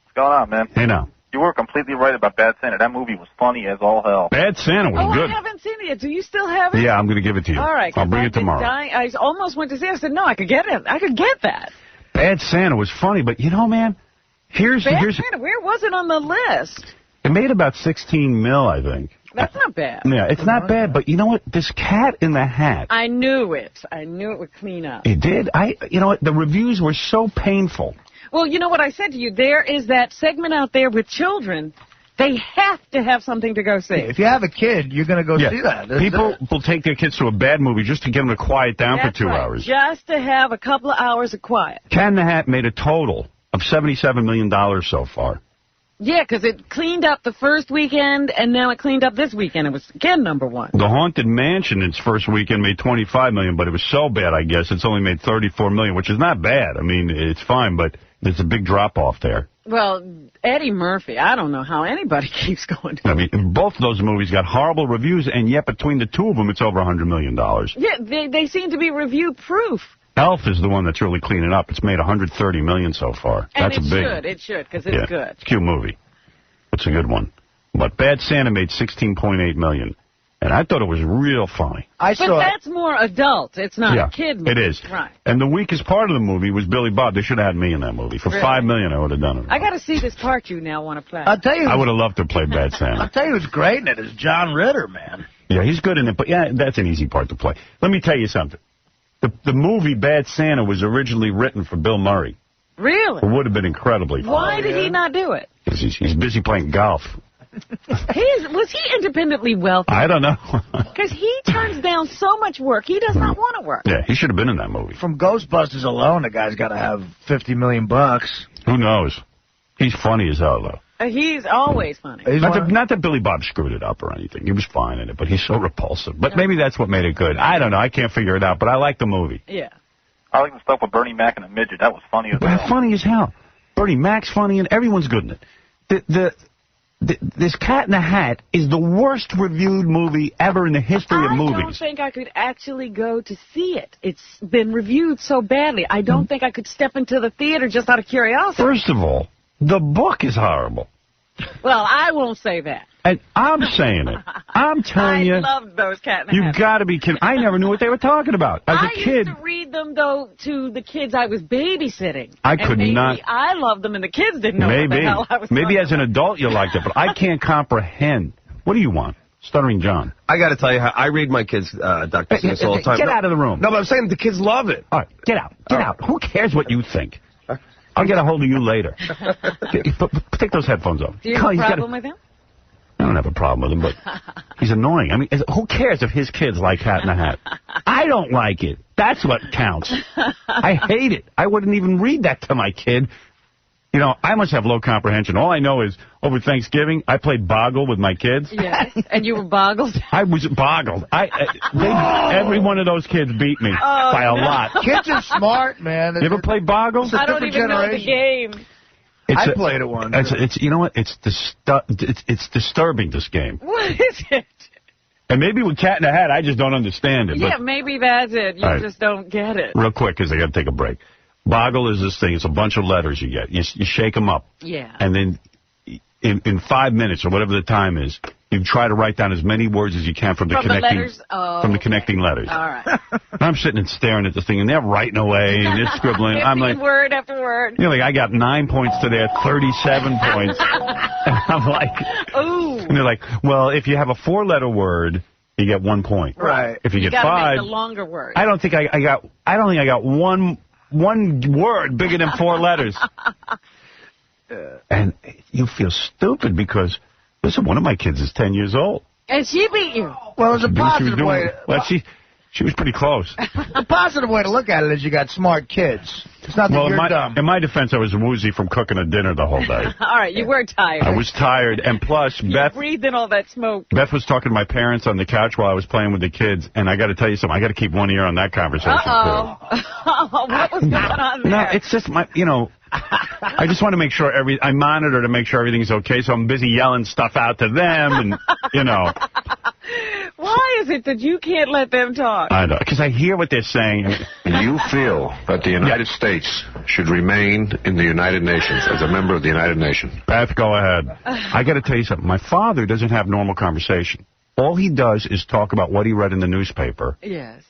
what's going on, man? Hey, now. You were completely right about Bad Santa. That movie was funny as all hell. Bad Santa was good. I haven't seen it yet. Do you still have it? Yeah, I'm going to give it to you. All right. I'll bring it tomorrow. I almost went to see it. I said, no, I could get it. I could get that. Bad Santa was funny, but you know, man, here's Santa, where was it on the list? It made about 16 mil, I think. That's not bad. Yeah, it's not bad, but you know what? This Cat in the Hat. I knew it. I knew it would clean up. It did. You know what? The reviews were so painful. Well, you know what I said to you? There is that segment out there with children. They have to have something to go see. If you have a kid, you're going to go see that. People will take their kids to a bad movie just to get them to quiet down for 2 hours. Just to have a couple of hours of quiet. Cat in the Hat made a total of $77 million so far. Yeah, because it cleaned up the first weekend, and now it cleaned up this weekend. It was, again, #1. The Haunted Mansion, its first weekend, made $25 million, but it was so bad, I guess, it's only made $34 million, which is not bad. I mean, it's fine, but there's a big drop-off there. Well, Eddie Murphy, I don't know how anybody keeps going. I mean, both of those movies got horrible reviews, and yet between the two of them, it's over $100 million. Yeah, they seem to be review-proof. Elf is the one that's really cleaning up. It's made $130 million so far. And that's it should, because it's good. It's a cute movie. It's a good one. But Bad Santa made $16.8 million. And I thought it was real funny. But that's more adult. It's not a kid movie. It is. Right. And the weakest part of the movie was Billy Bob. They should have had me in that movie. For $5 million, I would have done it. I got to see this part you now want to play. I'll tell you. I would have loved to play Bad Santa. I'll tell you who's great in it is John Ritter, man. Yeah, he's good in it. But, yeah, that's an easy part to play. Let me tell you something. The movie Bad Santa was originally written for Bill Murray. Really? It would have been incredibly funny. Why did he not do it? Because he's busy playing golf. Was he independently wealthy? I don't know. Because he turns down so much work. He does not want to work. Yeah, he should have been in that movie. From Ghostbusters alone, the guy's got to have $50 million. Who knows? He's funny as hell, though. He's always funny. Not that Billy Bob screwed it up or anything. He was fine in it, but he's so repulsive. But maybe that's what made it good. I don't know. I can't figure it out, but I like the movie. Yeah. I like the stuff with Bernie Mac and the midget. That was funny as hell. Funny as hell. Bernie Mac's funny, and everyone's good in it. This Cat in the Hat is the worst reviewed movie ever in the history of movies. I don't think I could actually go to see it. It's been reviewed so badly. I don't think I could step into the theater just out of curiosity. First of all, the book is horrible. Well, I won't say that. And I'm saying it. I'm telling you. I loved those Cat in the Hat. You've got to be kidding. I never knew what they were talking about. As a kid. I used to read them, though, to the kids I was babysitting. I could not. I loved them, and the kids didn't know what the hell I was Maybe as an adult you liked it, but I can't comprehend. What do you want? Stuttering John. I got to tell you, I read my kids Dr. Seuss all the time. Get out of the room. No, but I'm saying the kids love it. All right, get out. Get out. Who cares what you think? I'll get a hold of you later. Take those headphones off. Do you have a problem with him? I don't have a problem with him, but he's annoying. I mean, who cares if his kids like Cat in the Hat? I don't like it. That's what counts. I hate it. I wouldn't even read that to my kid. You know, I must have low comprehension. All I know is over Thanksgiving, I played Boggle with my kids. Yes, and you were boggled? I was boggled. Every one of those kids beat me by a lot. Kids are smart, man. You ever play Boggle? I don't even know the game. I played it once. It's you know what? It's disturbing, this game. What is it? And maybe with Cat in the Hat, I just don't understand it. Yeah, but, maybe that's it. You just don't get it. Real quick, because I got to take a break. Boggle is this thing. It's a bunch of letters you get. You shake them up. Yeah. And then in 5 minutes or whatever the time is, you try to write down as many words as you can from the connecting letters. All right. I'm sitting and staring at this thing, and they're writing away, and they're scribbling. I'm like, word after word. You know, like, I got 9 points to their 37 points. And I'm like, ooh. And they're like, well, if you have a 4-letter word, you get 1 point. Right. If you get gotta 5, make the longer word. I don't think I got one word bigger than 4 letters. And you feel stupid because, listen, one of my kids is 10 years old. And she beat you. Well, it's a positive way. Well, she was pretty close. The positive way to look at it is you got smart kids. It's not that you're dumb. In my defense, I was woozy from cooking a dinner the whole day. All right, you were tired. I was tired, and plus, Beth breathed in all that smoke. Beth was talking to my parents on the couch while I was playing with the kids, and I got to tell you something. I got to keep one ear on that conversation, too. What was going on there? No, it's just I just want to make sure I monitor to make sure everything's okay, so I'm busy yelling stuff out to them, and, Why is it that you can't let them talk? I know, because I hear what they're saying. You feel that the United States should remain in the United Nations as a member of the United Nations. Beth, go ahead. I got to tell you something. My father doesn't have normal conversation. All he does is talk about what he read in the newspaper. Yes.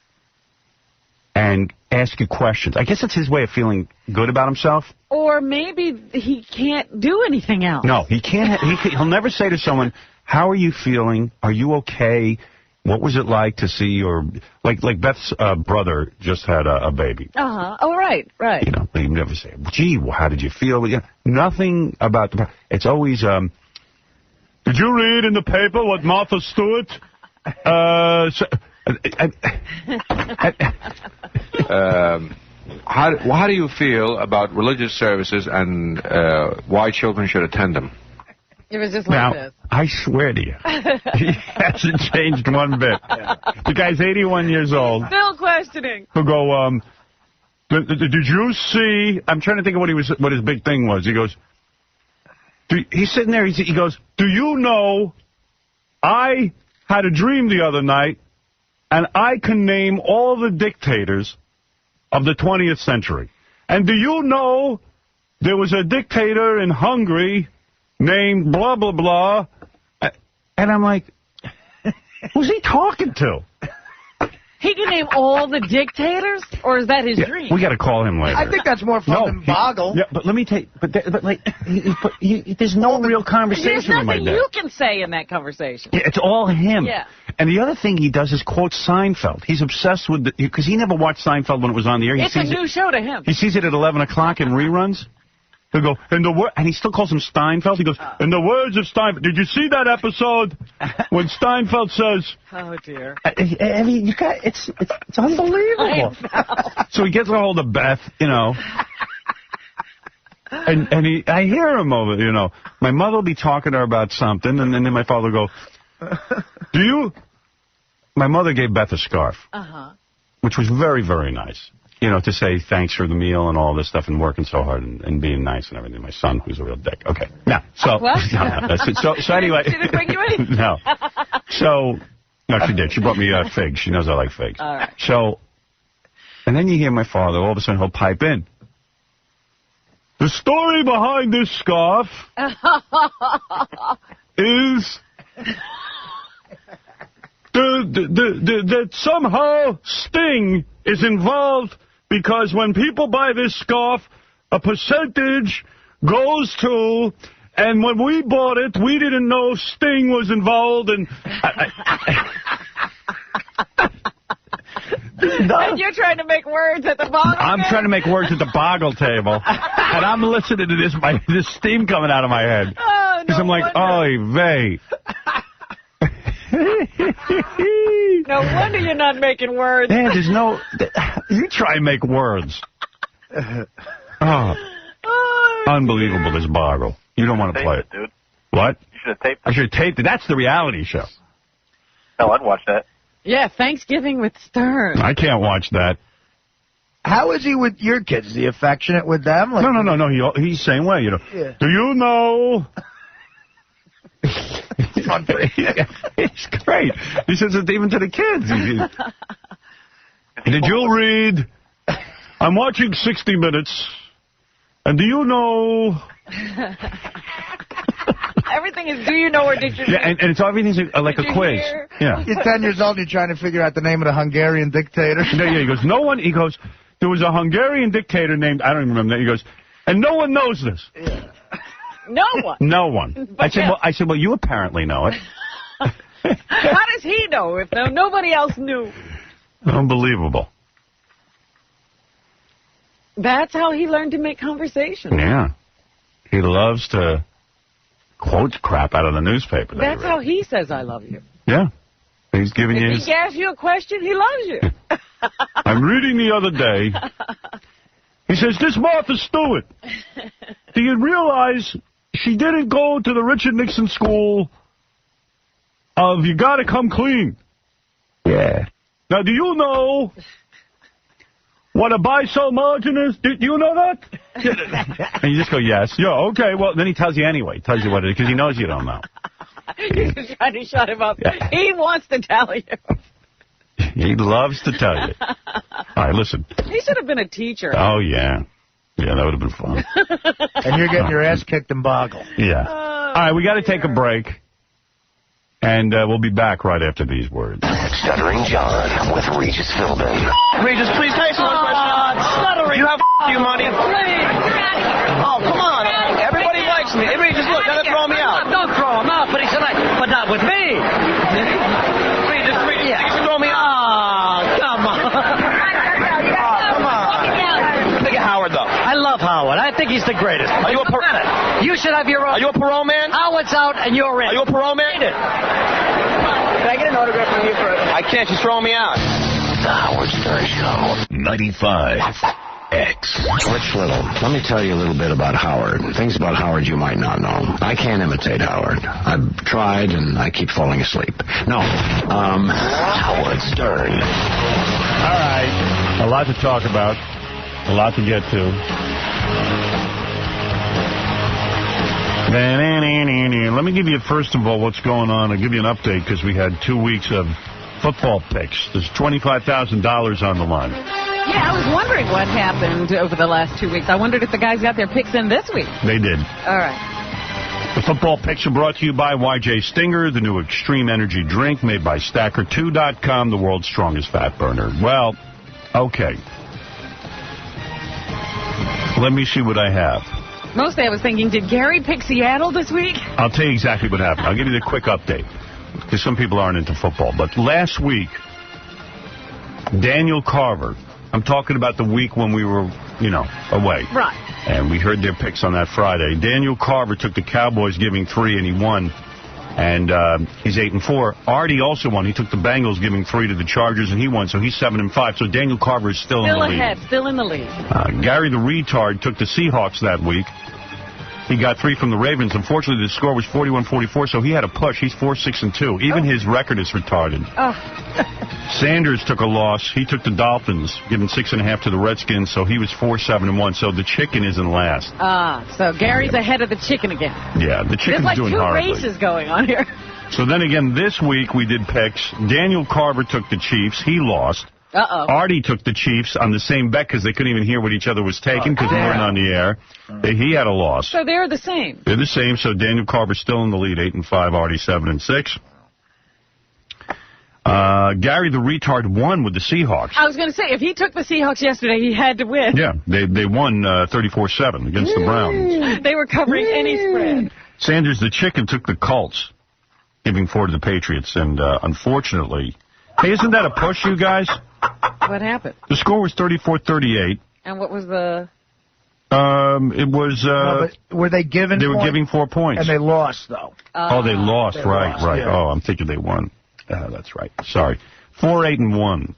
And ask you questions. I guess it's his way of feeling good about himself. Or maybe he can't do anything else. No, he can't. He'll never say to someone, how are you feeling? Are you okay? What was it like to see your... Like Beth's brother just had a baby. Uh-huh. Oh, right. You know, he'd never say, gee, well, how did you feel? Nothing about the... It's always, did you read in the paper what Martha Stewart... How do you feel about religious services and why children should attend them? It was just like this. I swear to you, he hasn't changed one bit. The guy's 81 years old. Still questioning. He'll go, did you see... I'm trying to think of what his big thing was. He goes... He's sitting there, he goes, do you know, I had a dream the other night, and I can name all the dictators of the 20th century. And do you know there was a dictator in Hungary named blah, blah, blah? And I'm like, who's he talking to? He can name all the dictators, or is that his dream? We got to call him later. I think that's more fun than Boggle. Yeah, but let me tell you, there's no real conversation There's with my nothing dad. you can say in that conversation. Yeah, it's all him. Yeah. And the other thing he does is quote Seinfeld. He's obsessed with because he never watched Seinfeld when it was on the air. It's a new show to him. He sees it at 11 o'clock in reruns. He'll go, and he still calls him Steinfeld. He goes, in the words of Steinfeld. Did you see that episode when Steinfeld says... Oh, dear. I mean, you got it's unbelievable. So he gets a hold of Beth, you know. And I hear him over, you know. My mother will be talking to her about something, and then my father will go, My mother gave Beth a scarf, which was very, very nice. You know, to say thanks for the meal and all this stuff and working so hard and being nice and everything. My son, who's a real dick. Okay. Now, so... So anyway... She didn't bring you anything? No. So... No, she did. She brought me figs. She knows I like figs. All right. So... And then you hear my father, all of a sudden he'll pipe in. The story behind this scarf is... that somehow Sting is involved because when people buy this scarf, a percentage goes to, and when we bought it, we didn't know Sting was involved, and... And you're trying to make words at the bottom? I'm trying to make words at the boggle table, and I'm listening to this steam coming out of my head. Oh, Because I'm like, oy vey. No wonder you're not making words. Man, there's no... You try and make words. Unbelievable, this boggle. You don't want to play it. Dude. What? You should have taped it. I should have taped it. That's the reality show. Oh, I'd watch that. Yeah, Thanksgiving with Stern. I can't watch that. How is he with your kids? Is he affectionate with them? Like, No. He's the same way, you know. Yeah. Do you know... It's great. He says it even to the kids. Did you read? I'm watching 60 Minutes, and do you know? Everything is, do you know or did you Yeah, and it's everything's like a quiz. hear? Yeah. You're 10 years old and you're trying to figure out the name of the Hungarian dictator. Yeah, he goes, no one, he goes, there was a Hungarian dictator named, I don't even remember that. He goes, and no one knows this. Yeah. No one. No one. I said, well, you apparently know it. How does he know if nobody else knew? Unbelievable. That's how he learned to make conversation. Yeah. He loves to quote crap out of the newspaper. That's how he says I love you. Yeah. He's giving you If his... he asks you a question, he loves you. I'm reading the other day. He says, this Martha Stewart, do you realize she didn't go to the Richard Nixon school of you got to come clean? Yeah. Now, do you know what a buy-sell margin is? Do you know that? And you just go, yes. Yeah, okay. Well, then he tells you anyway. He tells you what it is because he knows you don't know. You're just trying to shut him up. Yeah. He wants to tell you. He loves to tell you. All right, listen. He should have been a teacher. Oh, yeah. Yeah, that would have been fun. And you're getting your ass kicked in Boggle. Yeah. All right, we got to take a break. And we'll be back right after these words. Stuttering John with Regis Philbin. Regis, please take one question. Stuttering. You have you money. Please. Oh, come on. Everybody likes me. Regis, look, you're going to throw me out. Don't throw him out, but he said, but not with me. Regis, you can throw me out. Oh, come on. Come on. Look at Howard, though. I love Howard. I think he's the greatest. Are you a parole? You should have your own. Are you a parole man? Howard's out and you're in. Are you a parole man? Can I get an autograph from you first? I can't. She's throwing me out. The Howard Stern Show. 95X. Rich Little, let me tell you a little bit about Howard. Things about Howard you might not know. I can't imitate Howard. I've tried and I keep falling asleep. No. Howard Stern. All right. A lot to talk about. A lot to get to. Let me give you, first of all, what's going on. I'll give you an update because we had 2 weeks of football picks. There's $25,000 on the line. Yeah, I was wondering what happened over the last 2 weeks. I wondered if the guys got their picks in this week. They did. All right. The football picks are brought to you by YJ Stinger, the new extreme energy drink made by Stacker2.com, the world's strongest fat burner. Well, okay. Let me see what I have. Mostly I was thinking, did Gary pick Seattle this week? I'll tell you exactly what happened. I'll give you the quick update, because some people aren't into football. But last week, Daniel Carver, I'm talking about the week when we were, away. Right. And we heard their picks on that Friday. Daniel Carver took the Cowboys giving 3, and he won. And he's 8-4. Artie also won. He took the Bengals giving 3 to the Chargers, and he won. So he's 7-5. So Daniel Carver is still in the lead. Still in the lead. Gary the Retard took the Seahawks that week. He got 3 from the Ravens. Unfortunately, the score was 41-44, so he had a push. He's 4-6-2. Even his record is retarded. Sanders took a loss. He took the Dolphins, giving 6.5 to the Redskins, so he was 4-7-1. So the chicken is in last. So Gary's ahead of the chicken again. Yeah, the chicken's There's doing like 2 horribly. races going on here. So then again, this week we did picks. Daniel Carver took the Chiefs. He lost. Artie took the Chiefs on the same bet because they couldn't even hear what each other was taking because we weren't on the air. He had a loss. So they're the same. They're the same, so Daniel Carver's still in the lead, 8-5, Artie 7-6. Gary the Retard won with the Seahawks. I was going to say, if he took the Seahawks yesterday, he had to win. Yeah, they won 34-7 against the Browns. They were covering any spread. Sanders the Chicken took the Colts, giving 4 to the Patriots, and unfortunately... Hey, isn't that a push, you guys? What happened? The score was 34-38. And what was the... It was... were they given They were giving 4 points. And they lost, though. They lost, right. Yeah. Oh, I'm thinking they won. That's right. Sorry. 4-8-1.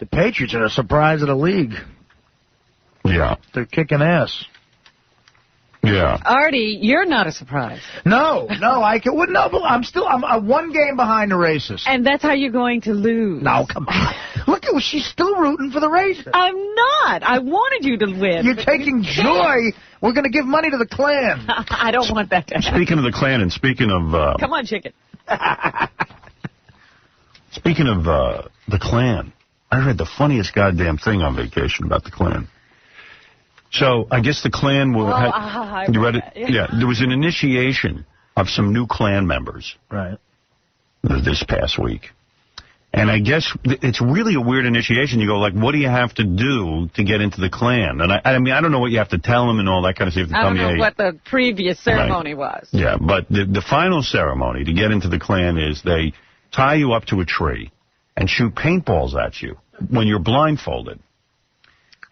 The Patriots are a surprise of the league. Yeah. They're kicking ass. Yeah. Artie, you're not a surprise. No, I'm one game behind the races. And that's how you're going to lose. No, come on. Look at she's still rooting for the races. I'm not. I wanted you to win. You're taking joy. We're going to give money to the Klan. I don't want that to happen. Speaking of the Klan and speaking of... Come on, chicken. Speaking of the Klan, I read the funniest goddamn thing on vacation about the Klan. So, I guess the Klan will... you read it? Yeah. There was an initiation of some new Klan members. Right. This past week. And I guess it's really a weird initiation. You go, like, what do you have to do to get into the Klan? And I mean, I don't know what you have to tell them and all that kind of stuff. I don't know what the previous ceremony was. Yeah, but the final ceremony to get into the Klan is they tie you up to a tree and shoot paintballs at you when you're blindfolded.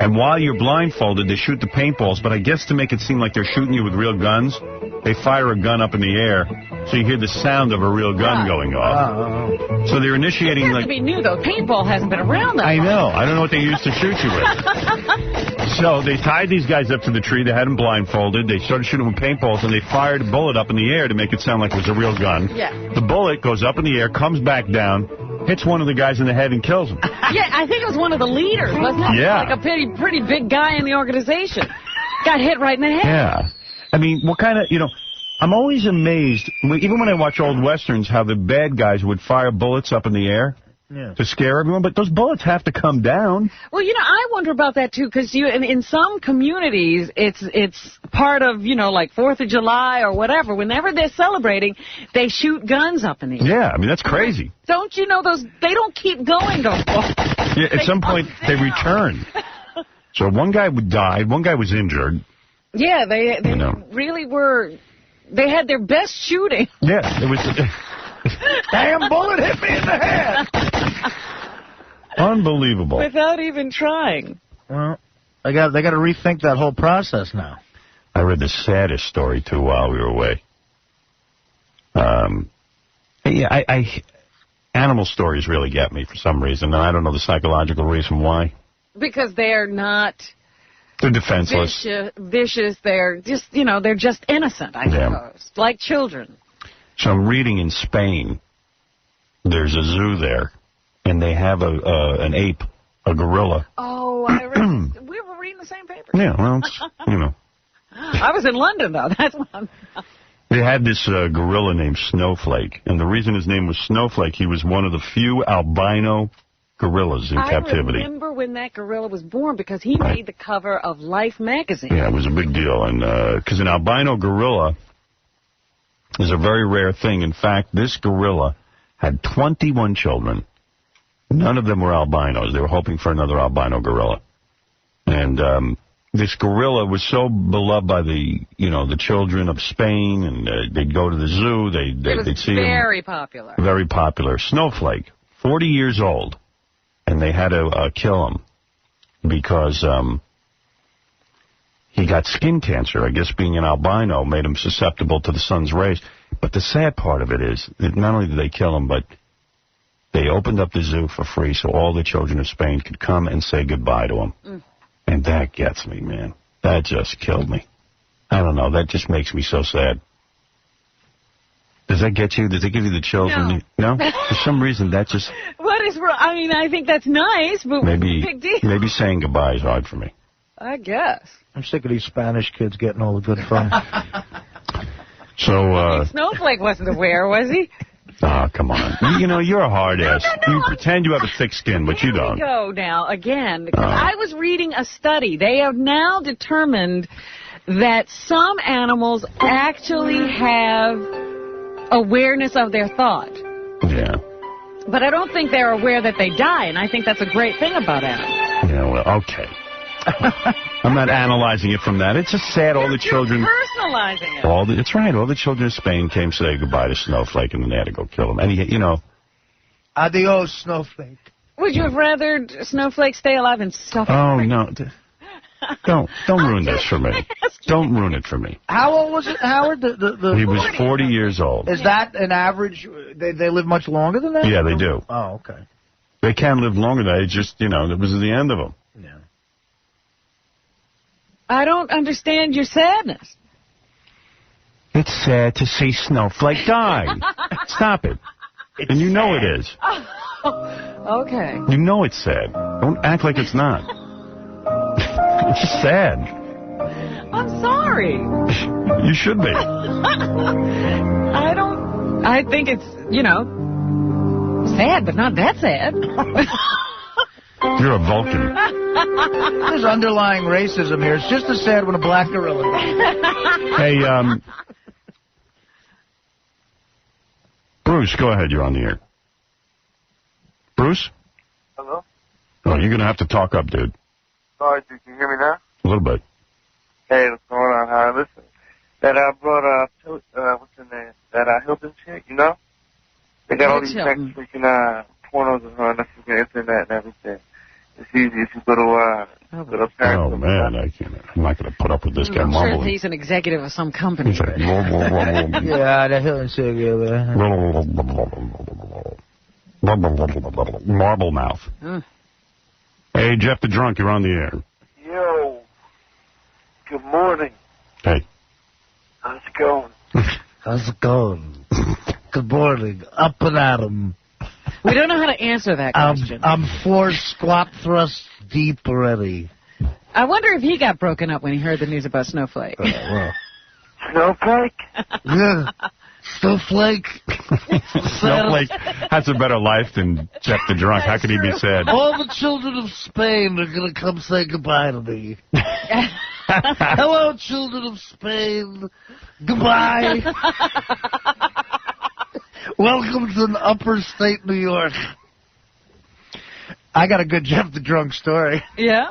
And while you're blindfolded, they shoot the paintballs, but I guess to make it seem like they're shooting you with real guns, they fire a gun up in the air, so you hear the sound of a real gun going off. So they're initiating... It has to be new, though. Paintball hasn't been around that long. I know. I don't know what they used to shoot you with. So they tied these guys up to the tree. They had them blindfolded. They started shooting with paintballs, and they fired a bullet up in the air to make it sound like it was a real gun. Yeah. The bullet goes up in the air, comes back down, hits one of the guys in the head and kills him. Yeah, I think it was one of the leaders, wasn't it? Yeah. Like a pretty big guy in the organization. Got hit right in the head. Yeah. I mean, what kind of, I'm always amazed, even when I watch old Westerns, how the bad guys would fire bullets up in the air to scare everyone, but those bullets have to come down. Well, I wonder about that, too, because in some communities, it's part of, like 4th of July or whatever. Whenever they're celebrating, they shoot guns up in the air. Yeah, I mean, that's crazy. Don't you know they don't keep going, those balls. Yeah, at some point, they return. So one guy died, one guy was injured. Yeah, they really were... They had their best shooting. Yeah, it was... Damn bullet hit me in the head! Unbelievable. Without even trying. Well, they got to rethink that whole process now. I read the saddest story, too, while we were away. Animal stories really get me for some reason, and I don't know the psychological reason why. Because they're not... They're defenseless. Vicious. They're just, they're just innocent, I suppose. Like children. So I'm reading in Spain, there's a zoo there, and they have an ape, a gorilla. Oh, we were reading the same paper. Yeah, well, it's, I was in London, though. That's what They had this gorilla named Snowflake, and the reason his name was Snowflake, he was one of the few albino gorillas in captivity. I remember when that gorilla was born because he made the cover of Life magazine. Yeah, it was a big deal, and because an albino gorilla is a very rare thing. In fact, this gorilla had 21 children. None of them were albinos. They were hoping for another albino gorilla. And this gorilla was so beloved by the children of Spain, and they'd go to the zoo. They'd see him. Very popular. Very popular. Snowflake, 40 years old, and they had to kill him because he got skin cancer. I guess being an albino made him susceptible to the sun's rays. But the sad part of it is that not only did they kill him, but they opened up the zoo for free so all the children of Spain could come and say goodbye to him. Mm. And that gets me, man. That just killed me. I don't know. That just makes me so sad. Does that get you? Does it give you the chills? No? For some reason, that just... What is wrong? I mean, I think that's nice, but what's the big deal? Maybe saying goodbye is hard for me. I guess. I'm sick of these Spanish kids getting all the good fun. So, Snowflake wasn't aware, was he? Oh, come on. You're a hard ass. No, you pretend you have a thick skin, but you don't. Here we go now, again. I was reading a study. They have now determined that some animals actually have awareness of their thought. Yeah. But I don't think they're aware that they die, and I think that's a great thing about animals. Yeah, well, okay. I'm not analyzing it from that. It's just sad all the children... personalizing it. It's right. All the children of Spain came to say goodbye to Snowflake, and then they had to go kill him. And, Adios, Snowflake. Would you have rather Snowflake stay alive and suffer? Oh, no. Don't ruin this for me. Don't ruin it for me. How old was it, Howard? He was 40 years old. Is that an average? They live much longer than that? Yeah, they do. Oh, okay. They can live longer than that. It's just, it was the end of them. Yeah. I don't understand your sadness. It's sad to see Snowflake die. Stop it. And you know it is. Oh, okay. You know it's sad. Don't act like it's not. It's just sad. I'm sorry. You should be. I think it's, sad, but not that sad. You're a Vulcan. There's underlying racism here. It's just as sad when a black gorilla dies. Hey, Bruce, go ahead. You're on the air. Bruce? Hello? Oh, you're going to have to talk up, dude. Sorry, can you hear me now? A little bit. Hey, what's going on, Howard? Listen, that I brought what's her name? That Hilton chick, They got all these freaking pornos of her on the freaking internet and everything. It's easy if you go to Oh, man, I'm not going to put up with this guy mumbling. I'm sure he's an executive of some company. He's like, yeah, the Hilton chick. Marble mouth. Hey, Jeff the Drunk, you're on the air. Yo, good morning. Hey. How's it going? How's it going? Good morning. Up and at 'em. We don't know how to answer that question. I'm 4 squat thrusts deep already. I wonder if he got broken up when he heard the news about Snowflake. Well. Snowflake? Yeah. Snowflake. Snowflake has a better life than Jeff the Drunk. How could he be sad? All the children of Spain are going to come say goodbye to me. Hello, children of Spain. Goodbye. Welcome to the upper state New York. I got a good Jeff the Drunk story. Yeah?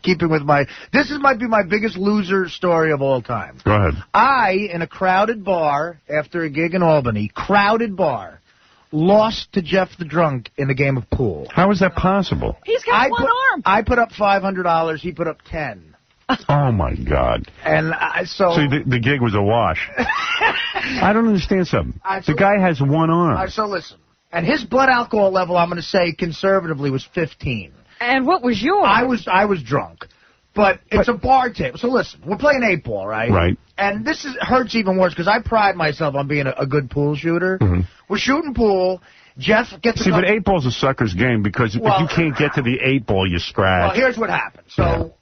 Keeping with this might be my biggest loser story of all time. Go ahead. I, in a crowded bar, after a gig in Albany, lost to Jeff the Drunk in a game of pool. How is that possible? He's got one arm. I put up $500, he put up 10. Oh, my God. And so the gig was a wash. I don't understand something. The guy has one arm. So listen, and his blood alcohol level, I'm going to say conservatively, was 15. And what was yours? I was drunk. But it's a bar table. So listen, we're playing 8-ball, right? Right. And this hurts even worse because I pride myself on being a good pool shooter. Mm-hmm. We're shooting pool. Jeff gets but 8-ball's a sucker's game because if you can't get to the 8-ball, you scratch. Well, here's what happens. So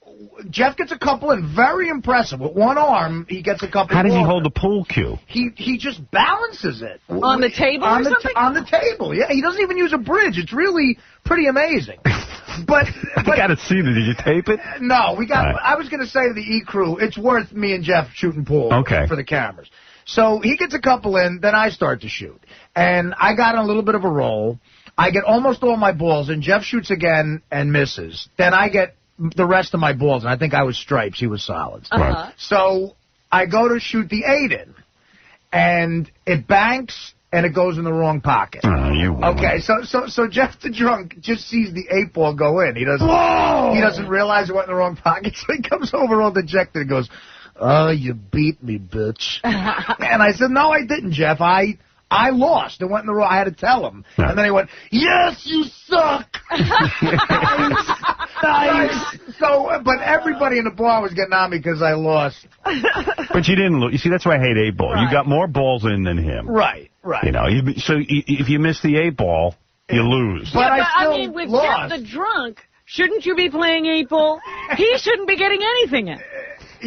Jeff gets a couple, and very impressive. With one arm, he gets a couple. How does he hold the pool cue? He just balances it. On the table or something? On the table, yeah. He doesn't even use a bridge. It's really pretty amazing. But I got to see that. Did you tape it? No, we got. Right. I was going to say to the E crew, it's worth me and Jeff shooting pool for the cameras. So he gets a couple in, then I start to shoot. And I got in a little bit of a roll. I get almost all my balls, and Jeff shoots again and misses. Then I get the rest of my balls, and I think I was stripes. He was solids. So I go to shoot the 8 in, and it banks, and it goes in the wrong pocket. Okay, so Jeff the drunk just sees the 8-ball go in. He doesn't realize it went in the wrong pocket, so he comes over all dejected and goes, "Oh, you beat me, bitch." And I said, "No, I didn't, Jeff. I lost. It went in the wrong." I had to tell him. And then he went, "Yes, you suck." Nice. So, but everybody in the bar was getting on me because I lost. But you didn't lose. You see, that's why I hate 8-ball. Right. You got more balls in than him. Right. You know, so if you miss the 8-ball, you lose. But I mean, with Jeff the drunk, shouldn't you be playing 8-ball? He shouldn't be getting anything in.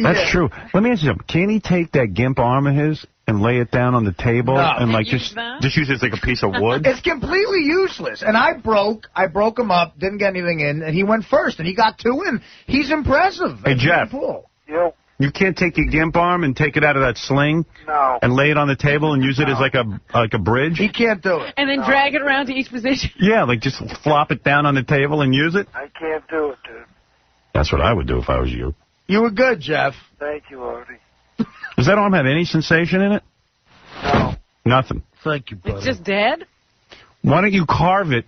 That's true. Let me ask you something. Can he take that gimp arm of his and lay it down on the table and like just use it as like a piece of wood? It's completely useless. And I broke him up, didn't get anything in, and he went first, and he got 2 in. He's impressive. Hey, Jeff. You can't take your gimp arm and take it out of that sling and lay it on the table and use it as like a bridge? He can't do it. And then drag it around to each position? Yeah, like just flop it down on the table and use it? I can't do it, dude. That's what I would do if I was you. You were good, Jeff. Thank you, Artie. Does that arm have any sensation in it? No. Nothing. Thank you, buddy. It's just dead? Why don't you carve it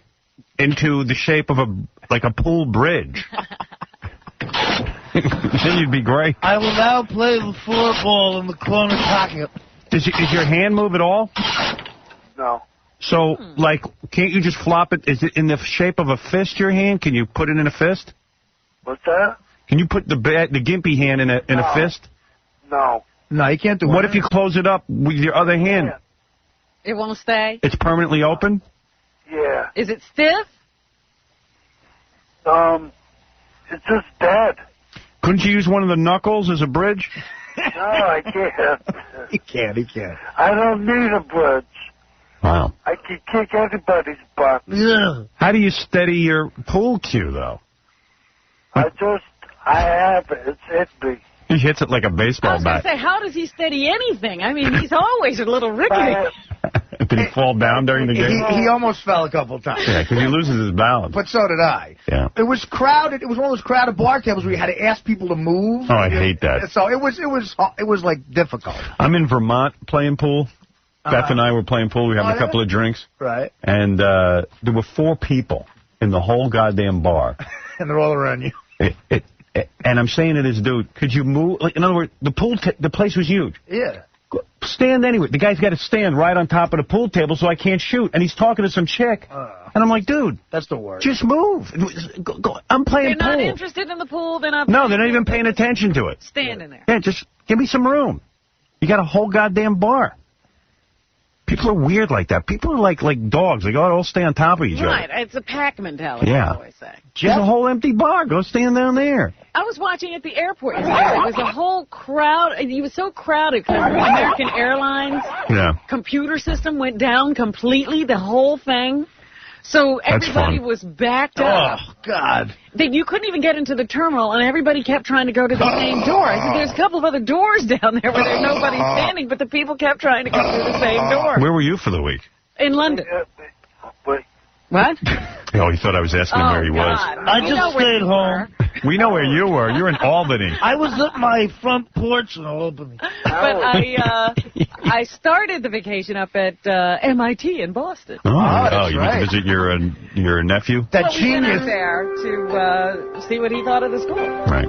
into the shape of a pool bridge? Then you'd be great. I will now play the 4-ball in the corner pocket. Does your hand move at all? No. So, like, can't you just flop it? Is it in the shape of a fist, your hand? Can you put it in a fist? What's that? Can you put the gimpy hand in a fist? No. No, you can't do it. What if you close it up with your other hand? It won't stay? It's permanently open? Yeah. Is it stiff? It's just dead. Couldn't you use one of the knuckles as a bridge? No, I can't. He can't. I don't need a bridge. Wow. I can kick anybody's butt. Yeah. How do you steady your pool cue, though? I have it. It's hit me. He hits it like a I baseball was going bat. to say, how does he steady anything? I mean, he's always a little rickety. Did he fall down during the game? He almost fell a couple times. Yeah, because he loses his balance. But so did I. Yeah. It was crowded. It was one of those crowded bar tables where you had to ask people to move. Oh, I hate that. So it was like difficult. I'm in Vermont playing pool. Beth and I were playing pool. We were having a couple of drinks. Right. And there were 4 people in the whole goddamn bar. And they're all around you. And I'm saying to this dude, could you move? Like, in other words, the place was huge. Yeah. Stand anywhere. The guy's got to stand right on top of the pool table so I can't shoot. And he's talking to some chick. And I'm like, dude. That's the worst. Just move. Go. I'm playing They're pool. not interested in the pool. They're not. No, they're not even paying attention to it. Stand in there. Yeah, just give me some room. You got a whole goddamn bar. People are weird like that. People are like dogs. They all stay on top of each other. Right. It's a pack mentality, Yeah. I always say. There's a whole empty bar. Go stand down there. I was watching at the airport yesterday. It was a whole crowd. It was so crowded because American Airlines computer system went down completely, the whole thing. So everybody was backed up. Oh, God. You couldn't even get into the terminal, and everybody kept trying to go to the same door. I said, there's a couple of other doors down there where there's nobody standing, but the people kept trying to come through the same door. Where were you for the week? In London. What? Oh, he thought I was asking him where he was. I just stayed home. We know where you were. You're in Albany. I was at my front porch in Albany. But I started the vacation up at MIT in Boston. You went to visit your nephew? That we went up there to see what he thought of the school. Right.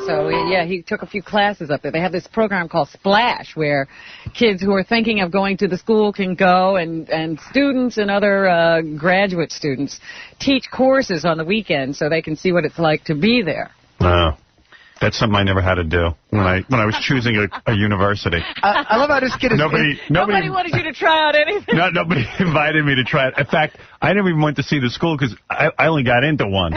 So, he took a few classes up there. They have this program called Splash, where kids who are thinking of going to the school can go, and students and other graduate students teach courses on the weekend so they can see what it's like to be there. That's something I never had to do when I was choosing a university. I love how this kid is... Nobody wanted you to try out anything. No, nobody invited me to try it. In fact, I never even went to see the school because I only got into one.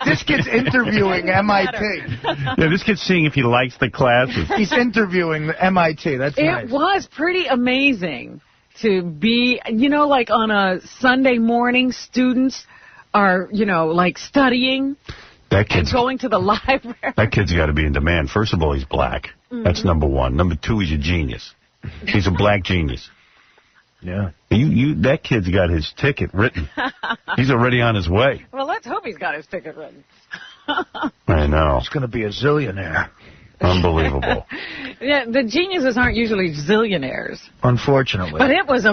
This kid's interviewing MIT. Yeah, this kid's seeing if he likes the classes. He's interviewing the MIT. That's nice. It was pretty amazing to be, like on a Sunday morning, students are, like studying. That kid's going to the library. That kid's got to be in demand. First of all, he's black. That's number one. Number two, he's a genius. He's a black genius. Yeah. That kid's got his ticket written. He's already on his way. Well, let's hope he's got his ticket written. I know. He's going to be a zillionaire. Unbelievable. Yeah, the geniuses aren't usually zillionaires. Unfortunately. But it was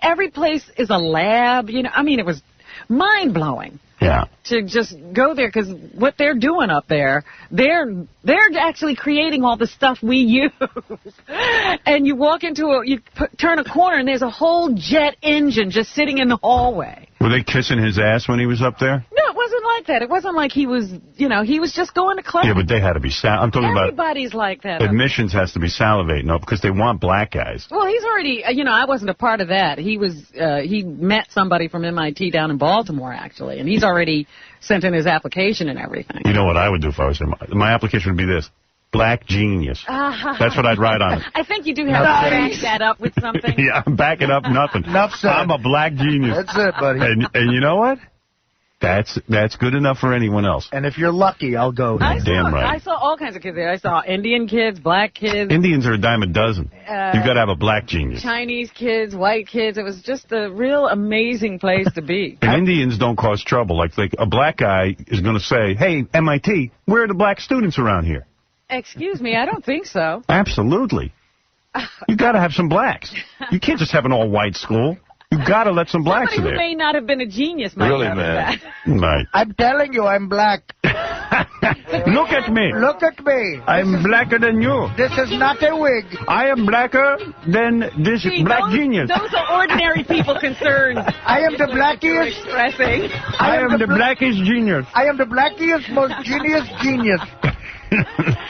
every place is a lab, you know. I mean, it was mind-blowing. Yeah. To just go there, because what they're doing up there, they're actually creating all the stuff we use. And you walk into turn a corner, and there's a whole jet engine just sitting in the hallway. Were they kissing his ass when he was up there? No, it wasn't like that. It wasn't like he was, he was just going to class. Yeah, but they had to be I'm talking Everybody's like that. about admissions has to be salivating, no, because they want black guys. Well, he's already, I wasn't a part of that. He met somebody from MIT down in Baltimore, actually, and he's already sent in his application and everything. You know what I would do if I was him? My application would be this: black genius. That's what I'd write on it. I think you do have to back that up with something. Yeah, I'm backing up nothing. Enough said. I'm a black genius. That's it, buddy. And you know what? That's good enough for anyone else. And if you're lucky, I'll go there. Damn right. I saw all kinds of kids there. I saw Indian kids, black kids. Indians are a dime a dozen. You've got to have a black genius. Chinese kids, white kids. It was just a real amazing place to be. And Indians don't cause trouble. Like a black guy is going to say, hey, MIT, where are the black students around here? Excuse me, I don't think so. Absolutely. You got to have some blacks. You can't just have an all-white school. You got to let some blacks in Somebody there. who may not have been a genius might Really, have man. that. Right. I'm telling you, I'm black. Look at me. Look at me. I'm blacker than you. This is not a wig. I am blacker than this black genius. Those are ordinary people concerns. I am the blackiest. Expressing. I am the blackest genius. I am the blackiest, most genius.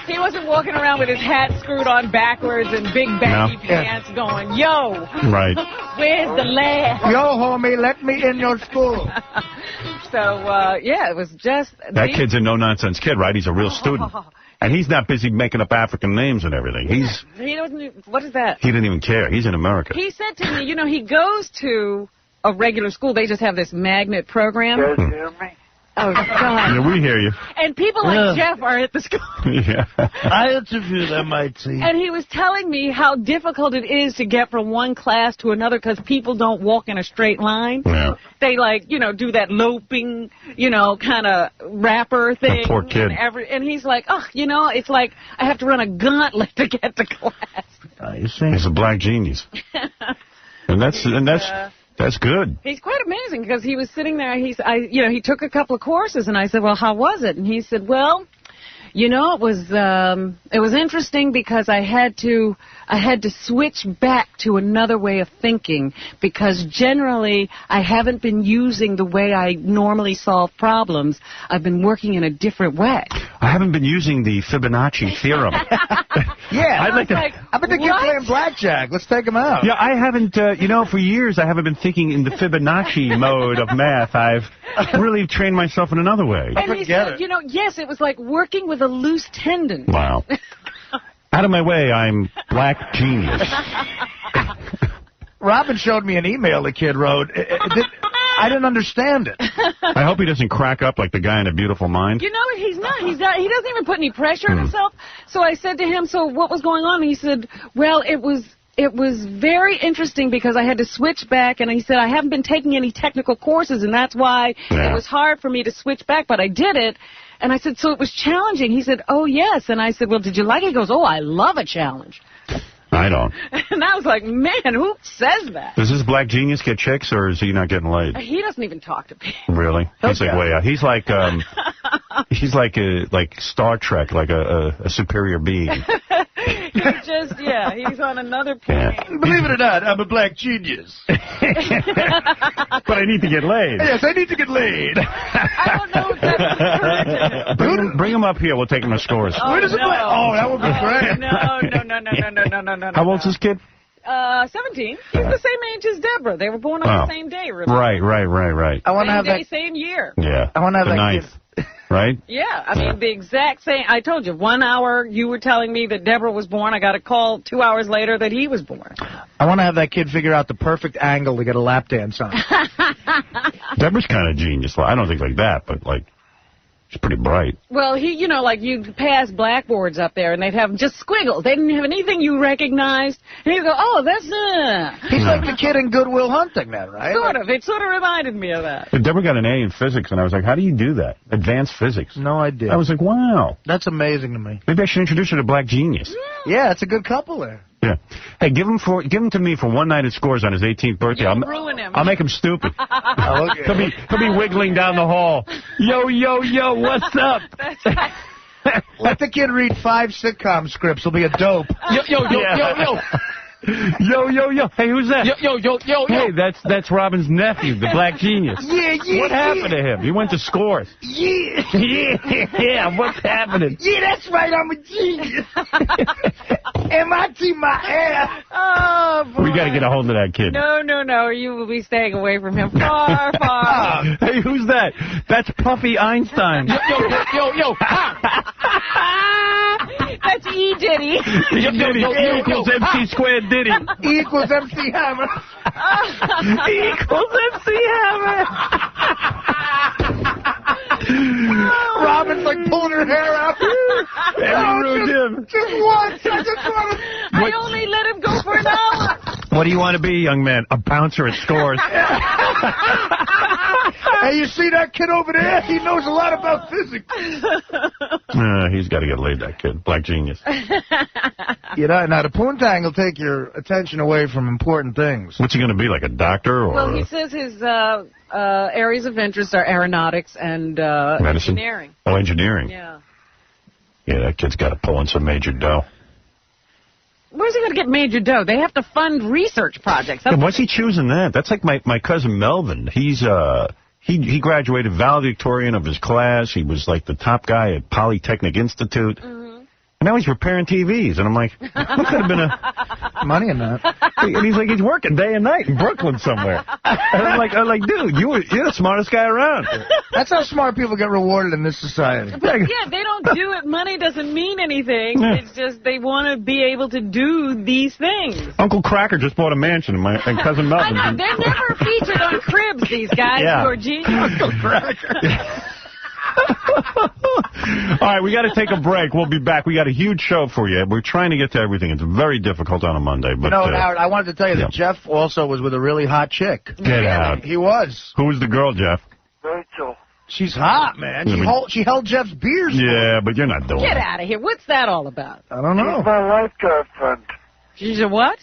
He wasn't walking around with his hat screwed on backwards and big baggy pants going, yo, right. Where's the lab? Yo, homie, let me in your school. So, it was just... That kid's a no-nonsense kid, right? He's a real student. And he's not busy making up African names and everything. He doesn't... What is that? He didn't even care. He's in America. He said to me, he goes to a regular school. They just have this magnet program. You guys hear me? Oh, God. Yeah, we hear you. And people like Jeff are at the school. Yeah. I interviewed MIT. And he was telling me how difficult it is to get from one class to another because people don't walk in a straight line. Yeah. They, do that loping, kind of rapper thing. That poor kid. And he's like, it's like I have to run a gauntlet to get to class. You see? He's a black genius. and that's good. He's quite amazing because he was sitting there. He took a couple of courses, and I said, "Well, how was it?" And he said, "Well, it was interesting because I had to switch back to another way of thinking because generally I haven't been using the way I normally solve problems. I've been working in a different way. I haven't been using the Fibonacci theorem." Yeah, I'd like to. I bet the kid playing blackjack. Let's take him out. Yeah, I haven't. For years I haven't been thinking in the Fibonacci mode of math. I've really trained myself in another way. And he said, yes, it was like working with a loose tendon. Wow. Out of my way, I'm black genius. Robin showed me an email the kid wrote. I didn't understand it. I hope he doesn't crack up like the guy in A Beautiful Mind. He's not. He doesn't even put any pressure on himself. So I said to him, so what was going on? And he said, well, it was very interesting because I had to switch back, and he said, I haven't been taking any technical courses, and that's why it was hard for me to switch back, but I did it. And I said, so it was challenging. He said, oh, yes. And I said, well, did you like it? He goes, oh, I love a challenge. I don't. And I was like, man, who says that? Does this black genius get chicks, or is he not getting laid? He doesn't even talk to people. Really? He's like way out. He's like like Star Trek, like a superior being. He's on another plane. Yeah. Believe it or not, I'm a black genius. But I need to get laid. Yes, I need to get laid. I don't know if that's Bring him up here. We'll take him to scores. Where does it play? Oh, that would be great. No. How old's this kid? 17. He's the same age as Deborah. They were born on the same day. Remember? Right. I want to have that same year. Yeah. I want to have the that 9th. Kid. Right? Yeah, I mean, the exact same. I told you, 1 hour you were telling me that Deborah was born. I got a call 2 hours later that he was born. I want to have that kid figure out the perfect angle to get a lap dance on. Deborah's kind of genius. Well, I don't think like that, but like She's pretty bright. Well, you know, like you'd pass blackboards up there, and they'd have just squiggles. They didn't have anything you recognized. And you go, oh, that's... He's like the kid in Good Will Hunting, then, right? Sort of. It sort of reminded me of that. Deborah got an A in physics, and I was like, how do you do that? Advanced physics. No idea. I was like, wow. That's amazing to me. Maybe I should introduce her to Black Genius. Yeah, it's a good couple there. Yeah. Hey, give him to me for one night at Scores on his 18th birthday. You'll ruin him. I'll make him stupid. He'll be wiggling down the hall. Yo, yo, yo, what's up? Let the kid read 5 sitcom scripts. He'll be a dope. Yo, yo, yo, yo, yo. Yo, yo, yo. Hey, who's that? Yo, yo, yo, yo, yo. Hey, that's Robin's nephew, the Black Genius. Yeah. What happened to him? He went to Scores. Yeah. Yeah, what's happening? Yeah, that's right. I'm a genius. MIT my ass. Oh, boy. We got to get a hold of that kid. No. You will be staying away from him far, far. Hey, who's that? That's Puffy Einstein. Yo. That's E. Diddy. E equals MC squared Diddy. E equals MC Hammer. E equals MC Hammer. Robin's like pulling her hair out. Just once. I just want to... I only let him go for an hour. What do you want to be, young man? A bouncer at Scores. Hey, you see that kid over there? He knows a lot about physics. He's got to get laid, that kid. Black Genius. You know, now the poontang will take your attention away from important things. What's he going to be, like a doctor? Or Well, he says his areas of interest are aeronautics and medicine? engineering. Oh, engineering. Yeah. Yeah, that kid's got to pull in some major dough. Where's he going to get major dough? They have to fund research projects. Yeah, why's he choosing that? That's like my cousin Melvin. He's he graduated valedictorian of his class. He was like the top guy at Polytechnic Institute. And now he's repairing TVs. And I'm like, that could have been money in that. And he's like, he's working day and night in Brooklyn somewhere. And I'm like, dude, you're the smartest guy around. That's how smart people get rewarded in this society. But yeah, they don't do it. Money doesn't mean anything. Yeah. It's just they want to be able to do these things. Uncle Cracker just bought a mansion, and cousin Melvin. I know. They're never featured on Cribs, these guys who are genius. Uncle Cracker. All right, we got to take a break. We'll be back. We got a huge show for you. We're trying to get to everything. It's very difficult on a Monday. But, Howard, I wanted to tell you that Jeff also was with a really hot chick. Get out. He was. Who was the girl, Jeff? Rachel. She's hot, man. She held Jeff's beers. Yeah, but you're not doing Get it. out of here. What's that all about? I don't know. She's my lifeguard friend. She's a what?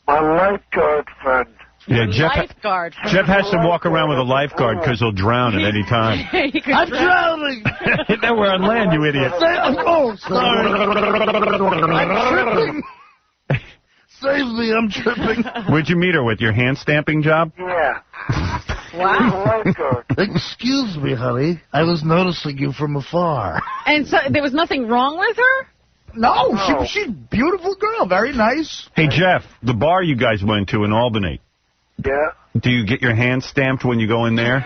My lifeguard friend. Yeah, Lifeguard. Jeff has to walk around with a lifeguard because he'll drown at any time. I'm drowning. Now we're on land, you idiot. Oh, sorry. I'm tripping. Save me, I'm tripping. Where'd you meet her with? Your hand stamping job? Yeah. Wow. Excuse me, honey. I was noticing you from afar. And so there was nothing wrong with her? No, she's a beautiful girl. Very nice. Hey, Jeff, the bar you guys went to in Albany. Yeah. Do you get your hand stamped when you go in there?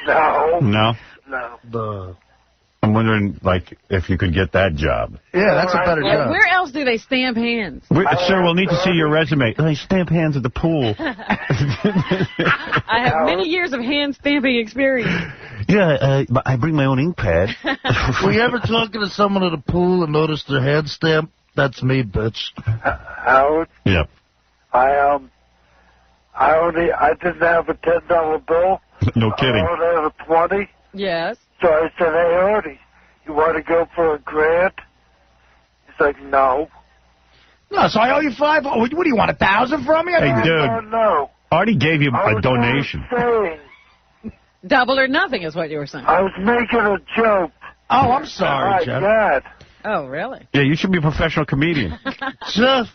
No. No? No. I'm wondering, like, if you could get that job. Yeah, that's a better job. Where else do they stamp hands? Sir, we'll need to see your resume. They stamp hands at the pool. I have many years of hand stamping experience. Yeah, but I bring my own ink pad. Were you ever talking to someone at a pool and noticed their hand stamp? That's me, bitch. Howard? Yeah. I didn't have a $10 bill. No kidding. I only have a 20. Yes. So I said, hey, Artie, you want to go for a grant? He's like, no. No, so I owe you $5. What do you want, 1,000 from me? Hey, dude. No. Artie gave you a donation. Double or nothing is what you were saying. I was making a joke. Oh, I'm sorry, Jeff. God. Oh, really? Yeah, you should be a professional comedian. Jeff.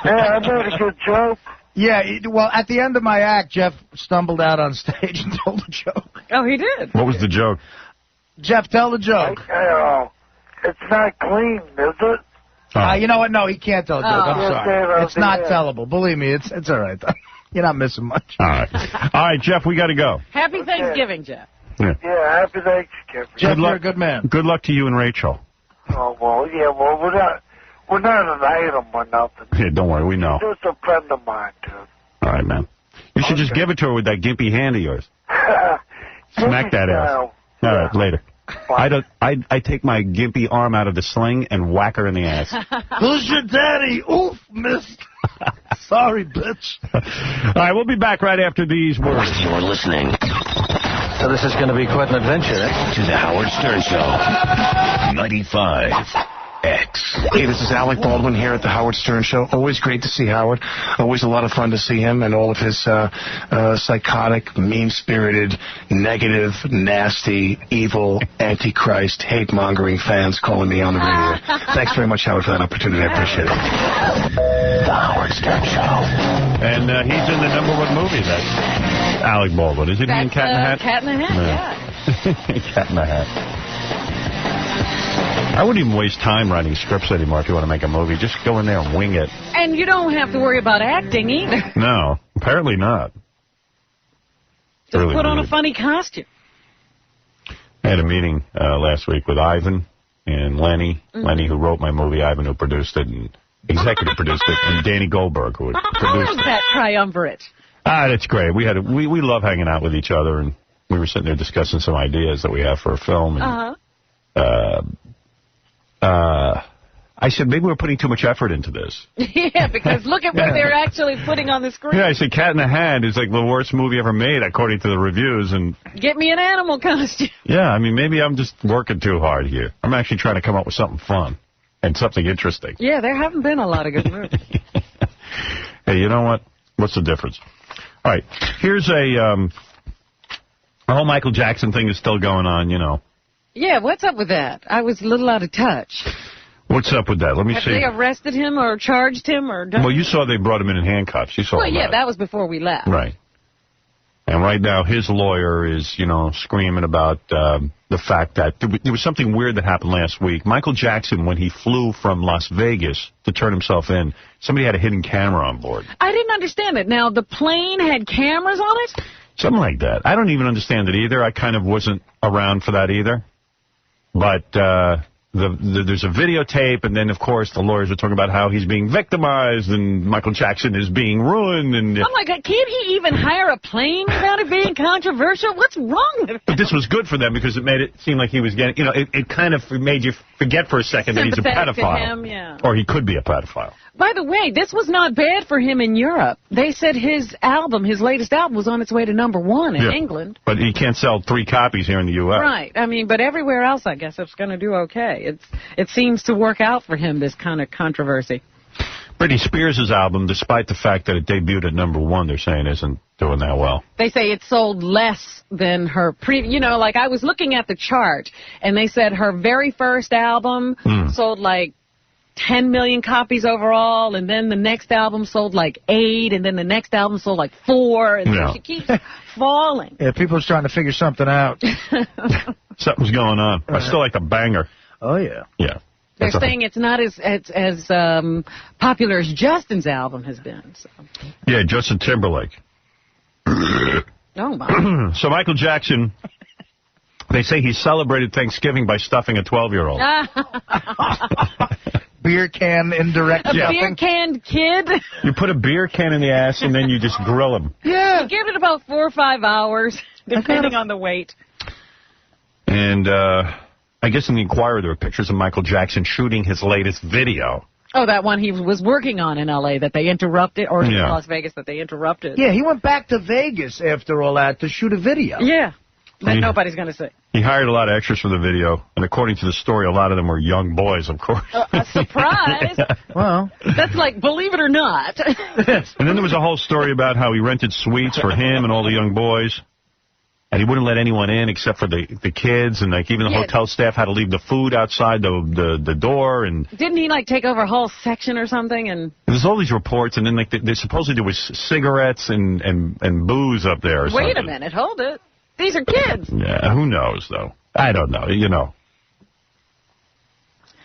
Yeah, I made a good joke. Yeah, well, at the end of my act, Jeff stumbled out on stage and told a joke. Oh, he did? What was the joke? Jeff, tell the joke. It's not clean, is it? You know what? No, he can't tell a joke. I'm sorry. It's not yeah. tellable. Believe me, it's all right, though. You're not missing much. All right. All right, Jeff, we got to go. Happy Thanksgiving, Jeff. Yeah, happy Thanksgiving. Jeff, you're a good man. Good luck to you and Rachel. Oh, well, yeah, well, we're not an item or nothing. Yeah, don't worry, we know. She's just a friend of mine, dude. All right, man. You should just give it to her with that gimpy hand of yours. Smack that ass. All right, later. I take my gimpy arm out of the sling and whack her in the ass. Who's your daddy? Oof, miss. Sorry, bitch. All right, we'll be back right after these words. You're listening. So this is going to be quite an adventure, eh? To the Howard Stern Show. 95X. Hey, this is Alec Baldwin here at the Howard Stern Show. Always great to see Howard. Always a lot of fun to see him and all of his psychotic, mean-spirited, negative, nasty, evil, antichrist, hate-mongering fans calling me on the radio. Thanks very much, Howard, for that opportunity. I appreciate it. The Howard Stern Show. And he's in the #1 movie, that's Alec Baldwin. Isn't he in Cat in the Hat? Cat in the Hat, yeah. Cat in the Hat. I wouldn't even waste time writing scripts anymore if you want to make a movie. Just go in there and wing it. And you don't have to worry about acting either. No, apparently not. Just really put on weird. a funny costume. I had a meeting last week with Ivan and Lenny. Lenny, who wrote my movie, Ivan, who produced it, and executive produced it, and Danny Goldberg, who How produced is it. that triumvirate? That's great. We love hanging out with each other, and we were sitting there discussing some ideas that we have for a film. And, I said, maybe we're putting too much effort into this. Yeah, because look at what they're actually putting on the screen. Yeah, I said Cat in the Hat is like the worst movie ever made, according to the reviews. And Get me an animal costume. yeah, I mean, maybe I'm just working too hard here. I'm actually trying to come up with something fun and something interesting. Yeah, there haven't been a lot of good movies. Hey, you know what? What's the difference? All right, here's the whole Michael Jackson thing is still going on, you know. Yeah, what's up with that? I was a little out of touch. What's up with that? Let me Have see. they arrested him or charged him or done? Well, you saw they brought him in handcuffs. You saw Well, all yeah, that. that was before we left. Right. And right now, his lawyer is, you know, screaming about the fact that there was something weird that happened last week. Michael Jackson, when he flew from Las Vegas to turn himself in, somebody had a hidden camera on board. I didn't understand it. Now, the plane had cameras on it? Something like that. I don't even understand it either. I kind of wasn't around for that either. But there's a videotape, and then, of course, the lawyers are talking about how he's being victimized and Michael Jackson is being ruined. And Oh, my God. Can't he even hire a plane without it being controversial? What's wrong with it? But this was good for them because it made it seem like he was getting, you know, it kind of made you forget for a second that he's a Sympathetic to pedophile. him, yeah. Or he could be a pedophile. By the way, this was not bad for him in Europe. They said his latest album, was on its way to #1 in England. But he can't sell 3 copies here in the U.S. Right. I mean, but everywhere else, I guess, it's going to do okay. It seems to work out for him, this kind of controversy. Britney Spears' album, despite the fact that it debuted at #1, they're saying isn't doing that well. They say it sold less than her you know, like I was looking at the chart, and they said her very first album sold like 10 million copies overall, and then the next album sold like 8, and then the next album sold like 4, and so she keeps falling. Yeah, people are trying to figure something out. Something's going on. I still like the banger. Oh, yeah. Yeah. They're saying it's not as popular as Justin's album has been. So. Yeah, Justin Timberlake. Oh, my. So Michael Jackson, they say he celebrated Thanksgiving by stuffing a 12-year-old. Beer can indirect A beer canned kid? You put a beer can in the ass and then you just grill him. Yeah. You give it about 4 or 5 hours, depending on the weight. And I guess in the Inquirer there were pictures of Michael Jackson shooting his latest video. Oh, that one he was working on in L.A. that they interrupted, or in Las Vegas that they interrupted. Yeah, he went back to Vegas after all that to shoot a video. Yeah, that nobody's going to see. He hired a lot of extras for the video, and according to the story, a lot of them were young boys, of course. A surprise. Well, that's like, believe it or not. And then there was a whole story about how he rented suites for him and all the young boys. And he wouldn't let anyone in except for the kids, and like even the hotel staff had to leave the food outside the door. And didn't he like take over a whole section or something? And there's all these reports, and then like supposedly there was cigarettes and booze up there. Or wait something. a minute, hold it. These are kids. Yeah, who knows though? I don't know. You know,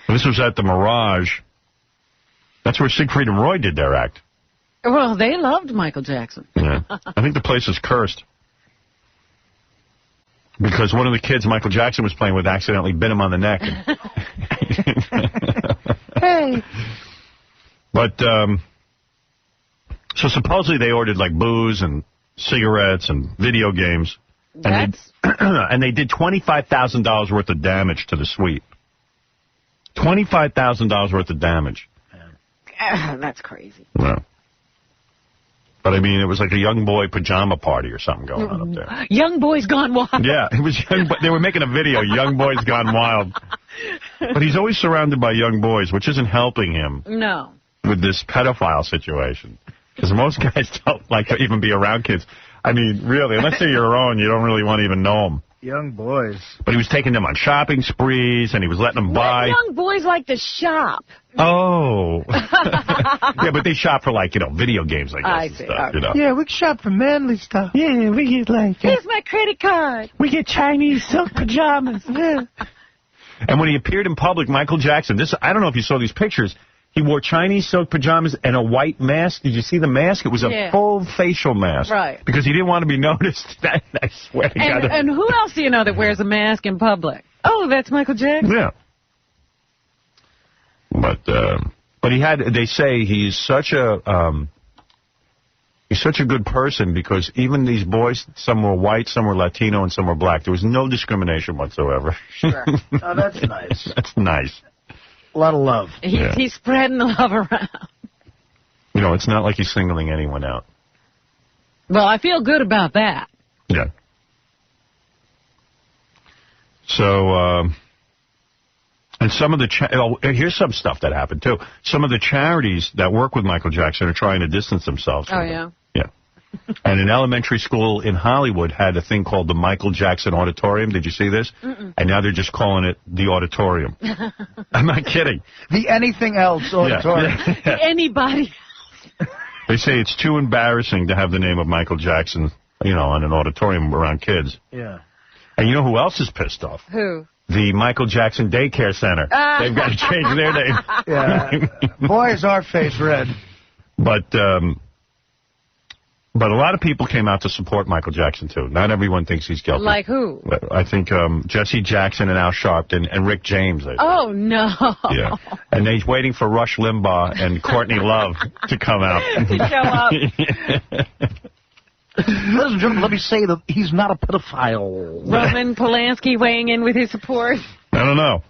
this was at the Mirage. That's where Siegfried and Roy did their act. Well, they loved Michael Jackson. Yeah, I think the place is cursed. Because one of the kids Michael Jackson was playing with accidentally bit him on the neck. Hey. But, so supposedly they ordered like booze and cigarettes and video games. And they did $25,000 worth of damage to the suite. $25,000 worth of damage. That's crazy. Yeah. But, I mean, it was like a young boy pajama party or something going on up there. Young boys gone wild. Yeah, it was young. They were making a video, Young Boys Gone Wild. But he's always surrounded by young boys, which isn't helping him No. with this pedophile situation. Because most guys don't like to even be around kids. I mean, really, unless they're your own, you don't really want to even know them. Young boys. But he was taking them on shopping sprees, and he was letting them buy. Young boys like to shop. Oh. Yeah, but they shop for, like, video games, I guess. I and see. stuff, you know. Yeah, we can shop for manly stuff. Yeah, we get like... Here's my credit card. We get Chinese silk pajamas. Yeah. And when he appeared in public, Michael Jackson, I don't know if you saw these pictures, he wore Chinese silk pajamas and a white mask. Did you see the mask? It was a full facial mask. Right. Because he didn't want to be noticed. I swear to God. And who else do you know that wears a mask in public? Oh, that's Michael Jackson? Yeah. But they say he's such a good person because even these boys, some were white, some were Latino, and some were black. There was no discrimination whatsoever. Sure. Oh, that's nice. That's nice. A lot of love. He's spreading the love around. It's not like he's singling anyone out. Well, I feel good about that. Yeah. So, and some of the... here's some stuff that happened, too. Some of the charities that work with Michael Jackson are trying to distance themselves from him. Yeah? Yeah. And an elementary school in Hollywood had a thing called the Michael Jackson Auditorium. Did you see this? Mm-mm. And now they're just calling it the Auditorium. I'm not kidding. The anything else auditorium. Yeah. Anybody. They say it's too embarrassing to have the name of Michael Jackson, on an auditorium around kids. Yeah. And you know who else is pissed off? Who? The Michael Jackson Daycare Center. They've got to change their name. Yeah. Boy, is our face red. But a lot of people came out to support Michael Jackson, too. Not everyone thinks he's guilty. Like who? I think Jesse Jackson and Al Sharpton and Rick James. Oh, no. Yeah. And they're waiting for Rush Limbaugh and Courtney Love to come out. To show up. Ladies and gentlemen, let me say that he's not a pedophile. Roman Polanski weighing in with his support. I don't know.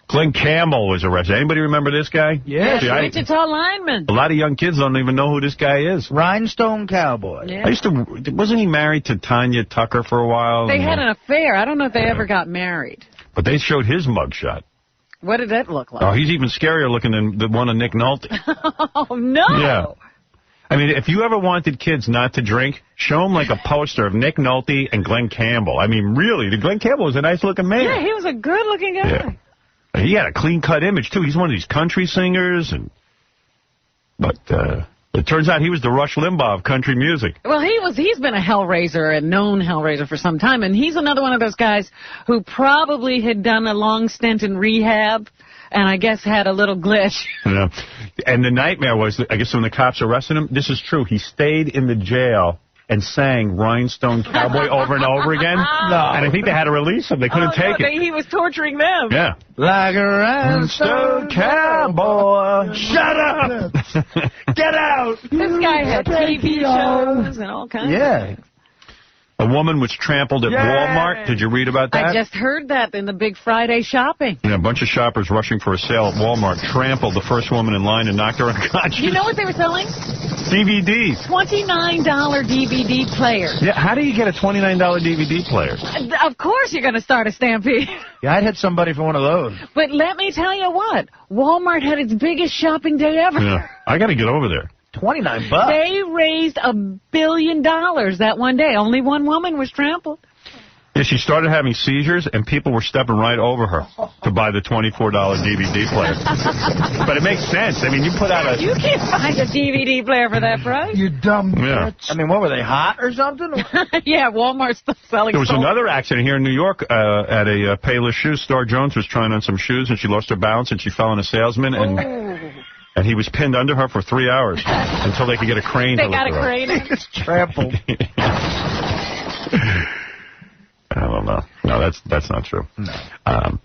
Glenn Campbell was arrested. Anybody remember this guy? Yes, Wichita lineman. A lot of young kids don't even know who this guy is. Rhinestone Cowboy. Yeah. Wasn't he married to Tanya Tucker for a while? They had an affair. I don't know if they ever got married. But they showed his mugshot. What did that look like? Oh, he's even scarier looking than the one of Nick Nolte. Oh, no. Yeah. I mean, if you ever wanted kids not to drink, show them like a poster of Nick Nolte and Glenn Campbell. I mean, really, Glenn Campbell was a nice-looking man. Yeah, he was a good-looking guy. Yeah. He had a clean-cut image, too. He's one of these country singers. But it turns out he was the Rush Limbaugh of country music. Well, he's been a hellraiser, a known hellraiser for some time, and he's another one of those guys who probably had done a long stint in rehab and I guess had a little glitch. Yeah. And the nightmare was, I guess when the cops arrested him, this is true, he stayed in the jail and sang Rhinestone Cowboy over and over again. No. And I think they had to release him. They couldn't take it. He was torturing them. Yeah. Like a rhinestone cowboy. Shut up! Get out! This guy had TV shows and all kinds of things. A woman was trampled at Walmart. Did you read about that? I just heard that in the Big Friday shopping. Yeah, a bunch of shoppers rushing for a sale at Walmart trampled the first woman in line and knocked her unconscious. You know what they were selling? DVDs. $29 DVD players. Yeah, how do you get a $29 DVD player? Of course you're going to start a stampede. Yeah, I'd hit somebody for one of those. But let me tell you what. Walmart had its biggest shopping day ever. Yeah, I got to get over there. $29. They raised $1 billion that one day. Only one woman was trampled. Yeah, she started having seizures, and people were stepping right over her to buy the $24 DVD player. But it makes sense. I mean, you put out a... You can't find a DVD player for that price. You dumb bitch. I mean, what, were they hot or something? Yeah, Walmart's still selling. There was another accident here in New York at a Payless shoe store. Jones was trying on some shoes, and she lost her balance, and she fell on a salesman, and he was pinned under her for 3 hours until they could get a crane to lift her up. They got a crane. It's trampled. I don't know. No, that's not true. No.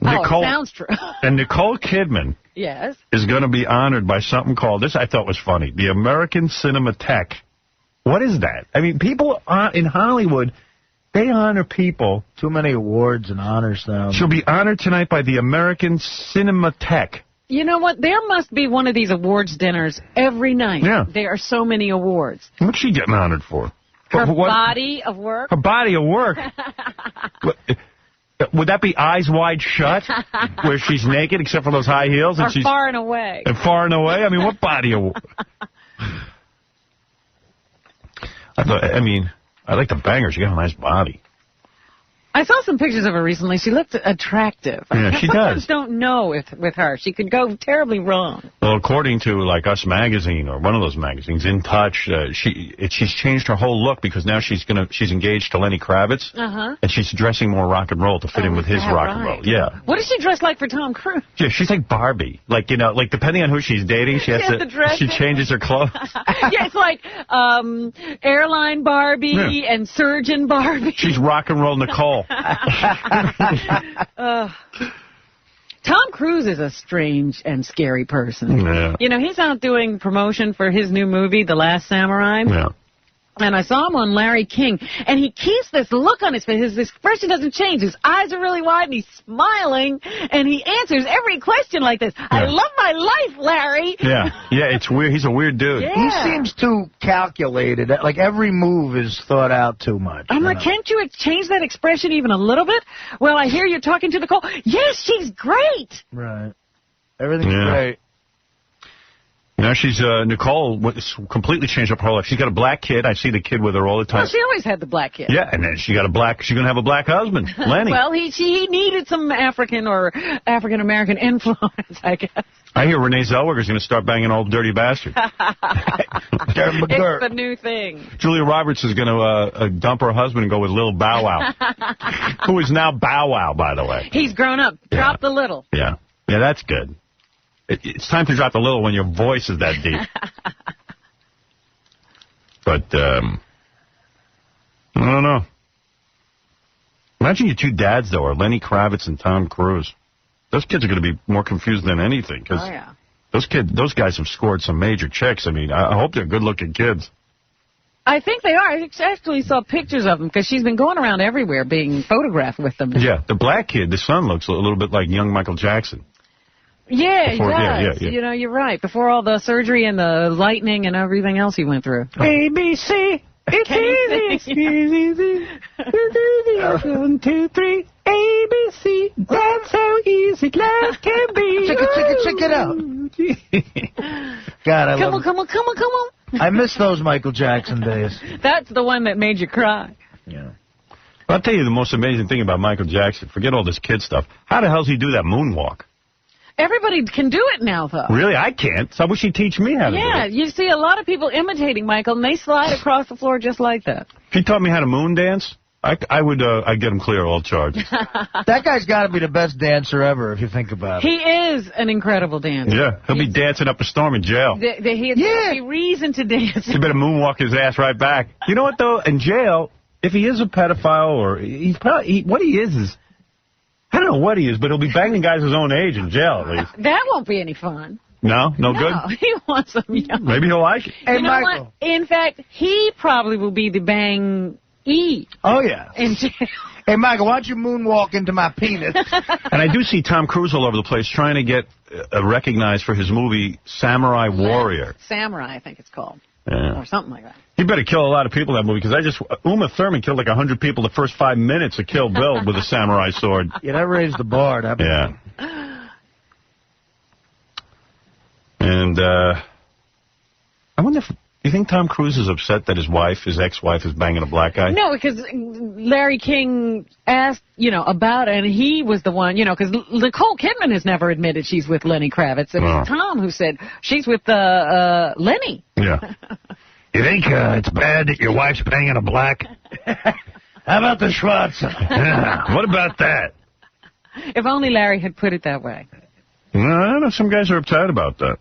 Nicole, it sounds true. And Nicole Kidman is going to be honored by something called, this I thought was funny, the American Cinematheque What is that? I mean, people in Hollywood, they honor people. Too many awards and honors now. She'll be honored tonight by the American Cinematheque. You know what? There must be one of these awards dinners every night. Yeah. There are so many awards. What's she getting honored for? Her body of work. Her body of work. Would that be Eyes Wide Shut, where she's naked except for those high heels? And Or she's Far and Away. And Far and Away? I mean, what body of work? I mean, I like to bang her. She got a nice body. I saw some pictures of her recently. She looked attractive. Yeah, she sometimes does. don't know with her. She could go terribly wrong. Well, according to, like, Us Magazine, or one of those magazines, In Touch, she's changed her whole look because now she's engaged to Lenny Kravitz, and she's dressing more rock and roll to fit in with his rock and roll. Yeah. What does she dress like for Tom Cruise? Yeah, she's like Barbie. Like, you know, like, depending on who she's dating, she changes her clothes. Yeah, it's like airline Barbie and surgeon Barbie. She's rock and roll Nicole. Tom Cruise is a strange and scary person. Yeah. You know, he's out doing promotion for his new movie, The Last Samurai. Yeah. And I saw him on Larry King, and he keeps this look on his face. His expression doesn't change. His eyes are really wide, and he's smiling, and he answers every question like this. I love my life, Larry. Yeah, it's weird. He's a weird dude. Yeah. He seems too calculated. Like, every move is thought out too much. I'm like, can't you change that expression even a little bit? Well, I hear you're talking to Nicole. Yes, she's great. Right. Everything's great. Now she's, Nicole completely changed up her life. She's got a black kid. I see the kid with her all the time. Well, she always had the black kid. Yeah, and then she's going to have a black husband, Lenny. Well, he needed some African or African-American influence, I guess. I hear Renee Zellweger's going to start banging old dirty bastard. It's the new thing. Julia Roberts is going to dump her husband and go with Lil Bow Wow, who is now Bow Wow, by the way. He's grown up. Drop the little. Yeah, that's good. It's time to drop the little when your voice is that deep. But, I don't know. Imagine your two dads, though, are Lenny Kravitz and Tom Cruise. Those kids are going to be more confused than anything. Cause those guys have scored some major checks. I mean, I hope they're good-looking kids. I think they are. I actually saw pictures of them because she's been going around everywhere being photographed with them. Yeah, the black kid, the son, looks a little bit like young Michael Jackson. Yeah, Before, he does. yeah. You know, you're right. Before all the surgery and the lightning and everything else he went through. ABC, it's easy. 1, 2, 3, ABC. That's how easy life can be. Check it out. God, Come on. I miss those Michael Jackson days. That's the one that made you cry. Yeah. I'll tell you the most amazing thing about Michael Jackson. Forget all this kid stuff. How the hell does he do that moonwalk? Everybody can do it now, though. Really? I can't. So I wish he'd teach me how to do it. Yeah, you see a lot of people imitating Michael, and they slide across the floor just like that. If he taught me how to moon dance, I'd get him clear of all charges. That guy's got to be the best dancer ever, if you think about it. He is an incredible dancer. Yeah, he'll be dancing up a storm in jail. He has every reason to dance. He better moonwalk his ass right back. You know what, though? In jail, if he is a pedophile, or he's probably, what he is, I don't know what he is, but he'll be banging guys his own age in jail, at least. That won't be any fun. No good? He wants them young. Maybe he'll like it. You know what? In fact, he probably will be the bang-e. Oh, yeah. In jail. Hey, Michael, why don't you moonwalk into my penis? And I do see Tom Cruise all over the place trying to get recognized for his movie Samurai Warrior. Samurai, I think it's called. Yeah. Or something like that. He better kill a lot of people in that movie, because Uma Thurman killed like 100 people the first 5 minutes of Kill Bill with a samurai sword. Yeah, that raised the bar. Yeah. And I wonder if, you think Tom Cruise is upset that his ex-wife is banging a black guy? No, because Larry King asked, about it, and he was the one, because Nicole Kidman has never admitted she's with Lenny Kravitz. It was Tom who said she's with Lenny. Yeah. You think it's bad that your wife's banging a black? How about the Schwartz? What about that? If only Larry had put it that way. No, I don't know. Some guys are upset about that.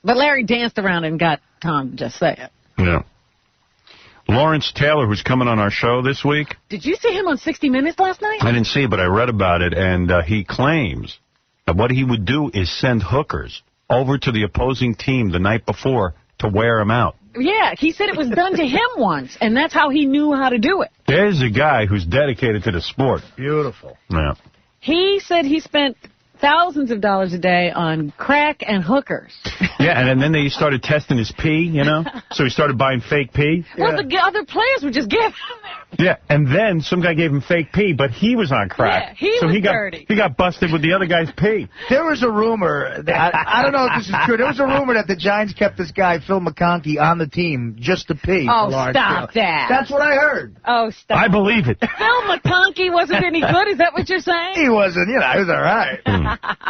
But Larry danced around and got Tom to just say it. Yeah. Lawrence Taylor, who's coming on our show this week. Did you see him on 60 Minutes last night? I didn't see it, but I read about it, and he claims that what he would do is send hookers over to the opposing team the night before to wear him out. Yeah, he said it was done to him once, and that's how he knew how to do it. There's a guy who's dedicated to the sport. Beautiful. Yeah. He said he spent thousands of dollars a day on crack and hookers. Yeah, and then they started testing his pee, you know? So he started buying fake pee. Well, the other players would just give him Yeah, and then some guy gave him fake pee, but he was on crack. Yeah, he was dirty. He got busted with the other guy's pee. There was a rumor that, I don't know if this is true, there was a rumor that the Giants kept this guy, Phil McConkey, on the team just to pee. Oh, for Lawrence stop Taylor. that. That's what I heard. Oh, stop. I believe it. Phil McConkey wasn't any good? Is that what you're saying? He wasn't, he was all right.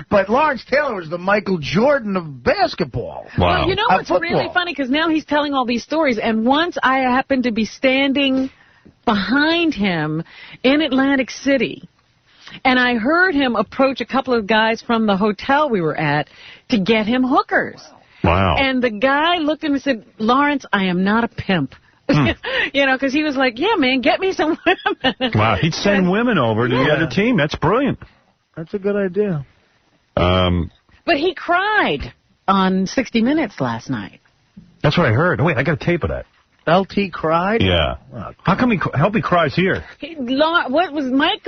But Lawrence Taylor was the Michael Jordan of basketball. Wow. Well, you know what's really funny? Because now he's telling all these stories, and once I happened to be standing behind him in Atlantic City, and I heard him approach a couple of guys from the hotel we were at to get him hookers. Wow. And the guy looked at him and said, Lawrence, I am not a pimp. You know, because he was like, yeah, man, get me some women. Wow, he'd send women over to the other team. That's brilliant. That's a good idea. But he cried on 60 Minutes last night. That's what I heard. Oh, wait, I got a tape of that. LT cried? Yeah. How come he cries here? What was Mike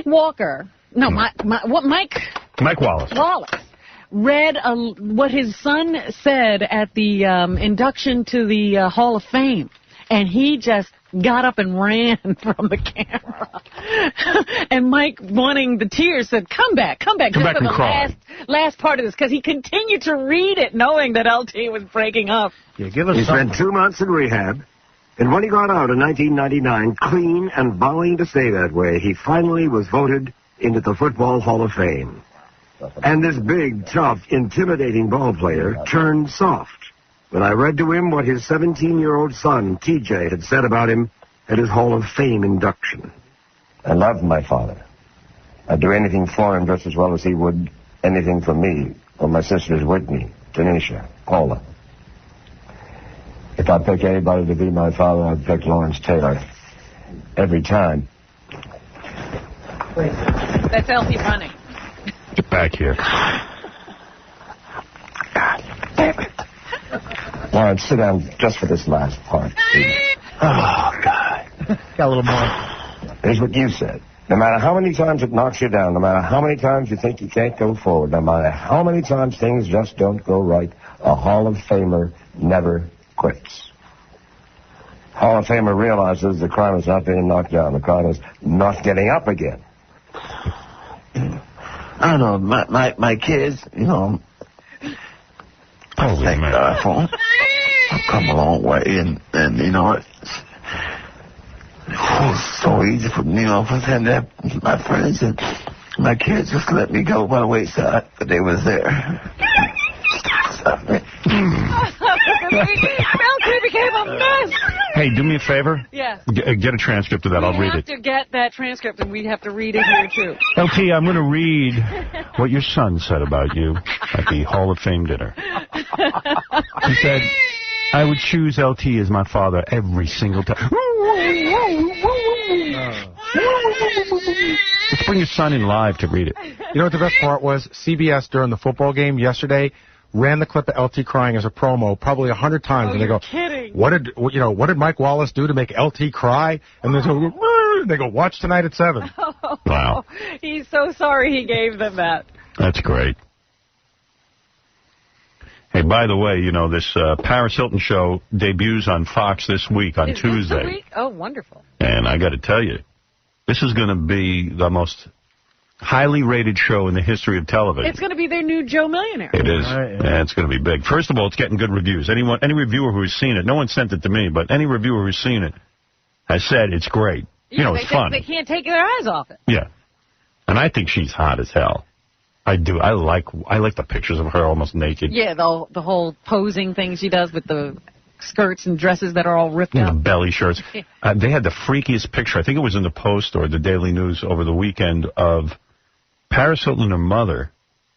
Walker? No, Mike Wallace. Wallace read what his son said at the induction to the Hall of Fame, and he just got up and ran from the camera. And Mike, wanting the tears, said, come back and the cry. last part of this, because he continued to read it knowing that LT was breaking up. He spent 2 months in rehab, and when he got out in 1999, clean and vowing to stay that way, he finally was voted into the Football Hall of Fame. And this big, tough, intimidating ball player turned soft when I read to him what his 17-year-old son, TJ, had said about him at his Hall of Fame induction. I love my father. I'd do anything for him just as well as he would anything for me or my sisters Whitney, Tanisha, Paula. If I pick anybody to be my father, I'd pick Lawrence Taylor. Every time. That's LT running. Get back here. Lawrence, sit down just for this last part. Oh, God. Got a little more. Here's what you said. No matter how many times it knocks you down, no matter how many times you think you can't go forward, no matter how many times things just don't go right, a Hall of Famer never quits. Hall of Famer realizes the crime is not being knocked down. The crime is not getting up again. I don't know, my kids, you know, I thank God for them. I've come a long way, and you know, it's so easy for me, you know, for them to have my friends and my kids just let me go by the wayside, but they was there. LT became a mess. Hey, do me a favor. Yeah. Get a transcript of that. I'll read it. We have to get that transcript, and we have to read it here, too. LT, I'm going to read what your son said about you at the Hall of Fame dinner. He said, I would choose LT as my father every single time. Let's bring your son in live to read it. You know what the best part was? CBS during the football game yesterday ran the clip of LT crying as a promo probably 100 times, and they go, kidding. What did Mike Wallace do to make LT cry? And they go, watch tonight at 7. Wow. He's so sorry he gave them that. That's great. Hey, by the way, you know, this Paris Hilton show debuts on Fox this week on Tuesday. This the week? Oh, wonderful. And I got to tell you, this is going to be the most highly rated show in the history of television. It's going to be their new Joe Millionaire. It is. Yeah, it's going to be big. First of all, it's getting good reviews. Any reviewer who has seen it, no one sent it to me, but any reviewer who's seen it has said it's great. Yeah, you know, it's fun. They can't take their eyes off it. Yeah. And I think she's hot as hell. I do. I like the pictures of her almost naked. Yeah, the whole posing thing she does with the skirts and dresses that are all ripped up. Belly shirts. They had the freakiest picture. I think it was in the Post or the Daily News over the weekend of Paris Hilton and her mother,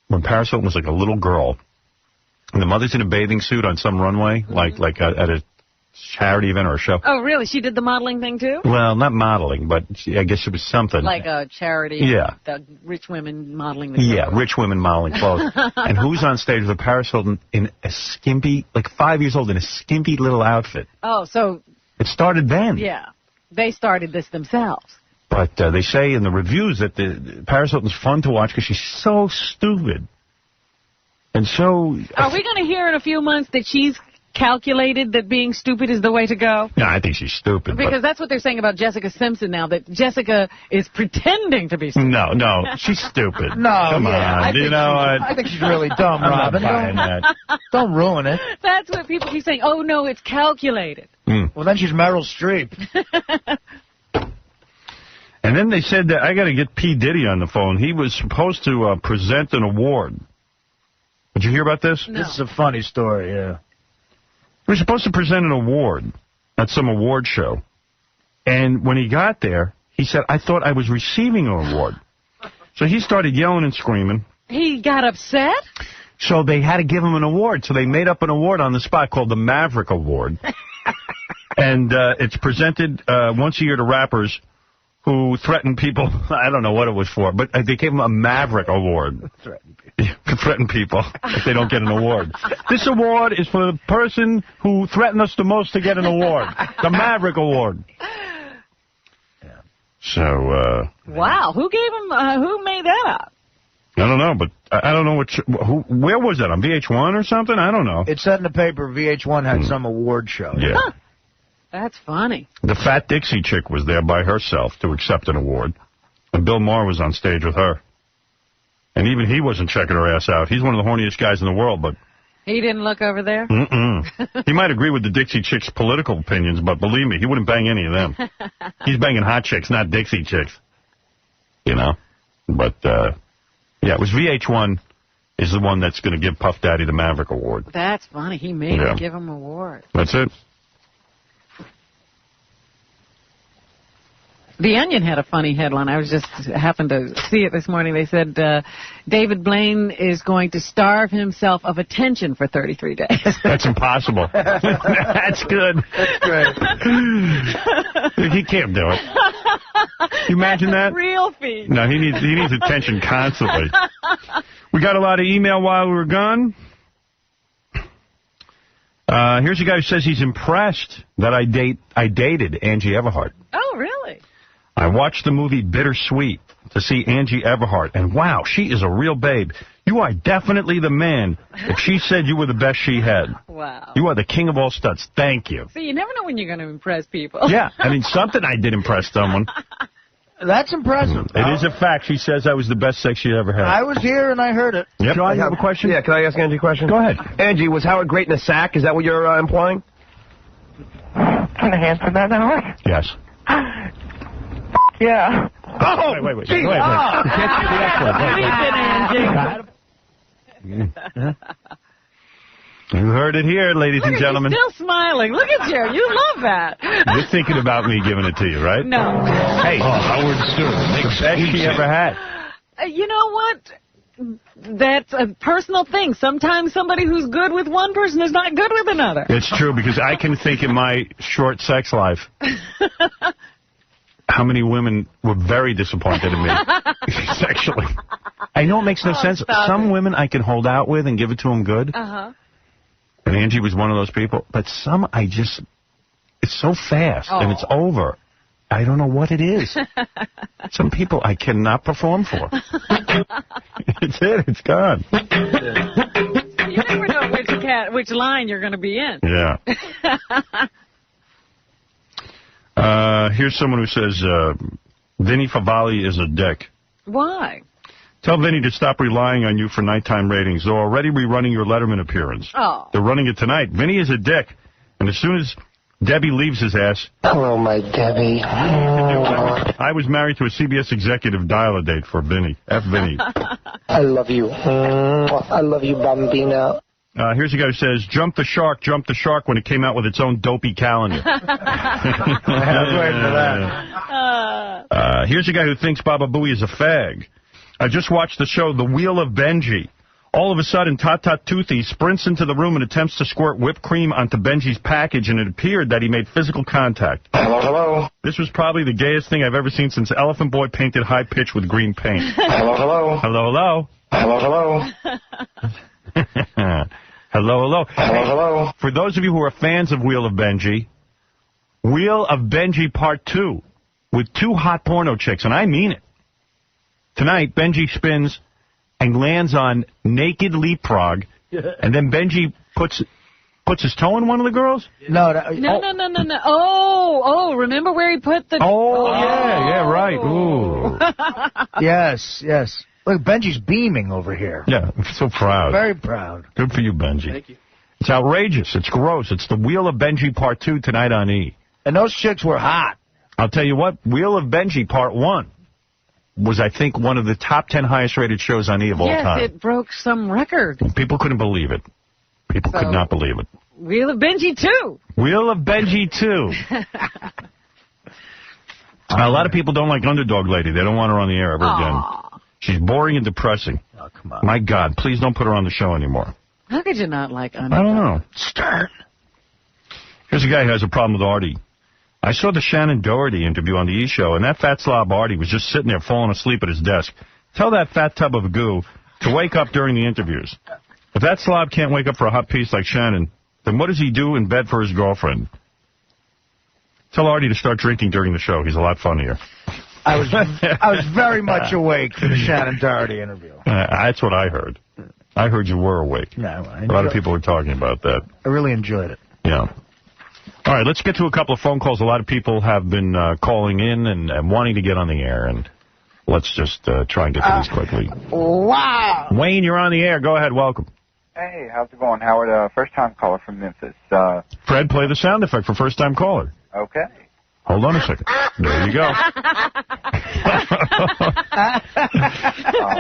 when Paris Hilton was like a little girl, and the mother's in a bathing suit on some runway, like at a charity event or a show. Oh, really? She did the modeling thing, too? Well, not modeling, but I guess it was something. Like a charity. Yeah. The rich women modeling the clothes. Yeah, rich women modeling clothes. And who's on stage with Paris Hilton in a skimpy, like 5 years old, in a skimpy little outfit? Oh, so... It started then. Yeah. They started this themselves. But they say in the reviews that the Paris Hilton's fun to watch because she's so stupid. And so... Are we going to hear in a few months that she's calculated that being stupid is the way to go? No, I think she's stupid. Because that's what they're saying about Jessica Simpson now, that Jessica is pretending to be stupid. No, she's stupid. No, Come on. I think she's really dumb, Robin. Don't ruin it. That's what people keep saying. Oh, no, it's calculated. Well, then she's Meryl Streep. And then they said that I got to get P. Diddy on the phone. He was supposed to present an award. Did you hear about this? No. This is a funny story, yeah. He was supposed to present an award at some award show. And when he got there, he said, I thought I was receiving an award. So he started yelling and screaming. He got upset? So they had to give him an award. So they made up an award on the spot called the Maverick Award. And it's presented once a year to rappers who threaten people. I don't know what it was for, but they gave him a Maverick Award. Threaten people if they don't get an award. This award is for the person who threatened us the most to get an award. The Maverick Award. So, wow, who gave him, who made that up? I don't know, but I don't know where was that, on VH1 or something? I don't know. It said in the paper VH1 had some award show. Yeah. Huh. That's funny. The Fat Dixie chick was there by herself to accept an award. And Bill Maher was on stage with her. And even he wasn't checking her ass out. He's one of the horniest guys in the world, but... He didn't look over there? He might agree with the Dixie chick's political opinions, but believe me, he wouldn't bang any of them. He's banging hot chicks, not Dixie chicks. You know? But, yeah, it was VH1 is the one that's going to give Puff Daddy the Maverick Award. That's funny. He made him give him an award. That's it. The Onion had a funny headline. I was just happened to see it this morning. They said David Blaine is going to starve himself of attention for 33 days. That's impossible. That's good. That's great. He can't do it. You imagine that? Real feat. No, he needs attention constantly. We got a lot of email while we were gone. Here's a guy who says he's impressed that I dated Angie Everhart. Oh, really? I watched the movie Bittersweet to see Angie Everhart, and wow, she is a real babe. You are definitely the man. If she said you were the best she had. Wow. You are the king of all studs. Thank you. See, you never know when you're going to impress people. Yeah, I mean, something I did impress someone. That's impressive. It is a fact. She says I was the best sex she ever had. I was here and I heard it. Yep. Sean, you have a question? Yeah, can I ask Angie a question? Go ahead. Angie, was Howard great in a sack? Is that what you're implying? Can I answer that now? Yes. Yeah. Oh, wait. Oh. You can't see the F-word. You heard it here, ladies and gentlemen. You're still smiling. Look at you. You love that. You're thinking about me giving it to you, right? No. Hey, Howard Stern. The best she ever had. You know what? That's a personal thing. Sometimes somebody who's good with one person is not good with another. It's true, because I can think in my short sex life how many women were very disappointed in me sexually. I know it makes no sense. Some women I can hold out with and give it to them good. Uh-huh. And Angie was one of those people. But some it's so fast and it's over. I don't know what it is. Some people I cannot perform for. It's it. It's gone. You never know which line you're going to be in. Yeah. Here's someone who says, Vinny Favali is a dick. Why? Tell Vinny to stop relying on you for nighttime ratings. They're already rerunning your Letterman appearance. Oh. They're running it tonight. Vinny is a dick. And as soon as Debbie leaves his ass... Hello, my Debbie. I was married to a CBS executive. Dial a date for Vinny. F. Vinny. I love you. I love you, Bambino. Here's a guy who says, jump the shark when it came out with its own dopey calendar. I was waiting for that. Here's a guy who thinks Baba Booey is a fag. I just watched the show The Wheel of Benji. All of a sudden, Tot Toothy sprints into the room and attempts to squirt whipped cream onto Benji's package, and it appeared that he made physical contact. Hello. This was probably the gayest thing I've ever seen since Elephant Boy painted high pitch with green paint. Hello. Hello. Hello. Hello. For those of you who are fans of Wheel of Benji Part 2 with 2 hot porno chicks, and I mean it. Tonight, Benji spins and lands on naked leapfrog, and then Benji puts his toe in one of the girls? No. No. Oh, remember where he put the... Yeah, right. Ooh. Yes. Look, Benji's beaming over here. Yeah, I'm so proud. Very proud. Good for you, Benji. Thank you. It's outrageous. It's gross. It's the Wheel of Benji Part 2 tonight on E. And those chicks were hot. I'll tell you what, Wheel of Benji Part 1 was, I think, one of the top 10 highest-rated shows on E of all time. Yes, it broke some record. People couldn't believe it. People could not believe it. Wheel of Benji 2. Wheel of Benji 2. A lot of people don't like Underdog Lady. They don't want her on the air ever again. She's boring and depressing. Oh, come on. My God, please don't put her on the show anymore. How could you not like Underdog? I don't know. Stern. Here's a guy who has a problem with Artie. I saw the Shannon Doherty interview on the E! Show, and that fat slob Artie was just sitting there falling asleep at his desk. Tell that fat tub of goo to wake up during the interviews. If that slob can't wake up for a hot piece like Shannon, then what does he do in bed for his girlfriend? Tell Artie to start drinking during the show. He's a lot funnier. I was very much awake for the Shannon Doherty interview. That's what I heard. I heard you were awake. Yeah, a lot of people were talking about that. I really enjoyed it. Yeah. All right, let's get to a couple of phone calls. A lot of people have been calling in and wanting to get on the air, and let's just try and get to these quickly. Wow. Wayne, you're on the air. Go ahead. Welcome. Hey, how's it going, Howard? First-time caller from Memphis. Fred, play the sound effect for first-time caller. Okay. Hold on a second. There you go. All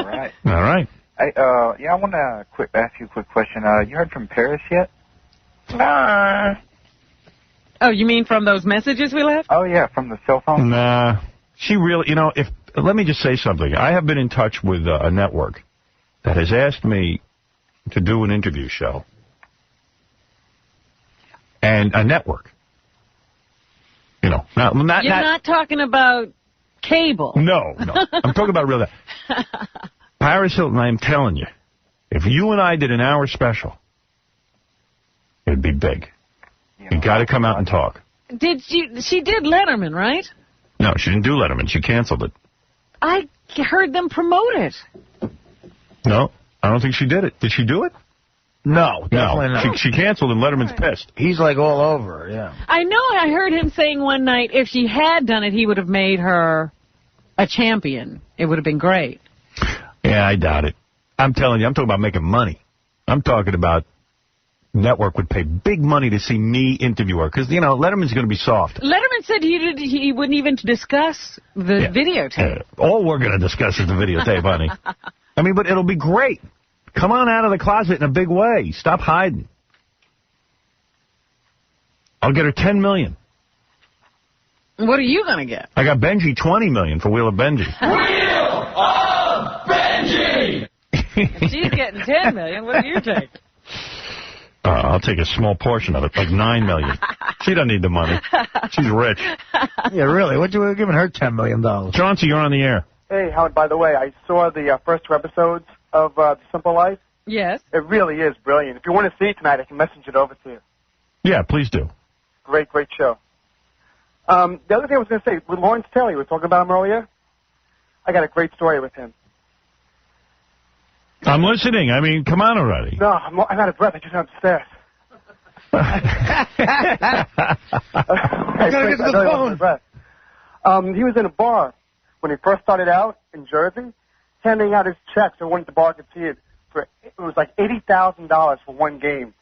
right. All right. Hey, I want to ask you a quick question. You heard from Paris yet? Oh, you mean from those messages we left? Oh, yeah, from the cell phone? Nah. She really, let me just say something. I have been in touch with a network that has asked me to do an interview show. And a network. You're not talking about cable. No. I'm talking about real. Paris Hilton, I am telling you, if you and I did an hour special, it'd be big. You got to come out and talk. She did Letterman, right? No, she didn't do Letterman. She canceled it. I heard them promote it. No, I don't think she did it. Did she do it? No, definitely not. She canceled, and Letterman's pissed. He's like all over, yeah. I know. I heard him saying one night if she had done it, he would have made her a champion. It would have been great. Yeah, I doubt it. I'm telling you, I'm talking about making money. I'm talking about network would pay big money to see me interview her, because, Letterman's going to be soft. Letterman said he wouldn't even discuss the videotape. All we're going to discuss is the videotape, honey. I mean, but it'll be great. Come on out of the closet in a big way. Stop hiding. I'll get her $10 million. What are you going to get? I got Benji $20 million for Wheel of Benji. Wheel of Benji! If she's getting $10 million, what do you take? I'll take a small portion of it, like $9 million. She doesn't need the money. She's rich. Yeah, really. What you giving her $10 million? Chauncey, you're on the air. Hey, Howard, by the way, I saw the first two episodes of The Simple Life. Yes. It really is brilliant. If you want to see it tonight, I can message it over to you. Yeah, please do. Great show. The other thing I was going to say, with Lawrence Taylor, you were talking about him earlier. I got a great story with him. I'm listening. I mean, come on already. No, I'm out of breath. I just went upstairs. I gotta get to the phone. He was in a bar when he first started out in Jersey, handing out his checks. So everyone at the bar could see it. It was like $80,000 for one game.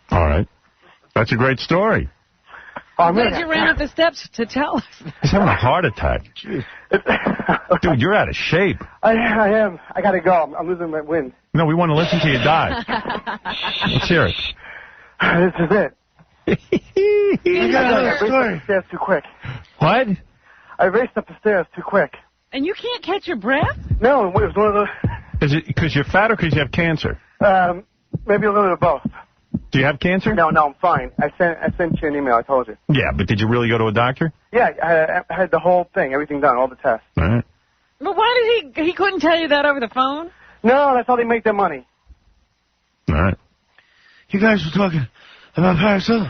All right. That's a great story. Oh, Why did you run up the steps to tell us? He's having a heart attack. Dude, you're out of shape. I am. I got to go. I'm losing my wind. No, we want to listen to you die. Let's hear it. This is it. You got another story. I raced up the stairs too quick. What? I raced up the stairs too quick. And you can't catch your breath? No, it was one of those... Is it because you're fat or because you have cancer? Maybe a little bit of both. Do you have cancer? No, I'm fine. I sent you an email. I told you. Yeah, but did you really go to a doctor? Yeah, I had the whole thing, everything done, all the tests. All right. But why did he couldn't tell you that over the phone? No, that's how they make their money. All right. You guys were talking about Parasil.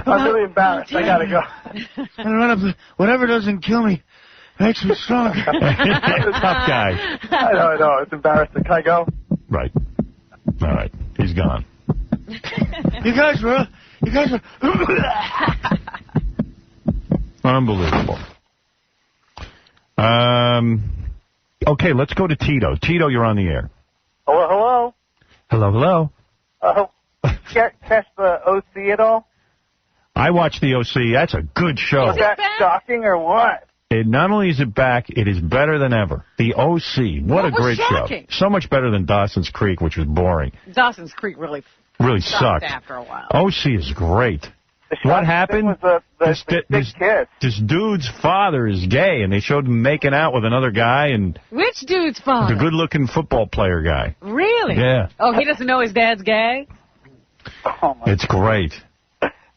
I'm really embarrassed. I gotta go. And run up whatever doesn't kill me makes me stronger. Tough guy. I know. It's embarrassing. Can I go? Right. All right. He's gone. You guys were. Unbelievable. Okay, let's go to Tito. Tito, you're on the air. Hello. Hello. Catch the OC at all? I watched the OC. That's a good show. Is that shocking or what? It not only is it back, it is better than ever. The OC. What a great shocking? show. So much better than Dawson's Creek, which was boring. Dawson's Creek really sucked after a while. OC is great. What happened? Was this dude's father is gay, and they showed him making out with another guy, and Which dude's father? the good-looking football player guy. Really? Yeah. Oh, he doesn't know his dad's gay? It's great.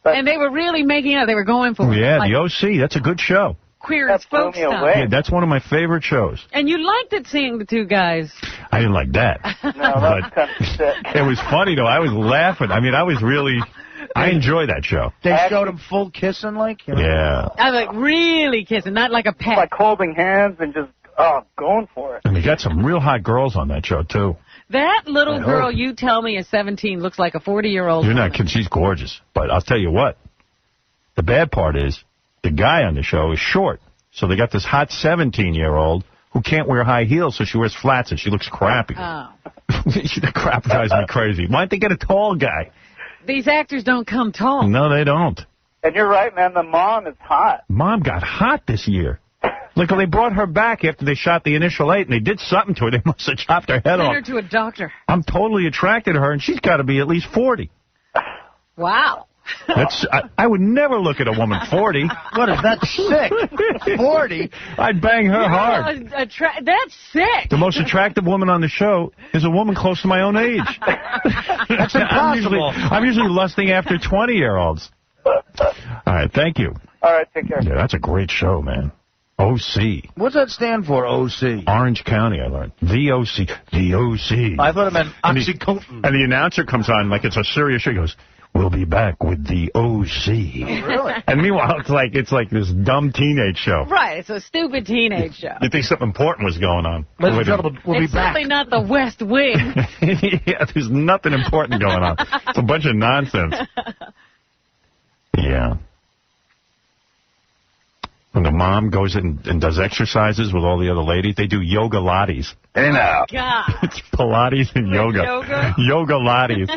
And they were really making out. They were going for it. Yeah, Like the OC. That's a good show. queer as folk stuff. Yeah, that's one of my favorite shows. And you liked it seeing the two guys. I didn't like that. No, that's kind of sick. It was funny, though. I was laughing. I mean, I enjoy that show. They showed him full kissing, like? You know? Yeah. I like really kissing, not like a pet. Like holding hands and just going for it. And they got some real hot girls on that show, too. That little girl you tell me is 17 looks like a 40-year-old. You're not kidding. She's gorgeous. But I'll tell you what. The bad part is the guy on the show is short. So they got this hot 17-year-old who can't wear high heels, so she wears flats, and she looks crappy. Oh. The crap drives me crazy. Why don't they get a tall guy? These actors don't come tall. No, they don't. And you're right, man. The mom is hot. Mom got hot this year. Like, when they brought her back after they shot the initial 8, and they did something to her. They must have chopped her head Send off. her to a doctor. I'm totally attracted to her, and she's got to be at least 40. Wow. I would never look at a woman 40. What is that sick? 40? I'd bang her hard. That's sick. The most attractive woman on the show is a woman close to my own age. That's impossible. I'm usually lusting after 20-year-olds. All right, thank you. All right, take care. Yeah, that's a great show, man. OC. What's that stand for, OC? Orange County, I learned. The OC. The OC. I thought it meant Oxycontin. And the announcer comes on like it's a serious show. He goes, "We'll be back with the OC." Really? And meanwhile, it's like this dumb teenage show. Right, it's a stupid teenage show. You think something important was going on. Ladies and gentlemen, we'll be It's back. certainly not the West Wing. Yeah, there's nothing important going on. It's a bunch of nonsense. Yeah. When the mom goes in and does exercises with all the other ladies, they do yoga lattes. Hey now. God. It's Pilates and yoga. Yoga lattes.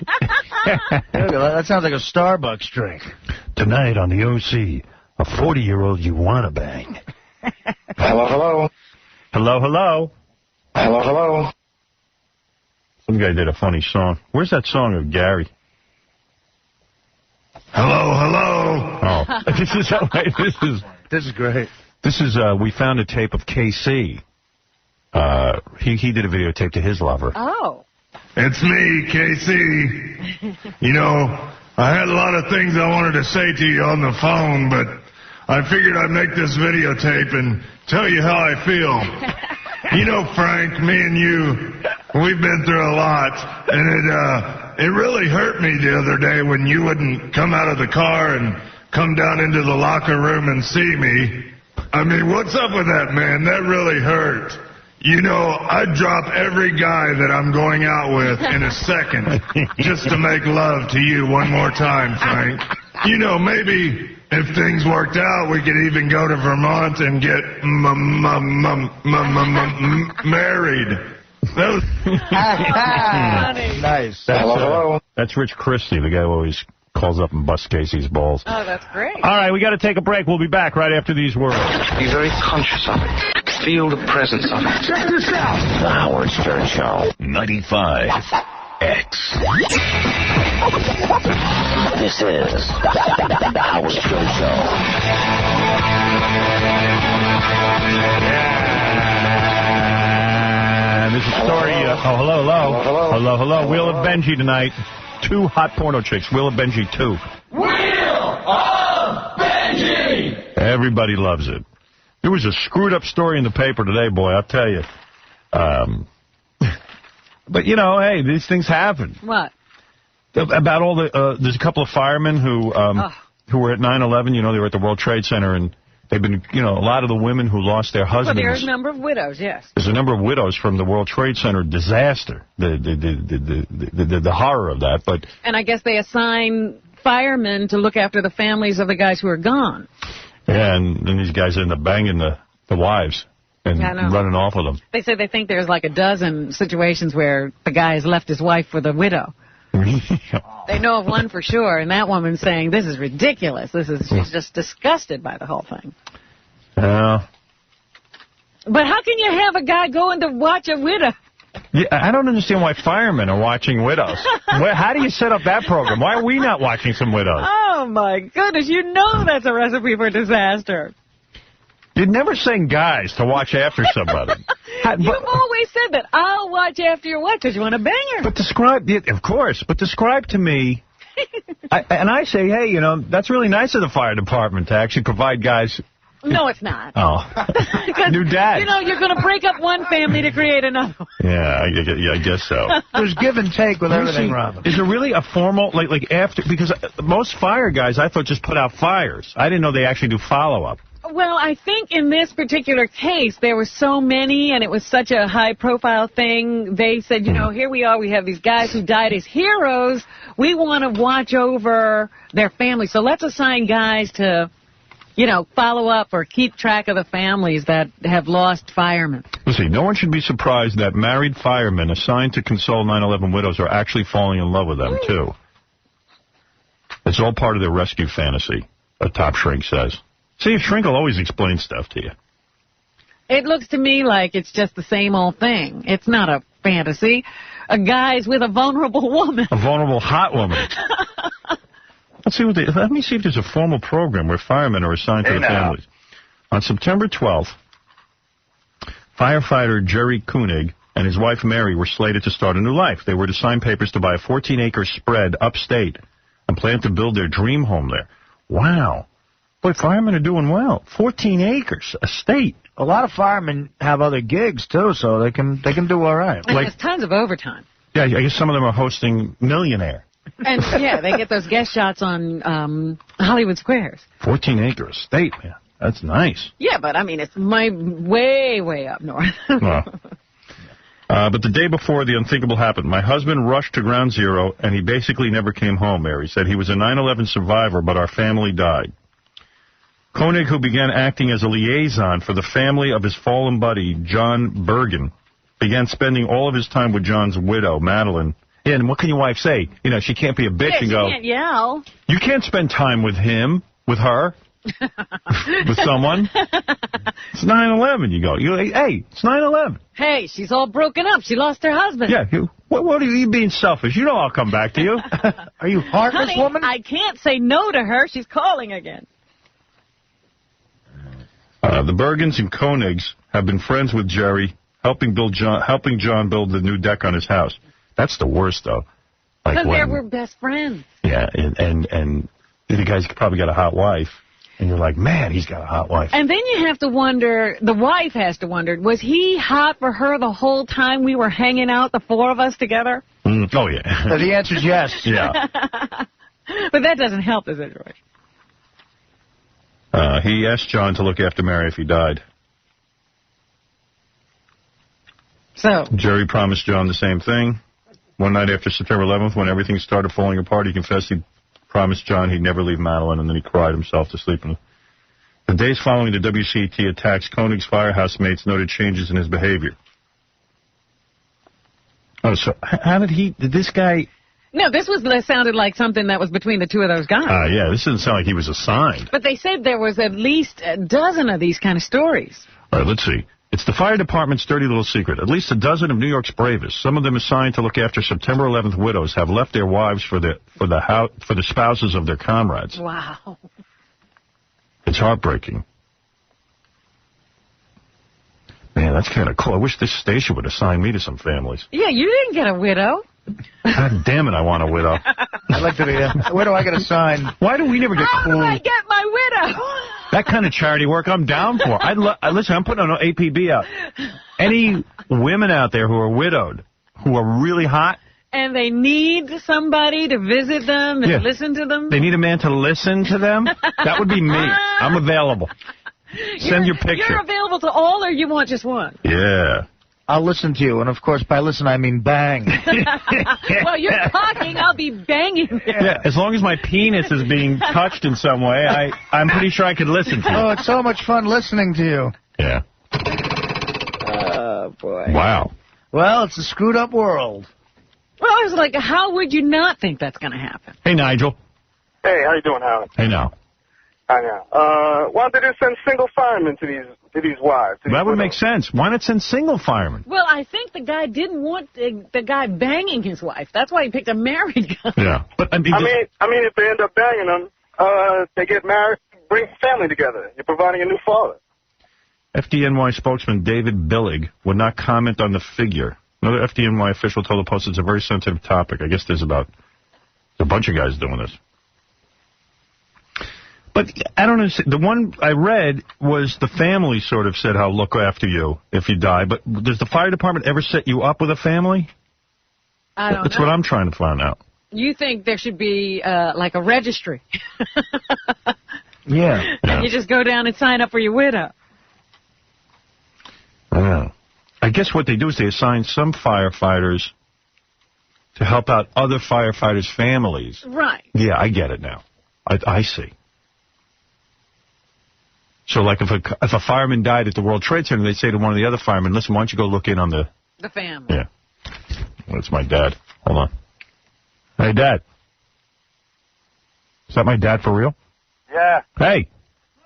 That sounds like a Starbucks drink. Tonight on the OC, a 40-year-old you want to bang. Hello, hello. Hello, hello. Hello, hello. Some guy did a funny song. Where's that song of Gary? Hello, hello. Oh, This is great. This is we found a tape of KC. He did a videotape to his lover. Oh. It's me, KC. You know, I had a lot of things I wanted to say to you on the phone, but I figured I'd make this videotape and tell you how I feel. You know, Frank, me and you, we've been through a lot, and it really hurt me the other day when you wouldn't come out of the car and come down into the locker room and see me. I mean, what's up with that, man? That really hurt. You know, I'd drop every guy that I'm going out with in a second just to make love to you one more time, Frank. You know, maybe if things worked out, we could even go to Vermont and get married. Nice. That's Rich Christie, the guy who always calls up and busts Casey's balls. Oh, that's great. All right, we got to take a break. We'll be back right after these words. Be very conscious of it. Feel the presence of it. Check this out. The Howard Stern Show. 95 X. This is the Howard Stern Show. 95 story. Hello. Wheel of Benji tonight. 2 hot porno chicks. Wheel of Benji 2. Wheel of Benji! Everybody loves it. There was a screwed up story in the paper today, boy, I'll tell you. But, you know, hey, these things happen. What? About all the, there's a couple of firemen who were at 9/11, you know, they were at the World Trade Center, and they've been, you know, a lot of the women who lost their husbands. Well, there's a number of widows, yes. There's a number of widows from the World Trade Center disaster, the horror of that. But and I guess they assign firemen to look after the families of the guys who are gone. Yeah, and then these guys end up banging the wives and running off with them. They say they think there's like a dozen situations where the guy has left his wife for the widow. They know of one for sure, and that woman's saying, this is ridiculous. She's just disgusted by the whole thing. Yeah. But how can you have a guy going to watch a widow? Yeah, I don't understand why firemen are watching widows. How do you set up that program? Why are we not watching some widows? Oh, my goodness. You know that's a recipe for disaster. You'd never send guys to watch after somebody. You've always said that. I'll watch after your wife because you want to bang her. But describe to me, and I say, hey, you know, that's really nice of the fire department to actually provide guys. No, it's not. Oh. New dad. You know, you're going to break up one family to create another one. Yeah, I guess so. There's give and take with everything, Robin. Is there really a formal, like after, because most fire guys, I thought, just put out fires. I didn't know they actually do follow-up. Well, I think in this particular case, there were so many, and it was such a high-profile thing. They said, you know, here we are. We have these guys who died as heroes. We want to watch over their families. So let's assign guys to, you know, follow up or keep track of the families that have lost firemen. Let's see. No one should be surprised that married firemen assigned to console 9/11 widows are actually falling in love with them, too. It's all part of their rescue fantasy, a top shrink says. See, a shrink will always explain stuff to you. It looks to me like it's just the same old thing. It's not a fantasy. A guy's with a vulnerable woman. A vulnerable hot woman. Let me see if there's a formal program where firemen are assigned to the families. On September 12th, firefighter Jerry Koenig and his wife Mary were slated to start a new life. They were to sign papers to buy a 14-acre spread upstate and plan to build their dream home there. Wow. Boy, firemen are doing well. 14 acres, a state. A lot of firemen have other gigs, too, so they can do all right. And there's tons of overtime. Yeah, I guess some of them are hosting Millionaire. And, yeah, they get those guest shots on Hollywood Squares. 14-acre estate, man. That's nice. Yeah, but, I mean, it's way, way up north. But the day before the unthinkable happened, my husband rushed to ground zero, and he basically never came home, Mary said. He was a 9/11 survivor, but our family died. Koenig, who began acting as a liaison for the family of his fallen buddy, John Bergen, began spending all of his time with John's widow, Madeline. Yeah, and what can your wife say? You know, she can't be a bitch and go, she can't yell. You can't spend time with him, with her, with someone. It's 9/11, you go. Hey, it's 9/11. Hey, she's all broken up. She lost her husband. Yeah, what are you being selfish? You know I'll come back to you. Are you heartless, Honey, woman? I can't say no to her. She's calling again. The Bergens and Koenigs have been friends with Jerry, helping John build the new deck on his house. That's the worst, though. Because they were best friends. Yeah, and the guy's probably got a hot wife, and you're like, man, he's got a hot wife. And then you have to wonder, the wife has to wonder, was he hot for her the whole time we were hanging out, the four of us together? Oh, yeah. The answer is yes. Yeah. But that doesn't help the situation. He asked John to look after Mary if he died. So Jerry promised John the same thing. One night after September 11th, when everything started falling apart, he confessed he promised John he'd never leave Madeline, and then he cried himself to sleep. The days following the WCT attacks, Koenig's firehouse mates noted changes in his behavior. Oh, so how did this guy... No, this sounded like something that was between the two of those guys. Yeah, this doesn't sound like he was assigned. But they said there was at least a dozen of these kind of stories. All right, let's see. It's the fire department's dirty little secret. At least a dozen of New York's bravest, some of them assigned to look after September 11th widows, have left their wives for the spouses of their comrades. Wow. It's heartbreaking. Man, Yeah, that's kind of cool. I wish this station would assign me to some families. Yeah, you didn't get a widow. God damn it, I want a widow. I'd like to be a widow. I get a sign. Why do we never get How cool? do I get my widow? That kind of charity work I'm down for. Listen, I'm putting an APB out. Any women out there who are widowed, who are really hot. And they need somebody to visit them and listen to them. They need a man to listen to them. That would be me. I'm available. Send your picture. You're available to all, or you want just one? Yeah. I'll listen to you, and of course, by listen, I mean bang. Well, you're talking, I'll be banging. Yeah, as long as my penis is being touched in some way, I'm pretty sure I could listen to you. Oh, it's so much fun listening to you. Yeah. Oh, boy. Wow. Well, it's a screwed up world. Well, I was like, how would you not think that's going to happen? Hey, Nigel. Hey, how you doing, Howard? Hey, now. I know. Why don't they just send single firemen to these wives? That would make sense. Why not send single firemen? Well, I think the guy didn't want the guy banging his wife. That's why he picked a married guy. Yeah. But I mean, if they end up banging them, they get married, bring family together. You're providing a new father. FDNY spokesman David Billig would not comment on the figure. Another FDNY official told the Post it's a very sensitive topic. I guess there's a bunch of guys doing this. But I don't understand. The one I read was the family sort of said, I'll look after you if you die. But does the fire department ever set you up with a family? I don't know. That's what I'm trying to find out. You think there should be, like, a registry. Yeah. And you just go down and sign up for your widow. I guess what they do is they assign some firefighters to help out other firefighters' families. Right. Yeah, I get it now. I see. So, like, if a fireman died at the World Trade Center, they'd say to one of the other firemen, listen, why don't you go look in on the family. Yeah. Well, that's my dad. Hold on. Hey, Dad. Is that my dad for real? Yeah. Hey.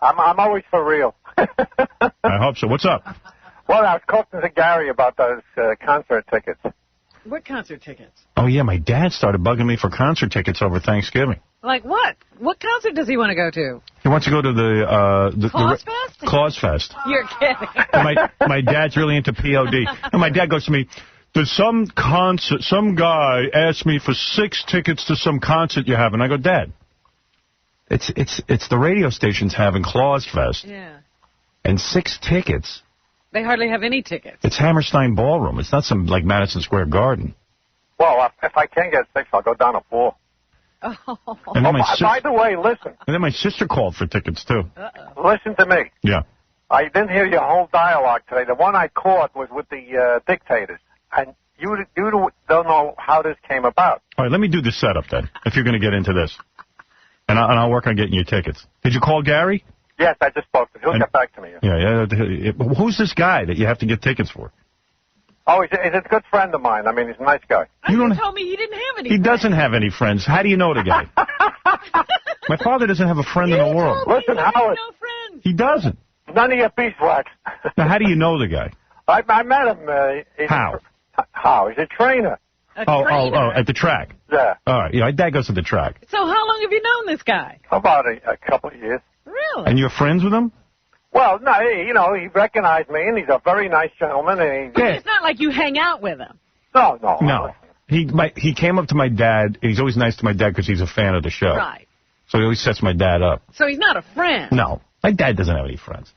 I'm always for real. I hope so. What's up? Well, I was talking to Gary about those concert tickets. What concert tickets? Oh, yeah, my dad started bugging me for concert tickets over Thanksgiving. Like what? What concert does he want to go to? He wants to go to the Claus Fest? Claus Fest. You're kidding. And my dad's really into POD. And my dad goes to me, there's some guy asked me for 6 tickets to some concert you have. And I go, Dad, it's the radio stations having Claus Fest. Yeah. And 6 tickets. They hardly have any tickets. It's Hammerstein Ballroom. It's not some, like, Madison Square Garden. Well, if I can get 6, I'll go down to 4. Oh. And then By the way, listen. And then my sister called for tickets, too. Listen to me. Yeah. I didn't hear your whole dialogue today. The one I caught was with the dictators. And you don't know how this came about. All right, let me do the setup, then, if you're going to get into this. And I'll work on getting you tickets. Did you call Gary? Yes, I just spoke to him. He'll get back to me. Yeah. Who's this guy that you have to get tickets for? Oh, he's a good friend of mine. I mean, he's a nice guy. You told me he didn't have any He doesn't have any friends. How do you know the guy? My father doesn't have a friend in the world. Listen, Howard. He doesn't. None of your beeswax. Now, how do you know the guy? I met him. How? How? He's a trainer. Oh, at the track. Yeah. All right. Yeah, my dad goes to the track. So how long have you known this guy? About a couple of years. Really? And you're friends with him? Well, no, he recognized me, and he's a very nice gentleman. And It's not like you hang out with him. No. He came up to my dad. He's always nice to my dad because he's a fan of the show. Right. So he always sets my dad up. So he's not a friend. No. My dad doesn't have any friends.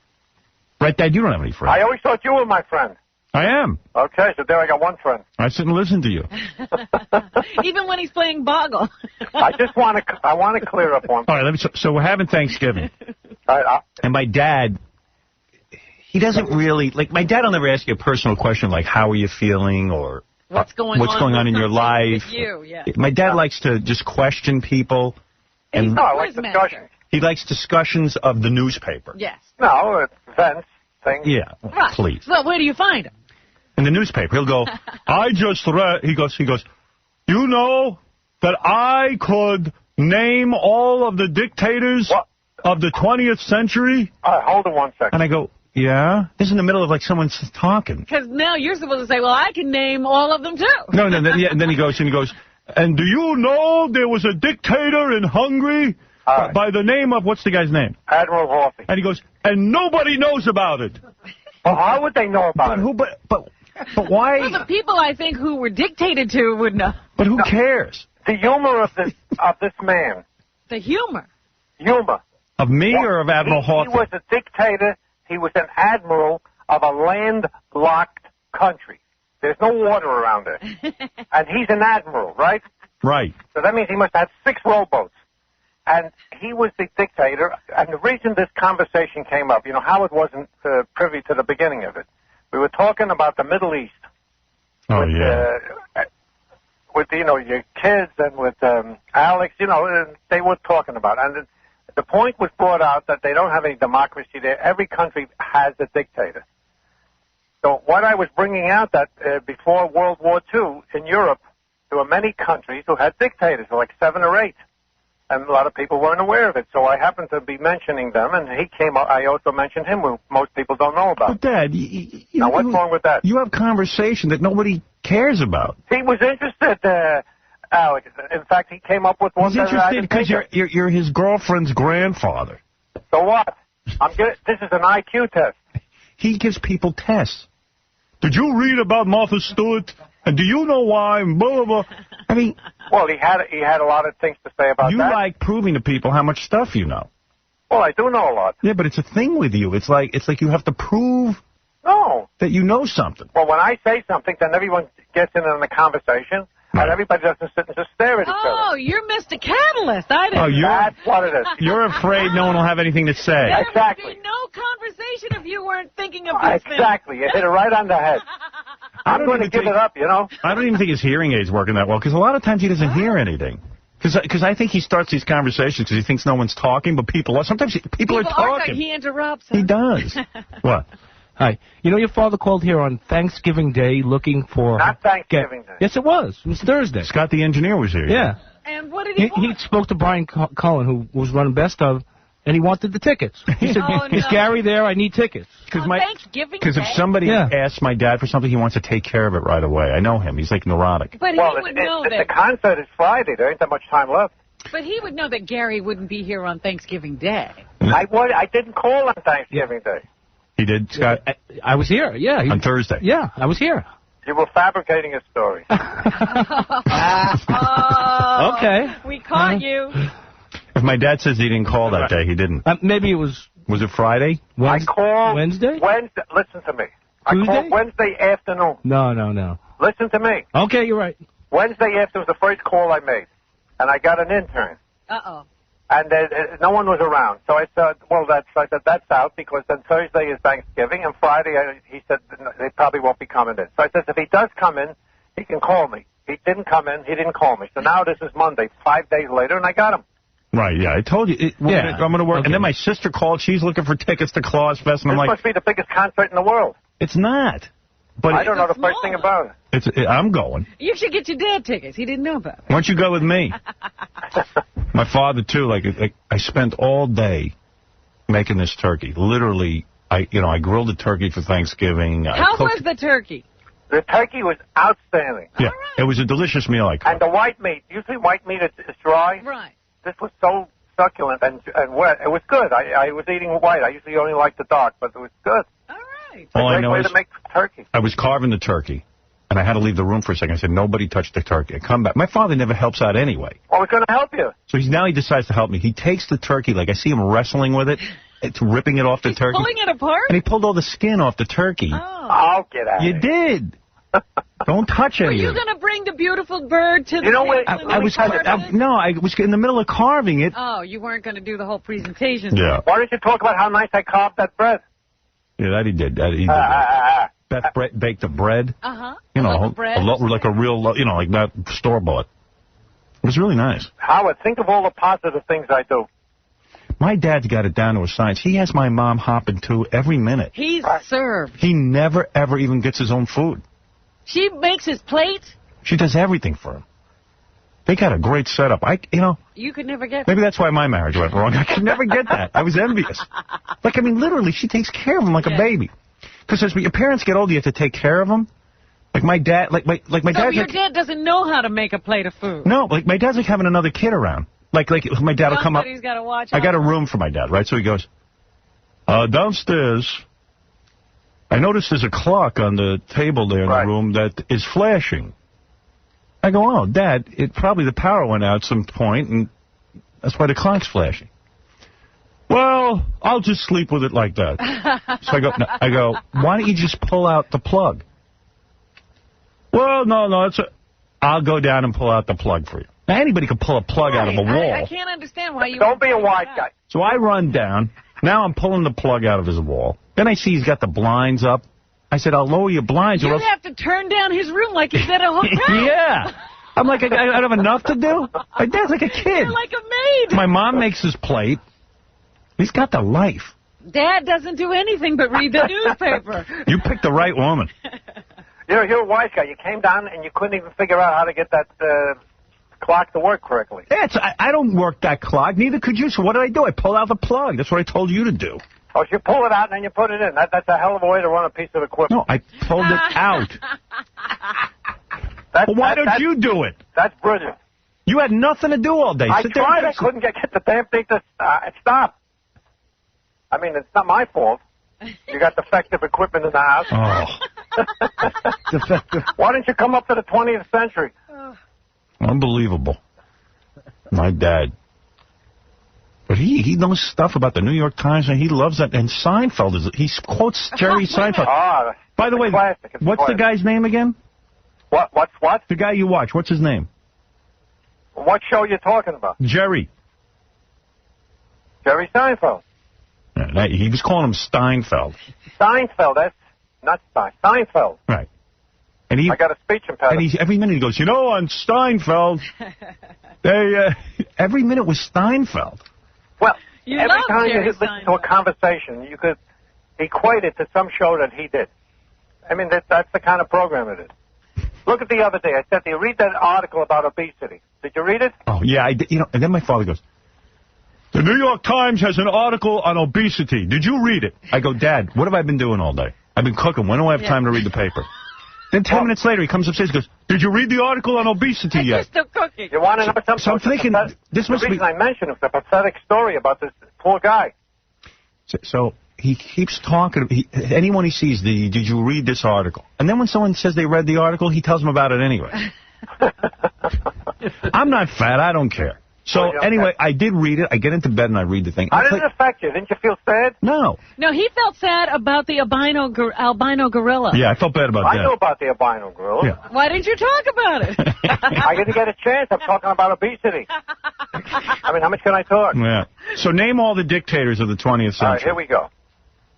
Right, Dad? You don't have any friends. I always thought you were my friend. I am. Okay, so there I got one friend. I sit and listen to you. Even when he's playing Boggle. I want to clear up one. All right, so we're having Thanksgiving. And my dad, he doesn't really, like, my dad will never ask you a personal question like, how are you feeling, or what's going on in your life. With you, yeah. My dad likes to just question people. And I like discussions. He likes discussions of the newspaper. Yes. No, it's events, things. Yeah, right. Please. Well, where do you find him? In the newspaper. He'll go, I just read, he goes, you know that I could name all of the dictators of the 20th century? Hold on 1 second. And I go, yeah? This is in the middle of, like, someone talking. Because now you're supposed to say, well, I can name all of them, too. No, and then he goes, and do you know there was a dictator in Hungary by the name of, what's the guy's name? Admiral Horsey. And he goes, and nobody knows about it. Well, how would they know about it? But why? Well, the people I think who were dictated to would know. But who cares? The humor of this man. The humor. Humor. Of me or of Admiral He Hawthorne? was a dictator. He was an admiral of a landlocked country. There's no water around it. And he's an admiral, right? Right. So that means he must have 6 rowboats. And he was the dictator. And the reason this conversation came up, Howard wasn't privy to the beginning of it. We were talking about the Middle East. Oh, With, your kids and with Alex, they were talking about it. And the point was brought out that they don't have any democracy there. Every country has a dictator. So what I was bringing out that before World War II in Europe, there were many countries who had dictators, like 7 or 8. And a lot of people weren't aware of it. So I happened to be mentioning them, and he came up. I also mentioned him, who most people don't know about. But, Dad, now, what's wrong with that? You have conversation that nobody cares about. He was interested, Alex. In fact, he came up with one. He's interested because you're his girlfriend's grandfather. So what? This is an IQ test. He gives people tests. Did you read about Martha Stewart? And do you know why? And blah, blah, blah. I mean... Well, he had a lot of things to say about that. You like proving to people how much stuff you know. Well, I do know a lot. Yeah, but it's a thing with you. It's like you have to prove that you know something. Well, when I say something, then everyone gets in on the conversation, and everybody doesn't sit and just stare at each other. Oh, you're Mr. Catalyst. I didn't know. That's what it is. You're afraid no one will have anything to say. There Exactly. would be no conversation if you weren't thinking of these things. Exactly. You hit it right on the head. I'm going to give it up, I don't even think his hearing aid's working that well, because a lot of times he doesn't hear anything. Because I think he starts these conversations because he thinks no one's talking, but people are. Sometimes people are talking. He interrupts. He does. What? Hi. You know your father called here on Thanksgiving Day looking for... Not Thanksgiving Day. Yes, it was. It was Thursday. Scott the engineer was here. Yeah. And what did he want? He spoke to Brian Cullen, who was running Best Of, and he wanted the tickets. He said, is Gary there? I need tickets. Thanksgiving Because if somebody asks my dad for something, he wants to take care of it right away. I know him. He's like neurotic. But he would know that... The concert is Friday. There ain't that much time left. But he would know that Gary wouldn't be here on Thanksgiving Day. I didn't call on Thanksgiving Day. He did, Scott? I was here, yeah. On Thursday? Yeah, I was here. You were fabricating a story. Okay. We caught you. If my dad says he didn't call that day, he didn't. Maybe it was... Was it Friday? I called... Wednesday? Listen to me. Tuesday? I called Wednesday afternoon. No. Listen to me. Okay, you're right. Wednesday after was the first call I made. And I got an intern. Uh-oh. And no one was around. So I said, that's out because then Thursday is Thanksgiving, and Friday, he said, they probably won't be coming in. So I said, if he does come in, he can call me. He didn't come in, he didn't call me. So now this is Monday, 5 days later, and I got him. Right, yeah, I told you. I'm going to work. Okay. And then my sister called. She's looking for tickets to Claus Fest, and I'm like... This must be the biggest concert in the world. It's not. But I don't know the first thing about it. I'm going. You should get your dad tickets. He didn't know about it. Why don't you go with me? My father, too, I spent all day making this turkey. Literally, I grilled the turkey for Thanksgiving. How was the turkey? The turkey was outstanding. Yeah, it was a delicious meal I cooked. And the white meat, usually white meat is dry. Right. This was so succulent and wet. It was good. I was eating white. I usually only like the dark, but it was good. All I Great know way is to make turkey. I was carving the turkey, and I had to leave the room for a second. I said, nobody touch the turkey. I come back. My father never helps out anyway. Well, we're going to help you. So now he decides to help me. He takes the turkey, I see him wrestling with it. It's ripping it off the turkey. Pulling it apart? And he pulled all the skin off the turkey. Oh, get out. You did. Don't touch it. Were you going to bring the beautiful bird to the what? I was in the middle of carving it. Oh, you weren't going to do the whole presentation. Yeah. Why don't you talk about how nice I carved that bread? Yeah, that he did. Beth baked the bread. Uh-huh. Like a real, like not store-bought. It was really nice. Howard, think of all the positive things I do. My dad's got it down to a science. He has my mom hopping, too, every minute. He's served. He never, ever even gets his own food. She makes his plate. She does everything for him. They got a great setup. You could never get Maybe that's why my marriage went wrong. I could never get that. I was envious. Literally, she takes care of him like a baby. Because as your parents get older, you have to take care of them. Like my dad, my dad. Your dad doesn't know how to make a plate of food. No, my dad's like having another kid around. Like my dad will come up. Somebody's got to watch. I got a room for my dad, right? So he goes, downstairs. I noticed there's a clock on the table there in the room that is flashing. I go, oh, Dad, probably the power went out some point, and that's why the clock's flashing. Well, I'll just sleep with it like that. So I go, why don't you just pull out the plug? Well, no, I'll go down and pull out the plug for you. Now, anybody can pull a plug out of a wall. I can't understand why you... Don't be a wise guy. So I run down. Now I'm pulling the plug out of his wall. Then I see he's got the blinds up. I said, I'll lower your blinds. You have to turn down his room like he's at a hotel. Yeah. I'm like, I don't have enough to do? My dad's like a kid. You're like a maid. My mom makes his plate. He's got the life. Dad doesn't do anything but read the newspaper. You picked the right woman. You're a wise guy. You came down and you couldn't even figure out how to get that clock to work correctly. Yeah, I don't work that clock. Neither could you. So what did I do? I pulled out the plug. That's what I told you to do. Oh, so you pull it out and then you put it in. That's a hell of a way to run a piece of equipment. No, I pulled it out. Well, why don't you do it? That's brilliant. You had nothing to do all day. I tried. I couldn't get the damn thing to stop. I mean, it's not my fault. You got defective equipment in the house. Oh. Defective. Why didn't you come up to the 20th century? Unbelievable. My dad. But he knows stuff about the New York Times, and he loves that. And Seinfeld, he quotes Jerry Seinfeld. By the way, what's the guy's name again? What? The guy you watch. What's his name? What show you talking about? Jerry. Jerry Seinfeld. He was calling him Steinfeld. Seinfeld, that's not Stein. Seinfeld. Right. And I got a speech impediment. And every minute he goes, on Steinfeld, every minute was Steinfeld. Well, every time you listen to a conversation, you could equate it to some show that he did. I mean, that's the kind of program it is. Look at the other day. I said, do you read that article about obesity? Did you read it? Oh, yeah, I did. And then my father goes, the New York Times has an article on obesity. Did you read it? I go, Dad, what have I been doing all day? I've been cooking. When do I have time to read the paper? Then 10 minutes later, he comes upstairs and goes, did you read the article on obesity yet? You're still cooking. You want to know something? So I'm thinking, this must be... The reason I mentioned it's a pathetic story about this poor guy. So he keeps talking. Anyone he sees, did you read this article? And then when someone says they read the article, he tells them about it anyway. I'm not fat. I don't care. So, anyway, I did read it. I get into bed and I read the thing. How did it affect you? Didn't you feel sad? No. No, he felt sad about the albino gorilla. Yeah, I felt bad about that. I know about the albino gorilla. Yeah. Why didn't you talk about it? I didn't get a chance. I'm talking about obesity. I mean, how much can I talk? Yeah. So name all the dictators of the 20th century. All right, here we go.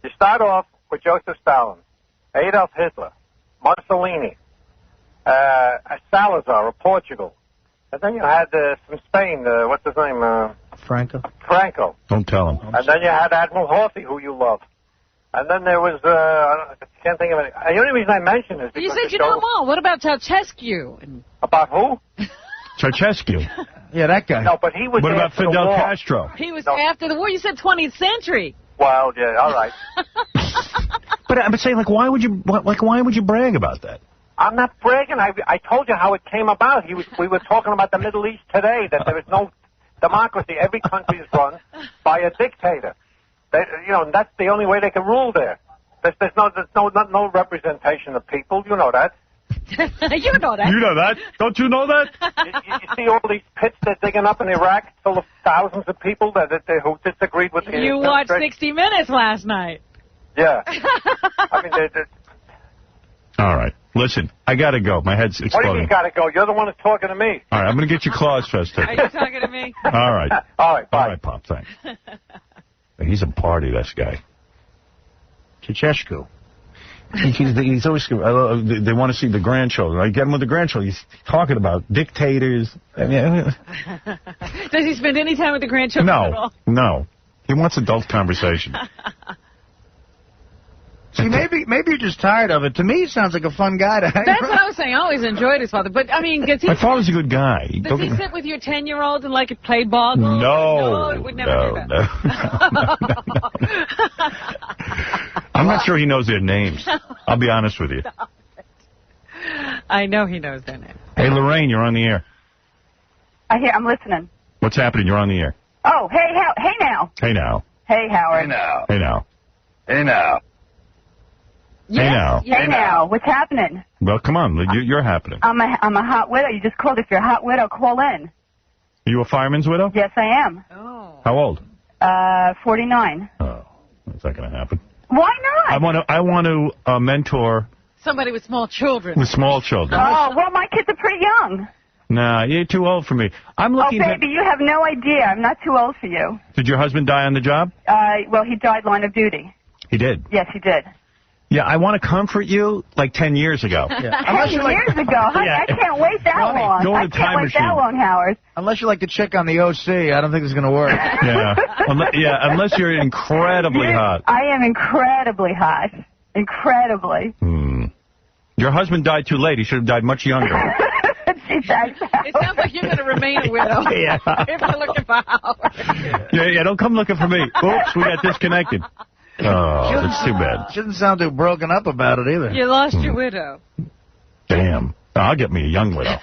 You start off with Joseph Stalin, Adolf Hitler, Mussolini, Salazar of Portugal. And then you had from Spain, what's his name? Franco. Don't tell him. And then you had Admiral Horthy, who you love. And then there was, I can't think of it. The only reason I mention is because... You said you know them all. What about Ceausescu? About who? Ceausescu. Yeah, that guy. No, but he was What about Fidel Castro? He was after the war. You said 20th century. Well, yeah, all right. But I'm saying, why would you brag about that? I'm not bragging. I told you how it came about. We were talking about the Middle East today, that there is no democracy. Every country is run by a dictator. And that's the only way they can rule there. There's no representation of people. You know that. You know that. You know that. Don't you know that? You see all these pits they're digging up in Iraq full of thousands of people who disagreed with the You watched 60 Minutes last night. Yeah. I mean, all right. Listen, I got to go. My head's exploding. What do you mean got to go? You're the one that's talking to me. All right, I'm going to get your Claws Fest ticket. Are you talking to me? All right. All right, bye. All right, Pop, thanks. He's a party, this guy. Ceausescu. He's always... They want to see the grandchildren. I get him with the grandchildren. He's talking about dictators. Does he spend any time with the grandchildren at all? No. He wants adult conversation. See, maybe you're just tired of it. To me, he sounds like a fun guy to hang That's around. what I was saying. I always enjoyed his father. But, I mean, does he... My father's a good guy. Does he sit with your 10-year-old and, play boggle? No. It would never do that. I'm not sure he knows their names. I'll be honest with you. I know he knows their names. Hey, Lorraine, you're on the air. I'm listening. What's happening? You're on the air. Oh, hey now. Hey, now. Hey, Howard. Hey, now. Hey, Yes. Hey now. Hey now. What's happening? Well, come on. You're happening. I'm a hot widow. You just called. If you're a hot widow, call in. Are you a fireman's widow? Yes, I am. How old? 49. Oh, that's not going to happen. Why not? I want to mentor Somebody with small children. with small children. Oh, well, my kids are pretty young. Nah, you're too old for me. I'm looking. Oh, baby, you have no idea. I'm not too old for you. Did your husband die on the job? Well, he died line of duty. He did. Yes, he did. Yeah, I want to comfort you like 10 years ago. 10 years ago? Honey, I can't wait that long. Go in I a can't time wait machine. that long, Howard. Unless you're like the chick on the OC, I don't think it's going to work. Yeah, unless you're incredibly hot. I am incredibly hot. Incredibly. Your husband died too late. He should have died much younger. It sounds like you're going to remain a widow. Yeah. If you're looking for Howard. Yeah, don't come looking for me. Oops, we got disconnected. Oh, that's too bad. Shouldn't sound too broken up about it either. You lost your widow. Damn. I'll get me a young widow.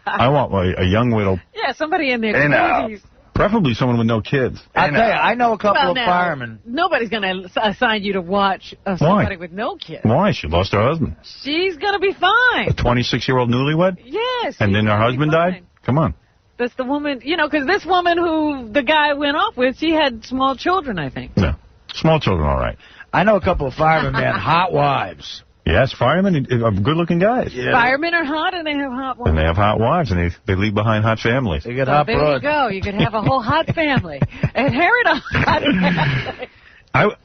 I want a young widow. Yeah, somebody in their Hey, now. 20s. Preferably someone with no kids. I tell you, I know a couple Well, of now, firemen. Nobody's going to assign you to watch somebody with no kids. Why? She lost her husband. She's going to be fine. A 26-year-old newlywed? Yes. And then her husband died? Come on. That's the woman, because this woman who the guy went off with, she had small children, I think. No. Small children, all right. I know a couple of firemen, man, hot wives. Yes, firemen are good-looking guys. Yeah. Firemen are hot and they have hot wives. And they have hot wives, and they leave behind hot families. They get So there you go. You could have a whole hot family. Inherit a hot family.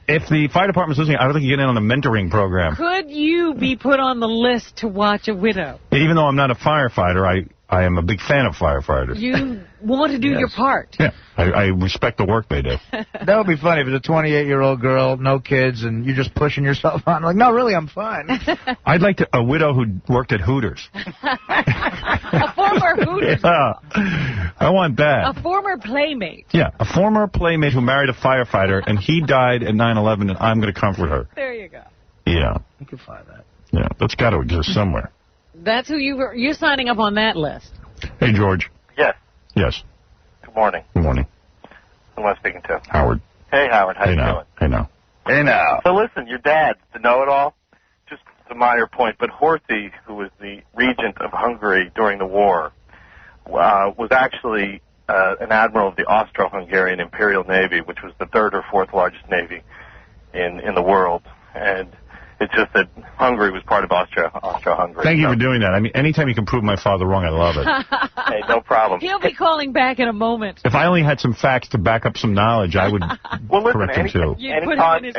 If the fire department's listening, I would like to get in on the mentoring program. Could you be put on the list to watch a widow? Even though I'm not a firefighter, I am a big fan of firefighters. You want to do your part. Yeah, I respect the work they do. That would be funny if it's a 28-year-old girl, no kids, and you're just pushing yourself on. Like, no, really, I'm fine. I'd like a widow who worked at Hooters. A former Hooters. Yeah, I want that. A former playmate. Yeah, a former playmate who married a firefighter, and he died at 9/11, and I'm going to comfort her. There you go. Yeah. You can find that. Yeah, that's got to exist somewhere. That's who you're signing up on that list. Hey, George. Yes. Yes. Good morning. Good morning. Who am I speaking to? Howard. Hey, Howard. How Hey you now. doing? Hey now. Hey now. So listen, your dad, the know-it-all, just a minor point, but Horthy, who was the regent of Hungary during the war, was actually an admiral of the Austro-Hungarian Imperial Navy, which was the third or fourth largest navy in the world. And it's just that Hungary was part of Austro-Hungary. Thank you for doing that. I mean, anytime you can prove my father wrong, I love it. Hey, no problem. He'll be calling back in a moment. If I only had some facts to back up some knowledge, I would Well, listen, correct him too. anytime you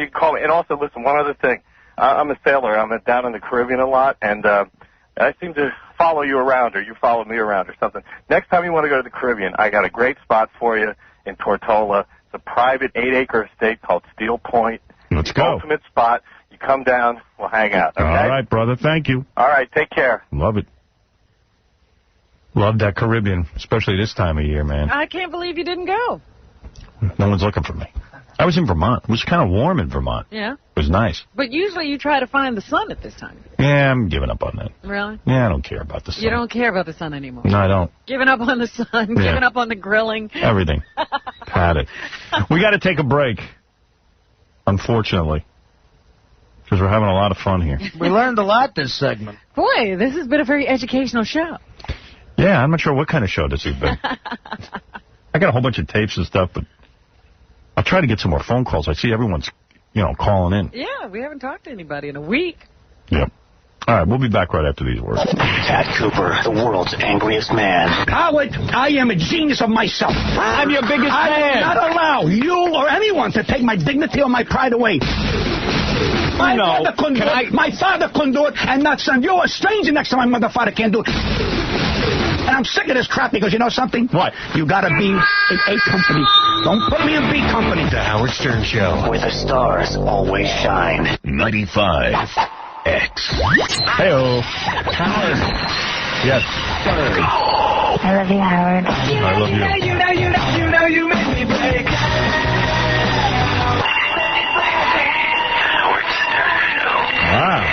can call me. And also, listen, one other thing. I'm a sailor. I'm down in the Caribbean a lot, and I seem to follow you around, or you follow me around, or something. Next time you want to go to the Caribbean, I got a great spot for you in Tortola. It's a private 8-acre estate called Steel Point. Let's go. Ultimate spot. You come down, we'll hang out. Okay? All right, brother. Thank you. All right, take care. Love it. Love that Caribbean, especially this time of year, man. I can't believe you didn't go. No one's looking for me. I was in Vermont. It was kind of warm in Vermont. Yeah. It was nice. But usually you try to find the sun at this time. Yeah, I'm giving up on that. Really? Yeah, I don't care about the sun. You don't care about the sun anymore. No, I don't. Giving up on the sun, Yeah. giving up on the grilling. Everything. Had it. We got to take a break, unfortunately, because we're having a lot of fun here. We learned a lot this segment. Boy, this has been a very educational show. Yeah, I'm not sure what kind of show this has been. I got a whole bunch of tapes and stuff, but I'll try to get some more phone calls. I see everyone's, calling in. Yeah, we haven't talked to anybody in a week. Yep. All right, we'll be back right after these words. Pat Cooper, the world's angriest man. Howard, I am a genius of myself. I'm your biggest fan. I will not allow you or anyone to take my dignity or my pride away. My father couldn't do it. My father couldn't do it, and not son. You're a stranger next to my mother. Father can't do it. And I'm sick of this crap because you know something? What? You gotta be in A company. Don't put me in B company. The Howard Stern Show, where the stars always shine. 95 X. Hey-o. Howard. Yes. I love you, Howard. I love you. You make me break. Wow.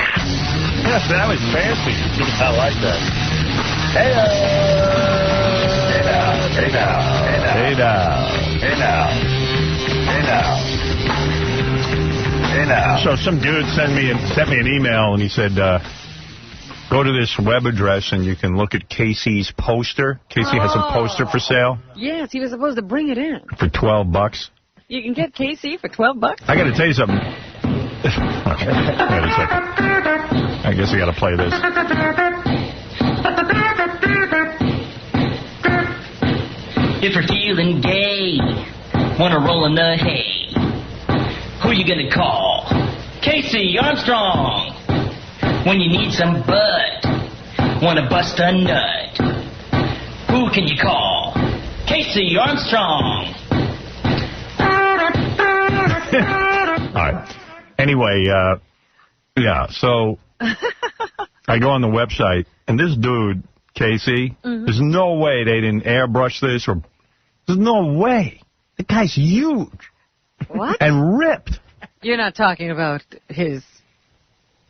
Yes, that was fancy. I like that. Hey-o. Hey now. Hey now. Hey now. Hey now. Hey now. Hey, now. So some dude sent me an email, and he said, go to this web address, and you can look at Casey's poster. Casey has a poster for sale. Yes, he was supposed to bring it in. For $12. You can get Casey for $12? I got to tell you something. Okay, wait a second. I guess I got to play this. If you're feeling gay, wanna roll in the hay, who you gonna call? Casey Armstrong. When you need some butt, wanna bust a nut, who can you call? Casey Armstrong. All right. Anyway, yeah, so I go on the website, and this dude, Casey, there's no way they didn't airbrush this, or there's no way. The guy's huge. What? And ripped. You're not talking about his...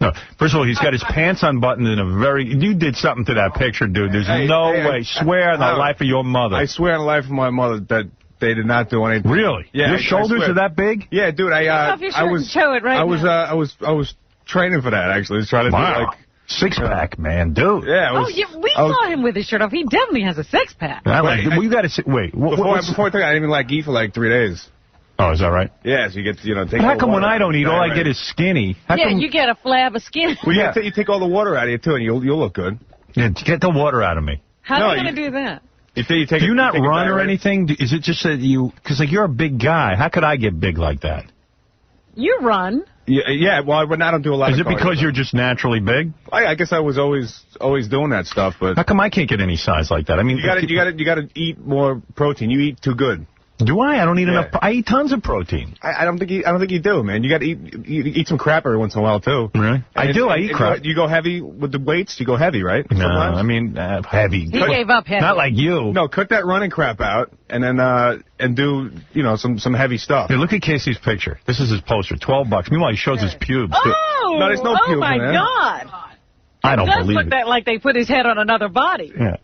No, first of all, he's got his pants unbuttoned in a very... You did something to that picture, dude. There's no way. Swear on the life of your mother. I swear on the life of my mother that they did not do anything. Really? Yeah. Your shoulders are that big? Yeah, dude. I was show it right I was training for that, actually. Trying to do like... Six-pack, man, dude. Yeah, we saw him with his shirt off. He definitely has a six-pack. You got to say, wait. Before I took it, I didn't even like eat for like 3 days. Oh, is that right? Yeah, so you get to, take how come when I don't eat, all I get is skinny? You get a flab of skin. Well, you take all the water out of you, too, and you'll look good. Yeah, get the water out of me. How are you going to do that? Do you not run or anything? Is it just that you... Because, like, you're a big guy. How could I get big like that? You run. Yeah, well, I don't do a lot of cardio. Is it because you're just naturally big? I guess I was always doing that stuff, but... How come I can't get any size like that? I mean... You gotta eat more protein. You eat too good. Do I? I don't eat enough. I eat tons of protein. I don't think you do, man. You got to eat some crap every once in a while too. Really? I do. I eat crap. You go heavy with the weights. You go heavy, right? No, I mean heavy. He gave up heavy. Not like you. No, cut that running crap out, and then and do some heavy stuff. Here, look at Casey's picture. This is his poster. $12. Meanwhile, he shows his pubes. Oh, no, there's no pubes. Oh my in there. God! I don't believe it. Does look like they put his head on another body. Yeah.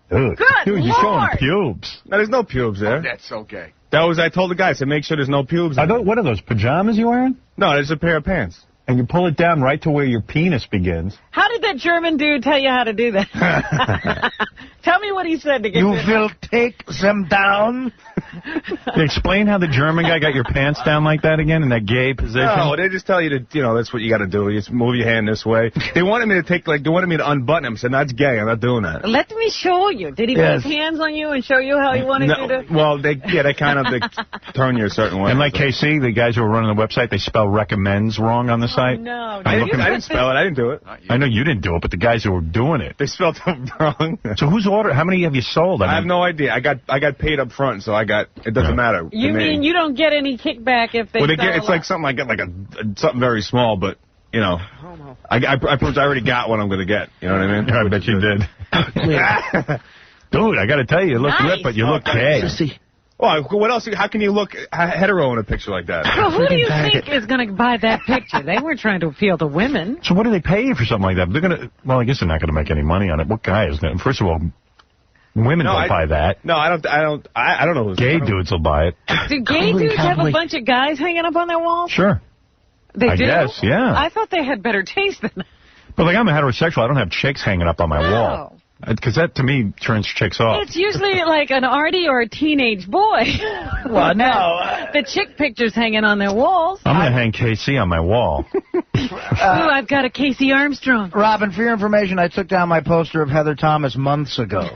Ugh. Good Dude, you're showing pubes. No, there's no pubes there. Oh, that's okay. I told the guy, I said, make sure there's no pubes. What are those, pajamas you're wearing? No, it's a pair of pants. And you pull it down right to where your penis begins. How did that German dude tell you how to do that? Tell me what he said to get You will take them down. Explain how the German guy got your pants down like that again in that gay position. No, they just tell you to, that's what you got to do. You just move your hand this way. They wanted me to unbutton him. I said, that's gay. I'm not doing that. Let me show you. Did he put his hands on you and show you how he wanted you to? Well, they kind of turn you a certain way. And like KC, the guys who were running the website, they spell recommends wrong on the site. No, I didn't spell it. I didn't do it. I know you didn't do it, but the guys who were doing it. They spelled it wrong. So whose order? How many have you sold? I have no idea. I got paid up front, so it doesn't matter. You mean you don't get any kickback if they it's like something I get something very small, but I already got what I'm going to get. You know what I mean? I bet you did. Dude, I got to tell you look ripped, but you look gay. Well, what else? How can you look hetero in a picture like that? Well, who do you think is going to buy that picture? They weren't trying to appeal to women. So what do they pay you for something like that? They're going to. Well, I guess they're not going to make any money on it. What guy is going to? First of all, women don't buy that. No, I don't know who's gay dudes will buy it. Do gay dudes have a bunch of guys hanging up on their walls? Sure. They do? I guess, yeah. I thought they had better taste than that. But like I'm a heterosexual, I don't have chicks hanging up on my wall. Because that, to me, turns chicks off. It's usually like an Artie or a teenage boy. Well, no. The chick pictures hanging on their walls. I'm going to hang KC on my wall. Ooh, I've got a Casey Armstrong. Robin, for your information, I took down my poster of Heather Thomas months ago.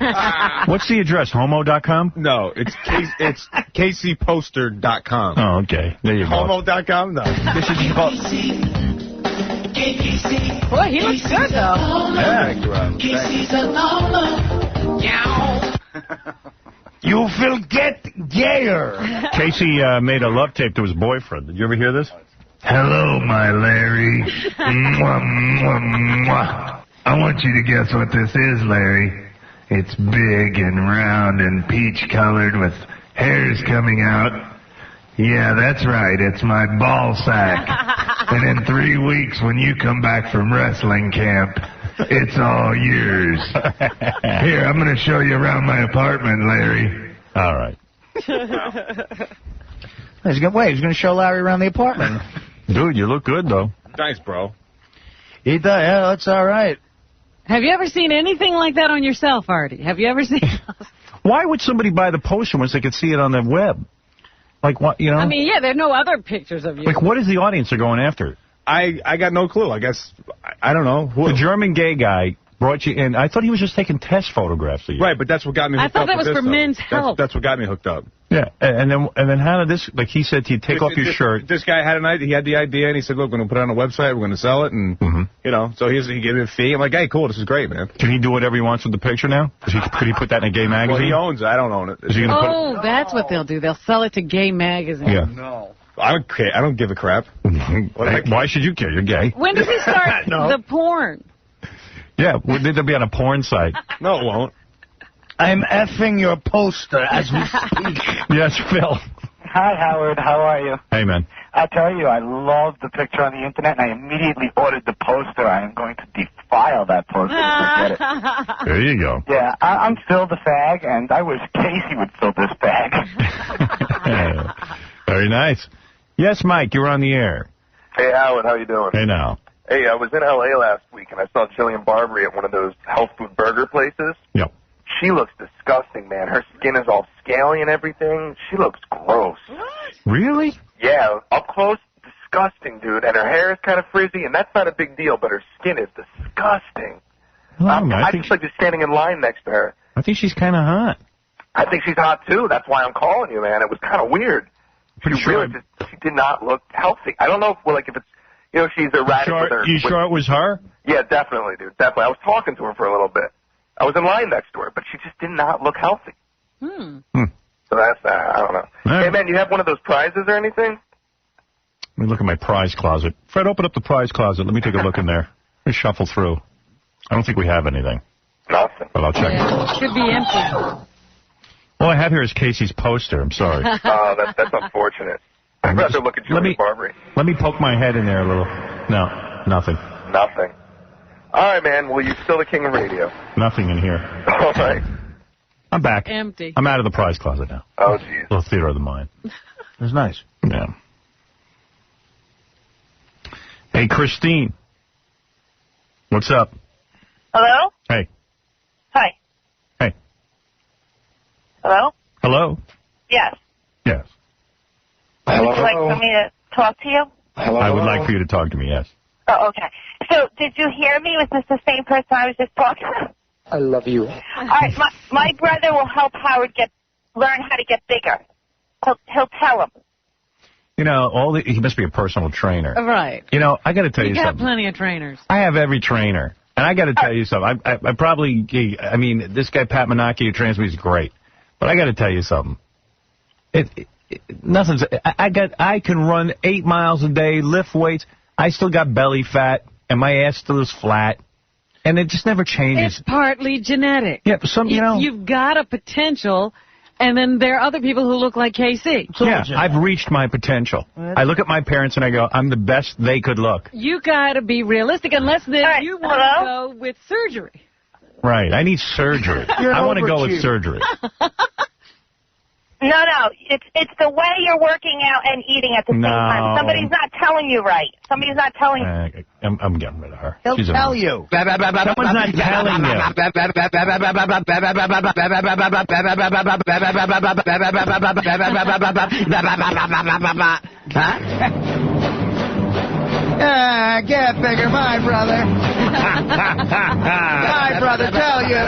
What's the address, homo.com? No, it's KCposter.com. Oh, okay. There you go. Homo.com? No. This is called... Boy, he looks good, though. Yeah. You will get gayer. Casey made a love tape to his boyfriend. Did you ever hear this? Hello, my Larry. Mwah, mwah, mwah. I want you to guess what this is, Larry. It's big and round and peach-colored with hairs coming out. Yeah, that's right. It's my ball sack. And in 3 weeks, when you come back from wrestling camp, it's all yours. Here, I'm going to show you around my apartment, Larry. All right. He's going to show Larry around the apartment. Dude, you look good, though. Thanks, bro. Yeah, that's all right. Have you ever seen anything like that on yourself, Artie? Have you ever seen... Why would somebody buy the poster once they could see it on the web? Like, what, you know? I mean, yeah, there are no other pictures of you. Like, what is the audience they're going after? I got no clue. I guess, I don't know. The German gay guy brought you in. I thought he was just taking test photographs of you. Right, but that's what got me hooked up. I thought that was for men's health. That's what got me hooked up. Yeah, and then how did this, like he said to you, take off your shirt. This guy had an idea. He had the idea, and he said, look, we're going to put it on a website. We're going to sell it, and, you know, so he gave me a fee. I'm like, hey, cool, this is great, man. Can he do whatever he wants with the picture now? Could he put that in a gay magazine? Well, he owns it. I don't own it. Is he gonna put it? That's what they'll do. They'll sell it to gay magazines. Yeah. No. I don't care. I don't give a crap. Why should you care? You're gay. When does he start the porn? Yeah, they'll be on a porn site. No, it won't. I'm effing your poster as we speak. Yes, Phil. Hi, Howard. How are you? Hey, man. I tell you, I love the picture on the internet, and I immediately ordered the poster. I am going to defile that poster if I get it. There you go. Yeah, I'm Phil the fag, and I wish Casey would fill this bag. Very nice. Yes, Mike, you're on the air. Hey, Howard, how you doing? Hey, now. Hey, I was in L.A. last week, and I saw Jillian Barberie at one of those health food burger places. Yep. She looks disgusting, man. Her skin is all scaly and everything. She looks gross. Really? Yeah, up close, disgusting, dude. And her hair is kind of frizzy, and that's not a big deal, but her skin is disgusting. I just like just standing in line next to her. I think she's kind of hot. I think she's hot, too. That's why I'm calling you, man. It was kind of weird. She did not look healthy. I don't know if it's, you know, she's erratic with her. You sure it was her? Yeah, definitely, dude. Definitely. I was talking to her for a little bit. I was in line next to her, but she just did not look healthy. So that's, I don't know. Right. Hey, man, you have one of those prizes or anything? Let me look at my prize closet. Fred, open up the prize closet. Let me take a look in there. Let me shuffle through. I don't think we have anything. Nothing. But I'll check. Yeah, it should be empty. All I have here is Casey's poster. I'm sorry. Oh, that's unfortunate. I'd rather look at Jillian Barberie. Let me poke my head in there a little. No, nothing. Nothing. All right, man. Well, you're still the king of radio. Nothing in here. All right. I'm back. Empty. I'm out of the prize closet now. Oh, jeez. Little theater of the mind. It was nice. Yeah. Hey, Christine. What's up? Hello? Hey. Hi. Hey. Hello? Hello? Yes. Yes. Would you like for me to talk to you? I would like for you to talk to me, yes. Oh, okay. So, did you hear me? Was this the same person I was just talking to? I love you. All right, my brother will help Howard learn how to get bigger. He'll tell him. You know, he must be a personal trainer. Right. You know, I got to tell you got something. plenty of trainers. I have every trainer. And I got to tell you something. I mean, this guy, Pat Menachie, who trains me, is great. But I got to tell you something. I can run 8 miles a day, lift weights. I still got belly fat, and my ass still is flat. And it just never changes. It's partly genetic. Yeah, but you've got a potential, and then there are other people who look like KC. Yeah, I've reached my potential. I look at my parents and I go, I'm the best they could look. You got to be realistic, unless you want to go with surgery. Right, I need surgery. I want to go with surgery. No, it's the way you're working out and eating at the same time. Somebody's not telling you right. Somebody's not telling you. I'm getting rid of her. He'll tell you. Someone's not telling you. Get bigger, my brother. My brother, tell you.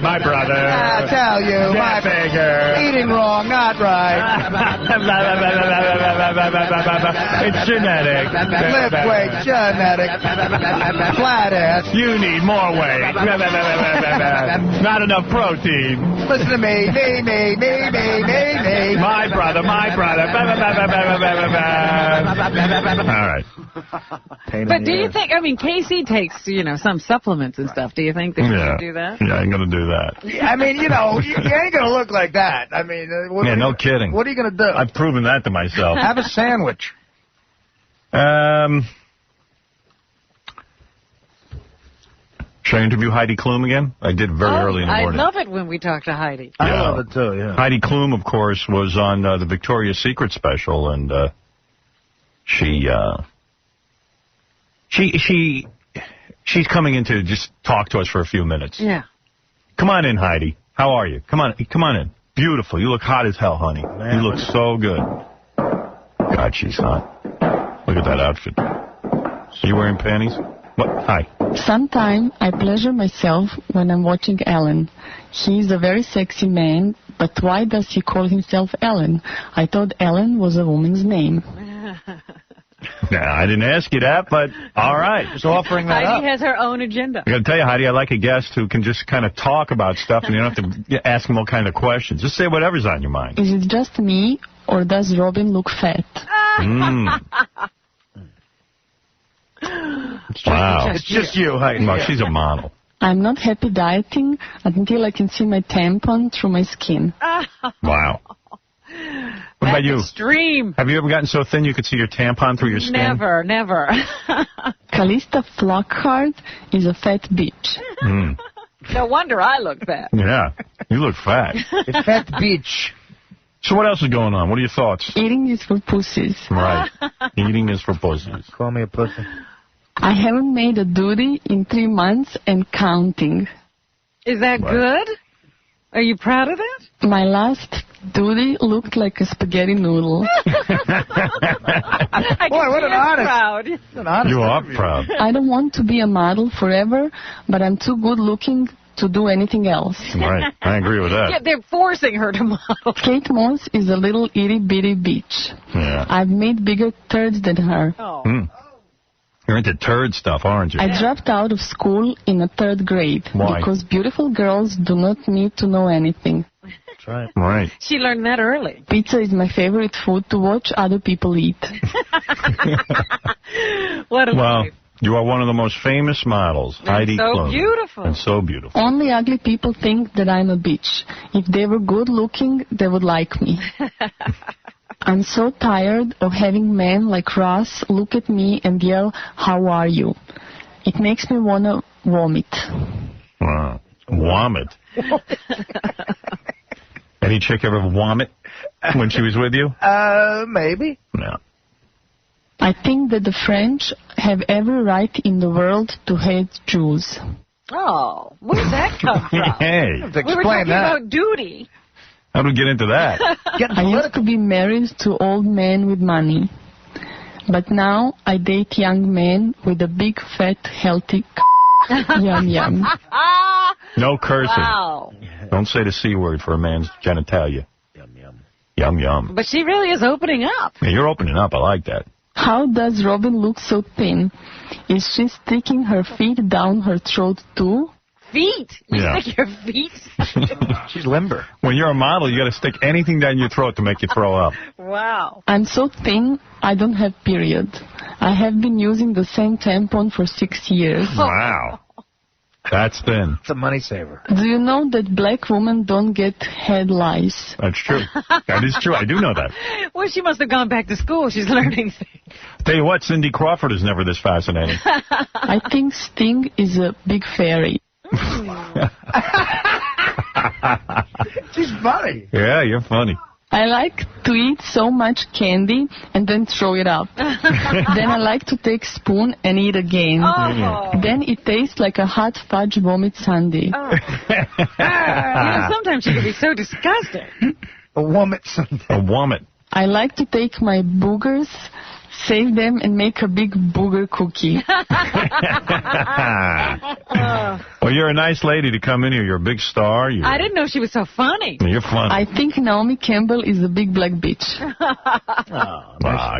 My brother. I tell you. Get bigger. Eating wrong, not right. It's genetic. Lift weight, genetic. Flat ass. You need more weight. Not enough protein. Listen to me. Me. My brother. All right. But do you think, Casey takes, some supplements and stuff. Do you think that you should do that? Yeah, I'm going to do that. You ain't going to look like that. No kidding. What are you going to do? I've proven that to myself. Have a sandwich. Should I interview Heidi Klum again? I did very early in the morning. I love it when we talk to Heidi. I love it, too, yeah. Heidi Klum, of course, was on the Victoria's Secret special, and she's coming in to just talk to us for a few minutes. Yeah. Come on in, Heidi. How are you? Come on in. Beautiful. You look hot as hell, honey. You look so good. God, she's hot. Look at that outfit. Are you wearing panties? What? Hi. Sometimes I pleasure myself when I'm watching Alan. He's a very sexy man, but why does he call himself Alan? I thought Alan was a woman's name. Nah, I didn't ask you that, but all right. Just offering that Heidi up. has her own agenda. I got to tell you, Heidi, I like a guest who can just kind of talk about stuff, and you don't have to ask him all kind of questions. Just say whatever's on your mind. Is it just me, or does Robin look fat? Wow. It's just you, Heidi. Well, she's a model. I'm not happy dieting until I can see my tampon through my skin. Wow. What about you? Extreme. Have you ever gotten so thin you could see your tampon through your skin? Never. Callista Flockhart is a fat bitch. No wonder I look fat. Yeah, you look fat. A fat bitch. So what else is going on? What are your thoughts? Eating is for pussies. Right. Eating is for pussies. Call me a pussy. I haven't made a duty in 3 months and counting. Is that good? Are you proud of that? My last duty looked like a spaghetti noodle. Boy, what an artist. Proud. You are proud. I don't want to be a model forever, but I'm too good looking to do anything else. Right. I agree with that. Yeah, they're forcing her to model. Kate Moss is a little itty-bitty bitch. Yeah. I've made bigger turds than her. Oh. You're into turd stuff, aren't you? I dropped out of school in the 3rd grade. Why? Because beautiful girls do not need to know anything. That's right. Right. She learned that early. Pizza is my favorite food to watch other people eat. What a life. You are one of the most famous models, Heidi so Klum. beautiful. And so beautiful. Only ugly people think that I'm a bitch. If they were good looking, they would like me. I'm so tired of having men like Ross look at me and yell, "How are you?" It makes me want to vomit. Wow. Vomit. Any chick ever vomit when she was with you? Maybe. No. I think that the French have every right in the world to hate Jews. Oh, where did that come from? Hey. You have to We were explain talking that. about duty. How do we get into that? I used to be married to old men with money. But now I date young men with a big, fat, healthy yum yum. No cursing. Wow. Don't say the C word for a man's genitalia. Yum, yum. Yum, yum. But she really is opening up. Yeah, you're opening up. I like that. How does Robin look so thin? Is she sticking her feet down her throat too? Feet? You Yeah. stick your feet? She's limber. When you're a model, you got to stick anything down your throat to make you throw up. Wow. I'm so thin, I don't have period. I have been using the same tampon for 6 years. Wow. That's thin. It's a money saver. Do you know that black women don't get head lice? That's true. That is true. I do know that. Well, she must have gone back to school. She's learning things. Tell you what, Cindy Crawford is never this fascinating. I think Sting is a big fairy. She's funny. Yeah, you're funny. I like to eat so much candy and then throw it up. Then I like to take spoon and eat again. Oh. Then it tastes like a hot fudge vomit sundae. Oh. Sometimes she can be so disgusting. A vomit Sunday. A vomit. I like to take my boogers, save them, and make a big booger cookie. Well, you're a nice lady to come in here. You're a big star. I didn't know she was so funny. You're funny. I think Naomi Campbell is a big black bitch.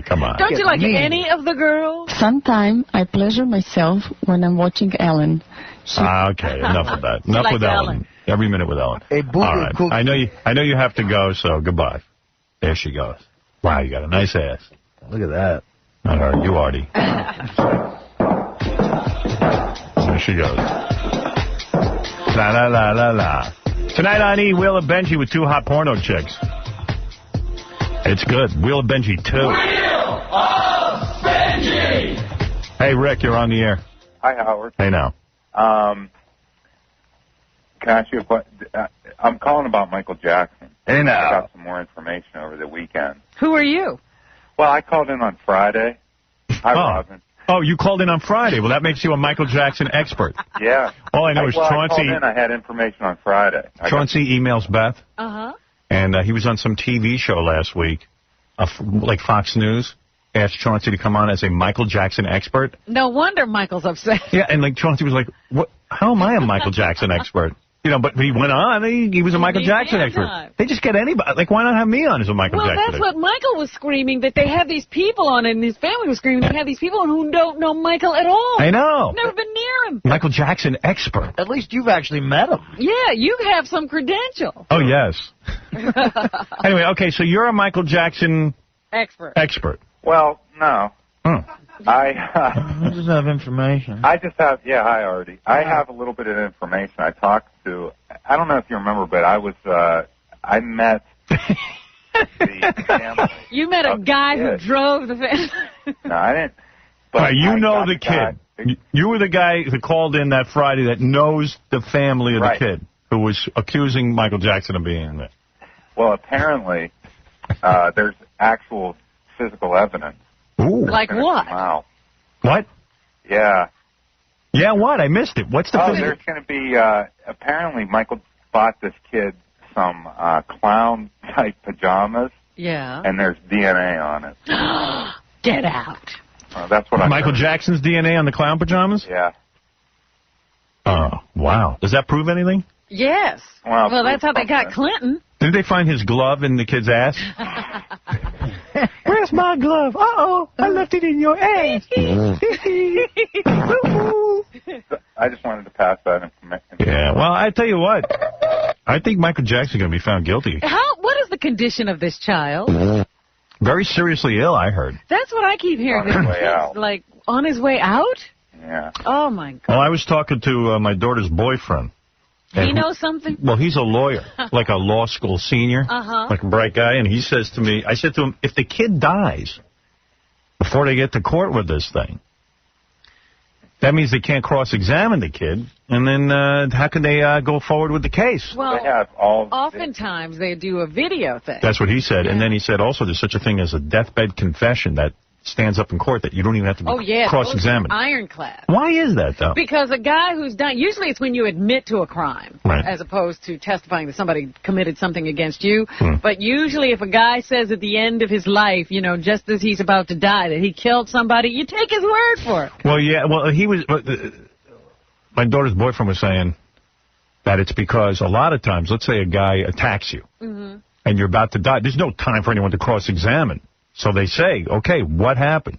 Come on. Don't you like any of the girls? Sometimes I pleasure myself when I'm watching Ellen. Okay, enough of that. Enough like with Ellen. Every minute with Ellen. A booger All right. cookie. I know you have to go, so goodbye. There she goes. Wow, you got a nice ass. Look at that. Not her, you, Artie. There she goes. La la la la la. Tonight on E, Wheel of Benji with 2 hot porno chicks. It's good. Wheel of Benji 2. Wheel of Benji! Hey, Rick, you're on the air. Hi, Howard. Hey, now. Can I ask you a question? I'm calling about Michael Jackson. Hey, now. I got some more information over the weekend. Who are you? Well, I called in on Friday. Hi, Robin. Oh, you called in on Friday. Well, that makes you a Michael Jackson expert. Yeah. All I know is Chauncey. I called in. I had information on Friday. Chauncey emails Beth. Uh-huh. And he was on some TV show last week, like Fox News. Asked Chauncey to come on as a Michael Jackson expert. No wonder Michael's upset. Yeah, and like Chauncey was like, "What? How am I a Michael Jackson expert?" You know, but he went on. He was a Michael Jackson expert. They just get anybody. Like, why not have me on as a Michael Jackson expert? Well, that's what Michael was screaming, that they have these people on, and his family was screaming they have these people on who don't know Michael at all. I know. Never been near him. Michael Jackson expert. At least you've actually met him. Yeah, you have some credential. Oh, yes. Anyway, okay, so you're a Michael Jackson expert. Well, no. I just have information. I just have, hi, Artie. I have a little bit of information. I talked to, I don't know if you remember, but I met the family. You met a guy who drove the family. No, I didn't. But right, you know the kid. You were the guy who called in that Friday that knows the family of the kid who was accusing Michael Jackson of being in it. Well, apparently, there's actual physical evidence. Ooh. Like what? Wow. What? Yeah. Yeah, what? I missed it. What's the there's going to be, apparently Michael bought this kid some clown-type pajamas. Yeah. And there's DNA on it. Get out. That's what I Michael Jackson's DNA on the clown pajamas? Yeah. Oh, wow. Does that prove anything? Yes. Well, that's how they got Clinton. Didn't they find his glove in the kid's ass? Where's my glove? Uh-oh, I left it in your ass. I just wanted to pass that information. Yeah, well, I tell you what. I think Michael Jackson's going to be found guilty. What is the condition of this child? Very seriously ill, I heard. That's what I keep hearing. On his way out. Like, on his way out? Yeah. Oh, my God. Well, I was talking to my daughter's boyfriend. He knows something? Well, he's a lawyer, like a law school senior, like a bright guy. And he says to me, I said to him, if the kid dies before they get to court with this thing, that means they can't cross-examine the kid. And then how can they go forward with the case? Well, they have all oftentimes they do a video thing. That's what he said. Yeah. And then he said also there's such a thing as a deathbed confession that stands up in court that you don't even have to be cross-examined. Ironclad. Why is that, though? Because a guy who's done, usually it's when you admit to a crime, as opposed to testifying that somebody committed something against you. But usually if a guy says at the end of his life, just as he's about to die, that he killed somebody, you take his word for it. Well, yeah, he was, my daughter's boyfriend was saying that it's because a lot of times, let's say a guy attacks you, and you're about to die, there's no time for anyone to cross-examine. So they say, okay, what happened?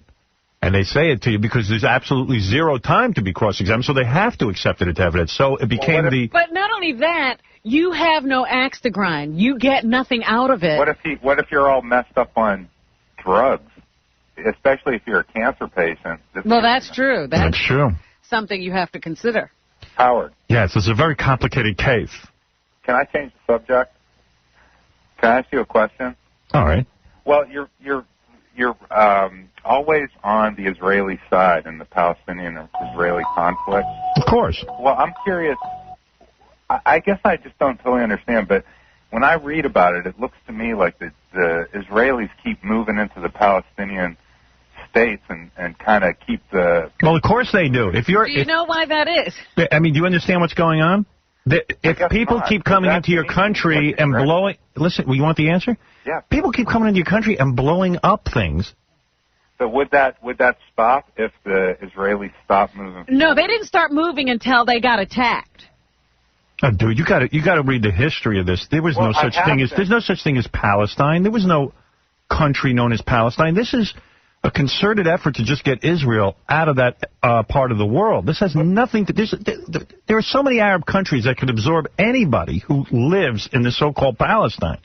And they say it to you because there's absolutely zero time to be cross-examined, so they have to accept it as evidence. So it became But not only that, you have no axe to grind. You get nothing out of it. What if you're all messed up on drugs, especially if you're a cancer patient? Well, that's true. That's true. Something you have to consider. Howard. Yes, it's a very complicated case. Can I change the subject? Can I ask you a question? All right. Well, you're always on the Israeli side in the Palestinian-Israeli conflict. Of course. Well, I'm curious. I guess I just don't totally understand, but when I read about it, it looks to me like the Israelis keep moving into the Palestinian states and kind of keep the... Well, of course they do. Do you know why that is? I mean, do you understand what's going on? If people keep coming into your country and blowing... Listen, you want the answer? Yeah. People keep coming into your country and blowing up things. So would that stop if the Israelis stopped moving? No, they didn't start moving until they got attacked. Oh, dude, you got to read the history of this. There was no such thing as there's no such thing as Palestine. There was no country known as Palestine. This is a concerted effort to just get Israel out of that part of the world. This has nothing to... There are so many Arab countries that could absorb anybody who lives in the so-called Palestine.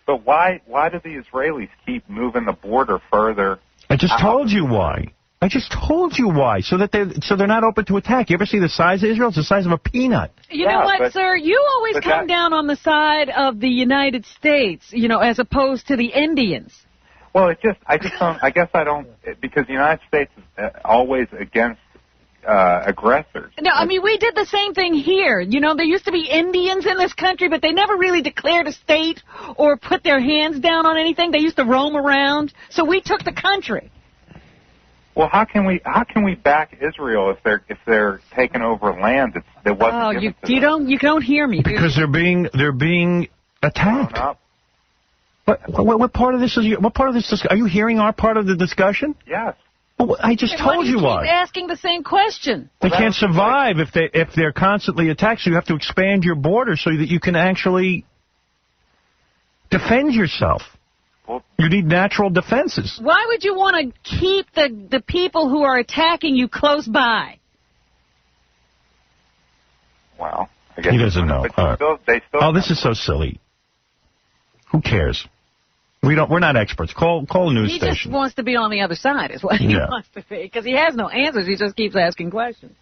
But why do the Israelis keep moving the border further? I just told you why. I just told you why. So they're not open to attack. You ever see the size of Israel? It's the size of a peanut. You know what, sir? You always come down on the side of the United States, as opposed to the Indians. Well, I just don't, I guess I don't, because the United States is always against aggressors. No, I mean, we did the same thing here. You know, there used to be Indians in this country, but they never really declared a state or put their hands down on anything. They used to roam around. So we took the country. Well, how can we back Israel if they're taking over land that wasn't given to them? You don't hear me. Because they're being attacked. What part of this is? What part of this? Are you hearing our part of the discussion? Yes. Well, I just told you why. Keep asking the same question. They can't survive if they're constantly attacked. So you have to expand your border so that you can actually defend yourself. You need natural defenses. Why would you want to keep the people who are attacking you close by? Well, I guess he doesn't know. This is so silly. Who cares? We're not experts. Call a news station. He just wants to be on the other side, is what he wants to be, because he has no answers. He just keeps asking questions.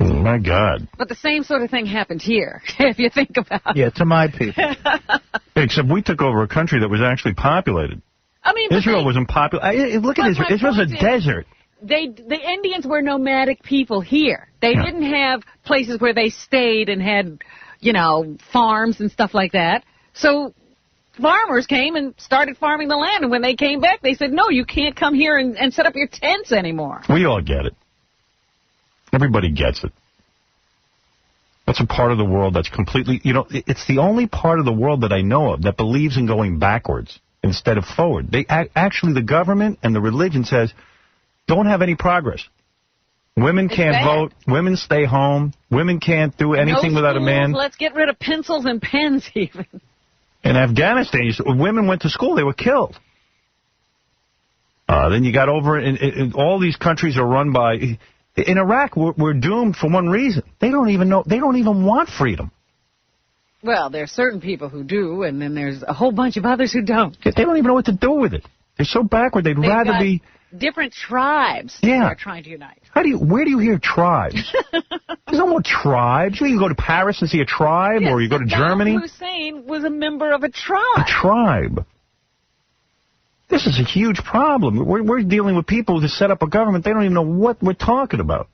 Oh, my God. But the same sort of thing happened here, if you think about it. Yeah, to my people. Except we took over a country that was actually populated. I mean, Israel wasn't popular. Look at Israel. Israel's a desert. The Indians were nomadic people here. They didn't have places where they stayed and had, farms and stuff like that. So farmers came and started farming the land, and when they came back, they said, no, you can't come here and set up your tents anymore. We all get it. Everybody gets it. That's a part of the world that's completely, it's the only part of the world that I know of that believes in going backwards instead of forward. Actually, the government and the religion says, don't have any progress. Women can't vote. Women stay home. Women can't do anything without a man. Let's get rid of pencils and pens even. In Afghanistan, women went to school. They were killed. Then you got over in all these countries are run by. In Iraq, we're doomed for one reason. They don't even know. They don't even want freedom. Well, there's certain people who do, and then there's a whole bunch of others who don't. They don't even know what to do with it. They're so backward. They've rather be different tribes. That are trying to unite. Where do you hear tribes? There's no more tribes. You go to Paris and see a tribe, or you go to Germany. Saddam Hussein was a member of a tribe. A tribe. This is a huge problem. We're dealing with people who set up a government. They don't even know what we're talking about.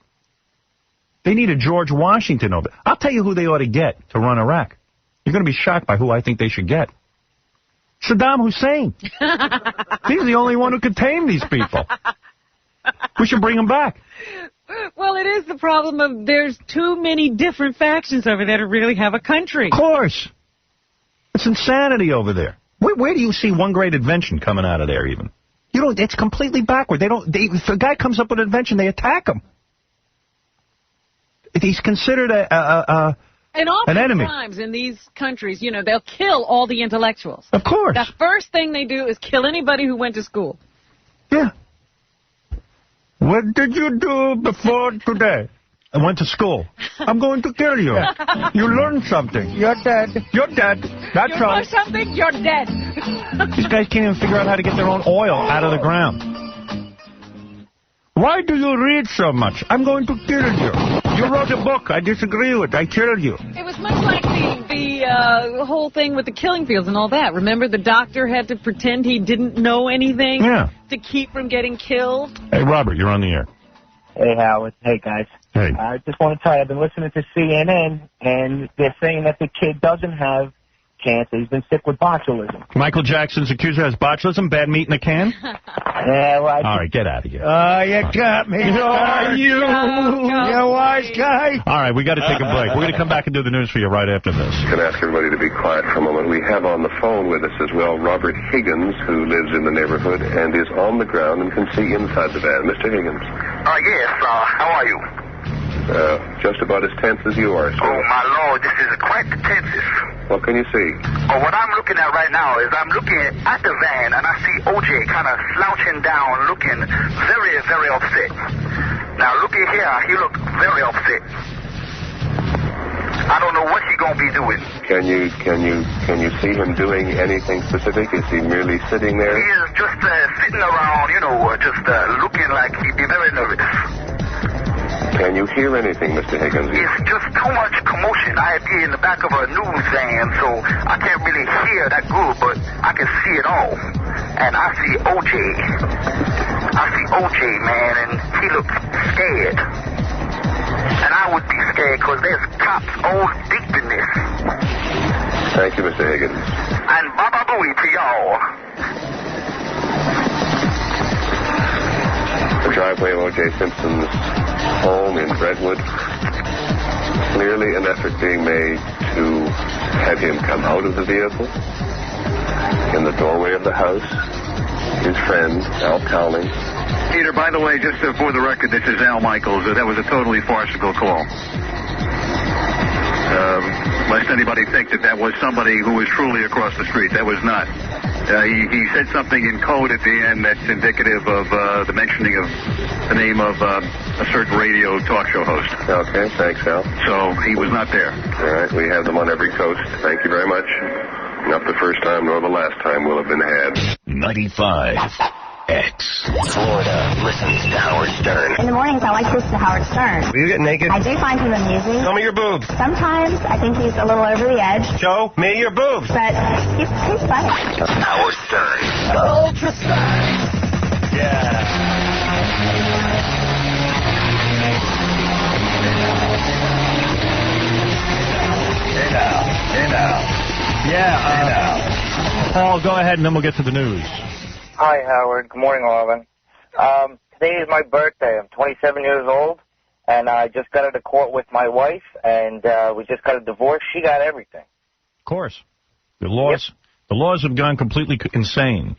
They need a George Washington over there. I'll tell you who they ought to get to run Iraq. You're going to be shocked by who I think they should get. Saddam Hussein. He's the only one who could tame these people. We should bring him back. Well, it is the problem of there's too many different factions over there to really have a country. Of course. It's insanity over there. Where do you see one great invention coming out of there even? It's completely backward. If a guy comes up with an invention, they attack him. He's considered an enemy. Times in these countries, they'll kill all the intellectuals. Of course. The first thing they do is kill anybody who went to school. Yeah. What did you do before today? I went to school. I'm going to kill you. You learned something. You're dead. You're dead. That's you right. You something, you're dead. These guys can't even figure out how to get their own oil out of the ground. Why do you read so much? I'm going to kill you. You wrote a book I disagree with. I killed you. It was much like the whole thing with the killing fields and all that. Remember, the doctor had to pretend he didn't know anything to keep from getting killed? Hey, Robert, you're on the air. Hey, Howard. Hey, guys. Hey. I just want to tell you, I've been listening to CNN, and they're saying that the kid doesn't have cancer. He's been sick with botulism. Michael Jackson's accused has botulism, bad meat in a can? Yeah, well, all right, get out of here. You got me. You wise guy. All right, we got to take a break. We're going to come back and do the news for you right after this. I'm going to ask everybody to be quiet for a moment. We have on the phone with us as well Robert Higgins, who lives in the neighborhood and is on the ground and can see inside the van. Mr. Higgins. Yes, how are you? Just about as tense as you are, sir. Oh, my Lord, this is quite the tensest. What can you see? Oh, what I'm looking at right now is I'm looking at the van, and I see O.J. kind of slouching down, looking very, very upset. Now, looky here, he looked very upset. I don't know what he's going to be doing. Can you see him doing anything specific? Is he merely sitting there? He is just sitting around, just looking like he'd be very nervous. Can you hear anything, Mr. Higgins? It's just too much commotion. I be in the back of a news van, so I can't really hear that good, but I can see it all. And I see O.J. man, and he looks scared. And I would be scared because there's cops all deep in this. Thank you, Mr. Higgins. And Baba Booey to y'all. The driveway of O.J. Simpson's home in Brentwood. Clearly an effort being made to have him come out of the vehicle. In the doorway of the house, his friend, Al Cowling. Peter, by the way, just for the record, this is Al Michaels. That was a totally farcical call. Lest anybody think that was somebody who was truly across the street. That was not. He said something in code at the end that's indicative of the mentioning of the name of a certain radio talk show host. Okay, thanks, Al. So he was not there. All right, we have them on every coast. Thank you very much. Not the first time nor the last time will have been had. 95X. Florida listens to Howard Stern. In the mornings, I like to listen to Howard Stern. Will you get naked? I do find him amusing. Show me your boobs. Sometimes I think he's a little over the edge. Show me your boobs. But he's funny. Howard Stern. Ultra Stern. Yeah. Hey now. Yeah, Paul, go ahead, and then we'll get to the news. Hi, Howard. Good morning, Marvin. Today is my birthday. I'm 27 years old, and I just got out of court with my wife, and we just got a divorce. She got everything. Of course. The laws have gone completely insane.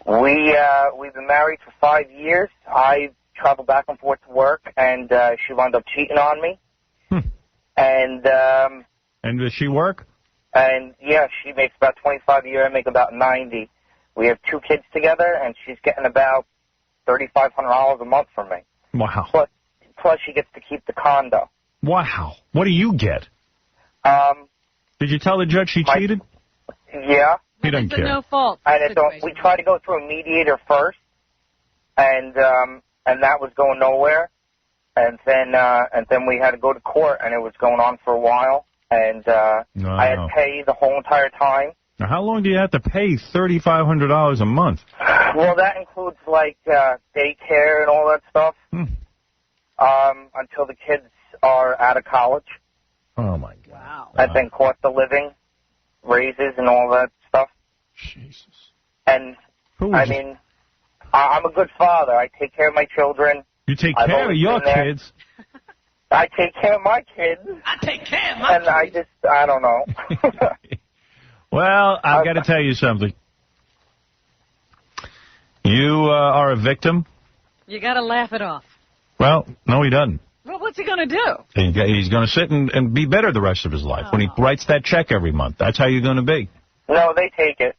We've been married for 5 years. I travel back and forth to work, and she wound up cheating on me. And does she work? And, yeah, she makes about $25 a year. I make about $90. We have 2 kids together, and she's getting about $3,500 a month from me. Wow. Plus, she gets to keep the condo. Wow. What do you get? Did you tell the judge she cheated? Yeah. He doesn't care. No fault. And we tried to go through a mediator first, and that was going nowhere. And then we had to go to court, and it was going on for a while. And I had to pay the whole entire time. Now, how long do you have to pay $3,500 a month? Well, that includes, like, daycare and all that stuff. Until the kids are out of college. Oh, my God. Wow. And then cost of living, raises, and all that stuff. Jesus. And, mean, I'm a good father. I take care of my children. You take care of your kids? I take care of my kids. I take care of my kids. And I don't know. Well, I've got to tell you something. You are a victim. You got to laugh it off. Well, no, he doesn't. Well, what's he going to do? He's going to sit and be better the rest of his life when he writes that check every month. That's how you're going to be. No, they take it.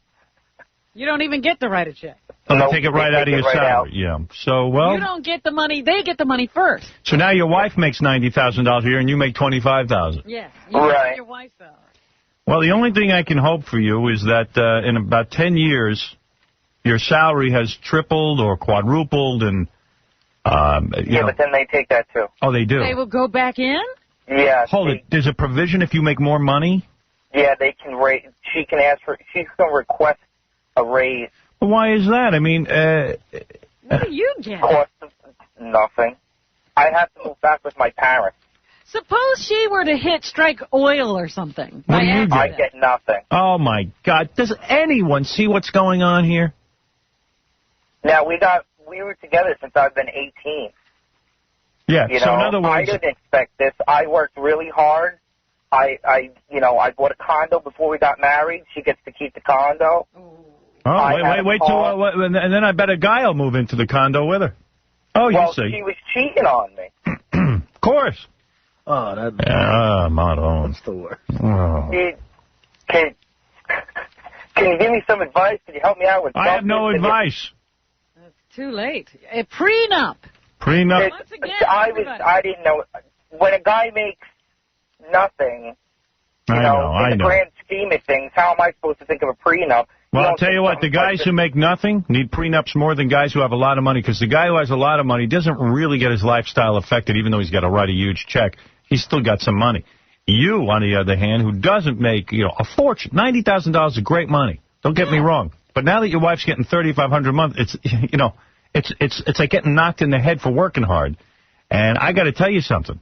You don't even get to write a check. Oh, they take it right out of your salary. Yeah. So, well. You don't get the money. They get the money first. So now your wife makes $90,000 a year and you make $25,000. Yes. You get your wife's salary. Well, the only thing I can hope for you is that in about 10 years, your salary has tripled or quadrupled and, you know. But then they take that too. Oh, they do? They will go back in? Yeah. Hold it. There's a provision if you make more money? Yeah, they can she can request a raise. Well, why is that? I mean, what do you get? Cost of nothing. I have to move back with my parents. Suppose she were to hit Strike Oil or something. What do you get? I get nothing. Oh, my God. Does anyone see what's going on here? Now, we were together since I've been 18. Yeah, you so know, in other words... I didn't expect this. I worked really hard. I bought a condo before we got married. She gets to keep the condo. Oh, wait till... and then I bet a guy will move into the condo with her. Oh, you see. Well, she was cheating on me. Of course. Oh, that... Maroon. That's the worst. Oh. Can you give me some advice? Can you help me out with something? I have no advice. It's too late. A prenup. Prenup? Once again, I didn't know. When a guy makes nothing, in the grand scheme of things, how am I supposed to think of a prenup? Well, I'll tell you what, the guys who make nothing need prenups more than guys who have a lot of money, because the guy who has a lot of money doesn't really get his lifestyle affected, even though he's got to write a huge check. He's still got some money. You, on the other hand, who doesn't make, a fortune, $90,000 is great money. Don't get me wrong. But now that your wife's getting $3,500 a month, it's like getting knocked in the head for working hard. And I got to tell you something.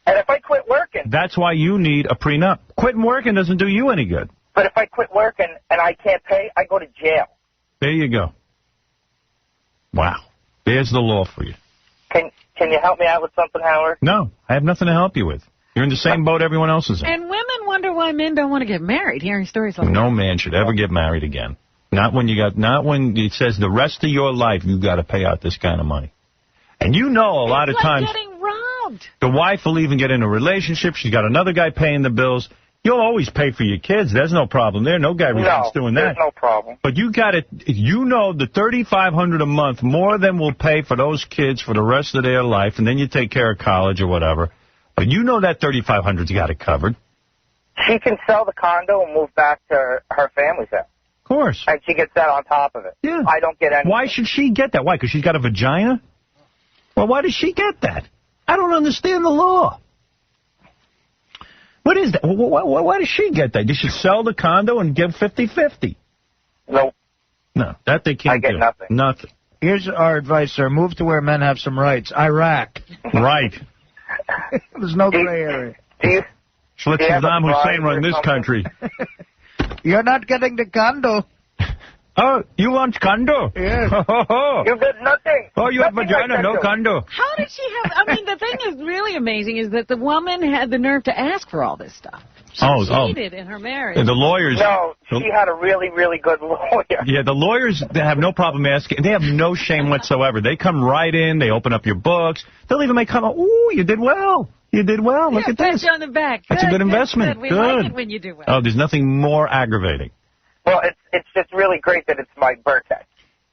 And if I quit working... That's why you need a prenup. Quitting working doesn't do you any good. But if I quit working and I can't pay, I go to jail. There you go. Wow. There's the law for you. Can you help me out with something, Howard? No, I have nothing to help you with. You're in the same boat everyone else is in. And women wonder why men don't want to get married, hearing stories like that. No man should ever get married again. Not when it says the rest of your life you got to pay out this kind of money. And you know a lot of times getting robbed. The wife will even get in a relationship. She's got another guy paying the bills. You'll always pay for your kids. There's no problem there. No guy resents doing that. There's no problem. But you got to, you know, the $3,500 a month, more than will pay for those kids for the rest of their life, and then you take care of college or whatever. But you know that $3,500's got it covered. She can sell the condo and move back to her family's house. Of course. And she gets that on top of it. Yeah. I don't get anything. Why should she get that? Why? Because she's got a vagina? Well, why does she get that? I don't understand the law. What is that? Why does she get that? You should sell the condo and give 50-50. Nope. No, that they can't do. I get nothing. Nothing. Here's our advice, sir. Move to where men have some rights. Iraq. Right. There's no gray area. Let Saddam Hussein run this country. You're not getting the condo. Oh, you want condo? Yes. You get nothing. Oh, you have vagina, no condo. How did she have... I mean, the thing is really amazing is that the woman had the nerve to ask for all this stuff. She cheated in her marriage. The lawyers... No, she had a really, really good lawyer. Yeah, the lawyers, they have no problem asking. They have no shame whatsoever. They come right in. They open up your books. They'll even make comment, ooh, you did well. You did well. Look at this. Pat you on the back. That's a good investment. Good. We like it when you do well. Oh, there's nothing more aggravating. Well, it's just really great that it's my birthday.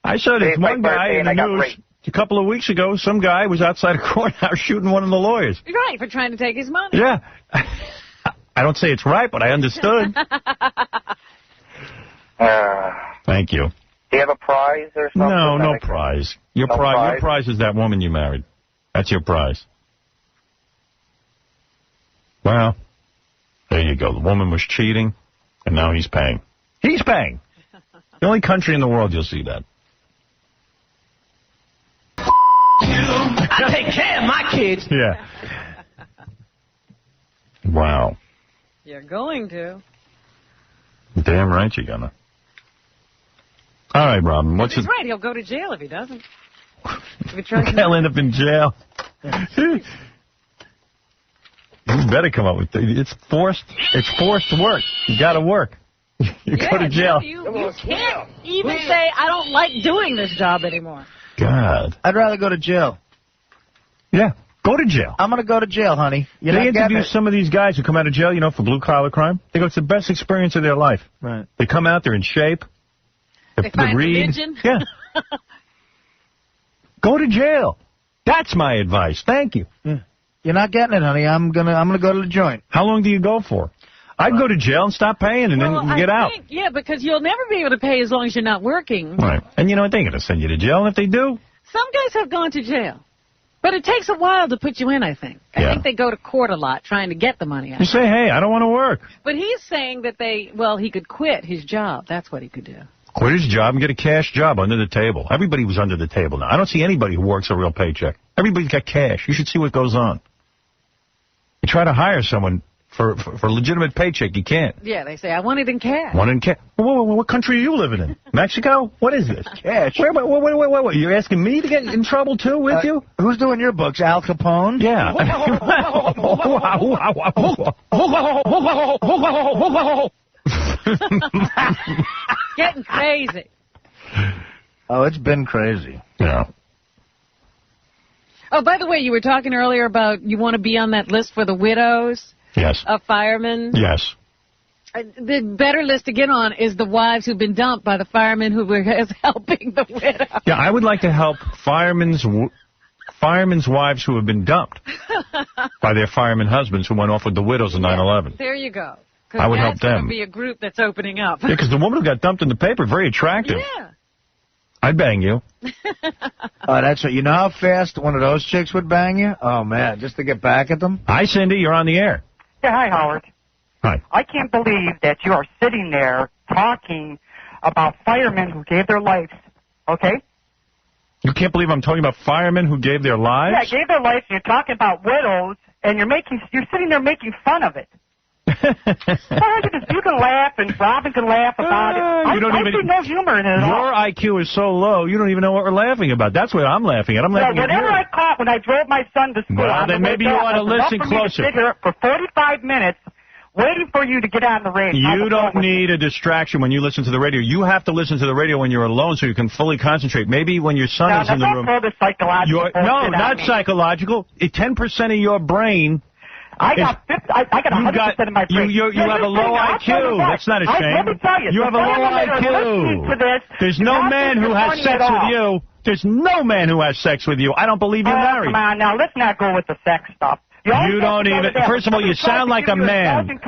I saw this one guy in the news a couple of weeks ago. Some guy was outside a courthouse shooting one of the lawyers. Right, for trying to take his money. Yeah. I don't say it's right, but I understood. Thank you. Do you have a prize or something? No prize. Your prize is that woman you married. That's your prize. Well, there you go. The woman was cheating, and now he's paying. He's paying. The only country in the world you'll see that. I take care of my kids. Yeah. Wow. You're going to. Damn right you're gonna. All right, Robin. He's right. He'll go to jail if he doesn't. He'll end up in jail. You better come up with it. It's forced work. You got to work. You go to jail. You can't even say, I don't like doing this job anymore. God. I'd rather go to jail. Yeah, go to jail. I'm going to go to jail, honey. They interview some of these guys who come out of jail, for blue-collar crime. They go, it's the best experience of their life. Right. They come out, they're in shape. They find religion. Yeah. Go to jail. That's my advice. Thank you. Yeah. You're not getting it, honey. I'm gonna go to the joint. How long do you go for? I'd go to jail and stop paying and then get out. Yeah, because you'll never be able to pay as long as you're not working. Right. And you know what? They're going to send you to jail, and if they do... Some guys have gone to jail. But it takes a while to put you in, I think. I think they go to court a lot trying to get the money out. You say, hey, I don't want to work. But he's saying that he could quit his job. That's what he could do. Quit his job and get a cash job under the table. Everybody was under the table now. I don't see anybody who works a real paycheck. Everybody's got cash. You should see what goes on. You try to hire someone for legitimate paycheck, you can't. Yeah, they say, I want it in cash. Want it in cash? What country are you living in? Mexico? What is this? Cash. Wait. You're asking me to get in trouble, too, with you? Who's doing your books? Al Capone? Yeah. Getting crazy. Oh, it's been crazy. Yeah. Oh, by the way, you were talking earlier about you want to be on that list for the widows of firemen. Yes. The better list to get on is the wives who've been dumped by the firemen who were helping the widow. Yeah, I would like to help firemen's wives who have been dumped by their firemen husbands who went off with the widows in 9/11. There you go. I would help them. That's going to be a group that's opening up. Yeah, because the woman who got dumped in the paper, very attractive. Yeah. I'd bang you. Oh, that's right. You know how fast one of those chicks would bang you? Oh, man, just to get back at them? Hi, Cindy. You're on the air. Yeah, hi, Howard. Hi. I can't believe that you are sitting there talking about firemen who gave their lives, okay? You can't believe I'm talking about firemen who gave their lives? Yeah, gave their lives, and you're talking about widows, and you're sitting there making fun of it. You can laugh, and Robin can laugh about it. I see no humor in it at all. Your IQ is so low, you don't even know what we're laughing about. That's what I'm laughing at. I'm laughing at you. Whatever I caught when I drove my son to school. Well, then maybe you ought to listen closer. For 45 minutes, waiting for you to get on the radio. You don't need a distraction when you listen to the radio. You have to listen to the radio when you're alone so you can fully concentrate. Maybe when your son is in the room. Psychological no, not psychological. 10% of your brain. I got 100% of my brain. You have a low IQ. That's not a shame. Let me tell you. You have a low IQ. There's no man who has sex with you. There's no man who has sex with you. I don't believe you're married. Come on, now let's not go with the sex stuff. You don't even. First of all, you sound like a man.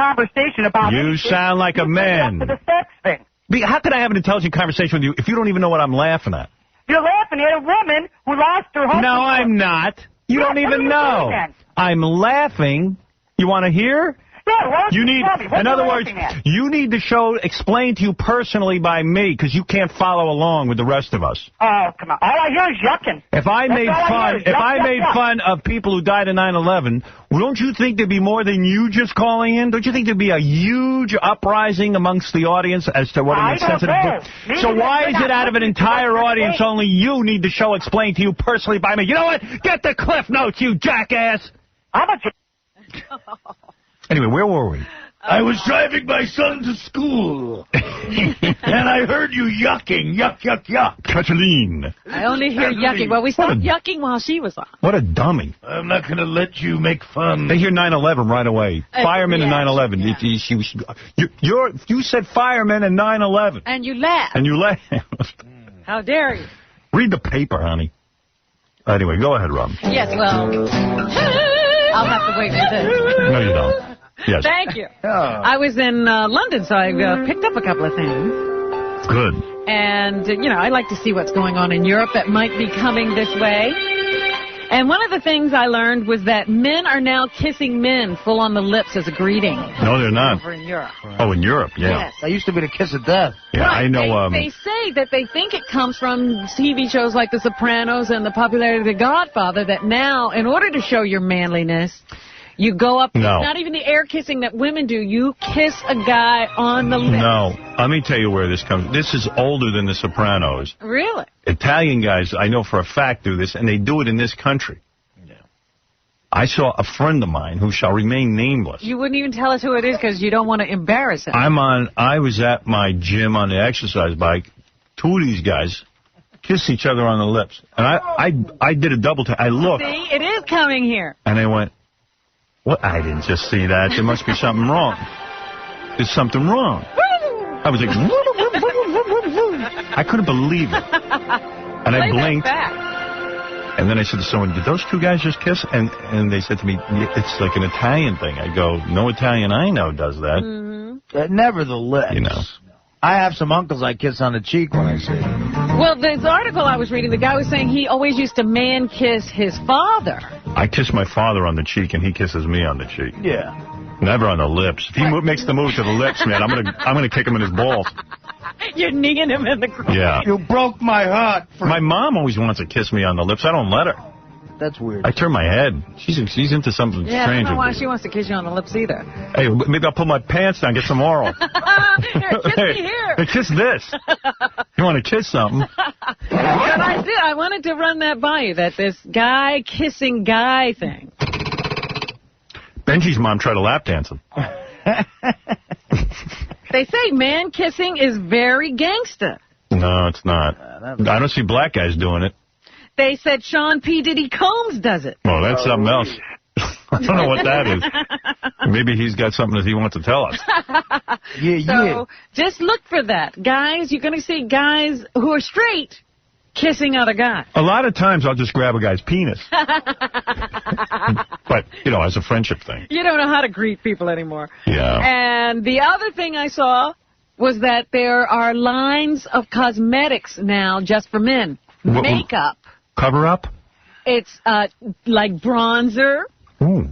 You sound like a man. How could I have an intelligent conversation with you if you don't even know what I'm laughing at? You're laughing at a woman who lost her husband. No, I'm not. You don't even know. I'm laughing. You want to hear? Yeah, you need, in other words, you need the show explained to you personally by me because you can't follow along with the rest of us. Oh, come on. All I hear is yucking. If I made fun of people who died in 9/11, don't you think there'd be more than you just calling in? Don't you think there'd be a huge uprising amongst the audience as to what an insensitive... So why is it out of an entire audience only you need the show explained to you personally by me? You know what? Get the Cliff Notes, you jackass! I'm a... Anyway, where were we? I was driving my son to school, and I heard you yucking, yuck, yuck, yuck. Kathleen. I only hear yucking. Well, we stopped yucking while she was on. What a dummy. I'm not going to let you make fun. They hear 9/11 right away. Firemen and 9/11. You said firemen and 9/11. And you laughed. And you laughed. How dare you? Read the paper, honey. Anyway, go ahead, Rob. Yes, well, I'll have to wait for this. No, you don't. Yes. Thank you. I was in London, so I picked up a couple of things. Good. And, I like to see what's going on in Europe that might be coming this way. And one of the things I learned was that men are now kissing men full on the lips as a greeting. No, they're not. Over in Europe. Oh, in Europe, yeah. Yes. That used to be the kiss of death. Yeah, right. I know. They say that they think it comes from TV shows like The Sopranos and the popularity of The Godfather, that now, in order to show your manliness, you go up, not even the air kissing that women do, you kiss a guy on the lips. No, let me tell you where this comes. This is older than The Sopranos. Really? Italian guys, I know for a fact, do this, and they do it in this country. Yeah. I saw a friend of mine who shall remain nameless. You wouldn't even tell us who it is because you don't want to embarrass him. I was at my gym on the exercise bike. Two of these guys kissed each other on the lips. And I did a double take. I looked. See, it is coming here. And they went, what? I didn't just see that. There must be something wrong. There's something wrong. I was like, I couldn't believe it. And I blinked. And then I said to someone, did those two guys just kiss? And they said to me, it's like an Italian thing. I go, no Italian I know does that. Mm-hmm. Nevertheless. I have some uncles I kiss on the cheek when I see them. Well, this article I was reading, the guy was saying he always used to man-kiss his father. I kiss my father on the cheek, and he kisses me on the cheek. Yeah. Never on the lips. If he makes the move to the lips, man, I'm gonna kick him in his balls. You're kneeing him in the groin. Yeah. You broke my heart. My mom always wants to kiss me on the lips. I don't let her. That's weird. I turn my head. She's into something strange. I don't know why she wants to kiss you on the lips either. Hey, maybe I'll pull my pants down, get some oral. Here, kiss me here. Hey, kiss this. You want to kiss something? But I wanted to run that by you, that this guy kissing guy thing. Benji's mom tried to lap dance him. They say man kissing is very gangsta. No, it's not. I don't see black guys doing it. They said Sean P. Diddy Combs does it. Oh, that's something else. I don't know what that is. Maybe he's got something that he wants to tell us. So just look for that. Guys, you're going to see guys who are straight kissing other guys. A lot of times I'll just grab a guy's penis. But, as a friendship thing. You don't know how to greet people anymore. Yeah. And the other thing I saw was that there are lines of cosmetics now just for men. Makeup. Cover up? It's like bronzer. Ooh.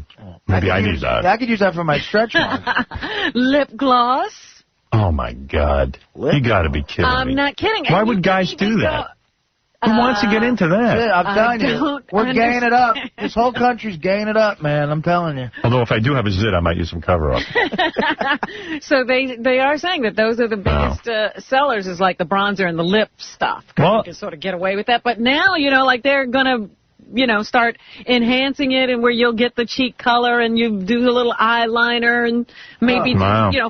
Maybe I need that. I could use that for my stretch mark. Lip gloss. Oh, my God. You got to be kidding me. I'm not kidding. Why would guys do that? Who wants to get into that? Yeah, I'm telling you. We're gaying it up. This whole country's gaying it up, man. I'm telling you. Although if I do have a zit, I might use some cover-up. So they are saying that those are the biggest sellers, is like the bronzer and the lip stuff. You can sort of get away with that. But now, like they're going to, start enhancing it, and where you'll get the cheek color and you do a little eyeliner and maybe,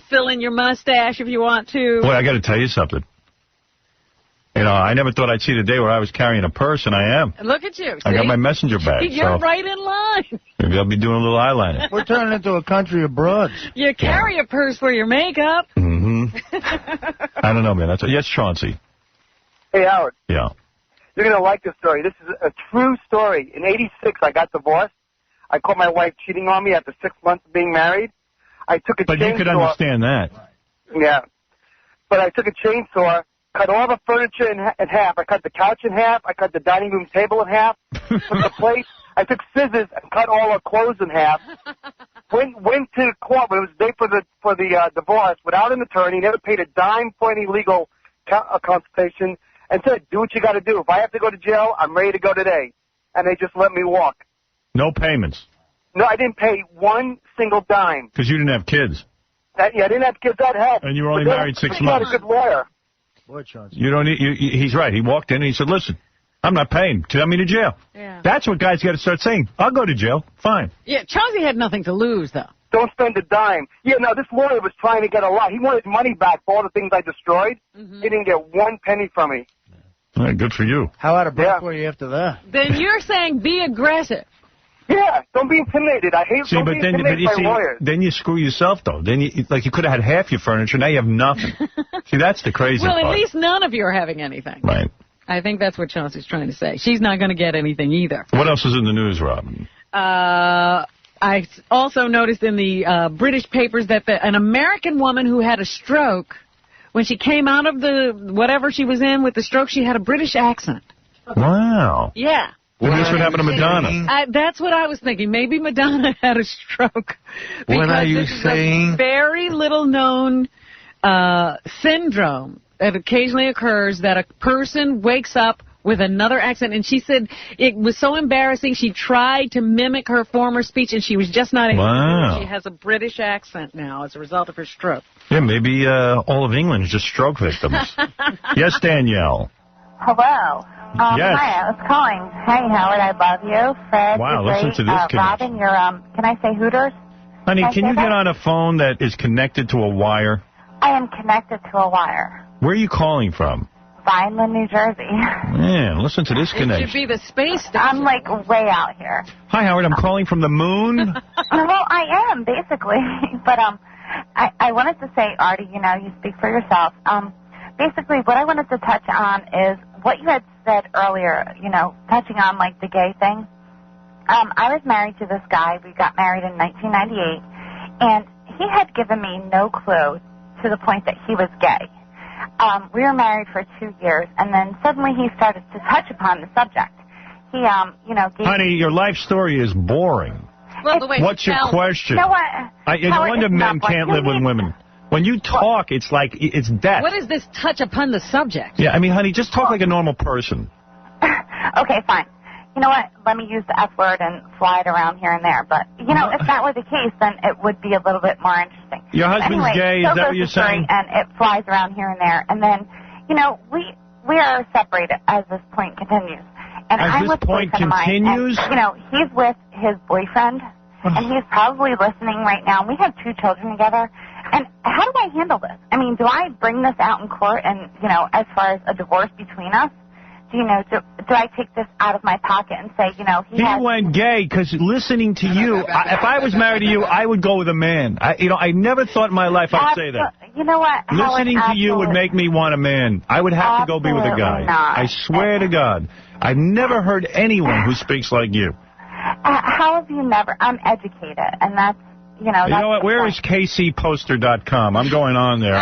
fill in your mustache if you want to. Boy, I got to tell you something. I never thought I'd see the day where I was carrying a purse, and I am. Look at you. I got my messenger bag. You're right in line. Maybe I'll be doing a little eyeliner. We're turning into a country of broads. You carry a purse for your makeup. Mm-hmm. I don't know, man. Yes, Chauncey. Hey, Howard. Yeah. You're going to like this story. This is a true story. In '86, I got divorced. I caught my wife cheating on me after 6 months of being married. I took a chainsaw. But you could understand that. Yeah. But I took a chainsaw, cut all the furniture in half. I cut the couch in half. I cut the dining room table in half. Put the plate. I took scissors and cut all our clothes in half. Went to court when it was the day for the divorce without an attorney. Never paid a dime for any legal consultation. And said, do what you got to do. If I have to go to jail, I'm ready to go today. And they just let me walk. No payments. No, I didn't pay one single dime. Because you didn't have kids. I didn't have kids. That helped. And you were only married 6 months. You had a good lawyer. You don't need. He's right. He walked in and he said, "Listen, I'm not paying. Send me to jail." Yeah. That's what guys got to start saying. I'll go to jail. Fine. Yeah, Chauncey had nothing to lose, though. Don't spend a dime. Yeah, no, this lawyer was trying to get a lot. He wanted money back for all the things I destroyed. Mm-hmm. He didn't get one penny from me. All right, good for you. How out of breath were you after that? Then you're saying be aggressive. Yeah, don't be intimidated. I hate being intimidated by lawyers. Then you screw yourself, though. Then you could have had half your furniture. Now you have nothing. See, that's the crazy part. Well, at least none of you are having anything. Right. I think that's what Chauncey's trying to say. She's not going to get anything either. What else is in the news, Robin? I also noticed in the British papers that an American woman who had a stroke, when she came out of the whatever she was in with the stroke, she had a British accent. Wow. Yeah. Maybe that's what happened to Madonna. That's what I was thinking. Maybe Madonna had a stroke. What are you saying? A very little known syndrome that occasionally occurs, that a person wakes up with another accent. And she said it was so embarrassing, she tried to mimic her former speech, and she was just not able to do it. She has a British accent now as a result of her stroke. Yeah, maybe all of England is just stroke victims. Yes, Danielle. Hello. Yes. Hi, I was calling. Hey, Howard, I love you. Fred, wow, you're listen great. to this Robin, you're, can I say Hooters? Honey, can you get on a phone that is connected to a wire? I am connected to a wire. Where are you calling from? Vineland, New Jersey. Man, listen to this connection. It should be the space station. I'm, like, way out here. Hi, Howard, I'm calling from the moon. Well, I am, basically. But I wanted to say, Artie, you speak for yourself. Basically, what I wanted to touch on is what you had said earlier, touching on, like, the gay thing. I was married to this guy. We got married in 1998, and he had given me no clue to the point that he was gay. We were married for 2 years, and then suddenly he started to touch upon the subject. He, gave Honey, your life story is boring. Well, the way what's your question? You know what? No wonder men can't live with women. When you talk, it's like it's death. What is this touch upon the subject? Yeah, I mean, honey, just talk like a normal person. Okay, fine. You know what? Let me use the F word and fly it around here and there. But, if that were the case, then it would be a little bit more interesting. Your husband's gay, is that what you're saying? And it flies around here and there. And then, we are separated as this point continues. And as I'm this with point continues? And, he's with his boyfriend, and he's probably listening right now. We have 2 children together. And how do I handle this? I mean, do I bring this out in court and, as far as a divorce between us? Do I take this out of my pocket and say, he went gay because listening to you, if I was married to you, I would go with a man. I never thought in my life I'd say that. You know what? Listening to you would make me want a man. I would have to go be with a guy. Not. I swear to God. I've never heard anyone who speaks like you. How have you never? I'm educated, and that's, You know what? Where is KCPoster.com? I'm going on there. You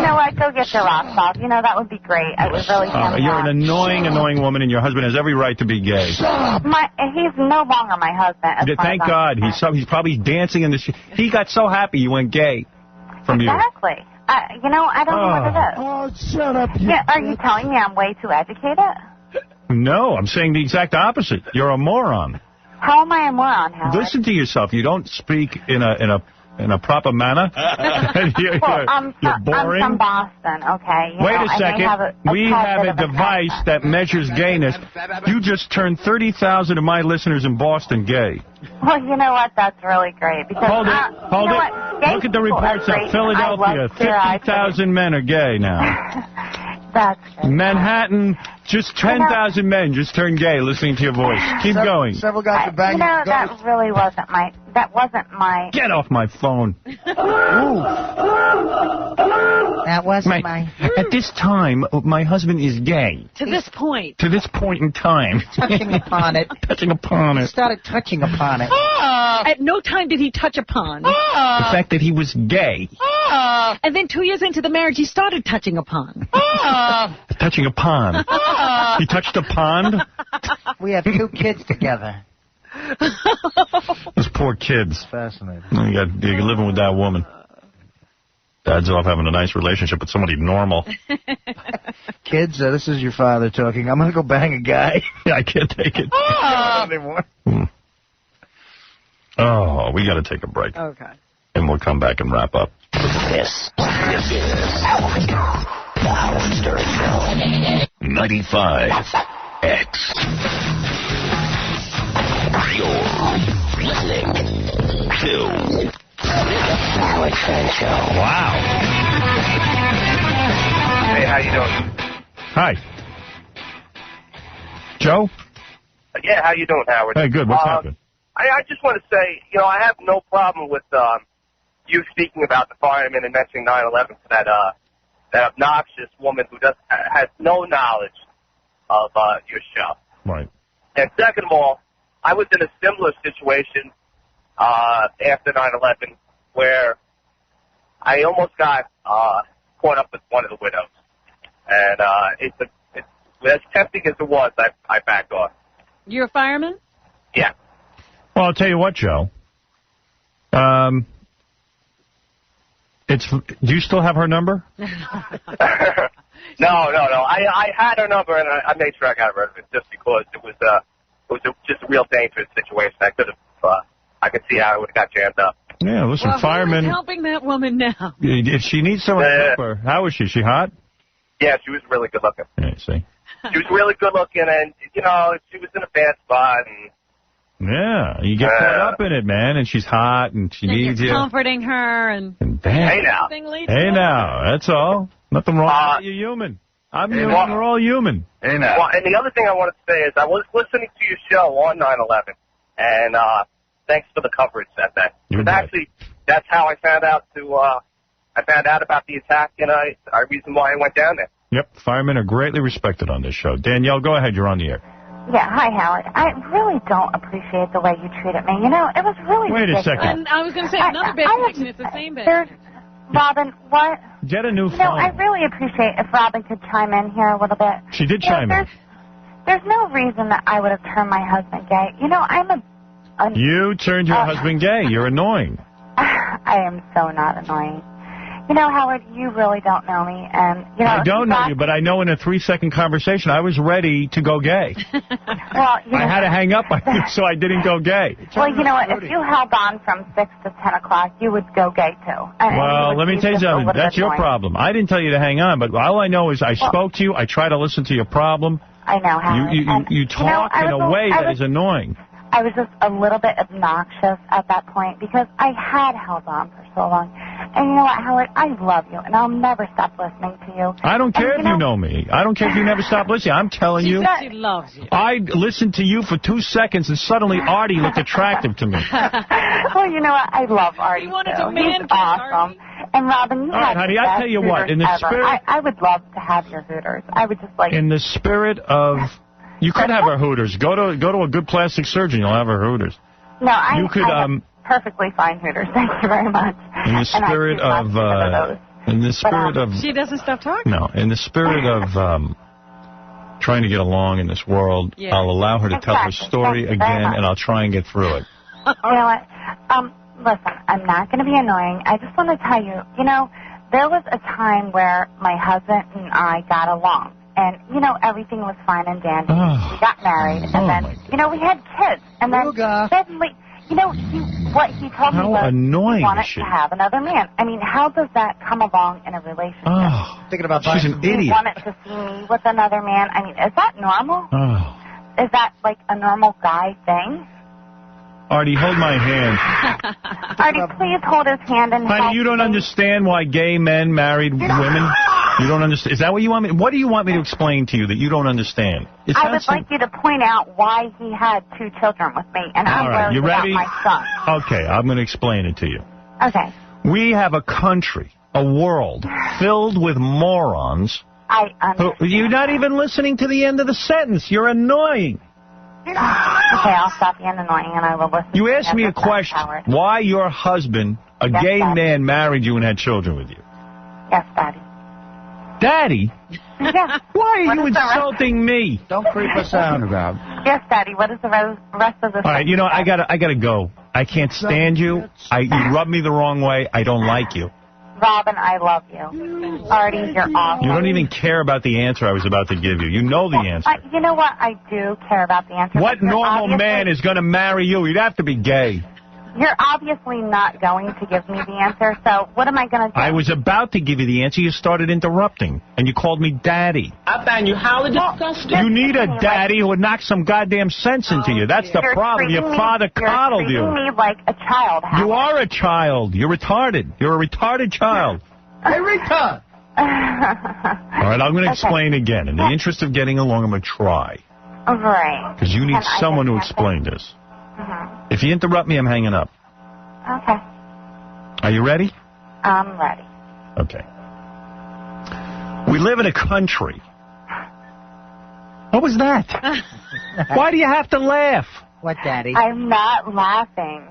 know what? Go get your rocks off. That would be great. I would really you're an annoying woman, and your husband has every right to be gay. He's no longer my husband. Thank God. He's probably dancing in the... He got so happy he went gay from you. Exactly. You know, I don't know what it is. Oh, shut up, you. Yeah, are you telling me I'm way too educated? No, I'm saying the exact opposite. You're a moron. How am I a moron, Howard? Listen to yourself. You don't speak in a proper manner. you're boring. I'm from Boston, okay? Wait a second. We have a device that measures gayness. You just turned 30,000 of my listeners in Boston gay. Well, you know what? That's really great. Because, Hold it. Hold it. Look at the reports of Philadelphia. 50,000 men are gay now. That's great. Manhattan, just 10,000 men just turned gay listening to your voice. Keep going. Several guys are banging. You know, that really wasn't my... That wasn't my... Get off my phone. That wasn't my... At this time, my husband is gay. To this point. To this point in time. Touching upon it. Touching upon He it. started touching upon it. At no time did he touch upon. The fact that he was gay. And then 2 years into the marriage, he started touching upon. Touching a pond. He touched a pond? We have 2 kids together. Those poor kids. Fascinating. You're living with that woman. Dad's off having a nice relationship with somebody normal. Kids, this is your father talking. I'm going to go bang a guy. I can't take it. Anymore. Oh, we got to take a break. Okay. And we'll come back and wrap up. This is Howard. The Howard Stern Show. 95X. You're listening to the Howard Stern Show. Wow. Hey, how you doing? Hi. Joe? Yeah, how you doing, Howard? Hey, good. What's happening? I just want to say, you know, I have no problem with you speaking about the firemen and mentioning 9/11 to that obnoxious woman who has no knowledge of your show. Right. And second of all, I was in a similar situation after 9/11 where I almost got caught up with one of the widows, and it's as tempting as it was, I backed off. You're a fireman? Yeah. Well, I'll tell you what, Joe. Do you still have her number? No. I had her number, and I made sure I got rid of it just because it was just a real dangerous situation. I could see how it would have got jammed up. Yeah, listen, firemen. Who's helping that woman now? If she needs someone to help her, how is she? Is she hot? Yeah, she was really good looking. Yeah, see. She was really good looking, and you know, she was in a bad spot. And yeah, you get caught up in it, man, and she's hot, and she needs you. You're comforting her, and hey now, that's all. Nothing wrong. You're human. I'm human. We're all human. Hey now. Well, and the other thing I wanted to say is I was listening to your show on 9/11, and thanks for the coverage that day. Actually, that's how I found out about the attack, and the reason why I went down there. Yep, firemen are greatly respected on this show. Danielle, go ahead. You're on the air. Yeah, hi, Howard. I really don't appreciate the way you treated me. You know, it was really Wait ridiculous. a second. And I was going to say another bad connection. It's the same bad. Robin, what? Get a new phone. You know, I really appreciate if Robin could chime in here a little bit. She did chime in. There's no reason that I would have turned my husband gay. You know, I'm You turned your husband gay. You're annoying. I am so not annoying. You know, Howard, you really don't know me, and you know. I don't know you, but I know in a 3-second conversation I was ready to go gay. Well, you know, I had to hang up on you, so I didn't go gay. Well, you know what? If you held on from 6 to 10 o'clock, you would go gay too. Well, let me tell you something. That's your problem. I didn't tell you to hang on, but all I know is I spoke to you. I try to listen to your problem. I know, Howard. You talk in a way that is annoying. I was just a little bit obnoxious at that point because I had held on for so long. And you know what, Howard? I love you, and I'll never stop listening to you. I don't care if you know me. I don't care if you never stop listening. I'm telling you. She loves you. I listened to you for 2 seconds, and suddenly Artie looked attractive to me. Well, you know what? I love Artie, He's awesome. And Robin, you have honey, I tell you what, in the spirit... I would love to have your Hooters. I would just like... In the spirit of... You could have our Hooters. Go to a good plastic surgeon. You'll have our Hooters. No, I have perfectly fine Hooters. Thank you very much. In the spirit of... She doesn't stop talking. No, in the spirit of trying to get along in this world, Yeah. I'll allow her to tell her story again, and I'll try and get through it. You know what? Listen, I'm not going to be annoying. I just want to tell you, you know, there was a time where my husband and I got along. And, you know, everything was fine and dandy. We got married. And then, you know, we had kids. And then suddenly, you know, what he told me was he wanted to have another man. I mean, how does that come along in a relationship? Thinking about she's an idiot. He wanted to see me with another man. I mean, is that normal? Is that like a normal guy thing? Artie, hold my hand. Artie, please hold his hand and Honey, you don't understand why gay men married women? You don't understand? Is that what you want me? What do you want me to explain to you that you don't understand? I would like you to point out why he had 2 children with me, and I'm worried about my son. Okay, I'm going to explain it to you. Okay. We have a country, a world, filled with morons. You're not even listening to the end of the sentence. You're annoying. Okay, I'll stop being annoying and I will listen. You asked me a question. Why your husband, a gay man, married you and had children with you? Yes, Daddy. Daddy? Yes. Why are you insulting me? Don't creep us out, Rob. Yes, Daddy. What is the rest of the All right, you know, I gotta go. I can't stand you. You rub me the wrong way. I don't like you. Robin, I love you. Artie, you're awesome. You don't even care about the answer I was about to give you. You know the answer. You know what? I do care about the answer. What normal man is going to marry you? You'd have to be gay. You're obviously not going to give me the answer, so what am I going to do? I was about to give you the answer. You started interrupting, and you called me daddy. I find you highly disgusting. You need a daddy who would knock some goddamn sense into you. That's the problem. Your father coddled you. You're treating me like a child. You are a child. You're retarded. You're a retarded child. Hey, retard. All right, I'm going to explain again. In the interest of getting along, I'm going to try. Right. Because you need someone to explain this. If you interrupt me, I'm hanging up. Okay. Are you ready? I'm ready. Okay. We live in a country. What was that? Why do you have to laugh? What, Daddy? I'm not laughing.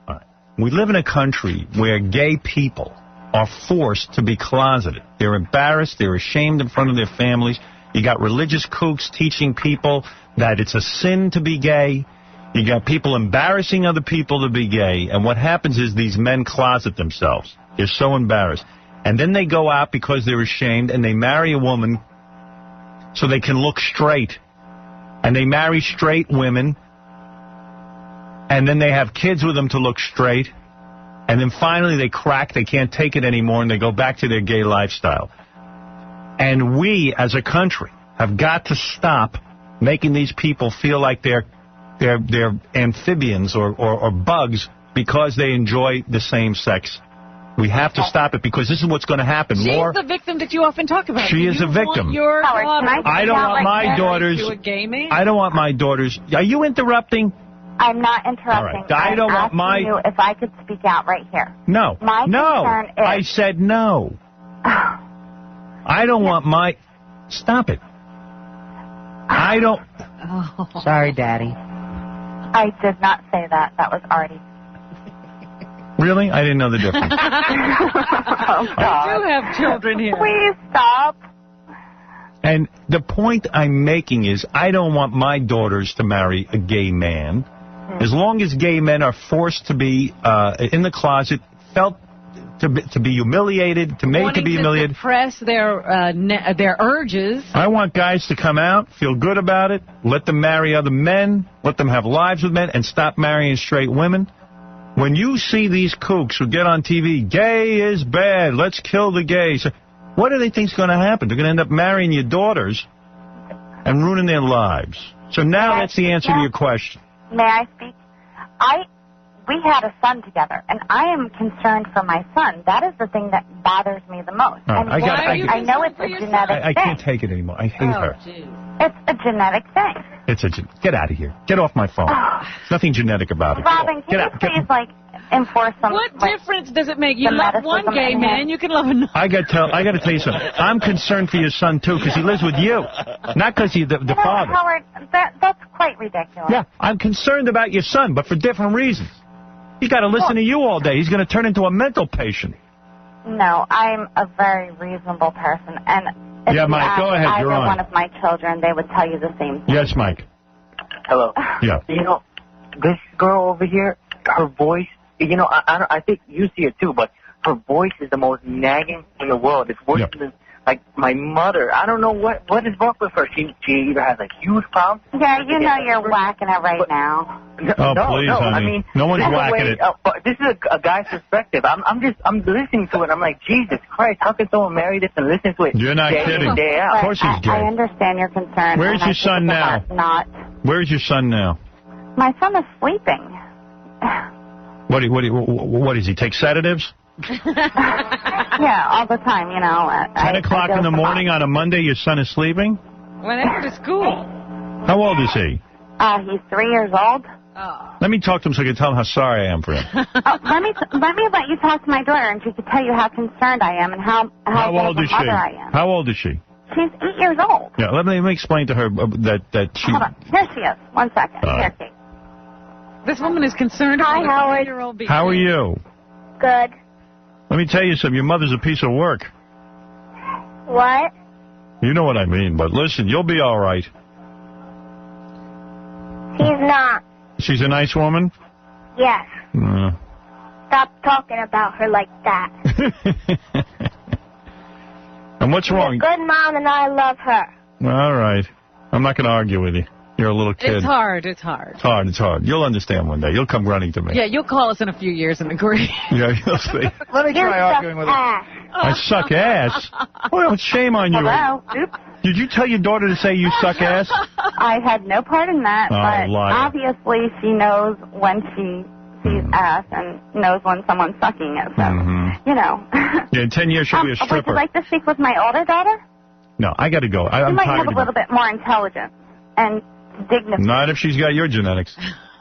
All right. We live in a country where gay people are forced to be closeted. They're embarrassed. They're ashamed in front of their families. You got religious kooks teaching people that it's a sin to be gay. You got people embarrassing other people to be gay. And what happens is these men closet themselves. They're so embarrassed. And then they go out because they're ashamed and they marry a woman so they can look straight. And they marry straight women. And then they have kids with them to look straight. And then finally they crack, they can't take it anymore, and they go back to their gay lifestyle. And we, as a country, have got to stop making these people feel like they're amphibians or bugs because they enjoy the same sex. We have to stop it because this is what's going to happen. She's the victim that you often talk about. She is a victim. Your I don't want my daughters. I don't want my daughters. Are you interrupting? I'm not interrupting. All right. I don't want my. You if I could speak out right here. No. My concern is. I said no. I don't want my. Stop it. I don't. Sorry, Daddy. I did not say that. That was Artie. Really? I didn't know the difference. Oh, God. We do have children here. Please stop. And the point I'm making is I don't want my daughters to marry a gay man. As long as gay men are forced to be in the closet, felt to be humiliated, made to be humiliated. Suppress their urges. I want guys to come out, feel good about it, let them marry other men, let them have lives with men, and stop marrying straight women. When you see these kooks who get on TV, gay is bad, let's kill the gays, what do they think is going to happen? They're going to end up marrying your daughters and ruining their lives. So now that's the answer to your question. May I speak? We had a son together, and I am concerned for my son. That is the thing that bothers me the most. Right, and I know it's a genetic thing. I can't take it anymore. I hate her. It's a genetic thing. Get out of here. Get off my phone. There's nothing genetic about it. Robin, can you please, enforce some... What difference does it make? You love one gay man, you can love another. I got to tell you something. I'm concerned for your son, too, because he lives with you, not because he's the father. Howard, that's quite ridiculous. Yeah, I'm concerned about your son, but for different reasons. He's got to listen to you all day. He's going to turn into a mental patient. No, I'm a very reasonable person, and if yeah, Mike, go ahead. You're on. one of my children, they would tell you the same thing. Yes, Mike. Hello. Yeah. You know, this girl over here, her voice, you know, I think you see it too, but her voice is the most nagging thing in the world. It's worse than, like, my mother. I don't know what is wrong with her. She either has, like, huge problems. Yeah, you know you're whacking it right now. No, please, honey. I mean, no one's whacking it. This is a guy's perspective. I'm listening to it. I'm like, Jesus Christ, how can someone marry this and listen to it? You're not day kidding. in, day out? Of course he's gay. I understand your concern. Where's your son now? Not. Where's your son now? My son is sleeping. What does he take sedatives? Yeah, all the time, you know. 10 o'clock in the morning on a Monday, your son is sleeping? Went after school. How old is he? He's 3 years old. Let me talk to him so I can tell him how sorry I am for him. Let me let you talk to my daughter, and she can tell you how concerned I am and how old is she? I am. How old is she? She's 8 years old. Yeah, let me explain to her that she... Hold on. Here she is. 1 second. Here, Kate. This woman is concerned about a 3-year-old baby. How are you? Good. Let me tell you something. Your mother's a piece of work. What? You know what I mean, but listen, you'll be all right. She's not. She's a nice woman? Yes. Stop talking about her like that. And what's wrong? She's a good mom, and I love her. All right. I'm not going to argue with you. You're a little kid. It's hard. It's hard. It's hard. You'll understand one day. You'll come running to me. Yeah, you'll call us in a few years and agree. Yeah, you'll see. Let me try arguing with her. I suck ass? Well, shame on you. Hello? Oops. Did you tell your daughter to say you suck ass? I had no part in that, but liar. obviously she knows when she sees ass and knows when someone's sucking it. So, you know. Yeah, in 10 years she'll be a stripper. Would you like to speak with my older daughter? No, I got to go. She I'm might tired have a little bit more intelligence and dignity. Not if she's got your genetics.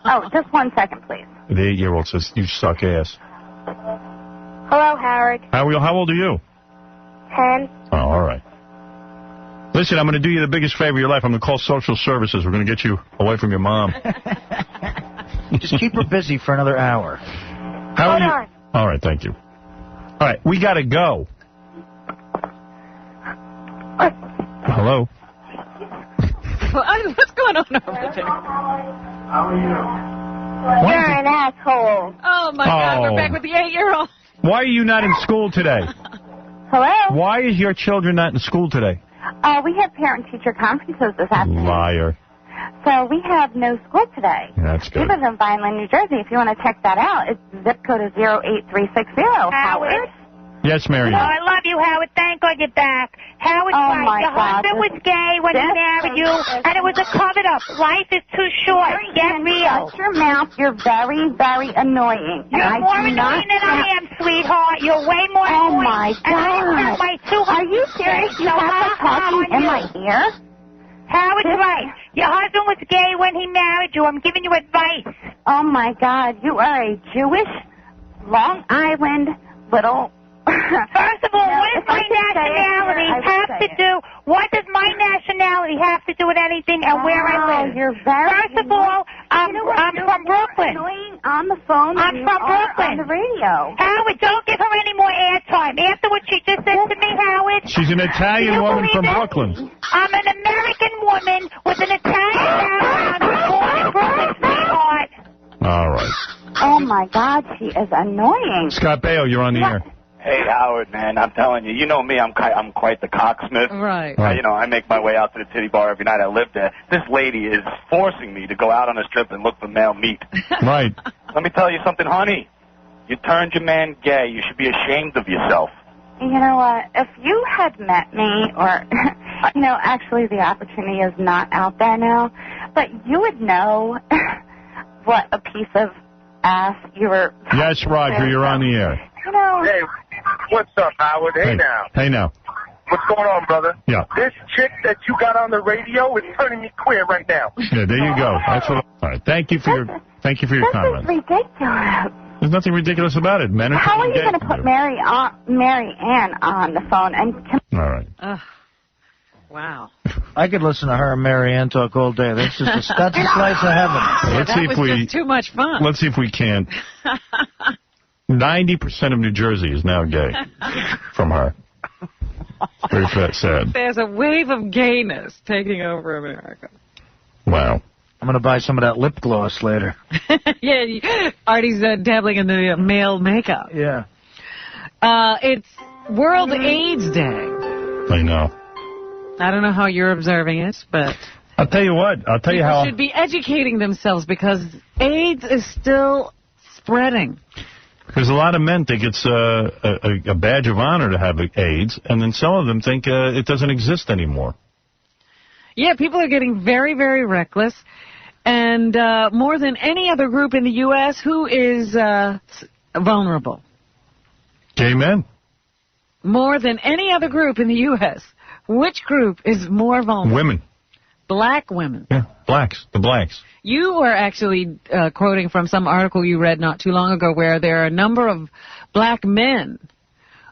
Oh, just 1 second, please. The 8-year-old says you suck ass. Hello, Howard. How old are you? 10. Oh, all right. Listen, I'm going to do you the biggest favor of your life. I'm going to call social services. We're going to get you away from your mom. Just keep her busy for another hour. How are you? All right, thank you. All right, we got to go. Hello? What's going on over there? How are you? You're an asshole. Oh, my God. We're back with the 8-year-old. Why are you not in school today? Hello? Why is your children not in school today? We have parent-teacher conferences this afternoon. Liar. So we have no school today. That's good. We live in Vineland, New Jersey. If you want to check that out, its zip code is 08360. Howard? Yes, Mary. Oh, I love you, Howard. Thank God you're back. Howard's right. Your husband was gay when he married you, and it was a cover-up. Life is too short. Get real. Shut your mouth. You're very, very annoying. You're more annoying than I am, sweetheart. You're way more annoying. Oh, my God. Are you serious? You have her talking in my ear? Howard's right. Your husband was gay when he married you. I'm giving you advice. Oh, my God. You are a Jewish, Long Island little... First of all, what does my nationality have to do? What does my nationality have to do with anything and where I live? You're very... First of all, I'm from Brooklyn. On the phone. I'm from Brooklyn. On the radio. Howard, don't give her any more airtime. After what she just said to me, Howard. She's an Italian woman from Brooklyn. I'm an American woman with an Italian background born in Brooklyn, sweetheart. All right. Oh, my God, she is annoying. Scott Baio, you're on the air. Hey, Howard, man, I'm telling you, you know me, I'm quite the cocksmith. Right. You know, I make my way out to the titty bar every night I live there. This lady is forcing me to go out on a strip and look for male meat. Right. Let me tell you something, honey. You turned your man gay. You should be ashamed of yourself. You know what? If you had met me, or, you know, actually the opportunity is not out there now, but you would know what a piece of ass you were. Yes, Roger, you're on the air. You know. Hey, what's up, Howard? Hey, now. Hey, now. What's going on, brother? Yeah. This chick that you got on the radio is turning me queer right now. Yeah, there you go. That's what. All right. Thank you for your comment. This is ridiculous. There's nothing ridiculous about it. Men are How are you going to put Mary Ann on the phone? All right. Wow. I could listen to her and Mary Ann talk all day. That's a slice of heaven. Let's see if we just too much fun. Let's see if we can. 90% of New Jersey is now gay from her. Very sad. There's a wave of gayness taking over America. Wow. I'm going to buy some of that lip gloss later. Yeah, Artie's dabbling in the male makeup. Yeah. It's World AIDS Day. I know. I don't know how you're observing it, but... I'll tell you what. I'll tell you how... People should be educating themselves because AIDS is still spreading. Because a lot of men think it's a badge of honor to have AIDS, and then some of them think it doesn't exist anymore. Yeah, people are getting very, very reckless. And more than any other group in the U.S., who is vulnerable? Gay men. More than any other group in the U.S., which group is more vulnerable? Women. Black women. Yeah, blacks. The blacks. You were actually quoting from some article you read not too long ago where there are a number of black men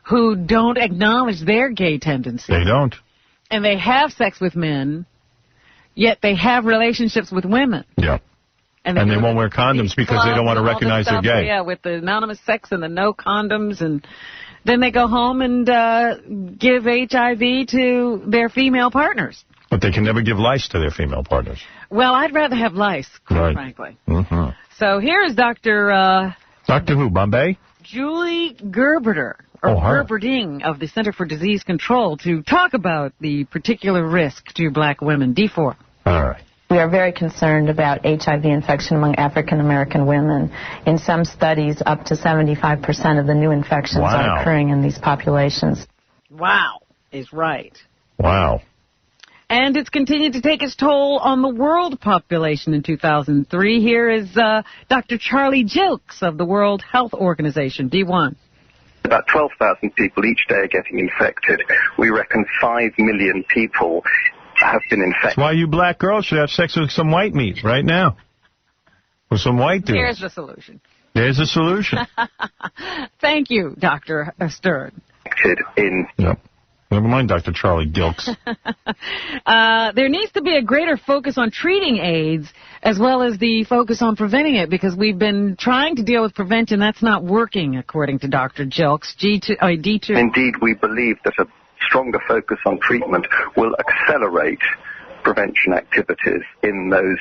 who don't acknowledge their gay tendencies. They don't. And they have sex with men, yet they have relationships with women. Yeah. And they won't wear condoms because they don't want to recognize they're gay. Yeah, with the anonymous sex and the no condoms. And then they go home and give HIV to their female partners. But they can never give lice to their female partners. Well, I'd rather have lice, quite frankly. Mm-hmm. So here is Dr. Dr. who, Bombay? Julie Gerberding, Gerberding of the Center for Disease Control to talk about the particular risk to black women. D4. All right. We are very concerned about HIV infection among African American women. In some studies, up to 75% of the new infections are occurring in these populations. Wow is right. Wow. And it's continued to take its toll on the world population in 2003. Here is Dr. Charlie Gilkes of the World Health Organization, D1. About 12,000 people each day are getting infected. We reckon 5 million people have been infected. That's why you black girls should have sex with some white meat right now. With some white dudes. Here's the solution. There's a solution. Thank you, Dr. Stern. Yep. Never mind, Dr. Charlie Gilkes. There needs to be a greater focus on treating AIDS as well as the focus on preventing it because we've been trying to deal with prevention. That's not working, according to Dr. Gilkes. D2. Indeed, we believe that a stronger focus on treatment will accelerate prevention activities in those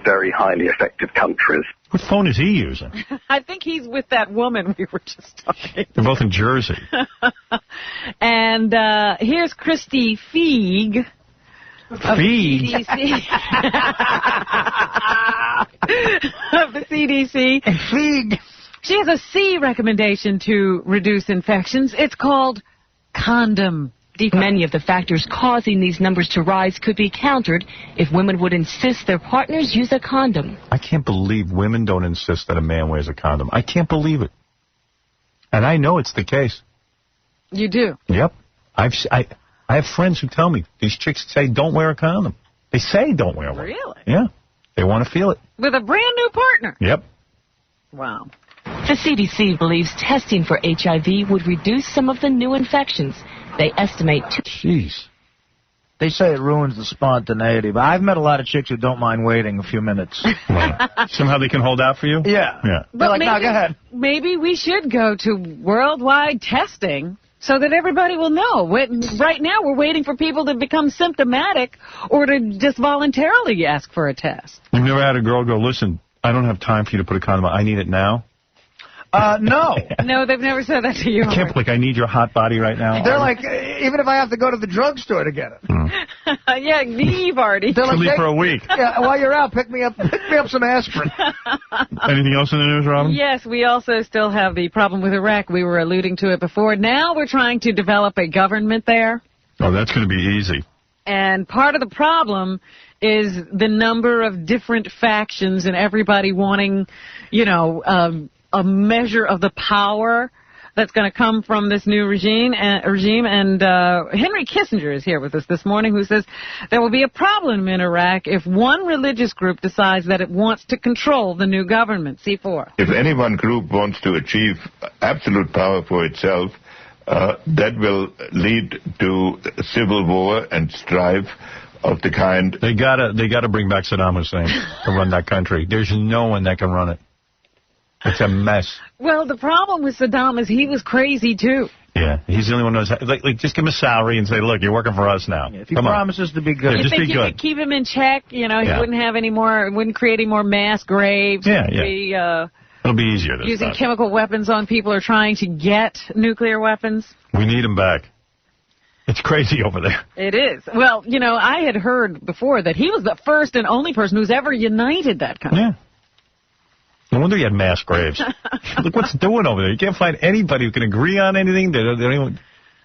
very highly effective countries. What phone is he using? I think he's with that woman we were just talking. They're both in Jersey. And here's Christy Feig. Feig? Of the CDC. Feig. She has a C recommendation to reduce infections. It's called condom. Many of the factors causing these numbers to rise could be countered if women would insist their partners use a condom. I can't believe women don't insist that a man wears a condom. I can't believe it. And I know it's the case. You do? Yep. I have friends who tell me these chicks say don't wear a condom. They say don't wear one. Really? Yeah. They want to feel it. With a brand new partner? Yep. Wow. The CDC believes testing for HIV would reduce some of the new infections. They estimate... Jeez. They say it ruins the spontaneity, but I've met a lot of chicks who don't mind waiting a few minutes. Somehow they can hold out for you? Yeah. Yeah. They're like, no, go ahead. Maybe we should go to worldwide testing so that everybody will know. Right now we're waiting for people to become symptomatic or to just voluntarily ask for a test. You've never had a girl go, listen, I don't have time for you to put a condom on. I need it now? No. No, they've never said that to you. I can't, like, I need your hot body right now. They're like, even if I have to go to the drugstore to get it. Yeah, leave, Artie. Like, leave for a week. Yeah, while you're out, pick me up some aspirin. Anything else in the news, Robin? Yes, we also still have the problem with Iraq. We were alluding to it before. Now we're trying to develop a government there. Oh, that's going to be easy. And part of the problem is the number of different factions and everybody wanting, you know, a measure of the power that's going to come from this new regime. And Henry Kissinger is here with us this morning, who says there will be a problem in Iraq if one religious group decides that it wants to control the new government. C4. If any one group wants to achieve absolute power for itself, that will lead to civil war and strife of the kind. They gotta bring back Saddam Hussein to run that country. There's no one that can run it. It's a mess. Well, the problem with Saddam is he was crazy, too. Yeah, he's the only one who knows. Like, just give him a salary and say, look, you're working for us now. If he promises to be good. Yeah, just be good. Keep him in check, you know, he wouldn't have any more, wouldn't create any more mass graves. Yeah, yeah. It'll be easier this using time. chemical weapons on people or trying to get nuclear weapons. We need them back. It's crazy over there. It is. Well, you know, I had heard before that he was the first and only person who's ever united that country. Yeah. No wonder he had mass graves. Look what's doing over there. You can't find anybody who can agree on anything. They don't even,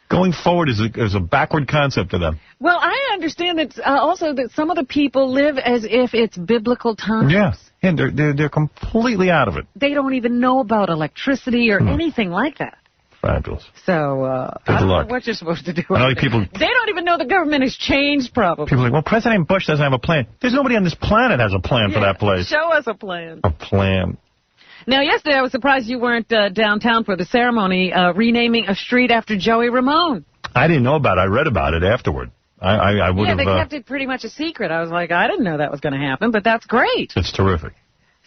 going forward is a backward concept to them. Well, I understand that also that some of the people live as if it's biblical times. Yeah, and they're completely out of it. They don't even know about electricity or anything like that. Fabulous. So, I don't know what you're supposed to do. I know people, they don't even know the government has changed, probably. People are like, well, President Bush doesn't have a plan. There's nobody on this planet has a plan for that place. Show us a plan. A plan. Now, yesterday I was surprised you weren't downtown for the ceremony renaming a street after Joey Ramone. I didn't know about it. I read about it afterward. I would have... Yeah, they kept it pretty much a secret. I was like, I didn't know that was going to happen, but that's great. It's terrific.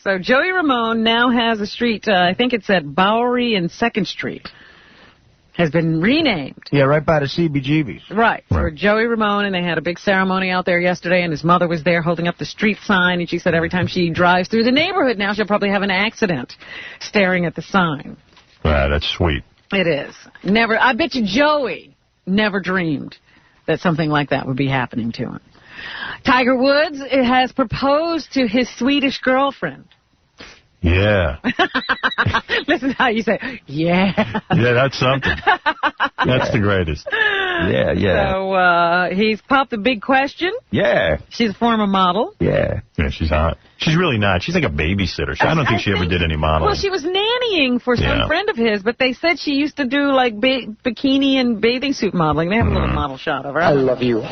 So Joey Ramone now has a street, I think it's at Bowery and 2nd Street. Has been renamed. Yeah, right by the CBGBs. Right. For Joey Ramone, and they had a big ceremony out there yesterday, and his mother was there holding up the street sign, and she said every time she drives through the neighborhood now, she'll probably have an accident staring at the sign. Wow, that's sweet. It is. Never. I bet you Joey never dreamed that something like that would be happening to him. Tiger Woods has proposed to his Swedish girlfriend. Yeah. Listen to how you say, yeah. Yeah, that's something. That's the greatest. Yeah, yeah. So he's popped the big question. Yeah. She's a former model. Yeah. Yeah, she's hot. She's really not. She's like a babysitter. I don't think she ever did any modeling. Well, she was nannying for some friend of his, but they said she used to do like bikini and bathing suit modeling. They have a little model shot of her. I love you.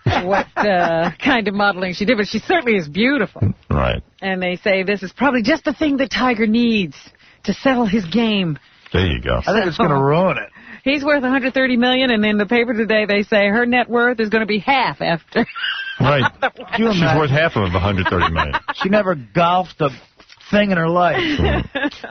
What kind of modeling she did, but she certainly is beautiful. Right. And they say this is probably just the thing that Tiger needs to settle his game. There you go. I think it's going to ruin it. He's worth $130 million, and in the paper today they say her net worth is going to be half after. Right. She's worth half of $130 million. She never golfed a thing in her life.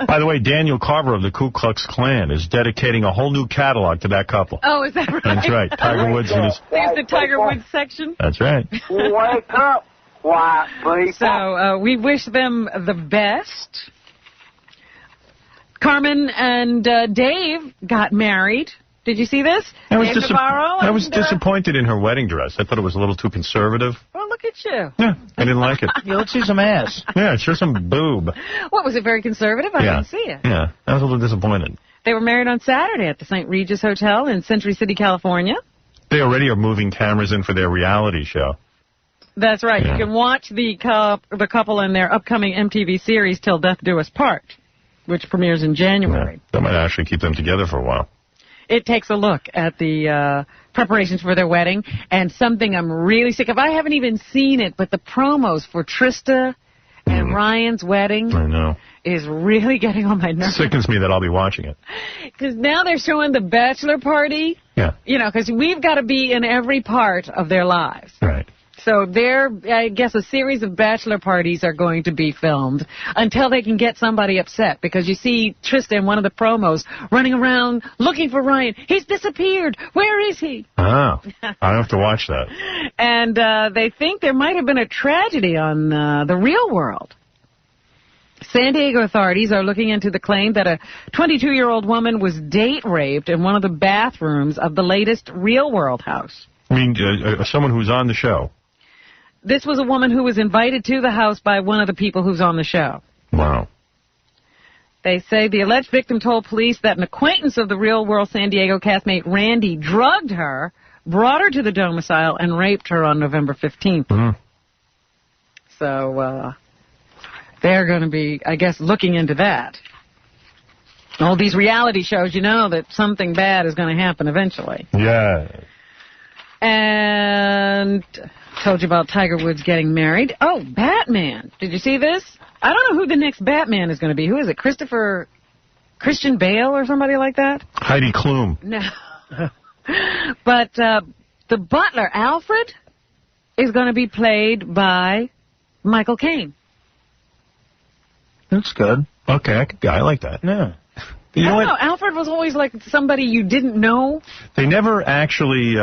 By the way, Daniel Carver of the Ku Klux Klan is dedicating a whole new catalog to that couple. Oh, is that right? That's right. Tiger Woods and his... There's the Tiger Woods section. That's right. Wake up, white people. So we wish them the best. Carmen and Dave got married. Did you see this? I was disappointed in her wedding dress. I thought it was a little too conservative. Oh, look at you. Yeah, I didn't like it. Yeah, let's see some ass. Yeah, show some boob. What, was it very conservative? I didn't see it. Yeah, I was a little disappointed. They were married on Saturday at the St. Regis Hotel in Century City, California. They already are moving cameras in for their reality show. That's right. Yeah. You can watch the couple in their upcoming MTV series, Till Death Do Us Part, which premieres in January. Yeah, that might actually keep them together for a while. It takes a look at the preparations for their wedding, and something I'm really sick of. I haven't even seen it, but the promos for Trista and Ryan's wedding is really getting on my nerves. Sickens me that I'll be watching it. Because now they're showing the bachelor party. Yeah. You know, because we've got to be in every part of their lives. Right. So I guess a series of bachelor parties are going to be filmed until they can get somebody upset. Because you see Trista in one of the promos running around looking for Ryan. He's disappeared. Where is he? Oh, I have to watch that. And they think there might have been a tragedy on The Real World. San Diego authorities are looking into the claim that a 22-year-old woman was date raped in one of the bathrooms of the latest Real World house. I mean, someone who's on the show. This was a woman who was invited to the house by one of the people who's on the show. Wow. They say the alleged victim told police that an acquaintance of the Real World San Diego castmate Randy drugged her, brought her to the domicile, and raped her on November 15th. Mm-hmm. So they're going to be, I guess, looking into that. All these reality shows, you know that something bad is going to happen eventually. Yeah. And told you about Tiger Woods getting married. Oh, Batman. Did you see this? I don't know who the next Batman is going to be. Who is it? Christian Bale or somebody like that? Heidi Klum. No. But the butler, Alfred, is going to be played by Michael Caine. That's good. Okay, I like that. Yeah. You know I what? don't know. Alfred was always like somebody you didn't know. They never actually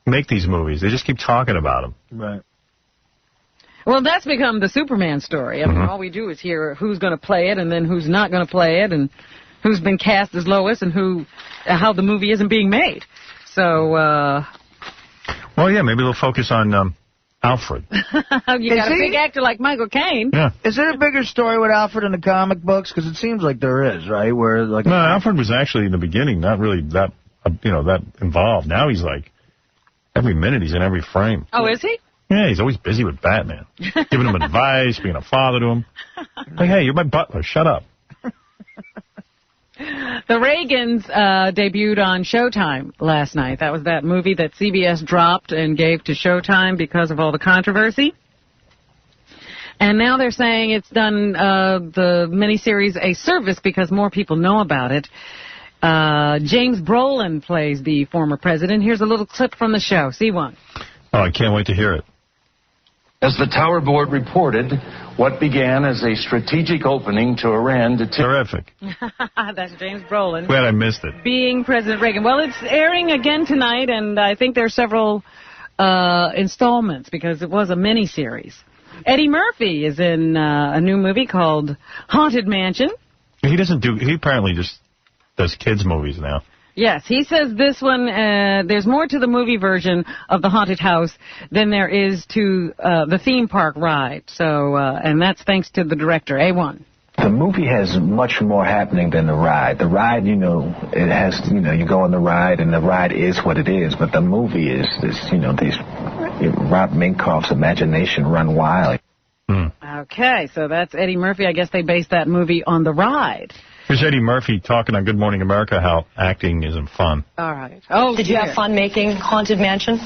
make these movies. They just keep talking about them. Right. Well, that's become the Superman story. I mean, all we do is hear who's going to play it and then who's not going to play it and who's been cast as Lois and how the movie isn't being made. So, well, yeah, maybe they'll focus on Alfred. You got a big actor like Michael Caine. Yeah. Is there a bigger story with Alfred in the comic books? Because it seems like there is, right? Where like no, Alfred was actually in the beginning not really that that involved. Now he's like every minute he's in every frame. Oh, is he? Yeah, he's always busy with Batman, giving him advice, being a father to him. Like, hey, you're my butler. Shut up. The Reagans debuted on Showtime last night. That was that movie that CBS dropped and gave to Showtime because of all the controversy. And now they're saying it's done the miniseries a service because more people know about it. James Brolin plays the former president. Here's a little clip from the show. See one. Oh, I can't wait to hear it. As the Tower Board reported, what began as a strategic opening to Iran to... Terrific. That's James Brolin. Glad I missed it. Being President Reagan. Well, it's airing again tonight, and I think there are several installments because it was a miniseries. Eddie Murphy is in a new movie called Haunted Mansion. He apparently just does kids' movies now. Yes, he says this one, there's more to the movie version of the haunted house than there is to the theme park ride. So, and that's thanks to the director, A1. The movie has much more happening than the ride. The ride, it has, you go on the ride and the ride is what it is. But the movie is this, Rob Minkoff's imagination run wild. Okay, so that's Eddie Murphy. I guess they based that movie on the ride. Here's Eddie Murphy talking on Good Morning America how acting isn't fun. All right. Oh, did you have fun making Haunted Mansion?